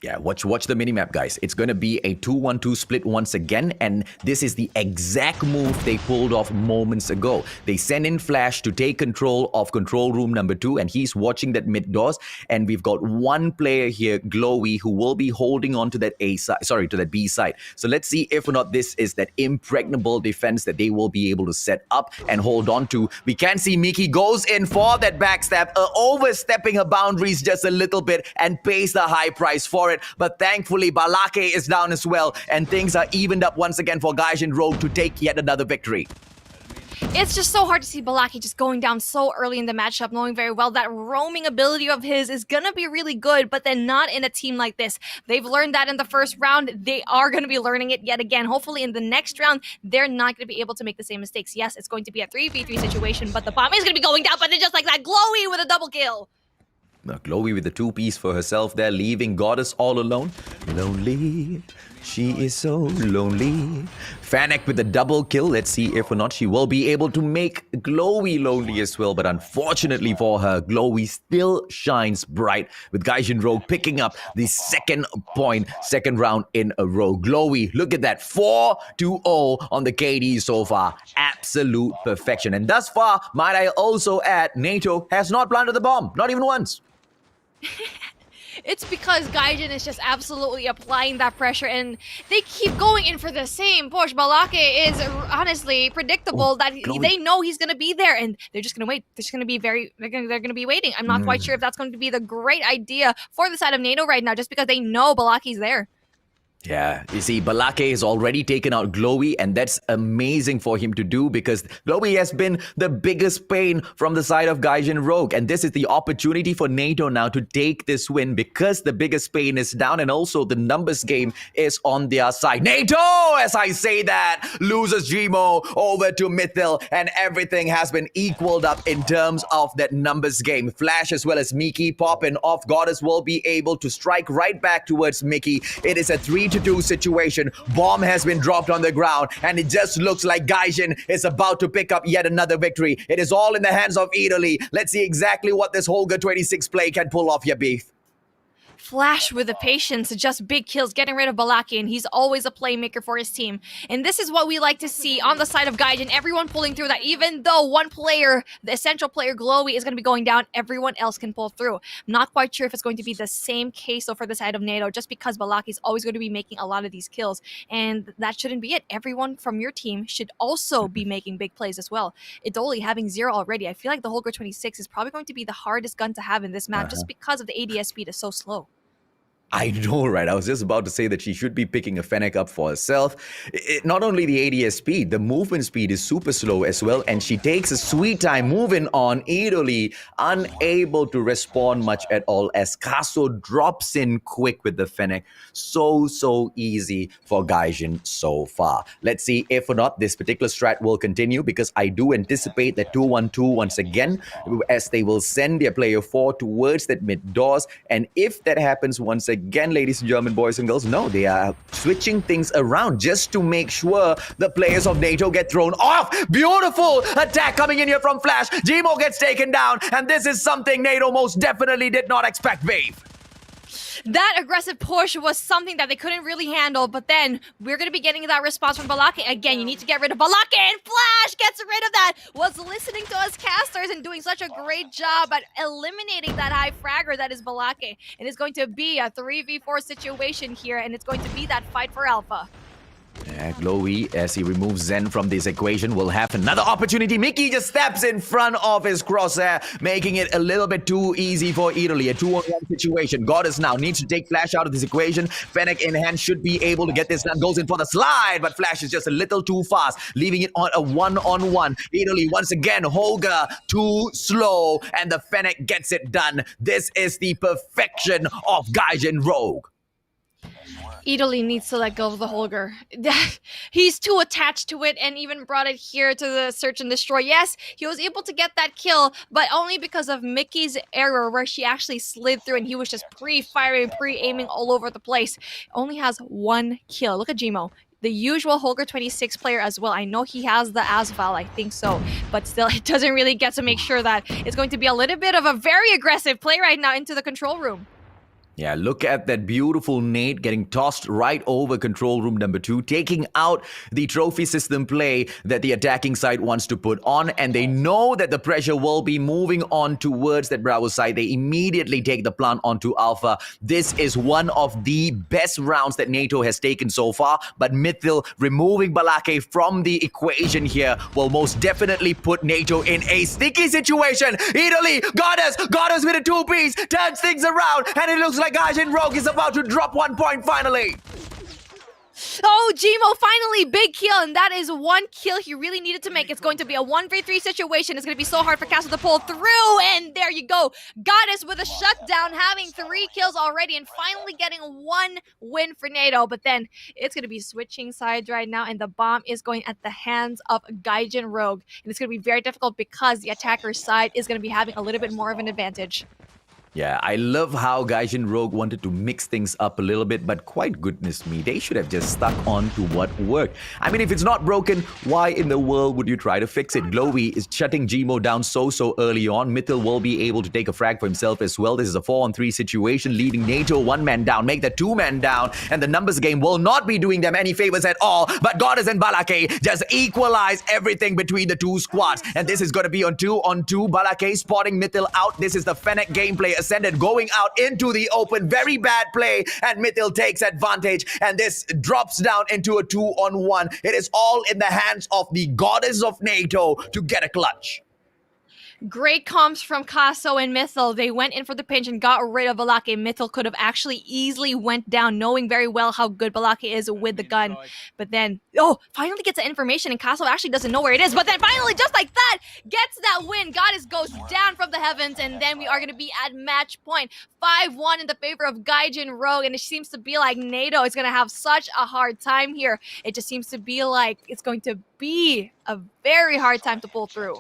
[SPEAKER 8] Yeah, watch the minimap, guys. It's going to be a 2-1-2 split once again, and this is the exact move they pulled off moments ago. They send in Flash to take control of control room number 2, and he's watching that mid doors, and we've got one player here, Glowy, who will be holding on to that to that B side. So let's see if or not this is that impregnable defense that they will be able to set up and hold on to. We can see Miki goes in for that backstab, overstepping her boundaries just a little bit and pays the high price for it. But thankfully, Balake is down as well, and things are evened up once again for Gaijin Rouge to take yet another victory.
[SPEAKER 7] It's just so hard to see Balake just going down so early in the matchup, knowing very well that roaming ability of his is going to be really good, but then not in a team like this. They've learned that in the first round. They are going to be learning it yet again. Hopefully in the next round, they're not going to be able to make the same mistakes. Yes, it's going to be a 3v3 situation, but the bomb is going to be going down, but then just like that, Glowy with a double kill.
[SPEAKER 8] Now, Chloe with the two-piece for herself there, leaving Goddess all alone. Lonely. She is so lonely. Fennec with the double kill. Let's see if or not she will be able to make Chloe lonely as well. But unfortunately for her, Chloe still shines bright with Gaijin Rouge picking up the second round in a row. Chloe, look at that. 4-0 on the KD so far. Absolute perfection. And thus far, might I also add, NATO has not planted the bomb. Not even once.
[SPEAKER 7] It's because Gaijin is just absolutely applying that pressure, and they keep going in for the same push. Balake is honestly predictable that they know he's gonna be there, and they're just gonna wait. They're just gonna be they're gonna be waiting. I'm not quite sure if that's going to be the great idea for the side of NATO right now, just because they know Balake's there.
[SPEAKER 8] Yeah, you see, Balake has already taken out Chloe, and that's amazing for him to do because Chloe has been the biggest pain from the side of Gaijin Rouge. And this is the opportunity for NATO now to take this win because the biggest pain is down and also the numbers game is on their side. NATO, as I say that, loses Gmo over to Mythil, and everything has been equaled up in terms of that numbers game. Flash as well as Mickey popping off. Goddess will be able to strike right back towards Mickey. It is a 3-2 situation. Bomb has been dropped on the ground, and it just looks like Gaijin is about to pick up yet another victory. It is all in the hands of Italy. Let's see exactly what this Holger 26 play can pull off here, Beef.
[SPEAKER 7] Flash with the patience, just big kills, getting rid of Balake, and he's always a playmaker for his team. And this is what we like to see on the side of Gaijin, everyone pulling through that. Even though one player, the essential player, Glowy, is going to be going down, everyone else can pull through. I'm not quite sure if it's going to be the same case though for the side of NATO, just because Balake is always going to be making a lot of these kills. And that shouldn't be it. Everyone from your team should also be making big plays as well. Idoli having 0 already. I feel like the Holger 26 is probably going to be the hardest gun to have in this map, just because of the ADS speed is so slow.
[SPEAKER 8] I know, right? I was just about to say that she should be picking a Fennec up for herself. Not only the ADS speed, the movement speed is super slow as well, and she takes a sweet time moving on. Italy unable to respond much at all as Kaso drops in quick with the Fennec. So easy for Gaijin so far. Let's see if or not this particular strat will continue, because I do anticipate that 2-1-2 once again, as they will send their player 4 towards that mid doors. And if that happens once again, ladies and gentlemen, boys and girls, no, they are switching things around just to make sure the players of NATO get thrown off. Beautiful attack coming in here from Flash. Gmo gets taken down, and this is something NATO most definitely did not expect, babe.
[SPEAKER 7] That aggressive push was something that they couldn't really handle, but then we're going to be getting that response from Balake. Again, you need to get rid of Balake, and Flash gets rid of that. Was listening to us casters and doing such a great job at eliminating that high fragger that is Balake. And it's going to be a 3v4 situation here, and it's going to be that fight for Alpha.
[SPEAKER 8] Yeah, Glowy, as he removes Zen from this equation, will have another opportunity. Mickey just steps in front of his crosshair, making it a little bit too easy for Italy. A 2-on-1 situation. Goddess now needs to take Flash out of this equation. Fennec in hand should be able to get this done. Goes in for the slide, but Flash is just a little too fast, leaving it on a 1-on-1. Italy, once again, Holger too slow, and the Fennec gets it done. This is the perfection of Gaijin Rouge.
[SPEAKER 7] Italy needs to let go of the Holger. He's too attached to it and even brought it here to the search and destroy. Yes, he was able to get that kill, but only because of Mickey's error where she actually slid through and he was just pre-firing, pre-aiming all over the place. Only has 1 kill. Look at Gmo. The usual Holger 26 player as well. I know he has the Asval, I think so, but still it doesn't really get to make sure that it's going to be a little bit of a very aggressive play right now into the control room.
[SPEAKER 8] Yeah, look at that beautiful nade getting tossed right over control room number 2, taking out the trophy system play that the attacking side wants to put on, and they know that the pressure will be moving on towards that Bravo side. They immediately take the plant onto Alpha. This is one of the best rounds that NATO has taken so far, but Mythil removing Balake from the equation here will most definitely put NATO in a sticky situation. Italy, Goddess with a 2-piece, turns things around, and it looks like Gaijin Rouge is about to drop 1 point finally.
[SPEAKER 7] Oh, Gmo finally big kill, and that is 1 kill he really needed to make. It's going to be a 1v3 situation. It's going to be so hard for Castle to pull through, and there you go. Goddess with a shutdown, having 3 kills already, and finally getting 1 win for NATO. But then it's going to be switching sides right now, and the bomb is going at the hands of Gaijin Rouge. And it's going to be very difficult because the attacker's side is going to be having a little bit more of an advantage.
[SPEAKER 8] Yeah, I love how Gaijin Rouge wanted to mix things up a little bit, but quite goodness me, they should have just stuck on to what worked. I mean, if it's not broken, why in the world would you try to fix it? Glowy is shutting Gmo down so early on. Mythil will be able to take a frag for himself as well. This is a 4-on-3 situation, leaving NATO 1-man down, make that 2-man down, and the numbers game will not be doing them any favors at all. But Goddess and Balake just equalize everything between the two squads, and this is going to be on 2-on-2. Balake spotting Mythil out. This is the Fennec gameplay. Ascended going out into the open, very bad play, and Mythil takes advantage, and this drops down into a 2-on-1. It is all in the hands of the Goddess of NATO to get a clutch.
[SPEAKER 7] Great comms from Kaso and Mythil. They went in for the pinch and got rid of Balake. Mythil could have actually easily went down, knowing very well how good Balake is with the gun. But then, finally gets the information, and Kaso actually doesn't know where it is. But then finally, just like that, gets that win. Goddess goes down from the heavens, and then we are going to be at match point. 5-1 in the favor of Gaijin Rouge, and it seems to be like NATO is going to have such a hard time here. It just seems to be like it's going to be a very hard time to pull through.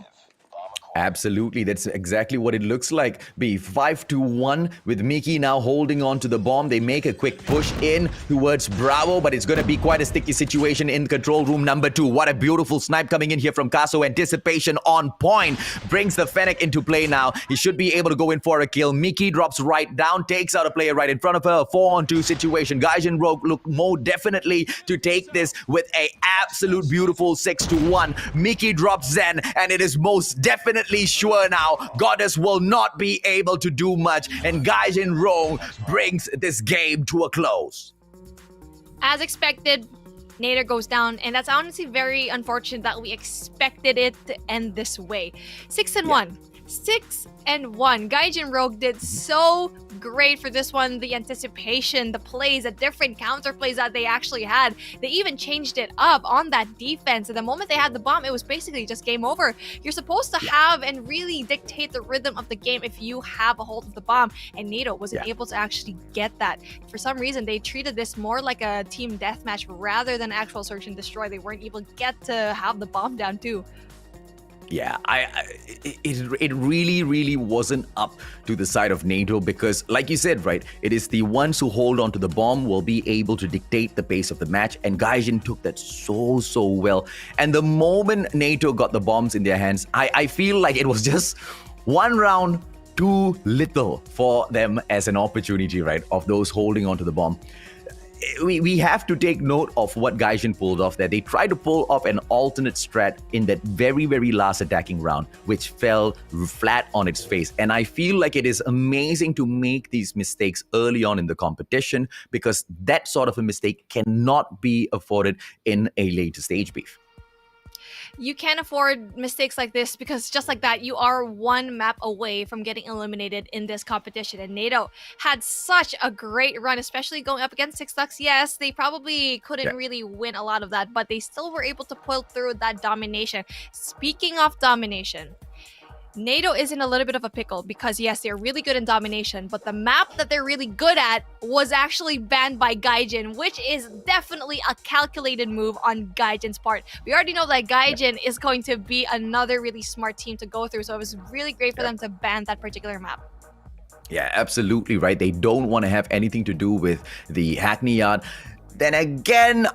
[SPEAKER 8] Absolutely, that's exactly what it looks like. Be 5-1 with Miki now holding on to the bomb. They make a quick push in towards Bravo, but it's going to be quite a sticky situation in control room number 2. What a beautiful snipe coming in here from Kaso. Anticipation on point. Brings the Fennec into play now. He should be able to go in for a kill. Miki drops right down, takes out a player right in front of her. A 4-on-2 situation. Gaijin Rouge look more definitely to take this with a absolute beautiful 6-1. Miki drops Zen, and it is most definitely sure now Goddess will not be able to do much, and Gaijin Rouge brings this game to a close.
[SPEAKER 7] As expected, NATO goes down, and that's honestly very unfortunate that we expected it to end this way. 6-1. 6-1. Gaijin Rouge did so great for this one. The anticipation, the plays, the different counter plays that they actually had. They even changed it up on that defense. And the moment they had the bomb, it was basically just game over. You're supposed to have and really dictate the rhythm of the game if you have a hold of the bomb. And NATO wasn't able to actually get that. For some reason, they treated this more like a team deathmatch rather than actual search and destroy. They weren't able to get to have the bomb down too.
[SPEAKER 8] Yeah, it really wasn't up to the side of NATO because, like you said, right, it is the ones who hold on to the bomb will be able to dictate the pace of the match, and Gaijin took that so well. And the moment NATO got the bombs in their hands, I feel like it was just one round too little for them as an opportunity, right, of those holding on to the bomb. We have to take note of what Gaijin pulled off there. They tried to pull off an alternate strat in that very last attacking round, which fell flat on its face. And I feel like it is amazing to make these mistakes early on in the competition because that sort of a mistake cannot be afforded in a later stage beef.
[SPEAKER 7] You can't afford mistakes like this because just like that, you are one map away from getting eliminated in this competition. And NATO had such a great run, especially going up against Sixlux. Yes, they probably couldn't really win a lot of that, but they still were able to pull through that domination. Speaking of domination, NATO is in a little bit of a pickle because yes, they're really good in domination, but the map that they're really good at was actually banned by Gaijin, which is definitely a calculated move on Gaijin's part. We already know that Gaijin is going to be another really smart team to go through, so it was really great for them to ban that particular map.
[SPEAKER 8] Yeah, absolutely right. They don't want to have anything to do with the Hackney Yard. Then again,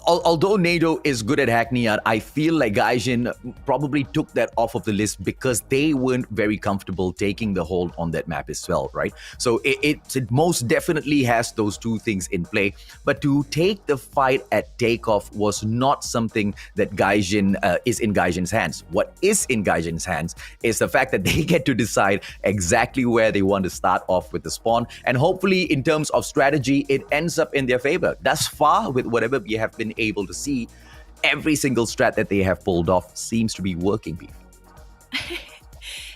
[SPEAKER 8] although NATO is good at Hackney Yard, I feel like Gaijin probably took that off of the list because they weren't very comfortable taking the hold on that map as well, right? So it most definitely has those two things in play. But to take the fight at takeoff was not something that Gaijin is in Gaijin's hands. What is in Gaijin's hands is the fact that they get to decide exactly where they want to start off with the spawn. And hopefully, in terms of strategy, it ends up in their favor. Thus far, with whatever we have been able to see, every single strat that they have pulled off seems to be working, Beef.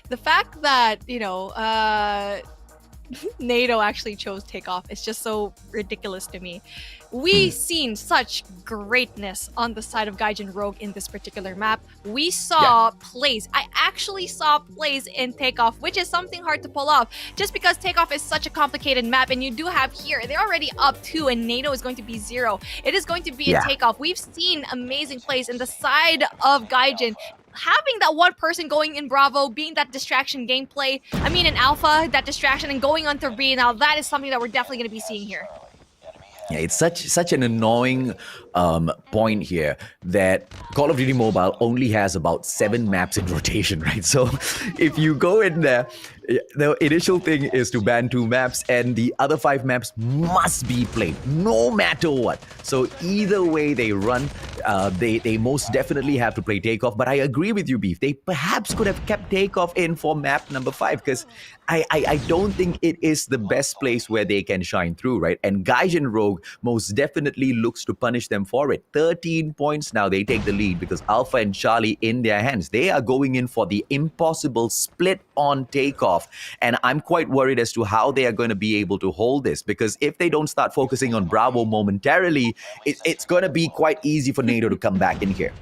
[SPEAKER 7] The fact that, NATO actually chose takeoff is just so ridiculous to me. We've seen such greatness on the side of Gaijin Rouge in this particular map. We saw plays. I actually saw plays in takeoff, which is something hard to pull off just because takeoff is such a complicated map. And you do have here, they're already up 2 and NATO is going to be 0. It is going to be a takeoff. We've seen amazing plays in the side of Gaijin. having that one person going in Bravo, being that distraction gameplay, I mean in Alpha, that distraction and going on to B, now that is something that we're definitely going to be seeing here.
[SPEAKER 8] Yeah, it's such an annoying point here that Call of Duty Mobile only has about 7 maps in rotation, right? So if you go in there, the initial thing is to ban 2 maps, and the other 5 maps must be played no matter what. So either way they run, they most definitely have to play Takeoff. But I agree with you, Beef. They perhaps could have kept Takeoff in for map number 5, because I don't think it is the best place where they can shine through, right? And Gaijin Rouge most definitely looks to punish them for it. 13 points now, they take the lead because Alpha and Charlie in their hands. They are going in for the impossible split on Takeoff. And I'm quite worried as to how they are going to be able to hold this, because if they don't start focusing on Bravo momentarily, it's going to be quite easy for NATO to come back in here.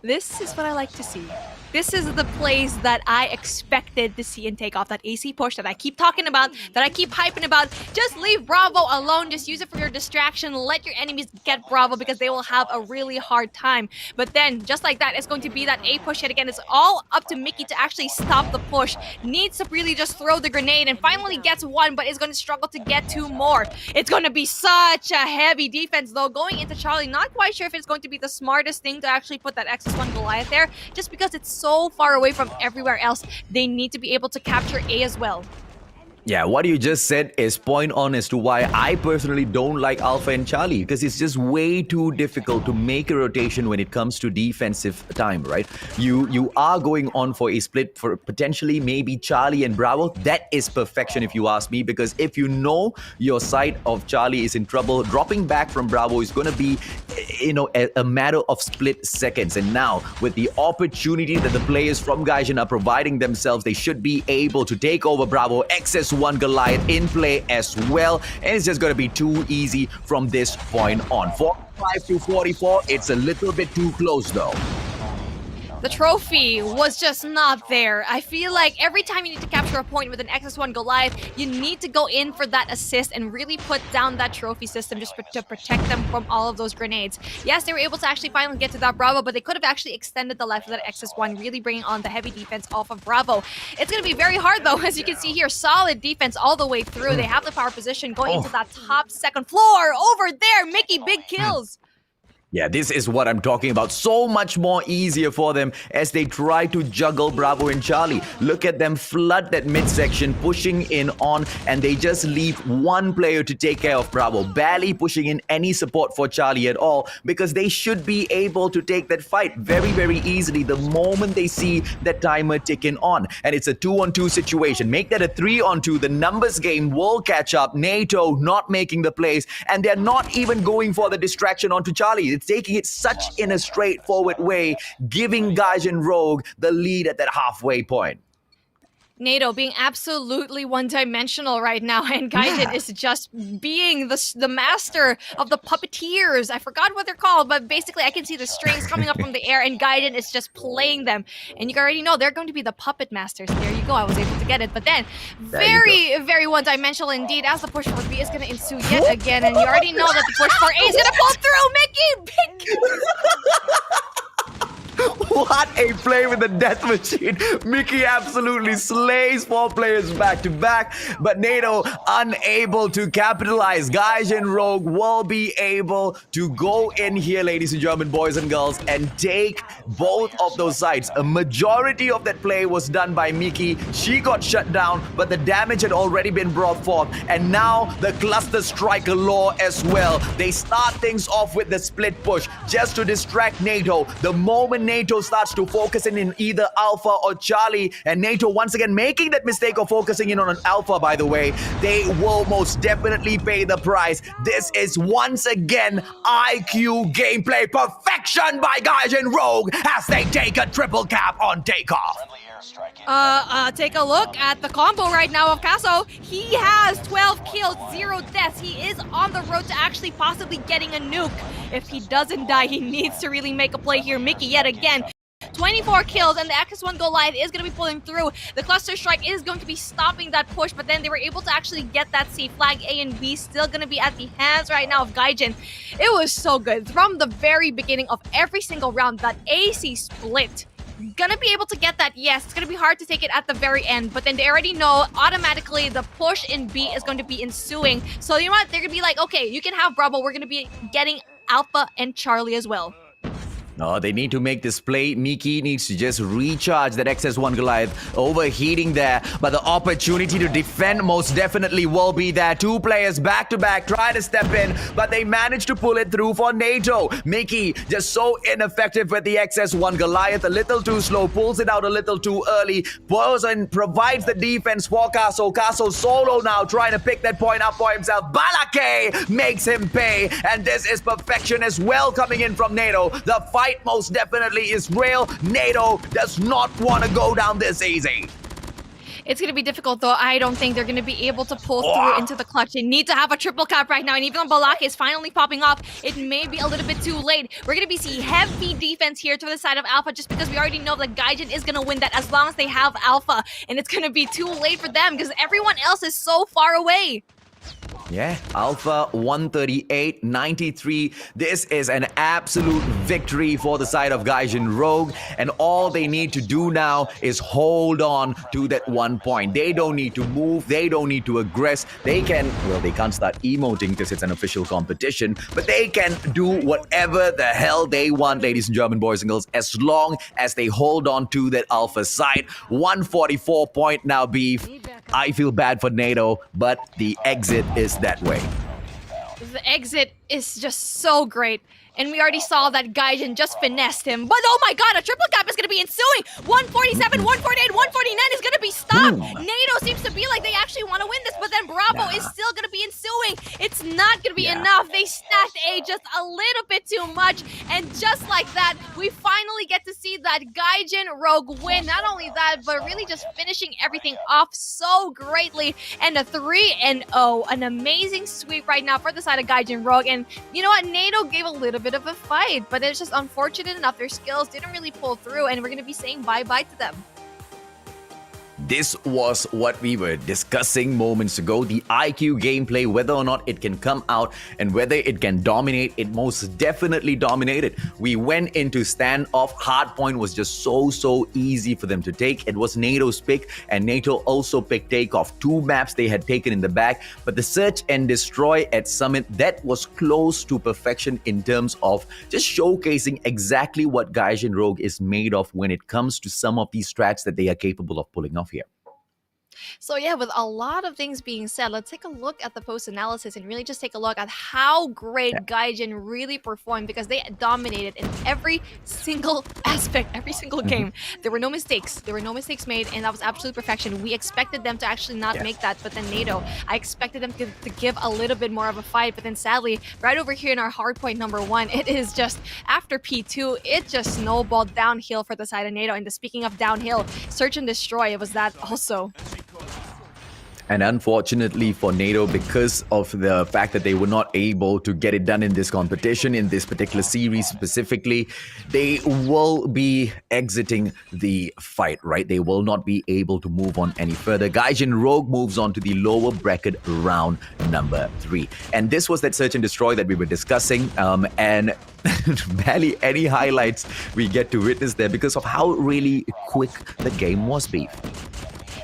[SPEAKER 7] This is what I like to see. This is the plays that I expected to see in Takeoff. That AC push that I keep talking about, that I keep hyping about. Just leave Bravo alone. Just use it for your distraction. Let your enemies get Bravo because they will have a really hard time. But then, just like that, it's going to be that A push yet again. It's all up to Mickey to actually stop the push. Needs to really just throw the grenade and finally gets 1, but is going to struggle to get 2 more. It's going to be such a heavy defense though. Going into Charlie, not quite sure if it's going to be the smartest thing to actually put that XS1 Goliath there, just because it's so far away from everywhere else. They need to be able to capture A as well.
[SPEAKER 8] Yeah, what you just said is point on as to why I personally don't like Alpha and Charlie, because it's just way too difficult to make a rotation when it comes to defensive time, right? You are going on for a split for potentially maybe Charlie and Bravo. That is perfection if you ask me, because if you know your side of Charlie is in trouble, dropping back from Bravo is going to be, you know, a matter of split seconds. And now with the opportunity that the players from Gaijin are providing themselves, they should be able to take over Bravo. XS1 Goliath in play as well, and it's just going to be too easy from this point on. 45 to 44, it's a little bit too close though.
[SPEAKER 7] The trophy was just not there. I feel like every time you need to capture a point with an XS1 Goliath, you need to go in for that assist and really put down that trophy system just to protect them from all of those grenades. Yes, they were able to actually finally get to that Bravo, but they could have actually extended the life of that XS1, really bringing on the heavy defense off of Bravo. It's going to be very hard though, as you can see here, solid defense all the way through. They have the power position going into that top second floor. Over there, Mickey, big kills.
[SPEAKER 8] Yeah, this is what I'm talking about. So much more easier for them as they try to juggle Bravo and Charlie. Look at them flood that midsection, pushing in on, and they just leave one player to take care of Bravo, barely pushing in any support for Charlie at all, because they should be able to take that fight very, very easily the moment they see that timer ticking on. And it's a 2-on-2 situation. Make that a 3-on-2. The numbers game will catch up. NATO not making the plays, and they're not even going for the distraction onto Charlie. It's taking it such in a straightforward way, giving Gaijin Rouge the lead at that halfway point.
[SPEAKER 7] NATO being absolutely one-dimensional right now, and Gaijin is just being the master of the puppeteers. I forgot what they're called, but basically I can see the strings coming up from the air, and Gaijin is just playing them. And you already know they're going to be the puppet masters. There you go, I was able to get it. But then, very, very one-dimensional indeed, as the push for B is going to ensue yet again. And you already know that the push for A is going to pull through. Mickey!
[SPEAKER 8] What a play with the death machine. Mickey absolutely slays 4 players back to back, but NATO unable to capitalize. Gaijin Rouge will be able to go in here, ladies and gentlemen, boys and girls, and take both of those sides. A majority of that play was done by Mickey. She got shut down, but the damage had already been brought forth, and now the cluster strike law as well. They start things off with the split push just to distract NATO. The moment NATO starts to focus in either Alpha or Charlie, and NATO once again making that mistake of focusing in on an Alpha, by the way, they will most definitely pay the price. This is once again IQ gameplay perfection by Gaijin Rouge as they take a triple cap on Takeoff.
[SPEAKER 7] Take a look at the combo right now of Casso. He has 12 kills, 0 deaths. He is on the road to actually possibly getting a nuke. If he doesn't die, he needs to really make a play here. Mickey yet again. 24 kills, and the XS1 Goliath is going to be pulling through. The cluster strike is going to be stopping that push, but then they were able to actually get that C flag. A and B still going to be at the hands right now of Gaijin. It was so good. From the very beginning of every single round, that AC split gonna be able to get that? Yes, it's gonna be hard to take it at the very end, but then they already know automatically the push in B is going to be ensuing. So you know what? They're gonna be like, okay, you can have Bravo. We're gonna be getting Alpha and Charlie as well.
[SPEAKER 8] No, they need to make this play. Miki needs to just recharge that XS1 Goliath. Overheating there, but the opportunity to defend most definitely will be there. Two players back to back try to step in, but they managed to pull it through for NATO. Miki just so ineffective with the XS1 Goliath. A little too slow, pulls it out a little too early. Bozen provides the defense for Kaso. Kaso solo now trying to pick that point up for himself. Balake makes him pay, and this is perfection as well coming in from NATO. The fight most definitely is real. NATO does not want to go down this easy.
[SPEAKER 7] It's going to be difficult, though. I don't think they're going to be able to pull through into the clutch. They need to have a triple cap right now, and even though Balake is finally popping off, it may be a little bit too late. We're going to be seeing heavy defense here to the side of Alpha, just because we already know that Gaijin is going to win that as long as they have Alpha, and it's going to be too late for them because everyone else is so far away.
[SPEAKER 8] Yeah, Alpha 138-93. This is an absolute victory for the side of Gaijin Rouge, and all they need to do now is hold on to that 1 point. They don't need to move, they don't need to aggress. They can, well, they can't start emoting because it's an official competition, but they can do whatever the hell they want, ladies and gentlemen, boys and girls, as long as they hold on to that Alpha side. 144 point now beef. I feel bad for NATO, but the exit is that way.
[SPEAKER 7] The exit is just so great. And we already saw that Gaijin just finessed him. But oh my god, a triple cap is going to be ensuing. 147, 148, 149 is going to be stopped. NATO seems to be like they actually want to win this, but then Bravo is still going to be ensuing. It's not going to be enough. They stacked A just a little bit too much. And just like that, we finally get to see that Gaijin Rouge win. Not only that, but really just finishing everything off so greatly. And a 3-0, an amazing sweep right now for the side of Gaijin Rouge. And you know what? NATO gave a little bit of a fight, but it's just unfortunate enough their skills didn't really pull through, and we're going to be saying bye-bye to them.
[SPEAKER 8] This was what we were discussing moments ago. The IQ gameplay, whether or not it can come out and whether it can dominate, it most definitely dominated. We went into standoff. Hardpoint was just so easy for them to take. It was NATO's pick, and NATO also picked takeoff. Two maps they had taken in the back, but the search and destroy at Summit, that was close to perfection in terms of just showcasing exactly what Gaijin Rouge is made of when it comes to some of these strats that they are capable of pulling off here.
[SPEAKER 7] So yeah, with a lot of things being said, let's take a look at the post-analysis and really just take a look at how great Gaijin really performed, because they dominated in every single aspect, every single game. There were no mistakes. There were no mistakes made, and that was absolute perfection. We expected them to actually not make that, but then NATO, I expected them to give a little bit more of a fight, but then sadly, right over here in our hardpoint number 1, it is just, after P2, it just snowballed downhill for the side of NATO. And speaking of downhill, search and destroy, it was that also.
[SPEAKER 8] And unfortunately for NATO, because of the fact that they were not able to get it done in this competition, in this particular series specifically, they will be exiting the fight, right? They will not be able to move on any further. Gaijin Rouge moves on to the lower bracket round number 3. And this was that search and destroy that we were discussing. And barely any highlights we get to witness there because of how really quick the game was, Beef.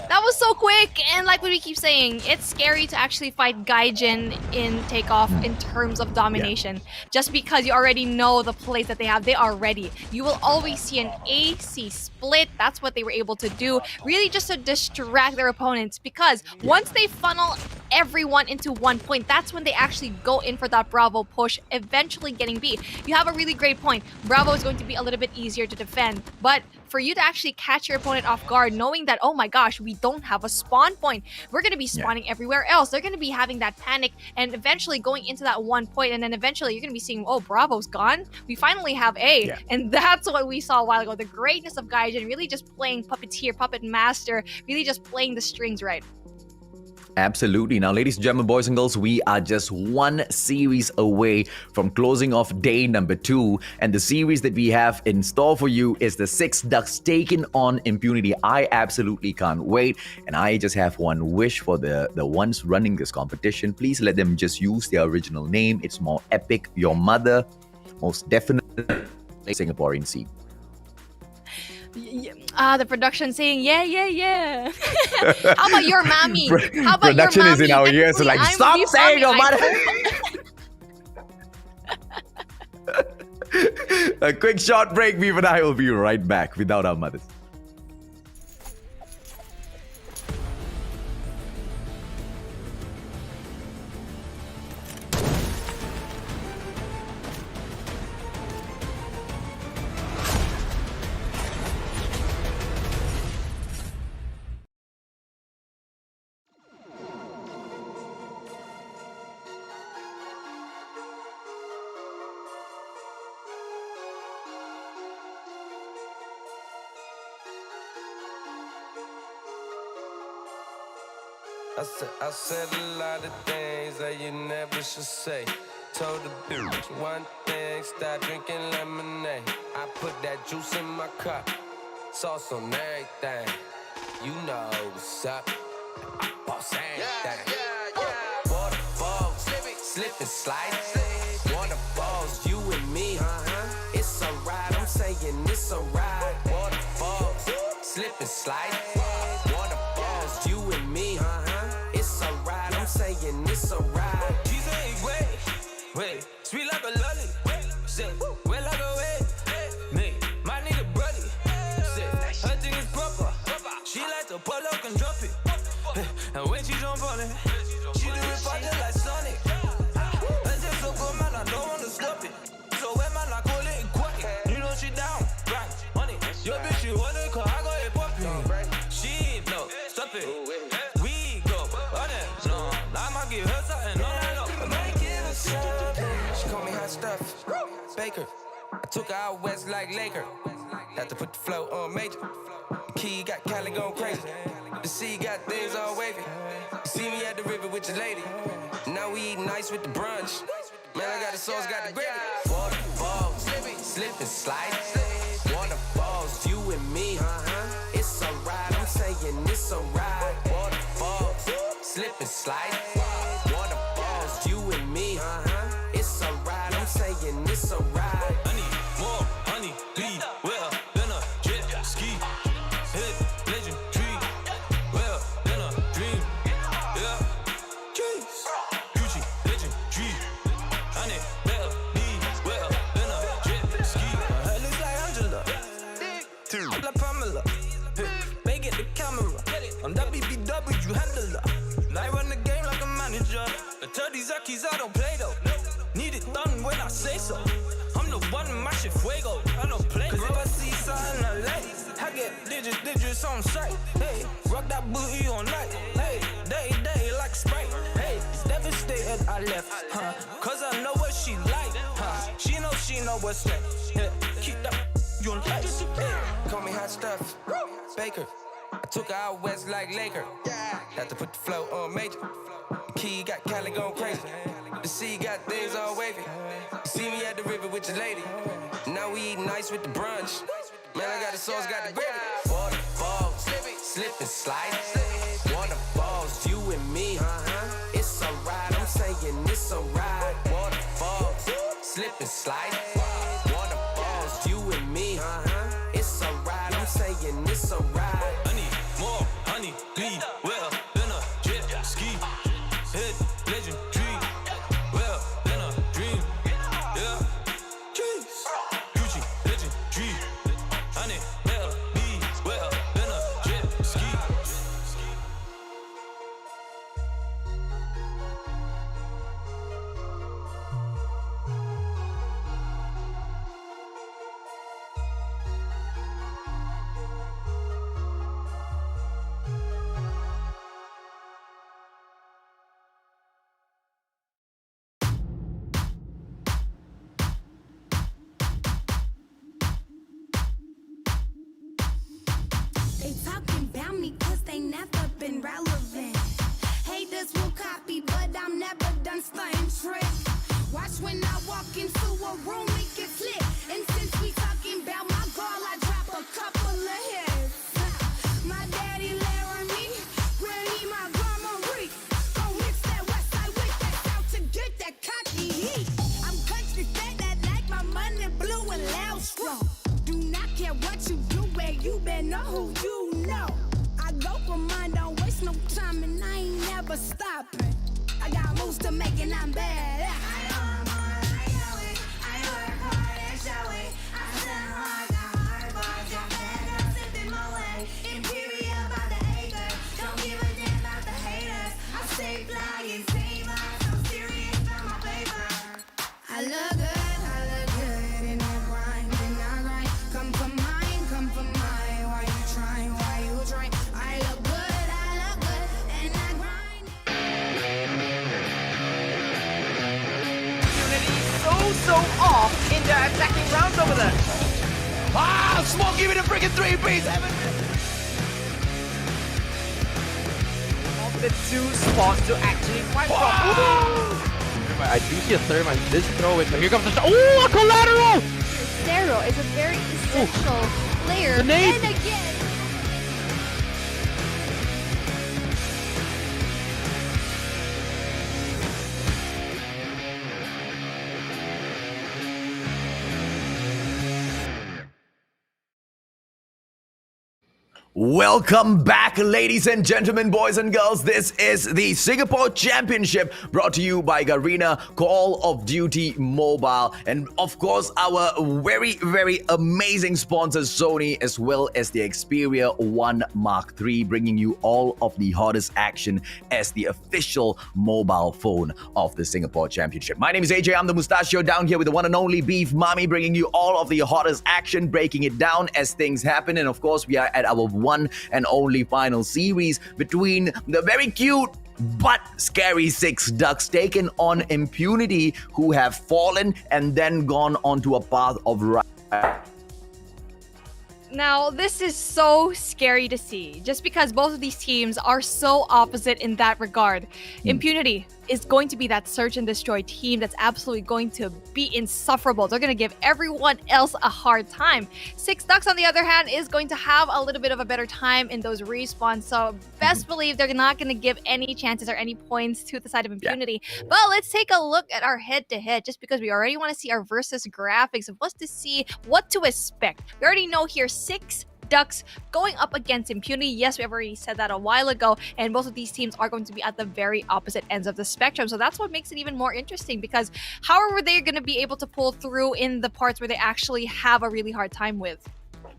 [SPEAKER 7] That was so quick, and like what we keep saying, it's scary to actually fight Gaijin in takeoff in terms of domination. Just because you already know the plays that they have, they are ready. You will always see an AC split. That's what they were able to do, really just to distract their opponents, because once they funnel everyone into 1 point, that's when they actually go in for that Bravo push, eventually getting B. You have a really great point. Bravo is going to be a little bit easier to defend, but for you to actually catch your opponent off guard, knowing that, oh my gosh, we don't have a spawn point. We're going to be spawning everywhere else. They're going to be having that panic and eventually going into that 1 point. And then eventually you're going to be seeing, oh, Bravo's gone. We finally have A. And that's what we saw a while ago. The greatness of Gaijin, really just playing puppeteer, puppet master, really just playing the strings right.
[SPEAKER 8] Absolutely. Now, ladies and gentlemen, boys and girls, we are just one series away from closing off day number 2. And the series that we have in store for you is the 6 Ducks taking on Impunity. I absolutely can't wait. And I just have one wish for the ones running this competition. Please let them just use their original name. It's more epic. Your mother, most definitely Singaporean seed.
[SPEAKER 7] The production saying, yeah, yeah, yeah. How about your mommy? How about
[SPEAKER 8] Production
[SPEAKER 7] your
[SPEAKER 8] is in
[SPEAKER 7] mommy?
[SPEAKER 8] our ears, so like,
[SPEAKER 7] I'm
[SPEAKER 8] stop
[SPEAKER 7] the
[SPEAKER 8] saying your
[SPEAKER 7] mommy.
[SPEAKER 8] A quick short break. Beef and I will be right back without our mothers.
[SPEAKER 11] I said a lot of things that you never should say. Told the bitch one thing, stop drinking lemonade. I put that juice in my cup, sauce on everything. You know what's up, I boss everything. Waterfalls, slip and slide. Waterfalls, you and me. It's alright, I'm saying it's alright. Waterfalls, slip and slide. Waterfalls, you and me. It's alright, I'm saying it's alright. She say, wait, sweet like a lolly. Say, well like a way. Me, my nigga brother. Say, her thing is proper. She like to pull up and drop it. And when she jump on it, she do it faster like Sonic. That's just so good, man, I don't wanna stop it. So when man, I call it quiet. You know she down, right, on it. Your bitch, she want it, cause I got it poppin'. She no, stop it. We go, on it, no. I might give her something, no. Make it a something. She call me hot stuff, Baker. I took her out west like Laker. Had to put the flow on major. The key got Cali going crazy. The sea got things all wavy. You see me at the river with your lady. Now we eating ice with the brunch. Man, I got the sauce, got the gravy. Waterfalls, slip and slide. Waterfalls, you and me. It's alright, I'm saying it's alright. Waterfalls, slip and slide. Waterfalls, you and me. It's alright, I'm saying it's alright. I need more honey, lead well than a jet ski. Hit legendary, well than a dream. Yeah, jeez, Gucci legendary. I need better lead well than a jet ski. My head looks like Angela, like Pamela. Make it the camera. On that BBW handler. I run the game like a manager. I tell these Akis I don't play though. Need it done when I say so. I'm the one in my shit fuego. I don't play, cause if I see something I like, I get digits on sight. Hey, rock that booty on night. Hey, day like Sprite. Hey, it's devastated I left, cause I know what she like, She know what's next. Yeah, keep that you on ice. Hey, call me hot stuff, Baker. I took her out west like Laker. Had to put the flow on major. The key got Cali going crazy. The sea got things all wavy. You see me at the river with your lady. Now we eating ice with the brunch. Man, I got the sauce, got the gravy. Waterfalls, slip and slide. Waterfalls, you and me. It's alright, I'm saying it's alright. Waterfalls, slip and slide. Waterfalls, you and me. It's alright, I'm saying it's alright. I need more honey, lead well than a jet ski. Hit legendary, well than a dream. Yeah, jeez, Gucci legendary. I need better lead well than a jet ski.
[SPEAKER 9] They talking about me cause they never been relevant. Haters will copy, but I'm never done stunting trick. Watch when I walk into a room, it get flipped. And since we talking about my girl, I drop a couple of hits. My daddy Laramie, granny my grandma Reek. Gon' mix that west side with that south to get that cocky heat. I'm country fat that like my money blue and loud strong. Do not care what you do, where you know who you know. I go for mine, don't waste no time, and I ain't never stopping. I got moves to make and I'm bad. I look good in that grind, and I grind. Come for mine, why you trying, I look good, and I grind.
[SPEAKER 6] Impunity so off in their attacking rounds over there.
[SPEAKER 8] Ah, Smoke, give me the freaking 3-piece.
[SPEAKER 6] Of the 2 spots to actually fight from. I do see a third man. This throw it. Here comes the shot. Oh, a collateral!
[SPEAKER 10] Zero is a very essential player.
[SPEAKER 6] The nade.
[SPEAKER 10] And again.
[SPEAKER 8] Welcome back, ladies and gentlemen, boys and girls. This is the Singapore Championship, brought to you by Garena, Call of Duty Mobile, and of course our very, very amazing sponsors, Sony, as well as the Xperia 1 Mark III, bringing you all of the hottest action as the official mobile phone of the Singapore Championship. My name is AJ, I'm the Mustachio, down here with the one and only Beef Mommy, bringing you all of the hottest action, breaking it down as things happen. And of course, we are at our one and only final series between the very cute but scary 6 ducks taken on Impunity, who have fallen and then gone onto a path of right.
[SPEAKER 7] Now, this is so scary to see, just because both of these teams are so opposite in that regard. Impunity is going to be that search and destroy team that's absolutely going to be insufferable. They're going to give everyone else a hard time. 6 Ducks, on the other hand, is going to have a little bit of a better time in those respawns. So best believe they're not going to give any chances or any points to the side of Impunity. Yeah. But let's take a look at our head-to-head, just because we already want to see our versus graphics of what to see, what to expect. We already know here 6 Ducks going up against Impunity. Yes, we have already said that a while ago, and both of these teams are going to be at the very opposite ends of the spectrum. So that's what makes it even more interesting, because how are they going to be able to pull through in the parts where they actually have a really hard time with?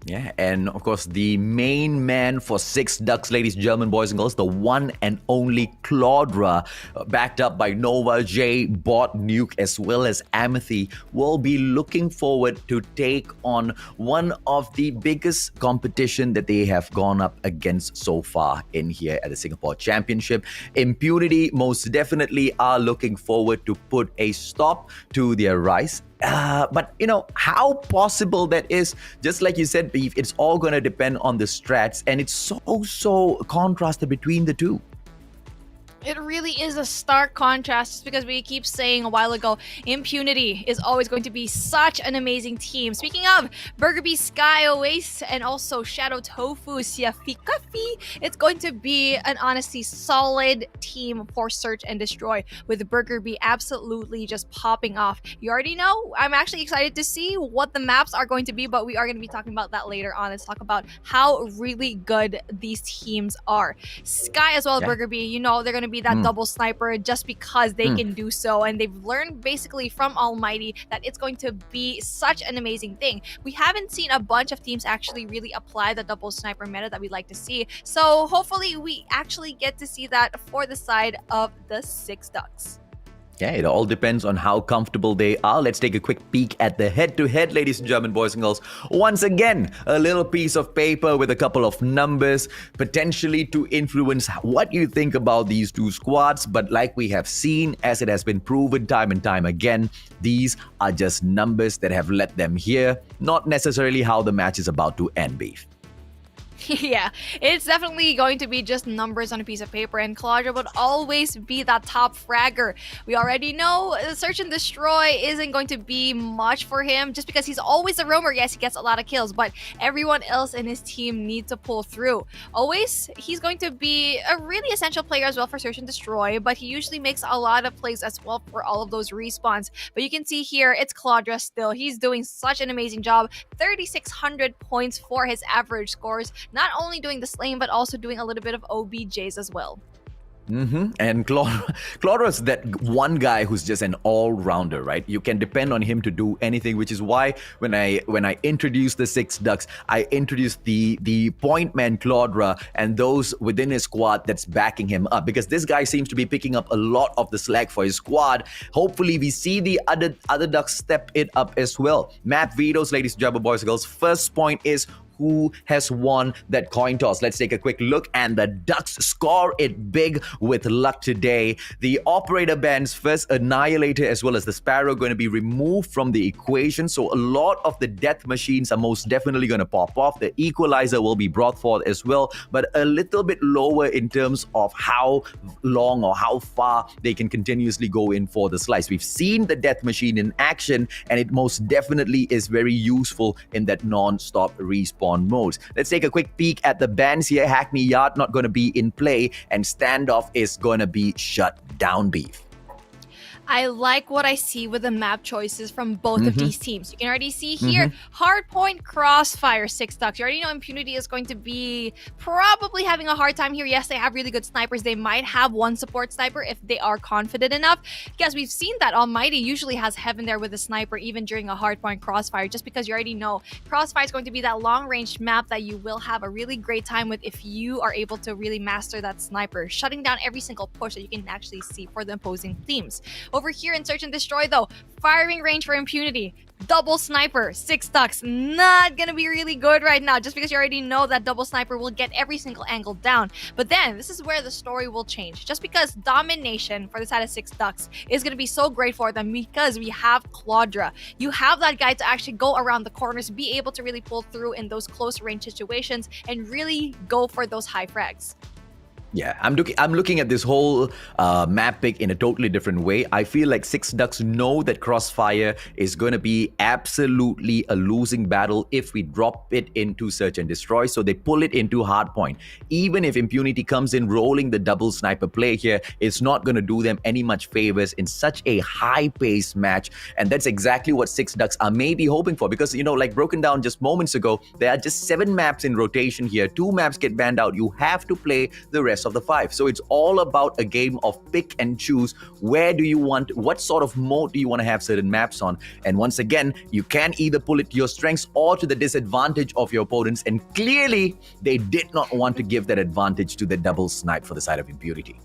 [SPEAKER 8] Yeah, and of course, the main man for 6 Ducks, ladies and gentlemen, boys and girls, the one and only Claudra, backed up by Nova, J, Bot, Nuke, as well as Amity, will be looking forward to take on one of the biggest competition that they have gone up against so far in here at the Singapore Championship. Impunity most definitely are looking forward to put a stop to their rise. But, you know, how possible that is, just like you said, Beef, it's all going to depend on the strats, and it's so contrasted between the two.
[SPEAKER 7] It really is a stark contrast, just because we keep saying a while ago, Impunity is always going to be such an amazing team. Speaking of Burger Bee, Sky Oasis, and also Shadow Tofu, Siafikafi, it's going to be an honestly solid team for Search and Destroy, with Burger Bee absolutely just popping off. You already know, I'm actually excited to see what the maps are going to be, but we are going to be talking about that later on. Let's talk about how really good these teams are. Sky as well as Burger Bee, you know, they're going to be that double sniper just because they can do so, and they've learned basically from Almighty that it's going to be such an amazing thing. We haven't seen a bunch of teams actually really apply the double sniper meta that we'd like to see, so hopefully we actually get to see that for the side of the 6 Ducks.
[SPEAKER 8] Yeah, it all depends on how comfortable they are. Let's take a quick peek at the head-to-head, ladies and gentlemen, boys and girls. Once again, a little piece of paper with a couple of numbers, potentially to influence what you think about these two squads. But like we have seen, as it has been proven time and time again, these are just numbers that have led them here, not necessarily how the match is about to end, Beef.
[SPEAKER 7] Yeah, it's definitely going to be just numbers on a piece of paper, and Claudia would always be that top fragger. We already know Search and Destroy isn't going to be much for him just because he's always a roamer. Yes, he gets a lot of kills, but everyone else in his team need to pull through. Always, he's going to be a really essential player as well for Search and Destroy, but he usually makes a lot of plays as well for all of those respawns. But you can see here, it's Claudia still. He's doing such an amazing job. 3,600 points for his average scores. Not only doing the slaying, but also doing a little bit of OBJs as well.
[SPEAKER 8] And Claudia's that one guy who's just an all-rounder, right? You can depend on him to do anything, which is why when I introduced the Six Ducks, I introduced the point man Claudia and those within his squad that's backing him up, because this guy seems to be picking up a lot of the slack for his squad. Hopefully we see the other Ducks step it up as well. Map vetoes, ladies and gentlemen, boys and girls. First point is who has won that coin toss. Let's take a quick look, and the Ducks score it big with luck today. The operator bands, first Annihilator as well as the Sparrow, going to be removed from the equation, so a lot of the death machines are most definitely going to pop off. The Equalizer will be brought forth as well, but a little bit lower in terms of how long or how far they can continuously go in for the slice. We've seen the death machine in action, and it most definitely is very useful in that non-stop respawn modes. Let's take a quick peek at the bans here. Hackney Yard not going to be in play, and Standoff is going to be shut down, Beef.
[SPEAKER 7] I like what I see with the map choices from both of these teams. You can already see here, Hardpoint, Crossfire, Six Ducks. You already know Impunity is going to be probably having a hard time here. Yes, they have really good snipers. They might have one support sniper if they are confident enough. Because we've seen that Almighty usually has Heaven there with a sniper even during a Hardpoint Crossfire, just because you already know Crossfire is going to be that long-range map that you will have a really great time with if you are able to really master that sniper, shutting down every single push that you can actually see for the opposing teams. Over here in Search and Destroy though, firing range for Impunity, double sniper, Six Ducks, not gonna be really good right now, just because you already know that double sniper will get every single angle down. But then, this is where the story will change, just because domination for the side of Six Ducks is gonna be so great for them, because we have Claudia. You have that guy to actually go around the corners, be able to really pull through in those close range situations, and really go for those high frags.
[SPEAKER 8] Yeah, I'm looking at this whole map pick in a totally different way. I feel like Six Ducks know that Crossfire is going to be absolutely a losing battle if we drop it into Search and Destroy, so they pull it into Hardpoint. Even if Impunity comes in rolling the double sniper play here, it's not going to do them any much favors in such a high-paced match, and that's exactly what Six Ducks are maybe hoping for, because, you know, like broken down just moments ago, there are just 7 maps in rotation here. 2 maps get banned out. You have to play the rest of the 5. So it's all about a game of pick and choose. Where do you want, what sort of mode do you want to have certain maps on? And once again, you can either pull it to your strengths or to the disadvantage of your opponents. And clearly, they did not want to give that advantage to the double snipe for the side of Impunity.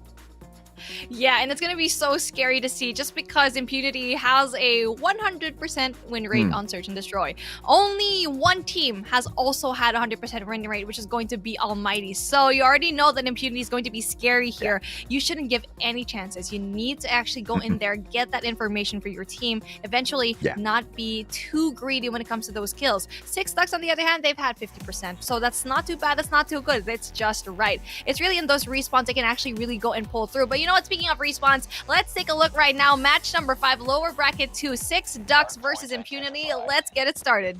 [SPEAKER 7] Yeah, and it's going to be so scary to see, just because Impunity has a 100% win rate on Search and Destroy. Only one team has also had a 100% win rate, which is going to be Almighty. So you already know that Impunity is going to be scary here. You shouldn't give any chances. You need to actually go in there, get that information for your team, eventually not be too greedy when it comes to those kills. Six Ducks, on the other hand, they've had 50%. So that's not too bad. That's not too good. It's just right. It's really in those respawns they can actually really go and pull through. But you know what? Speaking of respawns, let's take a look right now. Match number 5, lower bracket 2, Six Ducks versus Impunity. Let's get it started.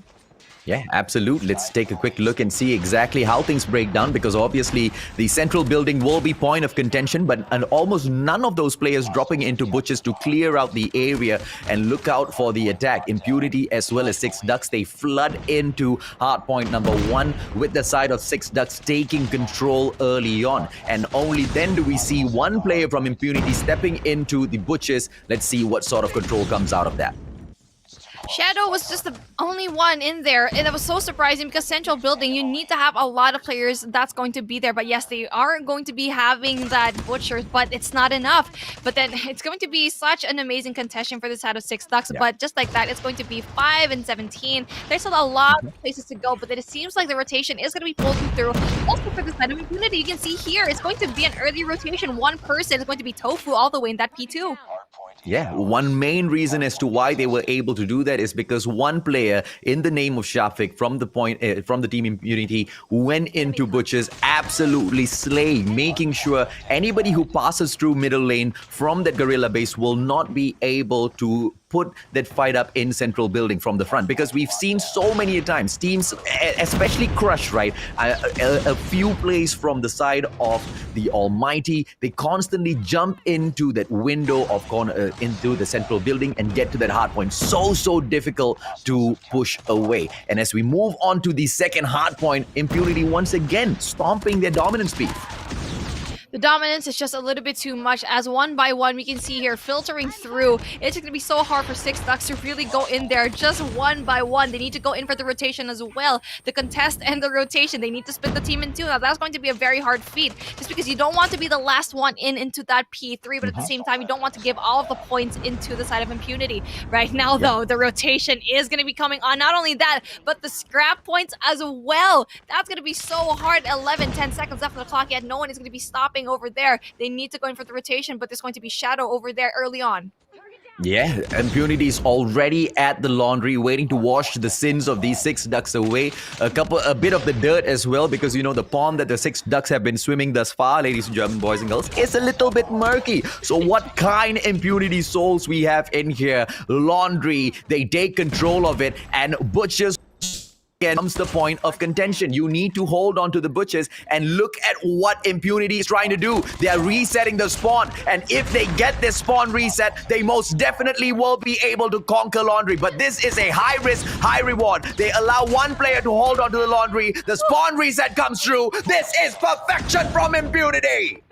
[SPEAKER 8] Yeah, absolutely. Let's take a quick look and see exactly how things break down, because obviously the central building will be point of contention, but almost none of those players dropping into butchers to clear out the area and look out for the attack. Impunity as well as Six Ducks, they flood into hardpoint number 1 with the side of Six Ducks taking control early on. And only then do we see one player from Impunity stepping into the butchers. Let's see what sort of control comes out of that.
[SPEAKER 7] Shadow was just the only one in there, and it was so surprising because central building, you need to have a lot of players that's going to be there. But yes, they are going to be having that butchers, but it's not enough. But then it's going to be such an amazing contention for the side of Six Ducks. But just like that, it's going to be 5 and 17. There's still a lot of places to go, but then it seems like the rotation is going to be pulling through. Also for the side of Impunity, you can see here, it's going to be an early rotation. One person is going to be Tofu all the way in that P2.
[SPEAKER 8] Yeah, one main reason as to why they were able to do that is because one player in the name of Shafiq from the team Impunity went into Butchers, absolutely slaying, making sure anybody who passes through middle lane from that guerrilla base will not be able to put that fight up in central building from the front, because we've seen so many times teams, especially Crush, right, a few plays from the side of the Almighty, they constantly jump into that window of corner into the central building and get to that hard point. So difficult to push away. And as we move on to the second hard point, Impunity once again stomping their dominance speed.
[SPEAKER 7] The dominance is just a little bit too much, as one by one we can see here filtering through. It's going to be so hard for Six Ducks to really go in there just one by one. They need to go in for the rotation as well. The contest and the rotation, they need to split the team in two. Now that's going to be a very hard feat, just because you don't want to be the last one into that P3, but at the same time you don't want to give all of the points into the side of Impunity. Right now though, the rotation is going to be coming on. Not only that, but the scrap points as well. That's going to be so hard. 10 seconds left on the clock, yet no one is going to be stopping over there. They need to go in for the rotation, but there's going to be Shadow over there early on.
[SPEAKER 8] Yeah, Impunity is already at the laundry, waiting to wash the sins of these Six Ducks away. A bit of the dirt as well, because you know the pond that the Six Ducks have been swimming thus far, ladies and gentlemen, boys and girls, is a little bit murky. So what kind Impunity souls we have in here? Laundry, they take control of it, and Butchers comes the point of contention. You need to hold on to the Butchers and look at what Impunity is trying to do. They are resetting the spawn, and if they get this spawn reset, they most definitely will be able to conquer Laundry. But this is a high risk, high reward. They allow one player to hold on to the Laundry. The spawn reset comes through. This is perfection from Impunity.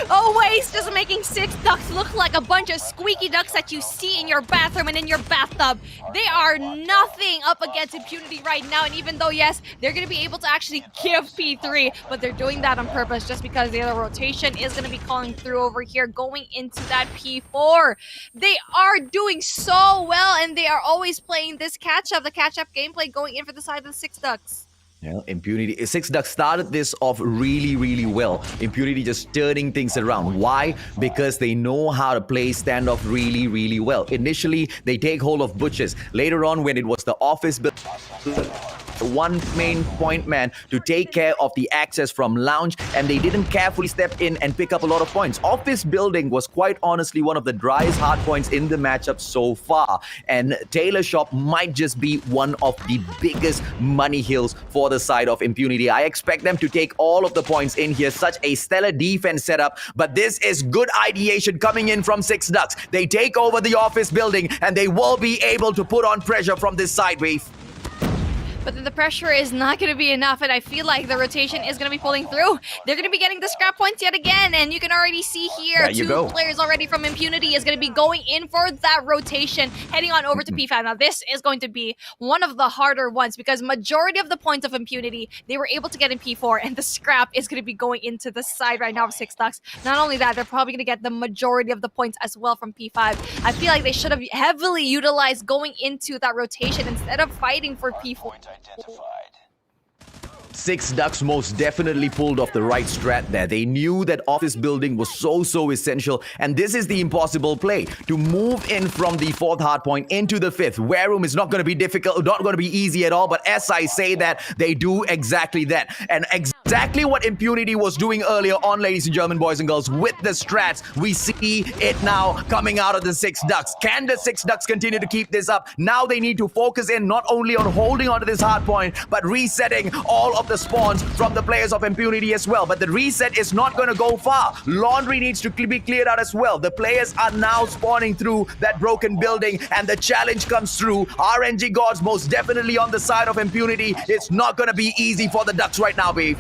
[SPEAKER 7] Always just making Six Ducks look like a bunch of squeaky ducks that you see in your bathroom and in your bathtub. They are nothing up against Impunity right now, and even though, yes, they're going to be able to actually give P3, but they're doing that on purpose just because the other rotation is going to be calling through over here, going into that P4. They are doing so well, and they are always playing this catch-up, the catch-up gameplay going in for the side of the Six Ducks.
[SPEAKER 8] Yeah, Impunity. Six Ducks started this off really well. Impunity just turning things around. Why? Because they know how to play standoff really well. Initially, they take hold of Butchers. Later on, when it was the office build, one main point man to take care of the access from Lounge, and they didn't carefully step in and pick up a lot of points. Office building was quite honestly one of the driest hard points in the matchup so far, and Tailor Shop might just be one of the biggest money hills for the side of Impunity. I expect them to take all of the points in here. Such a stellar defense setup, but this is good ideation coming in from Six Ducks. They take over the office building, and they will be able to put on pressure from this side wave.
[SPEAKER 7] But then the pressure is not going to be enough, and I feel like the rotation is going to be pulling through. They're going to be getting the scrap points yet again, and you can already see here two players already from Impunity is going to be going in for that rotation, heading on over to P5. Now, this is going to be one of the harder ones, because majority of the points of Impunity, they were able to get in P4, and the scrap is going to be going into the side right now of Six Ducks. Not only that, they're probably going to get the majority of the points as well from P5. I feel like they should have heavily utilized going into that rotation instead of fighting for P4.
[SPEAKER 8] Six Ducks most definitely pulled off the right strat there. They knew that office building was so essential, and this is the impossible play. To move in from the fourth hardpoint into the fifth. Wareroom is not going to be difficult, not going to be easy at all, but as I say that, they do exactly that. And exactly what Impunity was doing earlier on, ladies and gentlemen, boys and girls, with the strats, we see it now coming out of the Six Ducks. Can the Six Ducks continue to keep this up? Now they need to focus in not only on holding onto this hardpoint, but resetting all of the spawns from the players of Impunity as well. But the reset is not going to go far. Laundry needs to be cleared out as well. The players are now spawning through that broken building, and the challenge comes through. RNG Gods most definitely on the side of Impunity. It's not going to be easy for the Ducks right now, babe.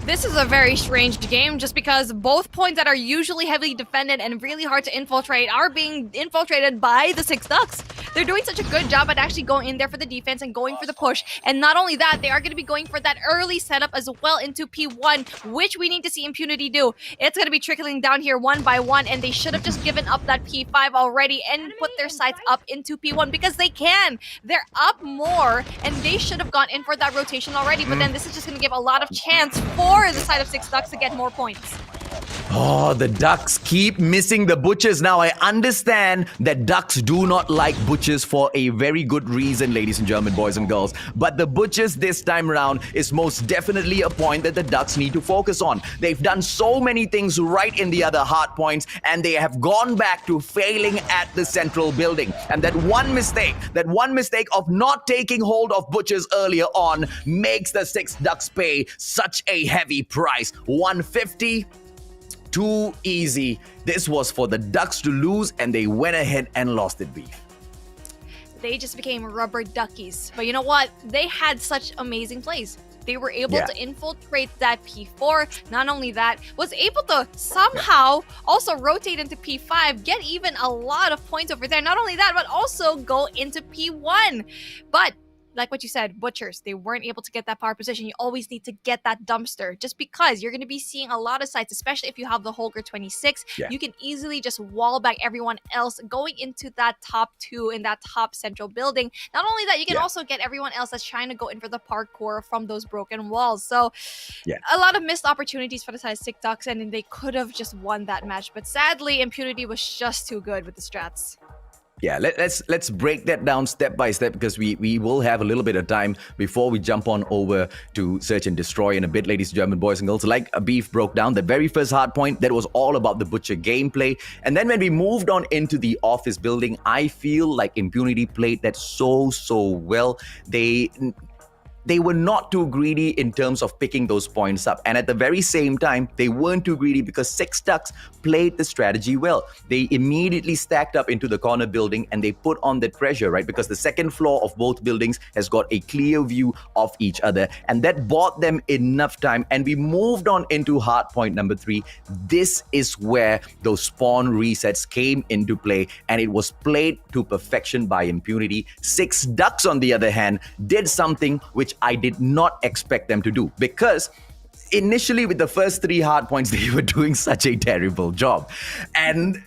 [SPEAKER 7] This is a very strange game, just because both points that are usually heavily defended and really hard to infiltrate are being infiltrated by the Six Ducks. They're doing such a good job at actually going in there for the defense and going for the push. And not only that, they are going to be going for that early setup as well into P1, which we need to see Impunity do. It's going to be trickling down here one by one, and they should have just given up that P5 already and put their sights up into P1, because they can. They're up more, and they should have gone in for that rotation already. But then this is just going to give a lot of chance for the side of Six Ducks to get more points.
[SPEAKER 8] Oh, the ducks keep missing the butchers. Now, I understand that ducks do not like butchers for a very good reason, ladies and gentlemen, boys and girls. But the butchers this time around is most definitely a point that the ducks need to focus on. They've done so many things right in the other hard points, and they have gone back to failing at the central building. And that one mistake of not taking hold of butchers earlier on makes the 6 ducks pay such a heavy price. 150. Too easy. This was for the ducks to lose, and they went ahead and lost it, Beef.
[SPEAKER 7] They just became rubber duckies. But you know what? They had such amazing plays. They were able to infiltrate that P4. Not only that, was able to somehow also rotate into P5, get even a lot of points over there. Not only that, but also go into P1. But like what you said, butchers, they weren't able to get that power position. You always need to get that dumpster, just because you're going to be seeing a lot of sites, especially if you have the Holger 26. You can easily just wall back everyone else going into that top 2 in that top central building. Not only that, you can also get everyone else that's trying to go in for the parkour from those broken walls. So a lot of missed opportunities for the size 6 ducks, and they could have just won that match. But sadly, Impunity was just too good with the strats.
[SPEAKER 8] Yeah, let's break that down step by step, because we will have a little bit of time before we jump on over to Search and Destroy in a bit, ladies and gentlemen, boys and girls. Like Beef broke down, the very first hard point, that was all about the Butcher gameplay. And then when we moved on into the office building, I feel like Impunity played that so well. They were not too greedy in terms of picking those points up. And at the very same time, they weren't too greedy because 6 ducks played the strategy well. They immediately stacked up into the corner building and they put on that pressure, right? Because the second floor of both buildings has got a clear view of each other. And that bought them enough time. And we moved on into hard point number 3. This is where those spawn resets came into play. And it was played to perfection by Impunity. 6 ducks, on the other hand, did something which I did not expect them to do, because initially with the first 3 hard points, they were doing such a terrible job. And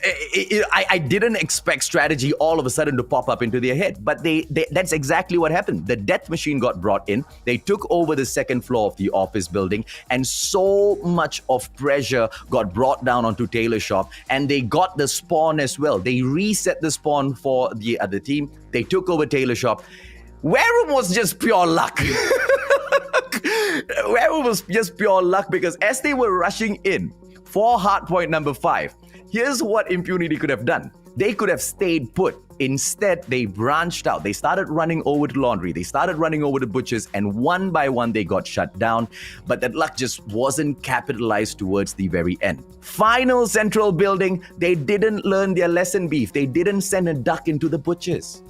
[SPEAKER 8] I didn't expect strategy all of a sudden to pop up into their head. But that's exactly what happened. The death machine got brought in. They took over the second floor of the office building. And so much of pressure got brought down onto Taylor Shop. And they got the spawn as well. They reset the spawn for the other team. They took over Taylor Shop. Wareham was just pure luck. Wareham was just pure luck, because as they were rushing in for hard point number 5, here's what Impunity could have done. They could have stayed put. Instead, they branched out. They started running over to Laundry. They started running over to Butchers, and one by one, they got shut down. But that luck just wasn't capitalized towards the very end. Final central building, they didn't learn their lesson, Beef. They didn't send a duck into the Butchers.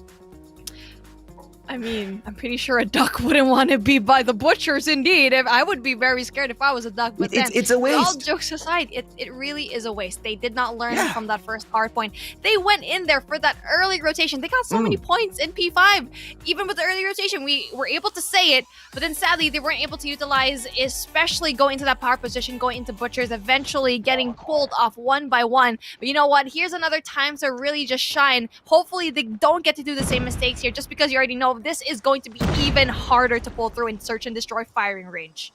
[SPEAKER 7] I mean, I'm pretty sure a duck wouldn't want to be by the butchers, indeed. I would be very scared if I was a duck. But
[SPEAKER 8] it's a waste.
[SPEAKER 7] All jokes aside, it really is a waste. They did not learn from that first hard point. They went in there for that early rotation. They got so many points in P5. Even with the early rotation, we were able to say it. But then sadly, they weren't able to utilize, especially going into that power position, going into butchers, eventually getting pulled off one by one. But you know what? Here's another time to really just shine. Hopefully, they don't get to do the same mistakes here, just because you already know this is going to be even harder to pull through in Search and Destroy firing range.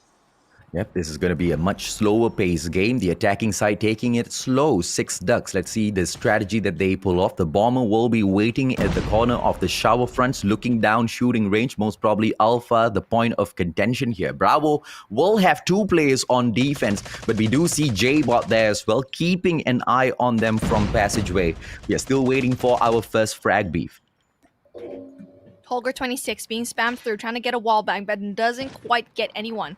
[SPEAKER 8] Yep, this is going to be a much slower paced game. The attacking side taking it slow. 6 ducks. Let's see the strategy that they pull off. The bomber will be waiting at the corner of the shower fronts, looking down, shooting range. Most probably Alpha, the point of contention here. Bravo will have 2 players on defense, but we do see J-Bot there as well, keeping an eye on them from passageway. We are still waiting for our first frag, Beef.
[SPEAKER 7] Holger 26 being spammed through, trying to get a wall bang, but doesn't quite get anyone.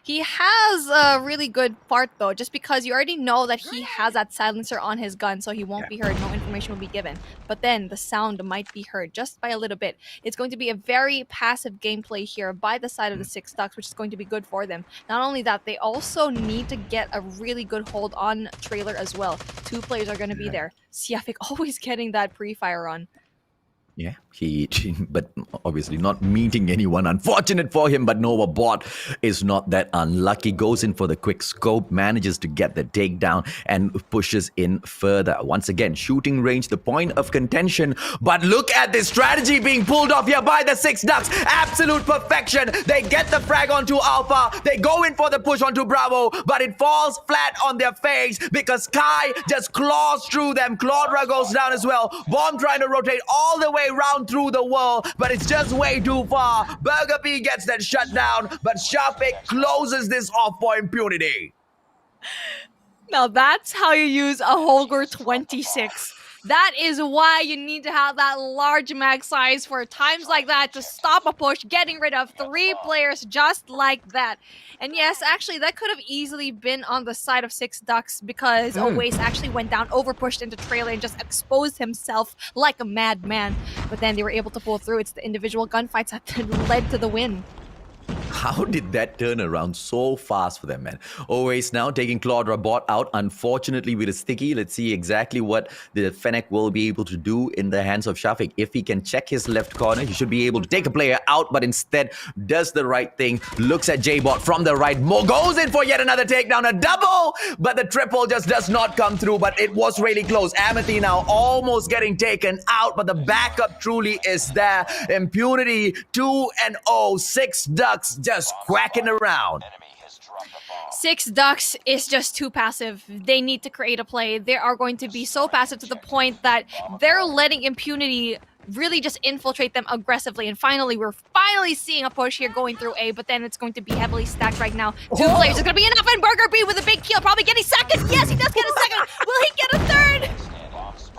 [SPEAKER 7] He has a really good part, though, just because you already know that he has that silencer on his gun, so he won't be heard. No information will be given. But then the sound might be heard just by a little bit. It's going to be a very passive gameplay here by the side of the 6 ducks, which is going to be good for them. Not only that, they also need to get a really good hold on Trailer as well. 2 players are going to be there. Siafik always getting that pre-fire on.
[SPEAKER 8] Yeah, but obviously not meeting anyone. Unfortunate for him, but Nova Bot is not that unlucky. Goes in for the quick scope, manages to get the takedown and pushes in further. Once again, shooting range, the point of contention. But look at this strategy being pulled off here by the Six Ducks. Absolute perfection. They get the frag onto Alpha. They go in for the push onto Bravo, but it falls flat on their face because Kai just claws through them. Claudra goes down as well. Bomb trying to rotate all the way round through the wall, but it's just way too far. Burger P gets that shut down, but Shafiq closes this off for Impunity.
[SPEAKER 7] Now that's how you use a Holger 26. That is why you need to have that large mag size for times like that to stop a push, getting rid of 3 players just like that. And yes, actually, that could have easily been on the side of Six Ducks because Owace actually went down, overpushed into trailer, and just exposed himself like a madman. But then they were able to pull through. It's the individual gunfights that led to the win.
[SPEAKER 8] How did that turn around so fast for them, man? Always now taking Claudra Bot out, unfortunately with a sticky. Let's see exactly what the Fennec will be able to do in the hands of Shafiq. If he can check his left corner, he should be able to take a player out, but instead does the right thing. Looks at J-Bot from the right. Mo goes in for yet another takedown, a double, but the triple just does not come through, but it was really close. Amity now almost getting taken out, but the backup truly is there. Impunity 2-0, Six Ducks just quacking around.
[SPEAKER 7] Six Ducks is just too passive. They need to create a play. They are going to be so passive to the point that they're letting Impunity really just infiltrate them aggressively. And finally, we're finally seeing a push here going through A, but then it's going to be heavily stacked right now. 2 players is going to be enough, and Burger B with a big kill, probably getting second. Yes, he does get a second. Will he get a third?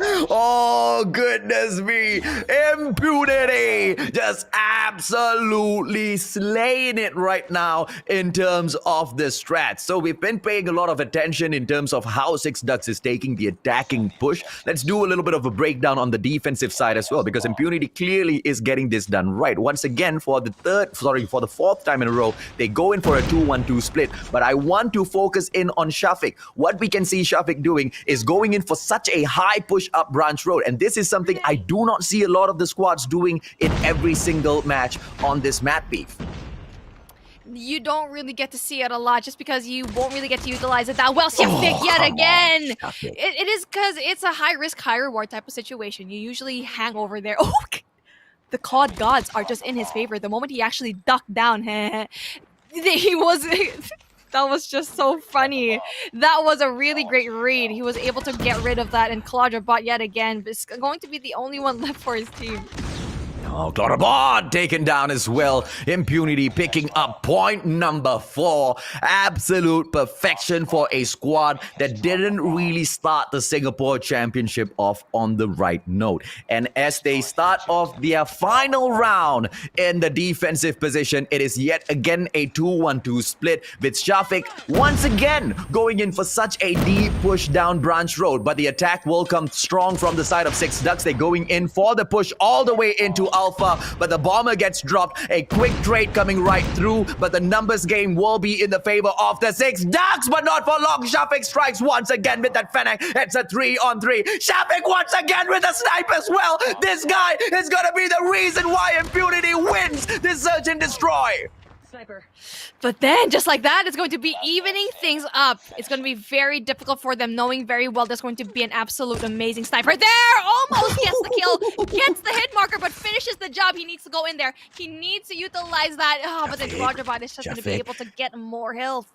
[SPEAKER 8] Oh, goodness me. Impunity just absolutely slaying it right now in terms of the strats. So we've been paying a lot of attention in terms of how Six Ducks is taking the attacking push. Let's do a little bit of a breakdown on the defensive side as well, because Impunity clearly is getting this done right. Once again, for the fourth time in a row, they go in for a 2-1-2 split. But I want to focus in on Shafiq. What we can see Shafiq doing is going in for such a high push up Branch Road, and this is something I do not see a lot of the squads doing in every single match on this map beef.
[SPEAKER 7] You don't really get to see it a lot just because you won't really get to utilize it that well. Shafiq yet again! It is because it's a high risk, high reward type of situation. You usually hang over there. Oh, the COD gods are just in his favor. The moment he actually ducked down, he was... That was just so funny. That was a really great read. He was able to get rid of that, and Claudra Bot yet again is going to be the only one left for his team.
[SPEAKER 8] Oh, Claudra Bot taken down as well. Impunity picking up point number 4. Absolute perfection for a squad that didn't really start the Singapore Championship off on the right note. And as they start off their final round in the defensive position, it is yet again a 2-1-2 split with Shafiq once again going in for such a deep push down Branch Road. But the attack will come strong from the side of Six Ducks. They're going in for the push all the way into Alpha, but the bomber gets dropped. A quick trade coming right through, but the numbers game will be in the favor of the Six Ducks, but not for long. Shafiq strikes once again with that Fennec. It's a 3-on-3. Shafiq once again with a snipe as well. This guy is gonna be the reason why Impunity wins this Search and Destroy.
[SPEAKER 7] Sniper. But then, just like that, it's going to be evening things up. It's going to be very difficult for them, knowing very well there's going to be an absolute amazing sniper there. Almost gets the kill, gets the hit marker, but finishes the job. He needs to go in there. He needs to utilize that. Oh, but then Claudra Bot is just going to be able to get more health.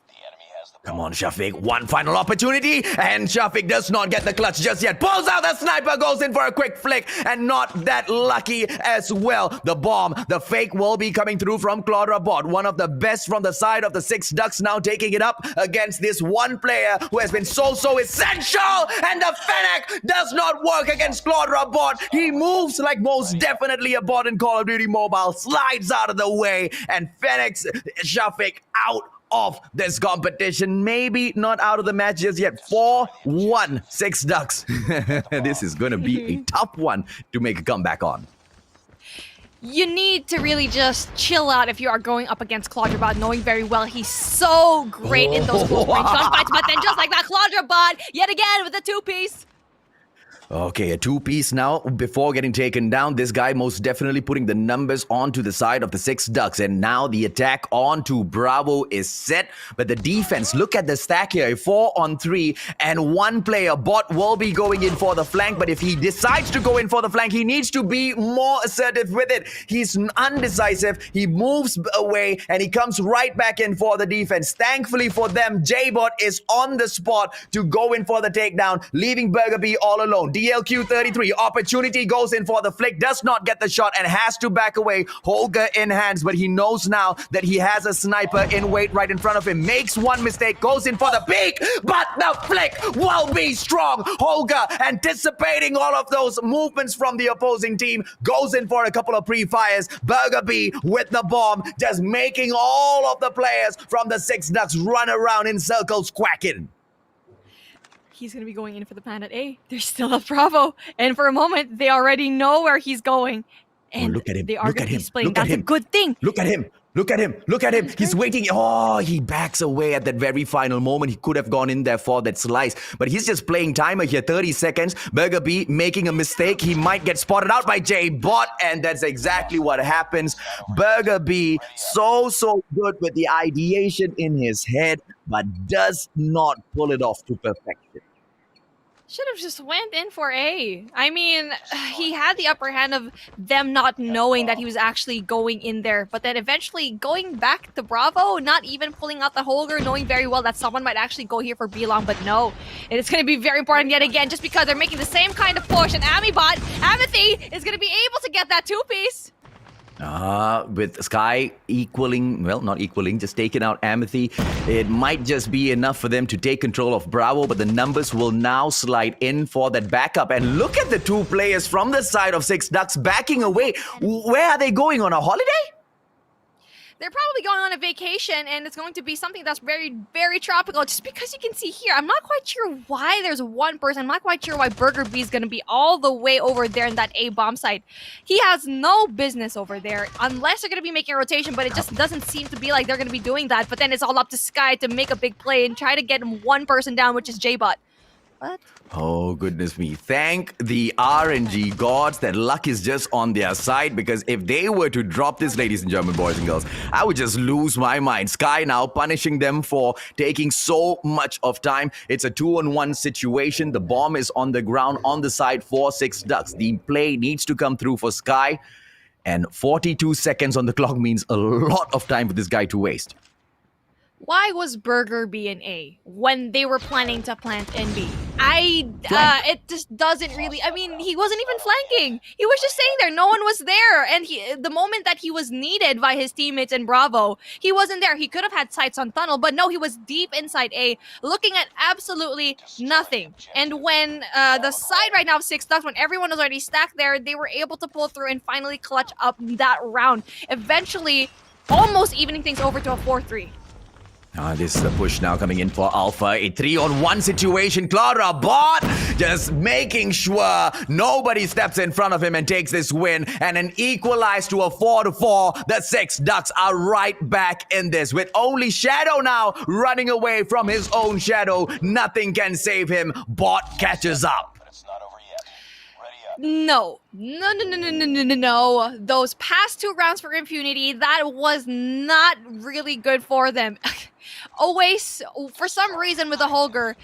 [SPEAKER 8] Come on, Shafiq. One final opportunity, and Shafiq does not get the clutch just yet. Pulls out the sniper, goes in for a quick flick, and not that lucky as well. The bomb, the fake will be coming through from Claudra Bot. One of the best from the side of the Six Ducks now taking it up against this one player who has been so essential. And the Fennec does not work against Claudra Bot. He moves like most definitely a bot in Call of Duty Mobile, slides out of the way, and Fennec's Shafiq out of this competition. Maybe not out of the match just yet. 4-1 Six Ducks. This is going to be a tough one to make a comeback on.
[SPEAKER 7] You need to really just chill out if you are going up against Claudra Bot, knowing very well he's so great in those close range gunfights. But then just like that, Claudra Bot yet again with a 2-piece.
[SPEAKER 8] Okay, a two-piece now before getting taken down. This guy most definitely putting the numbers onto the side of the Six Ducks. And now the attack onto Bravo is set. But the defense, look at the stack here. 4 on 3 and one player. Bot will be going in for the flank. But if he decides to go in for the flank, he needs to be more assertive with it. He's undecisive. He moves away and he comes right back in for the defense. Thankfully for them, J-Bot is on the spot to go in for the takedown, leaving Burger B all alone. DLQ 33, opportunity goes in for the flick, does not get the shot and has to back away. Holger in hands, but he knows now that he has a sniper in wait right in front of him. Makes one mistake, goes in for the peek, but the flick will be strong. Holger, anticipating all of those movements from the opposing team, goes in for a couple of pre-fires. Burger B with the bomb, just making all of the players from the Six Ducks run around in circles quacking.
[SPEAKER 7] He's going to be going in for the plant at A. There's still a Bravo. And for a moment, they already know where he's going. And
[SPEAKER 8] look at him.
[SPEAKER 7] They are
[SPEAKER 8] Look
[SPEAKER 7] going
[SPEAKER 8] at
[SPEAKER 7] to
[SPEAKER 8] him.
[SPEAKER 7] be displaying.
[SPEAKER 8] Look at
[SPEAKER 7] That's a
[SPEAKER 8] him.
[SPEAKER 7] good thing.
[SPEAKER 8] Look at him. Look at him. Look at him. He's waiting. Oh, he backs away at that very final moment. He could have gone in there for that slice. But he's just playing timer here. 30 seconds. Burger B making a mistake. He might get spotted out by J-Bot. And that's exactly what happens. Burger B, so good with the ideation in his head, but does not pull it off to perfection.
[SPEAKER 7] Should have just went in for A. I mean, he had the upper hand of them not knowing that he was actually going in there, but then eventually going back to Bravo, not even pulling out the Holger, knowing very well that someone might actually go here for B-Long, but no. And it's going to be very important yet again, just because they're making the same kind of push, and Amity is going to be able to get that two-piece.
[SPEAKER 8] With Sky equaling, well, not equaling, just taking out Amity, it might just be enough for them to take control of Bravo, but the numbers will now slide in for that backup. And look at the two players from the side of Six Ducks backing away. Where are they going, on a holiday?
[SPEAKER 7] They're probably going on a vacation, and it's going to be something that's very, very tropical, just because you can see here, I'm not quite sure why there's one person. I'm not quite sure why Burger B is going to be all the way over there in that A bomb site. He has no business over there, unless they're going to be making a rotation, but it just doesn't seem to be like they're going to be doing that. But then it's all up to Sky to make a big play and try to get one person down, which is J-Bot. What?
[SPEAKER 8] Oh, goodness me. Thank the RNG gods that luck is just on their side, because if they were to drop this, ladies and gentlemen, boys and girls, I would just lose my mind. Sky now punishing them for taking so much of time. It's a 2-on-1 situation. The bomb is on the ground on the side for Six Ducks. The play needs to come through for Sky, and 42 seconds on the clock means a lot of time for this guy to waste.
[SPEAKER 7] Why was Burger B in A when they were planning to plant in B? It just doesn't really, I mean, he wasn't even flanking. He was just staying there. No one was there. And the moment that he was needed by his teammates in Bravo, he wasn't there. He could have had sights on tunnel, but no, he was deep inside A, looking at absolutely nothing. And when the side right now of Six Ducks, when everyone was already stacked there, they were able to pull through and finally clutch up that round, eventually almost evening things over to a 4-3.
[SPEAKER 8] This is a push now coming in for Alpha. A 3-on-1 situation. Clara Bot just making sure nobody steps in front of him and takes this win. And an equalize to a 4-4. The Six Ducks are right back in this. With only Shadow now running away from his own Shadow. Nothing can save him. Bot catches up.
[SPEAKER 7] No. Those past 2 rounds for Impunity, that was not really good for them. Always, for some reason with the Holger,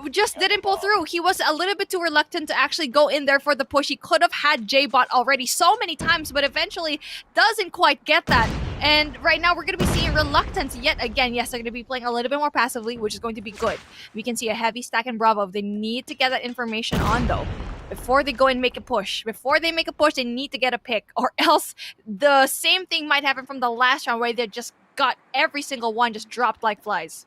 [SPEAKER 7] just didn't pull through. He was a little bit too reluctant to actually go in there for the push. He could have had J-Bot already so many times, but eventually doesn't quite get that. And right now we're going to be seeing reluctance yet again. Yes, they're going to be playing a little bit more passively, which is going to be good. We can see a heavy stack in Bravo. They need to get that information on, though, before they go and make a push. Before they make a push, they need to get a pick, or else the same thing might happen from the last round where they just got every single one just dropped like flies.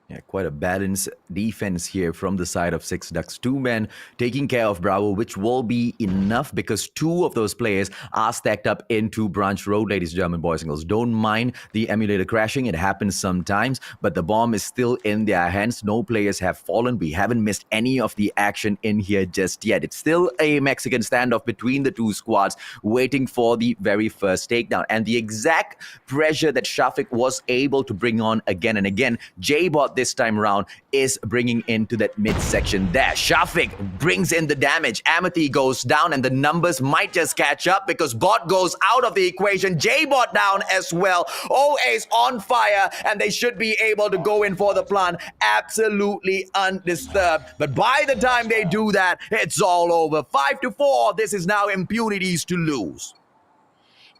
[SPEAKER 8] Yeah, quite a balanced defense here from the side of Six Ducks. 2 men taking care of Bravo, which will be enough because 2 of those players are stacked up into Branch Road, ladies and gentlemen, boys and girls. Don't mind the emulator crashing. It happens sometimes, but the bomb is still in their hands. No players have fallen. We haven't missed any of the action in here just yet. It's still a Mexican standoff between the 2 squads, waiting for the very first takedown. And the exact pressure that Shafiq was able to bring on again and again, J-Bot this time around is bringing into that midsection there. Shafiq brings in the damage. ALMGHTY goes down and the numbers might just catch up because bot goes out of the equation. J-bot down as well. OA's on fire and they should be able to go in for the plant absolutely undisturbed. But by the time they do that, it's all over. 5-4. This is now Impunity's to lose.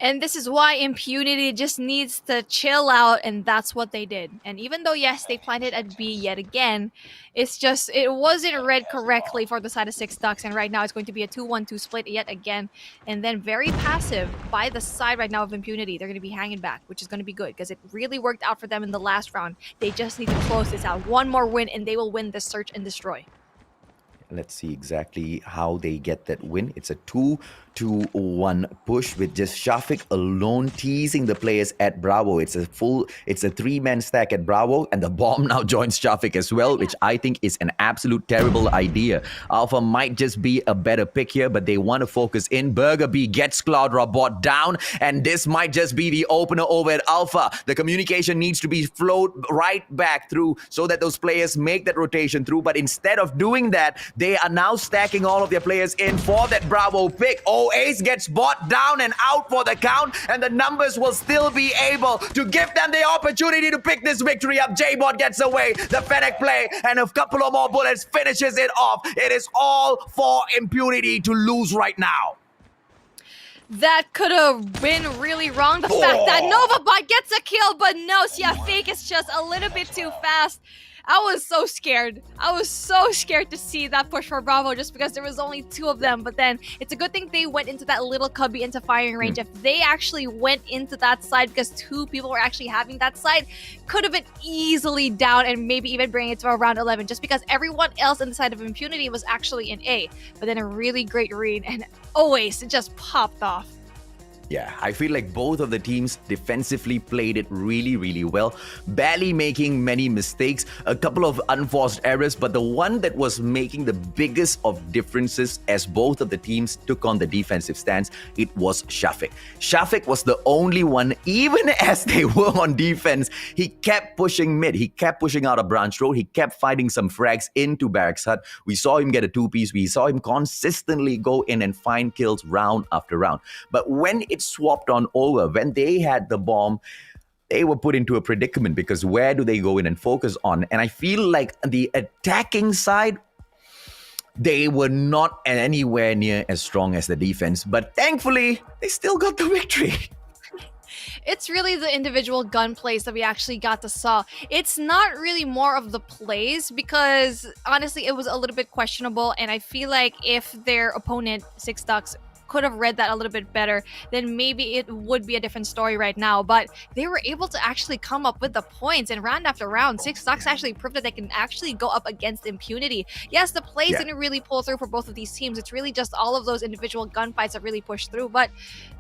[SPEAKER 7] And this is why Impunity just needs to chill out, and that's what they did. And even though, yes, they planted at B yet again, it's just, it wasn't read correctly for the side of Six Ducks, and right now it's going to be a 2-1-2 split yet again. And then very passive by the side right now of Impunity. They're going to be hanging back, which is going to be good, because it really worked out for them in the last round. They just need to close this out. One more win, and they will win the Search and Destroy.
[SPEAKER 8] Let's see exactly how they get that win. It's a 2-1 push with just Shafiq alone teasing the players at Bravo. It's a 3-man stack at Bravo, and the bomb now joins Shafiq as well, which I think is an absolute terrible idea. Alpha might just be a better pick here, but they want to focus in. Burger B gets Cloud Robot down, and this might just be the opener over at Alpha. The communication needs to be flowed right back through so that those players make that rotation through, but instead of doing that, they are now stacking all of their players in for that Bravo pick. Ace gets bot down and out for the count, and the numbers will still be able to give them the opportunity to pick this victory up. J-bot gets away. The Fennec play and a couple of more bullets finishes it off. It is all for Impunity to lose right now.
[SPEAKER 7] That could have been really wrong. The fact that NovaBot gets a kill, but no, Shafiq is just a little bit too fast. I was so scared. I was so scared to see that push for Bravo just because there was only 2 of them. But then it's a good thing they went into that little cubby into firing range. If they actually went into that side because 2 people were actually having that side, could have been easily down and maybe even bring it to around 11 just because everyone else in the side of Impunity was actually in A. But then a really great read and always it just popped off.
[SPEAKER 8] Yeah, I feel like both of the teams defensively played it really, really well. Barely making many mistakes, a couple of unforced errors, but the one that was making the biggest of differences as both of the teams took on the defensive stance, it was Shafiq. Shafiq was the only one, even as they were on defense, he kept pushing mid. He kept pushing out a branch road. He kept finding some frags into Barracks Hut. We saw him get a 2-piece. We saw him consistently go in and find kills round after round. But when it swapped on over, when they had the bomb, they were put into a predicament because where do they go in and focus on? And I feel like the attacking side, they were not anywhere near as strong as the defense, but thankfully they still got the victory.
[SPEAKER 7] It's really the individual gun plays that we actually got to saw. It's not really more of the plays because honestly it was a little bit questionable, and I feel like if their opponent, Six Ducks, could have read that a little bit better, then maybe it would be a different story right now. But they were able to actually come up with the points, and round after round, Six Ducks actually proved that they can actually go up against Impunity. Yes, the plays didn't really pull through for both of these teams. It's really just all of those individual gunfights that really pushed through, but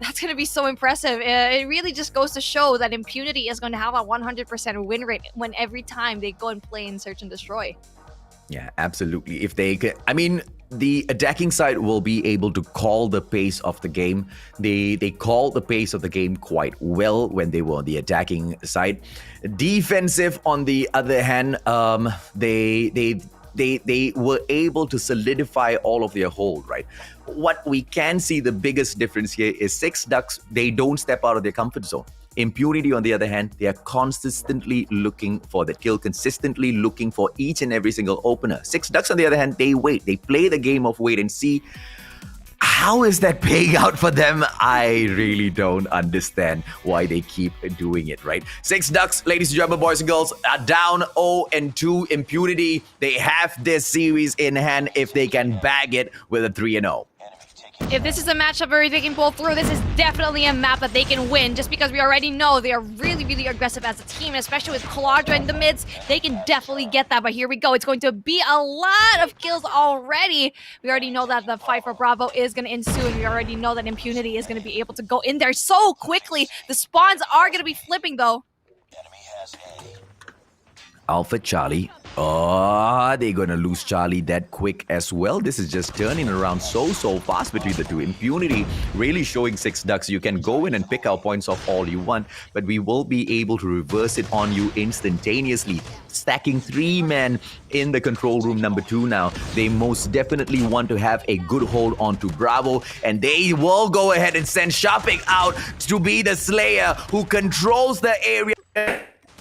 [SPEAKER 7] that's going to be so impressive. It really just goes to show that Impunity is going to have a 100% win rate when every time they go and play in Search and Destroy.
[SPEAKER 8] Yeah, absolutely. If they could, I mean, the attacking side will be able to call the pace of the game. They called the pace of the game quite well when they were on the attacking side. Defensive, on the other hand, they were able to solidify all of their hold, right? What we can see the biggest difference here is Six Ducks, they don't step out of their comfort zone. Impunity, on the other hand, they are consistently looking for the kill, consistently looking for each and every single opener. Six Ducks, on the other hand, they wait. They play the game of wait and see. How is that paying out for them? I really don't understand why they keep doing it, right? Six Ducks, ladies and gentlemen, boys and girls, are down 0-2. Impunity, they have this series in hand if they can bag it with a 3-0.
[SPEAKER 7] If this is a matchup where they can pull through, this is definitely a map that they can win, just because we already know they are really, really aggressive as a team, especially with Quadra in the mids. They can definitely get that, but here we go. It's going to be a lot of kills already. We already know that the fight for Bravo is going to ensue, and we already know that Impunity is going to be able to go in there so quickly. The spawns are going to be flipping, though.
[SPEAKER 8] Alpha Charlie Oh, they're gonna lose Charlie that quick as well. This is just turning around so fast between the two. Impunity really showing 6 ducks. You can go in and pick our points off all you want, but we will be able to reverse it on you instantaneously. Stacking 3 men in the control room number 2 now. They most definitely want to have a good hold onto Bravo, and they will go ahead and send Shafik out to be the Slayer who controls the area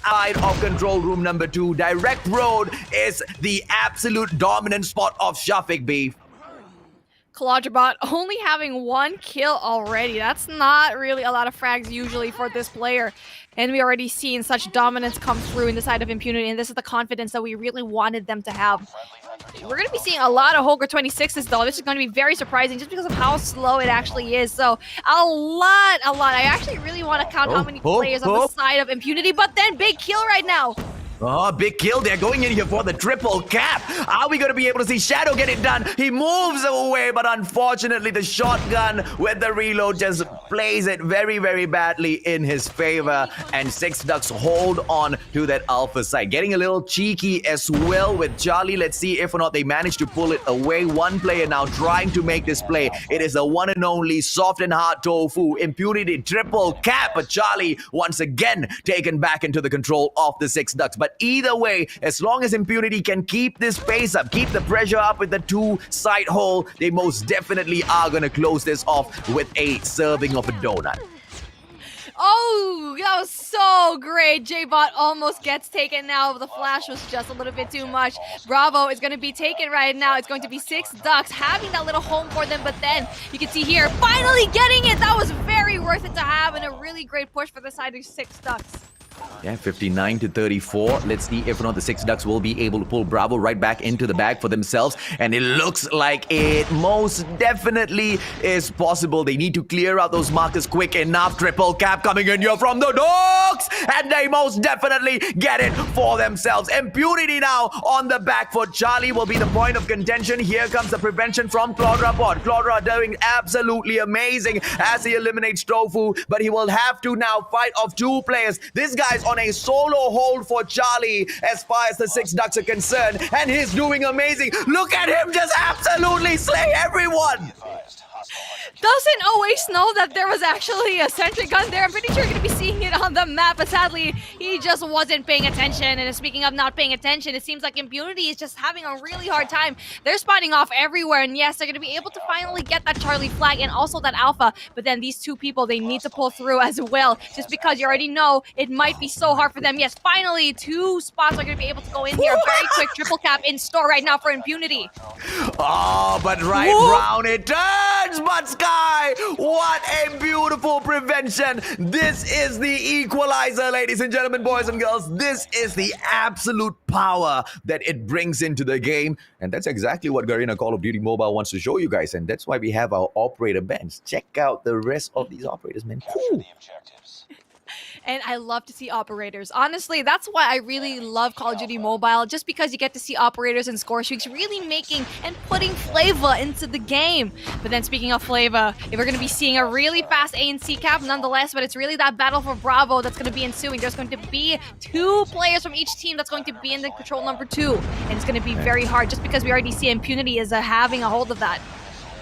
[SPEAKER 8] side of control room number 2. Direct road is the absolute dominant spot of Shafik Beef.
[SPEAKER 7] Claudiabot only having 1 kill already. That's not really a lot of frags usually for this player. And we already seen such dominance come through in the side of Impunity, and this is the confidence that we really wanted them to have. We're going to be seeing a lot of Holger 26s though. This is going to be very surprising just because of how slow it actually is. So a lot. I actually really want to count how many players on the side of Impunity, but then big kill right now.
[SPEAKER 8] Oh, big kill. They're going in here for the triple cap. Are we going to be able to see Shadow get it done? He moves away, but unfortunately the shotgun with the reload just plays it very badly in his favor. And 6 ducks hold on to that alpha side. Getting a little cheeky as well with Charlie. Let's see if or not they manage to pull it away. 1 player now trying to make this play. It is the one and only soft and hard Tofu. Impunity triple cap, but Charlie once again taken back into the control of the 6 ducks. But either way, as long as Impunity can keep this pace up, keep the pressure up with the 2 side hole, they most definitely are going to close this off with a serving of a donut.
[SPEAKER 7] Oh, that was so great. J-Bot almost gets taken now. The flash was just a little bit too much. Bravo is going to be taken right now. It's going to be 6 ducks having that little home for them. But then you can see here, finally getting it. That was very worth it to have, and a really great push for the side of 6 ducks.
[SPEAKER 8] Yeah, 59-34. Let's see if or not the 6 ducks will be able to pull Bravo right back into the bag for themselves. And it looks like it most definitely is possible. They need to clear out those markers quick enough. Triple cap coming in here from the dogs. And they most definitely get it for themselves. Impunity now on the back foot. Charlie will be the point of contention. Here comes the prevention from Claudiabot. Claudiabot doing absolutely amazing as he eliminates Tofu. But he will have to now fight off 2 players. This guy's on a solo hold for Charlie as far as the 6 ducks are concerned, and he's doing amazing. Look at him just absolutely slay everyone.
[SPEAKER 7] Doesn't always know that there was actually a sentry gun there. I'm pretty sure you're going to be seeing it on the map, but sadly, he just wasn't paying attention. And speaking of not paying attention, it seems like Impunity is just having a really hard time. They're spotting off everywhere, and yes, they're going to be able to finally get that Charlie flag and also that Alpha, but then these 2 people, they need to pull through as well, just because you already know it might be so hard for them. Yes, finally, 2 spots are going to be able to go in here. Very quick triple cap in store right now for Impunity.
[SPEAKER 8] Oh, but right round it turns, but Sky, what a beautiful prevention. This is the equalizer, ladies and gentlemen, boys and girls. This is the absolute power that it brings into the game. And that's exactly what Garena Call of Duty Mobile wants to show you guys. And that's why we have our operator bands. Check out the rest of these operators, man. Cool.
[SPEAKER 7] And I love to see operators. Honestly, that's why I really love Call of Duty Mobile, just because you get to see operators and score streaks really making and putting flavor into the game. But then speaking of flavor, if we're going to be seeing a really fast ANC cap nonetheless, but it's really that battle for Bravo that's going to be ensuing. There's going to be 2 players from each team that's going to be in the control number 2. And it's going to be very hard just because we already see Impunity is having a hold of that.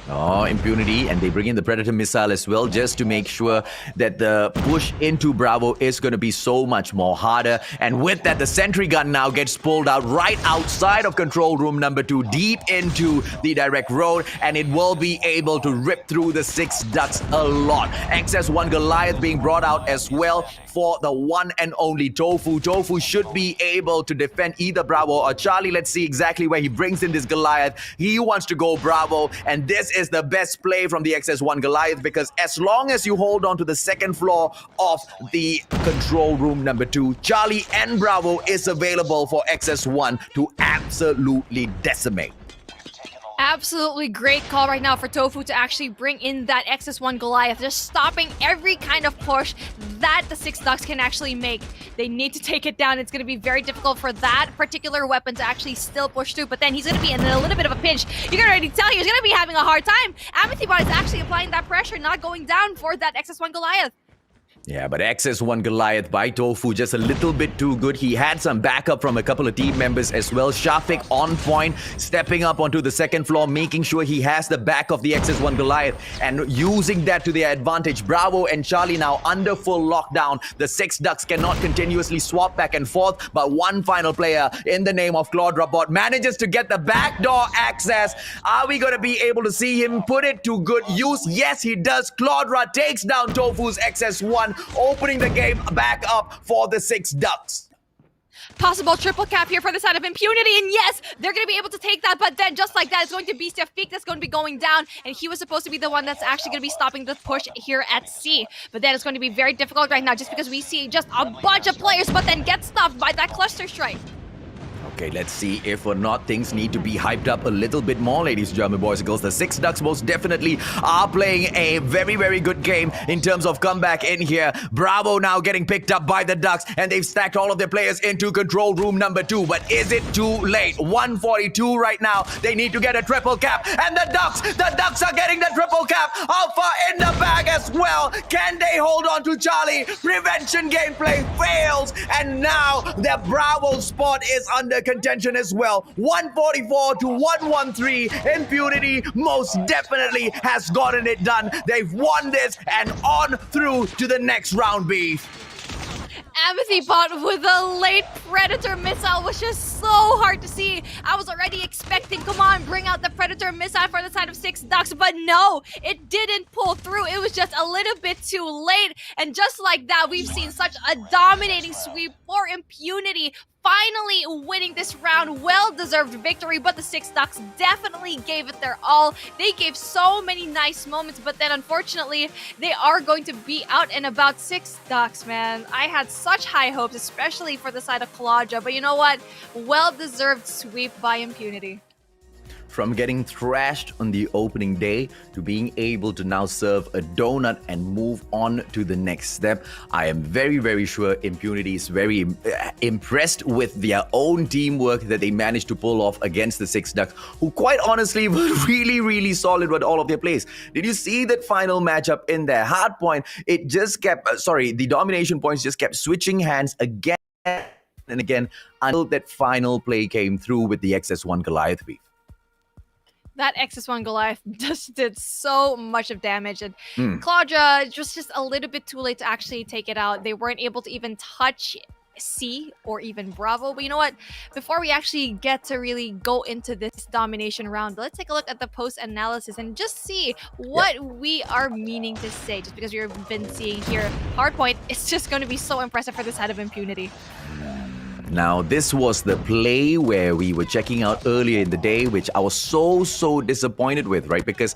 [SPEAKER 8] Oh, Impunity, and they bring in the Predator missile as well, just to make sure that the push into Bravo is going to be so much more harder. And with that, the sentry gun now gets pulled out right outside of control room number 2, deep into the direct road, and it will be able to rip through the 6 ducks a lot. XS1 Goliath being brought out as well for the one and only Tofu. Tofu should be able to defend either Bravo or Charlie. Let's see exactly where he brings in this Goliath. He wants to go Bravo, and this is the best play from the XS1 Goliath, because as long as you hold on to the 2nd floor of the control room number 2, Charlie and Bravo is available for XS1 to absolutely decimate.
[SPEAKER 7] Absolutely great call right now for Tofu to actually bring in that XS1 Goliath, just stopping every kind of push that the 6 ducks can actually make. They need to take it down. It's going to be very difficult for that particular weapon to actually still push through, but then he's going to be in a little bit of a pinch. You can already tell he's going to be having a hard time. ALMGHTY is actually applying that pressure, not going down for that XS1 Goliath.
[SPEAKER 8] Yeah, but XS1 Goliath by Tofu just a little bit too good. He had some backup from a couple of team members as well. Shafiq on point, stepping up onto the second floor, making sure he has the back of the XS1 Goliath and using that to their advantage. Bravo and Charlie now under full lockdown. The Six Ducks cannot continuously swap back and forth, but one final player in the name of Claude Rabot manages to get the backdoor access. Are we going to be able to see him put it to good use? Yes, he does. Claude Ra takes down Tofu's XS1. Opening the game back up for the Six Ducks.
[SPEAKER 7] Possible triple cap here for the side of Impunity, and yes, they're going to be able to take that, but then just like that, it's going to be Shafiq that's going to be going down, and he was supposed to be the one that's actually going to be stopping the push here at C. But then it's going to be very difficult right now just because we see just a bunch of players, but then get stopped by that cluster strike.
[SPEAKER 8] Okay, let's see if or not things need to be hyped up a little bit more, ladies and gentlemen, boys and girls. The Six Ducks most definitely are playing a very, very good game in terms of comeback in here. Bravo now getting picked up by the Ducks, and they've stacked all of their players into control room number 2. But is it too late? 142 right now. They need to get a triple cap, and the Ducks are getting the triple cap. Alpha in the bag as well. Can they hold on to Charlie? Prevention gameplay fails, and now the Bravo spot is under contention as well. 144 to 113. Impunity most definitely has gotten it done. They've won this and on through to the next round, Beef.
[SPEAKER 7] Amity bot with a late Predator missile was just so hard to see. I was already expecting, come on, bring out the Predator missile for the side of Six Ducks, but no, it didn't pull through. It was just a little bit too late, and just like that, we've seen such a dominating sweep for Impunity, finally winning this round. Well-deserved victory, but the Six Ducks definitely gave it their all. They gave so many nice moments, but then unfortunately, they are going to be out and about. Six Ducks, man. I had such high hopes, especially for the side of Claudia, but you know what? Well-deserved sweep by Impunity.
[SPEAKER 8] From getting thrashed on the opening day to being able to now serve a donut and move on to the next step, I am very, very sure Impunity is very impressed with their own teamwork that they managed to pull off against the Six Ducks, who quite honestly were really, really solid with all of their plays. Did you see that final matchup in there? Hardpoint, it just kept, the domination points just kept switching hands again and again until that final play came through with the XS1 Goliath beef.
[SPEAKER 7] That XS1 Goliath just did so much of damage, and Claudia just a little bit too late to actually take it out. They weren't able to even touch C or even Bravo. But you know what? Before we actually get to really go into this domination round, let's take a look at the post-analysis and just see what we are meaning to say. Just because we've been seeing here, Hardpoint, it's just going to be so impressive for the side of Impunity.
[SPEAKER 8] Now, this was the play where we were checking out earlier in the day, which I was so disappointed with, right? Because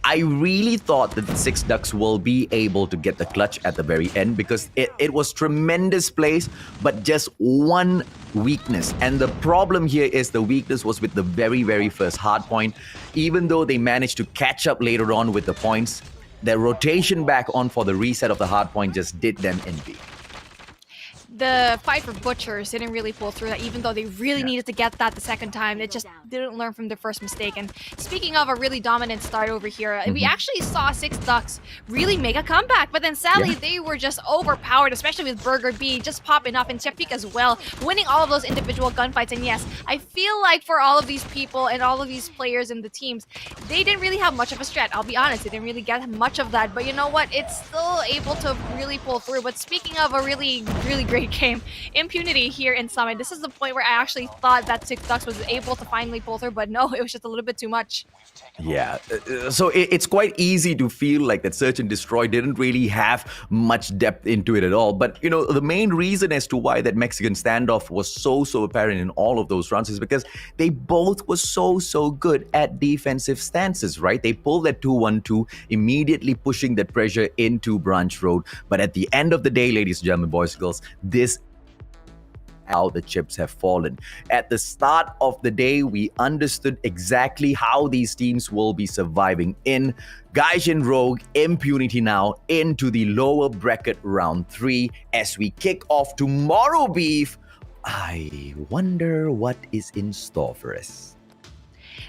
[SPEAKER 8] I really thought that the Six Ducks will be able to get the clutch at the very end, because it was tremendous plays, but just one weakness. And the problem here is the weakness was with the very first hard point. Even though they managed to catch up later on with the points, their rotation back on for the reset of the hard point just did them in B.
[SPEAKER 7] The fight for Butchers didn't really pull through that, even though they really needed to get that the second time. It just didn't learn from their first mistake. And speaking of a really dominant start over here, we actually saw Six Ducks really make a comeback, but then sadly they were just overpowered, especially with Burger B just popping off, and Shafiq as well, winning all of those individual gunfights. And yes, I feel like for all of these people and all of these players in the teams, they didn't really have much of a strat. I'll be honest, they didn't really get much of that, but you know what? It's still able to really pull through. But speaking of a really great game, Impunity here in Summit. This is the point where I actually thought that Six Ducks was able to finally pull through, but no, it was just a little bit too much.
[SPEAKER 8] Yeah, so it's quite easy to feel like that Search and Destroy didn't really have much depth into it at all. But, you know, the main reason as to why that Mexican standoff was so apparent in all of those rounds is because they both were so good at defensive stances, right? They pulled that 2-1-2, immediately pushing that pressure into Branch Road. But at the end of the day, ladies and gentlemen, boys and girls, this how the chips have fallen. At the start of the day, we understood exactly how these teams will be surviving in Gaijin Rouge, Impunity now into the lower bracket round 3 as we kick off tomorrow, Beef. I wonder what is in store for us.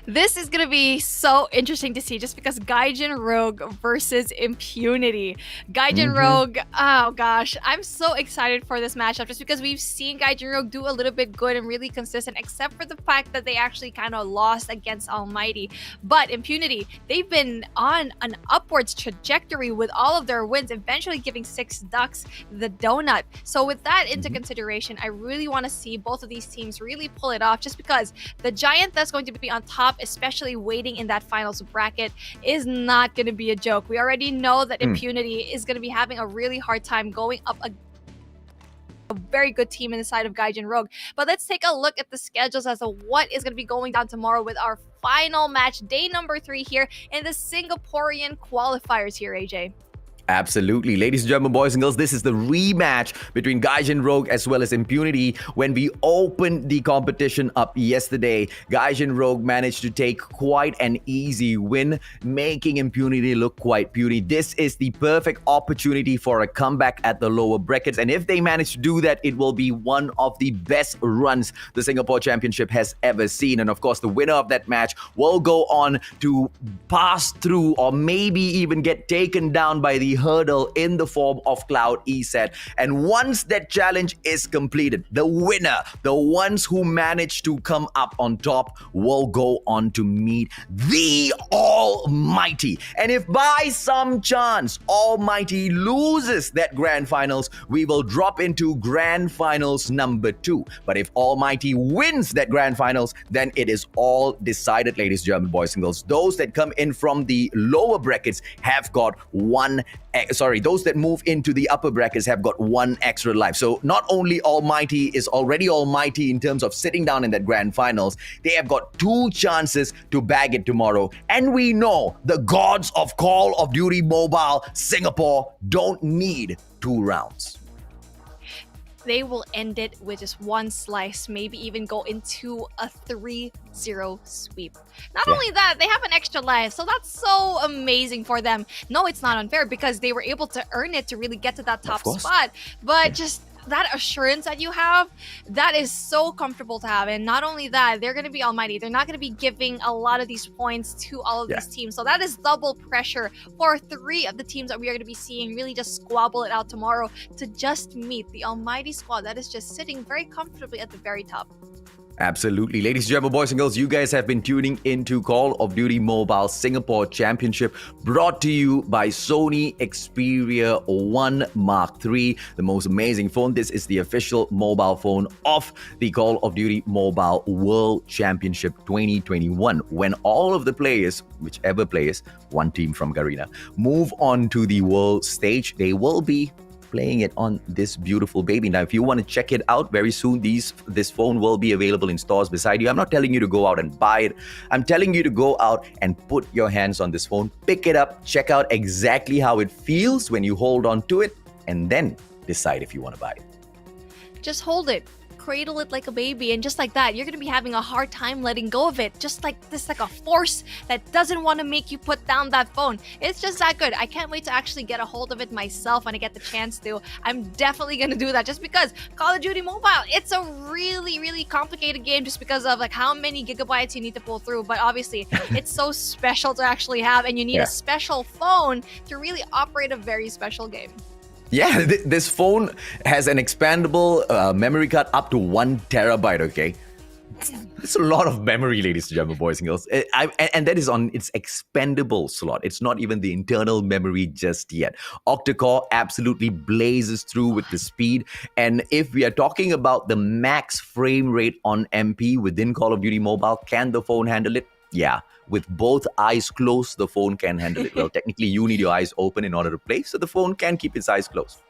[SPEAKER 7] This is going to be so interesting to see just because Gaijin Rouge versus Impunity. Gaijin Rouge, oh gosh, I'm so excited for this matchup just because we've seen Gaijin Rouge do a little bit good and really consistent, except for the fact that they actually kind of lost against Almighty. But Impunity, they've been on an upwards trajectory with all of their wins, eventually giving 6 Ducks the donut. So with that into consideration, I really want to see both of these teams really pull it off just because the giant that's going to be on top, especially waiting in that finals bracket, is not going to be a joke. We already know that Impunity is going to be having a really hard time going up a very good team in the side of Gaijin Rouge. But let's take a look at the schedules as to what is going to be going down tomorrow with our final match, day number 3 here in the Singaporean qualifiers here, AJ.
[SPEAKER 8] Absolutely. Ladies and gentlemen, boys and girls, this is the rematch between Gaijin Rouge as well as Impunity. When we opened the competition up yesterday, Gaijin Rouge managed to take quite an easy win, making Impunity look quite puny. This is the perfect opportunity for a comeback at the lower brackets. And if they manage to do that, it will be one of the best runs the Singapore Championship has ever seen. And of course, the winner of that match will go on to pass through or maybe even get taken down by the hurdle in the form of Cloud Esat. And once that challenge is completed, the winner, the ones who manage to come up on top, will go on to meet the Almighty. And if by some chance Almighty loses that grand finals, we will drop into grand finals number 2. But if Almighty wins that grand finals, then it is all decided, ladies and gentlemen, boys and girls. Those that come in from the lower brackets have got those that move into the upper brackets have got 1 extra life. So not only Almighty is already Almighty in terms of sitting down in that grand finals, they have got 2 chances to bag it tomorrow. And we know the gods of Call of Duty Mobile Singapore don't need 2 rounds.
[SPEAKER 7] They will end it with just 1 slice, maybe even go into a 3-0 sweep. Not only that, they have an extra life, so that's so amazing for them. No, it's not unfair because they were able to earn it to really get to that top spot. But just that assurance that you have, that is so comfortable to have. And not only that, they're going to be Almighty. They're not going to be giving a lot of these points to all of these teams. So that is double pressure for 3 of the teams that we are going to be seeing really just squabble it out tomorrow to just meet the Almighty squad that is just sitting very comfortably at the very top.
[SPEAKER 8] Absolutely. Ladies and gentlemen, boys and girls, you guys have been tuning into Call of Duty Mobile Singapore Championship, brought to you by Sony Xperia 1 Mark III, the most amazing phone. This is the official mobile phone of the Call of Duty Mobile World Championship 2021. When all of the players, whichever players, 1 team from Garena, move on to the world stage, they will be playing it on this beautiful baby. Now, if you want to check it out very soon, this phone will be available in stores beside you. I'm not telling you to go out and buy it. I'm telling you to go out and put your hands on this phone, pick it up, check out exactly how it feels when you hold on to it, and then decide if you want to buy it.
[SPEAKER 7] Just hold it. Cradle it like a baby, and just like that, you're going to be having a hard time letting go of it. Just like this, like a force that doesn't want to make you put down that phone. It's just that good. I can't wait to actually get a hold of it myself when I get the chance to. I'm definitely going to do that just because Call of Duty Mobile, it's a really, really complicated game just because of like how many gigabytes you need to pull through. But obviously, it's so special to actually have, and you need a special phone to really operate a very special game.
[SPEAKER 8] Yeah, this phone has an expandable memory card up to 1 terabyte, okay? It's a lot of memory, ladies and gentlemen, boys and girls. And that is on its expendable slot. It's not even the internal memory just yet. Octa-core absolutely blazes through with the speed. And if we are talking about the max frame rate on MP within Call of Duty Mobile, can the phone handle it? Yeah. With both eyes closed, the phone can handle it. Well, technically, you need your eyes open in order to play, so the phone can keep its eyes closed.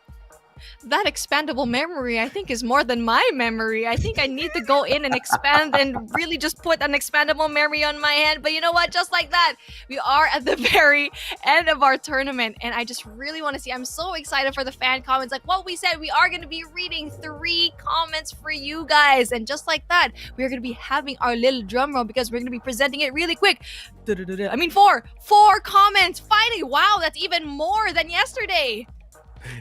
[SPEAKER 7] That expandable memory, I think, is more than my memory. I think I need to go in and expand and really just put an expandable memory on my hand. But you know what? Just like that, we are at the very end of our tournament. And I just really want to see, I'm so excited for the fan comments. Like what we said, we are going to be reading 3 comments for you guys. And just like that, we're going to be having our little drum roll because we're going to be presenting it really quick. I mean, 4 comments. Finally. Wow, that's even more than yesterday.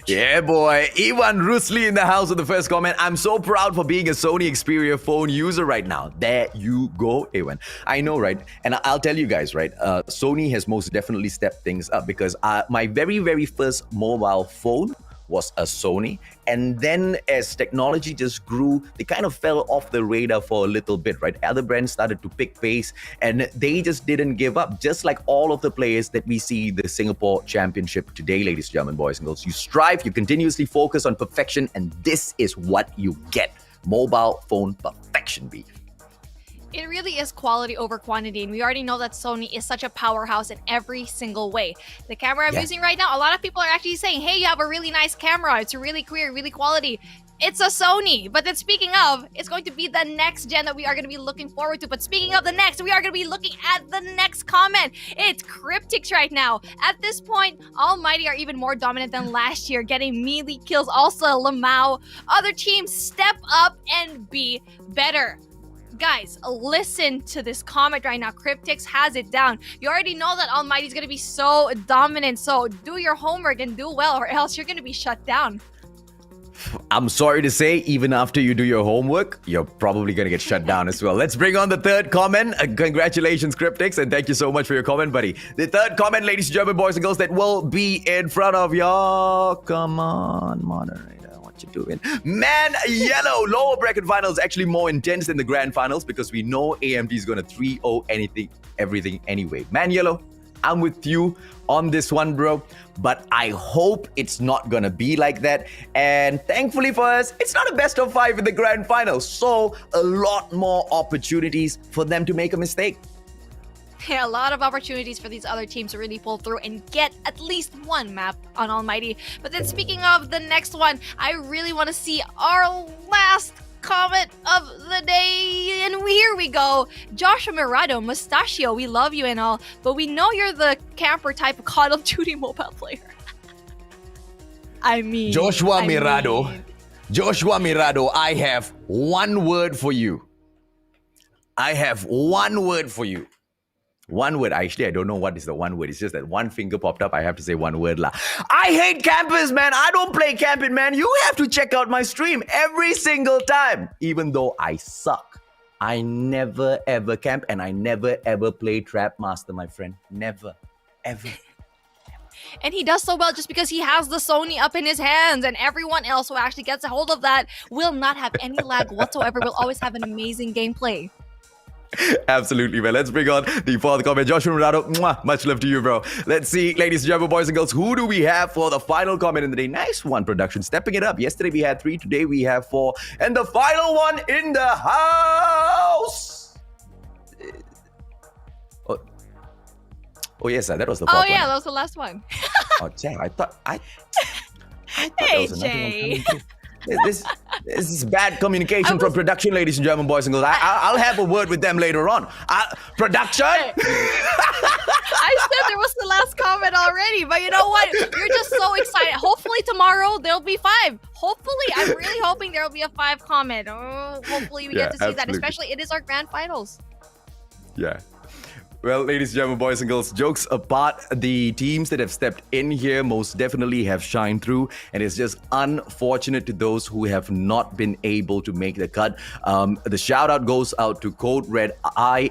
[SPEAKER 8] Yeah, boy. Ivan Rusli in the house with the first comment. I'm so proud for being a Sony Xperia phone user right now. There you go, Ivan. I know, right? And I'll tell you guys, right? Sony has most definitely stepped things up because my very, very first mobile phone was a Sony. And then as technology just grew, they kind of fell off the radar for a little bit, right? Other brands started to pick pace and they just didn't give up. Just like all of the players that we see the Singapore Championship today, ladies and gentlemen, boys and girls. You strive, you continuously focus on perfection, and this is what you get. Mobile phone perfection, B.
[SPEAKER 7] It really is quality over quantity, and we already know that Sony is such a powerhouse in every single way. The camera I'm using right now, a lot of people are actually saying, hey, you have a really nice camera. It's really clear, really quality. It's a Sony. But then speaking of, it's going to be the next gen that we are going to be looking forward to. But speaking of the next, we are going to be looking at the next comment. It's Cryptics right now. At this point, ALMGHTY are even more dominant than last year, getting melee kills. Also, Lamau. Other teams step up and be better. Guys, listen to this comment right now. Cryptics has it down. You already know that ALMGHTY is going to be so dominant. So do your homework and do well, or else you're going to be shut down.
[SPEAKER 8] I'm sorry to say, even after you do your homework, you're probably going to get shut down as well. Let's bring on the third comment. Congratulations, Cryptics, and thank you so much for your comment, buddy. The third comment, ladies and gentlemen, boys and girls, that will be in front of y'all. Come on, moderator. You doing? Man Yellow, lower bracket finals actually more intense than the grand finals because we know AMD is going to 3-0 everything anyway. Man Yellow, I'm with you on this one, bro, but I hope it's not going to be like that. And thankfully for us, it's not a best of 5 in the grand finals, so a lot more opportunities for them to make a mistake.
[SPEAKER 7] Yeah, a lot of opportunities for these other teams to really pull through and get at least one map on ALMGHTY. But then speaking of the next one, I really want to see our last comment of the day. And here we go. Joshua Mirado, Mustachio, we love you and all, but we know you're the camper type of Call of Duty mobile player.
[SPEAKER 8] Joshua Mirado, I have one word for you. One word. Actually, I don't know what is the one word. It's just that one finger popped up. I have to say one word lah. I hate campers, man. I don't play camping, man. You have to check out my stream every single time. Even though I suck, I never ever camp and I never ever play Trap Master, my friend. Never, ever.
[SPEAKER 7] And he does so well just because he has the Sony up in his hands, and everyone else who actually gets a hold of that will not have any lag whatsoever. Will always have an amazing gameplay.
[SPEAKER 8] Absolutely, man. Let's bring on the fourth comment. Joshua Murado, much love to you, bro. Let's see, ladies and gentlemen, boys and girls, who do we have for the final comment in the day? Nice one, production. Stepping it up. Yesterday we had 3, today we have 4. And the final one in the house. Oh yes, that was the fourth one.
[SPEAKER 7] Oh yeah, that was the last one.
[SPEAKER 8] Oh, damn. I thought
[SPEAKER 7] hey,
[SPEAKER 8] there was another one coming through. This is bad communication from production, ladies and gentlemen, boys and girls. I'll have a word with them later on. Production?
[SPEAKER 7] I said there was the last comment already, but you know what? You're just so excited. Hopefully tomorrow there'll be 5. Hopefully. I'm really hoping there'll be a 5 comment. Oh, hopefully we get to see that, especially it is our grand finals.
[SPEAKER 8] Yeah. Well, ladies and gentlemen, boys and girls, jokes apart, the teams that have stepped in here most definitely have shined through, and it's just unfortunate to those who have not been able to make the cut. The shout out goes out to Code Red,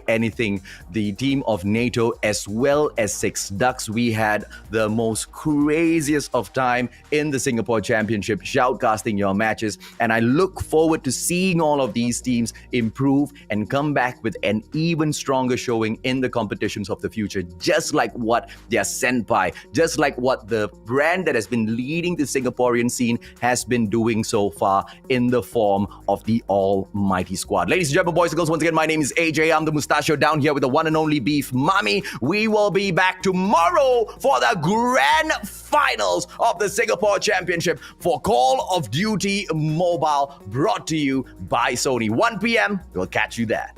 [SPEAKER 8] Anything, the team of NATO, as well as 6 Ducks. We had the most craziest of time in the Singapore Championship, shoutcasting your matches, and I look forward to seeing all of these teams improve and come back with an even stronger showing in the competitions of the future, just like what their senpai, just like what the brand that has been leading the Singaporean scene has been doing so far in the form of the ALMGHTY squad. Ladies and gentlemen, boys and girls, once again, my name is AJ. I'm the Mustachio down here with the one and only Beef Mommy. We will be back tomorrow for the grand finals of the Singapore Championship for Call of Duty Mobile, brought to you by Sony. 1 p.m. We'll catch you there.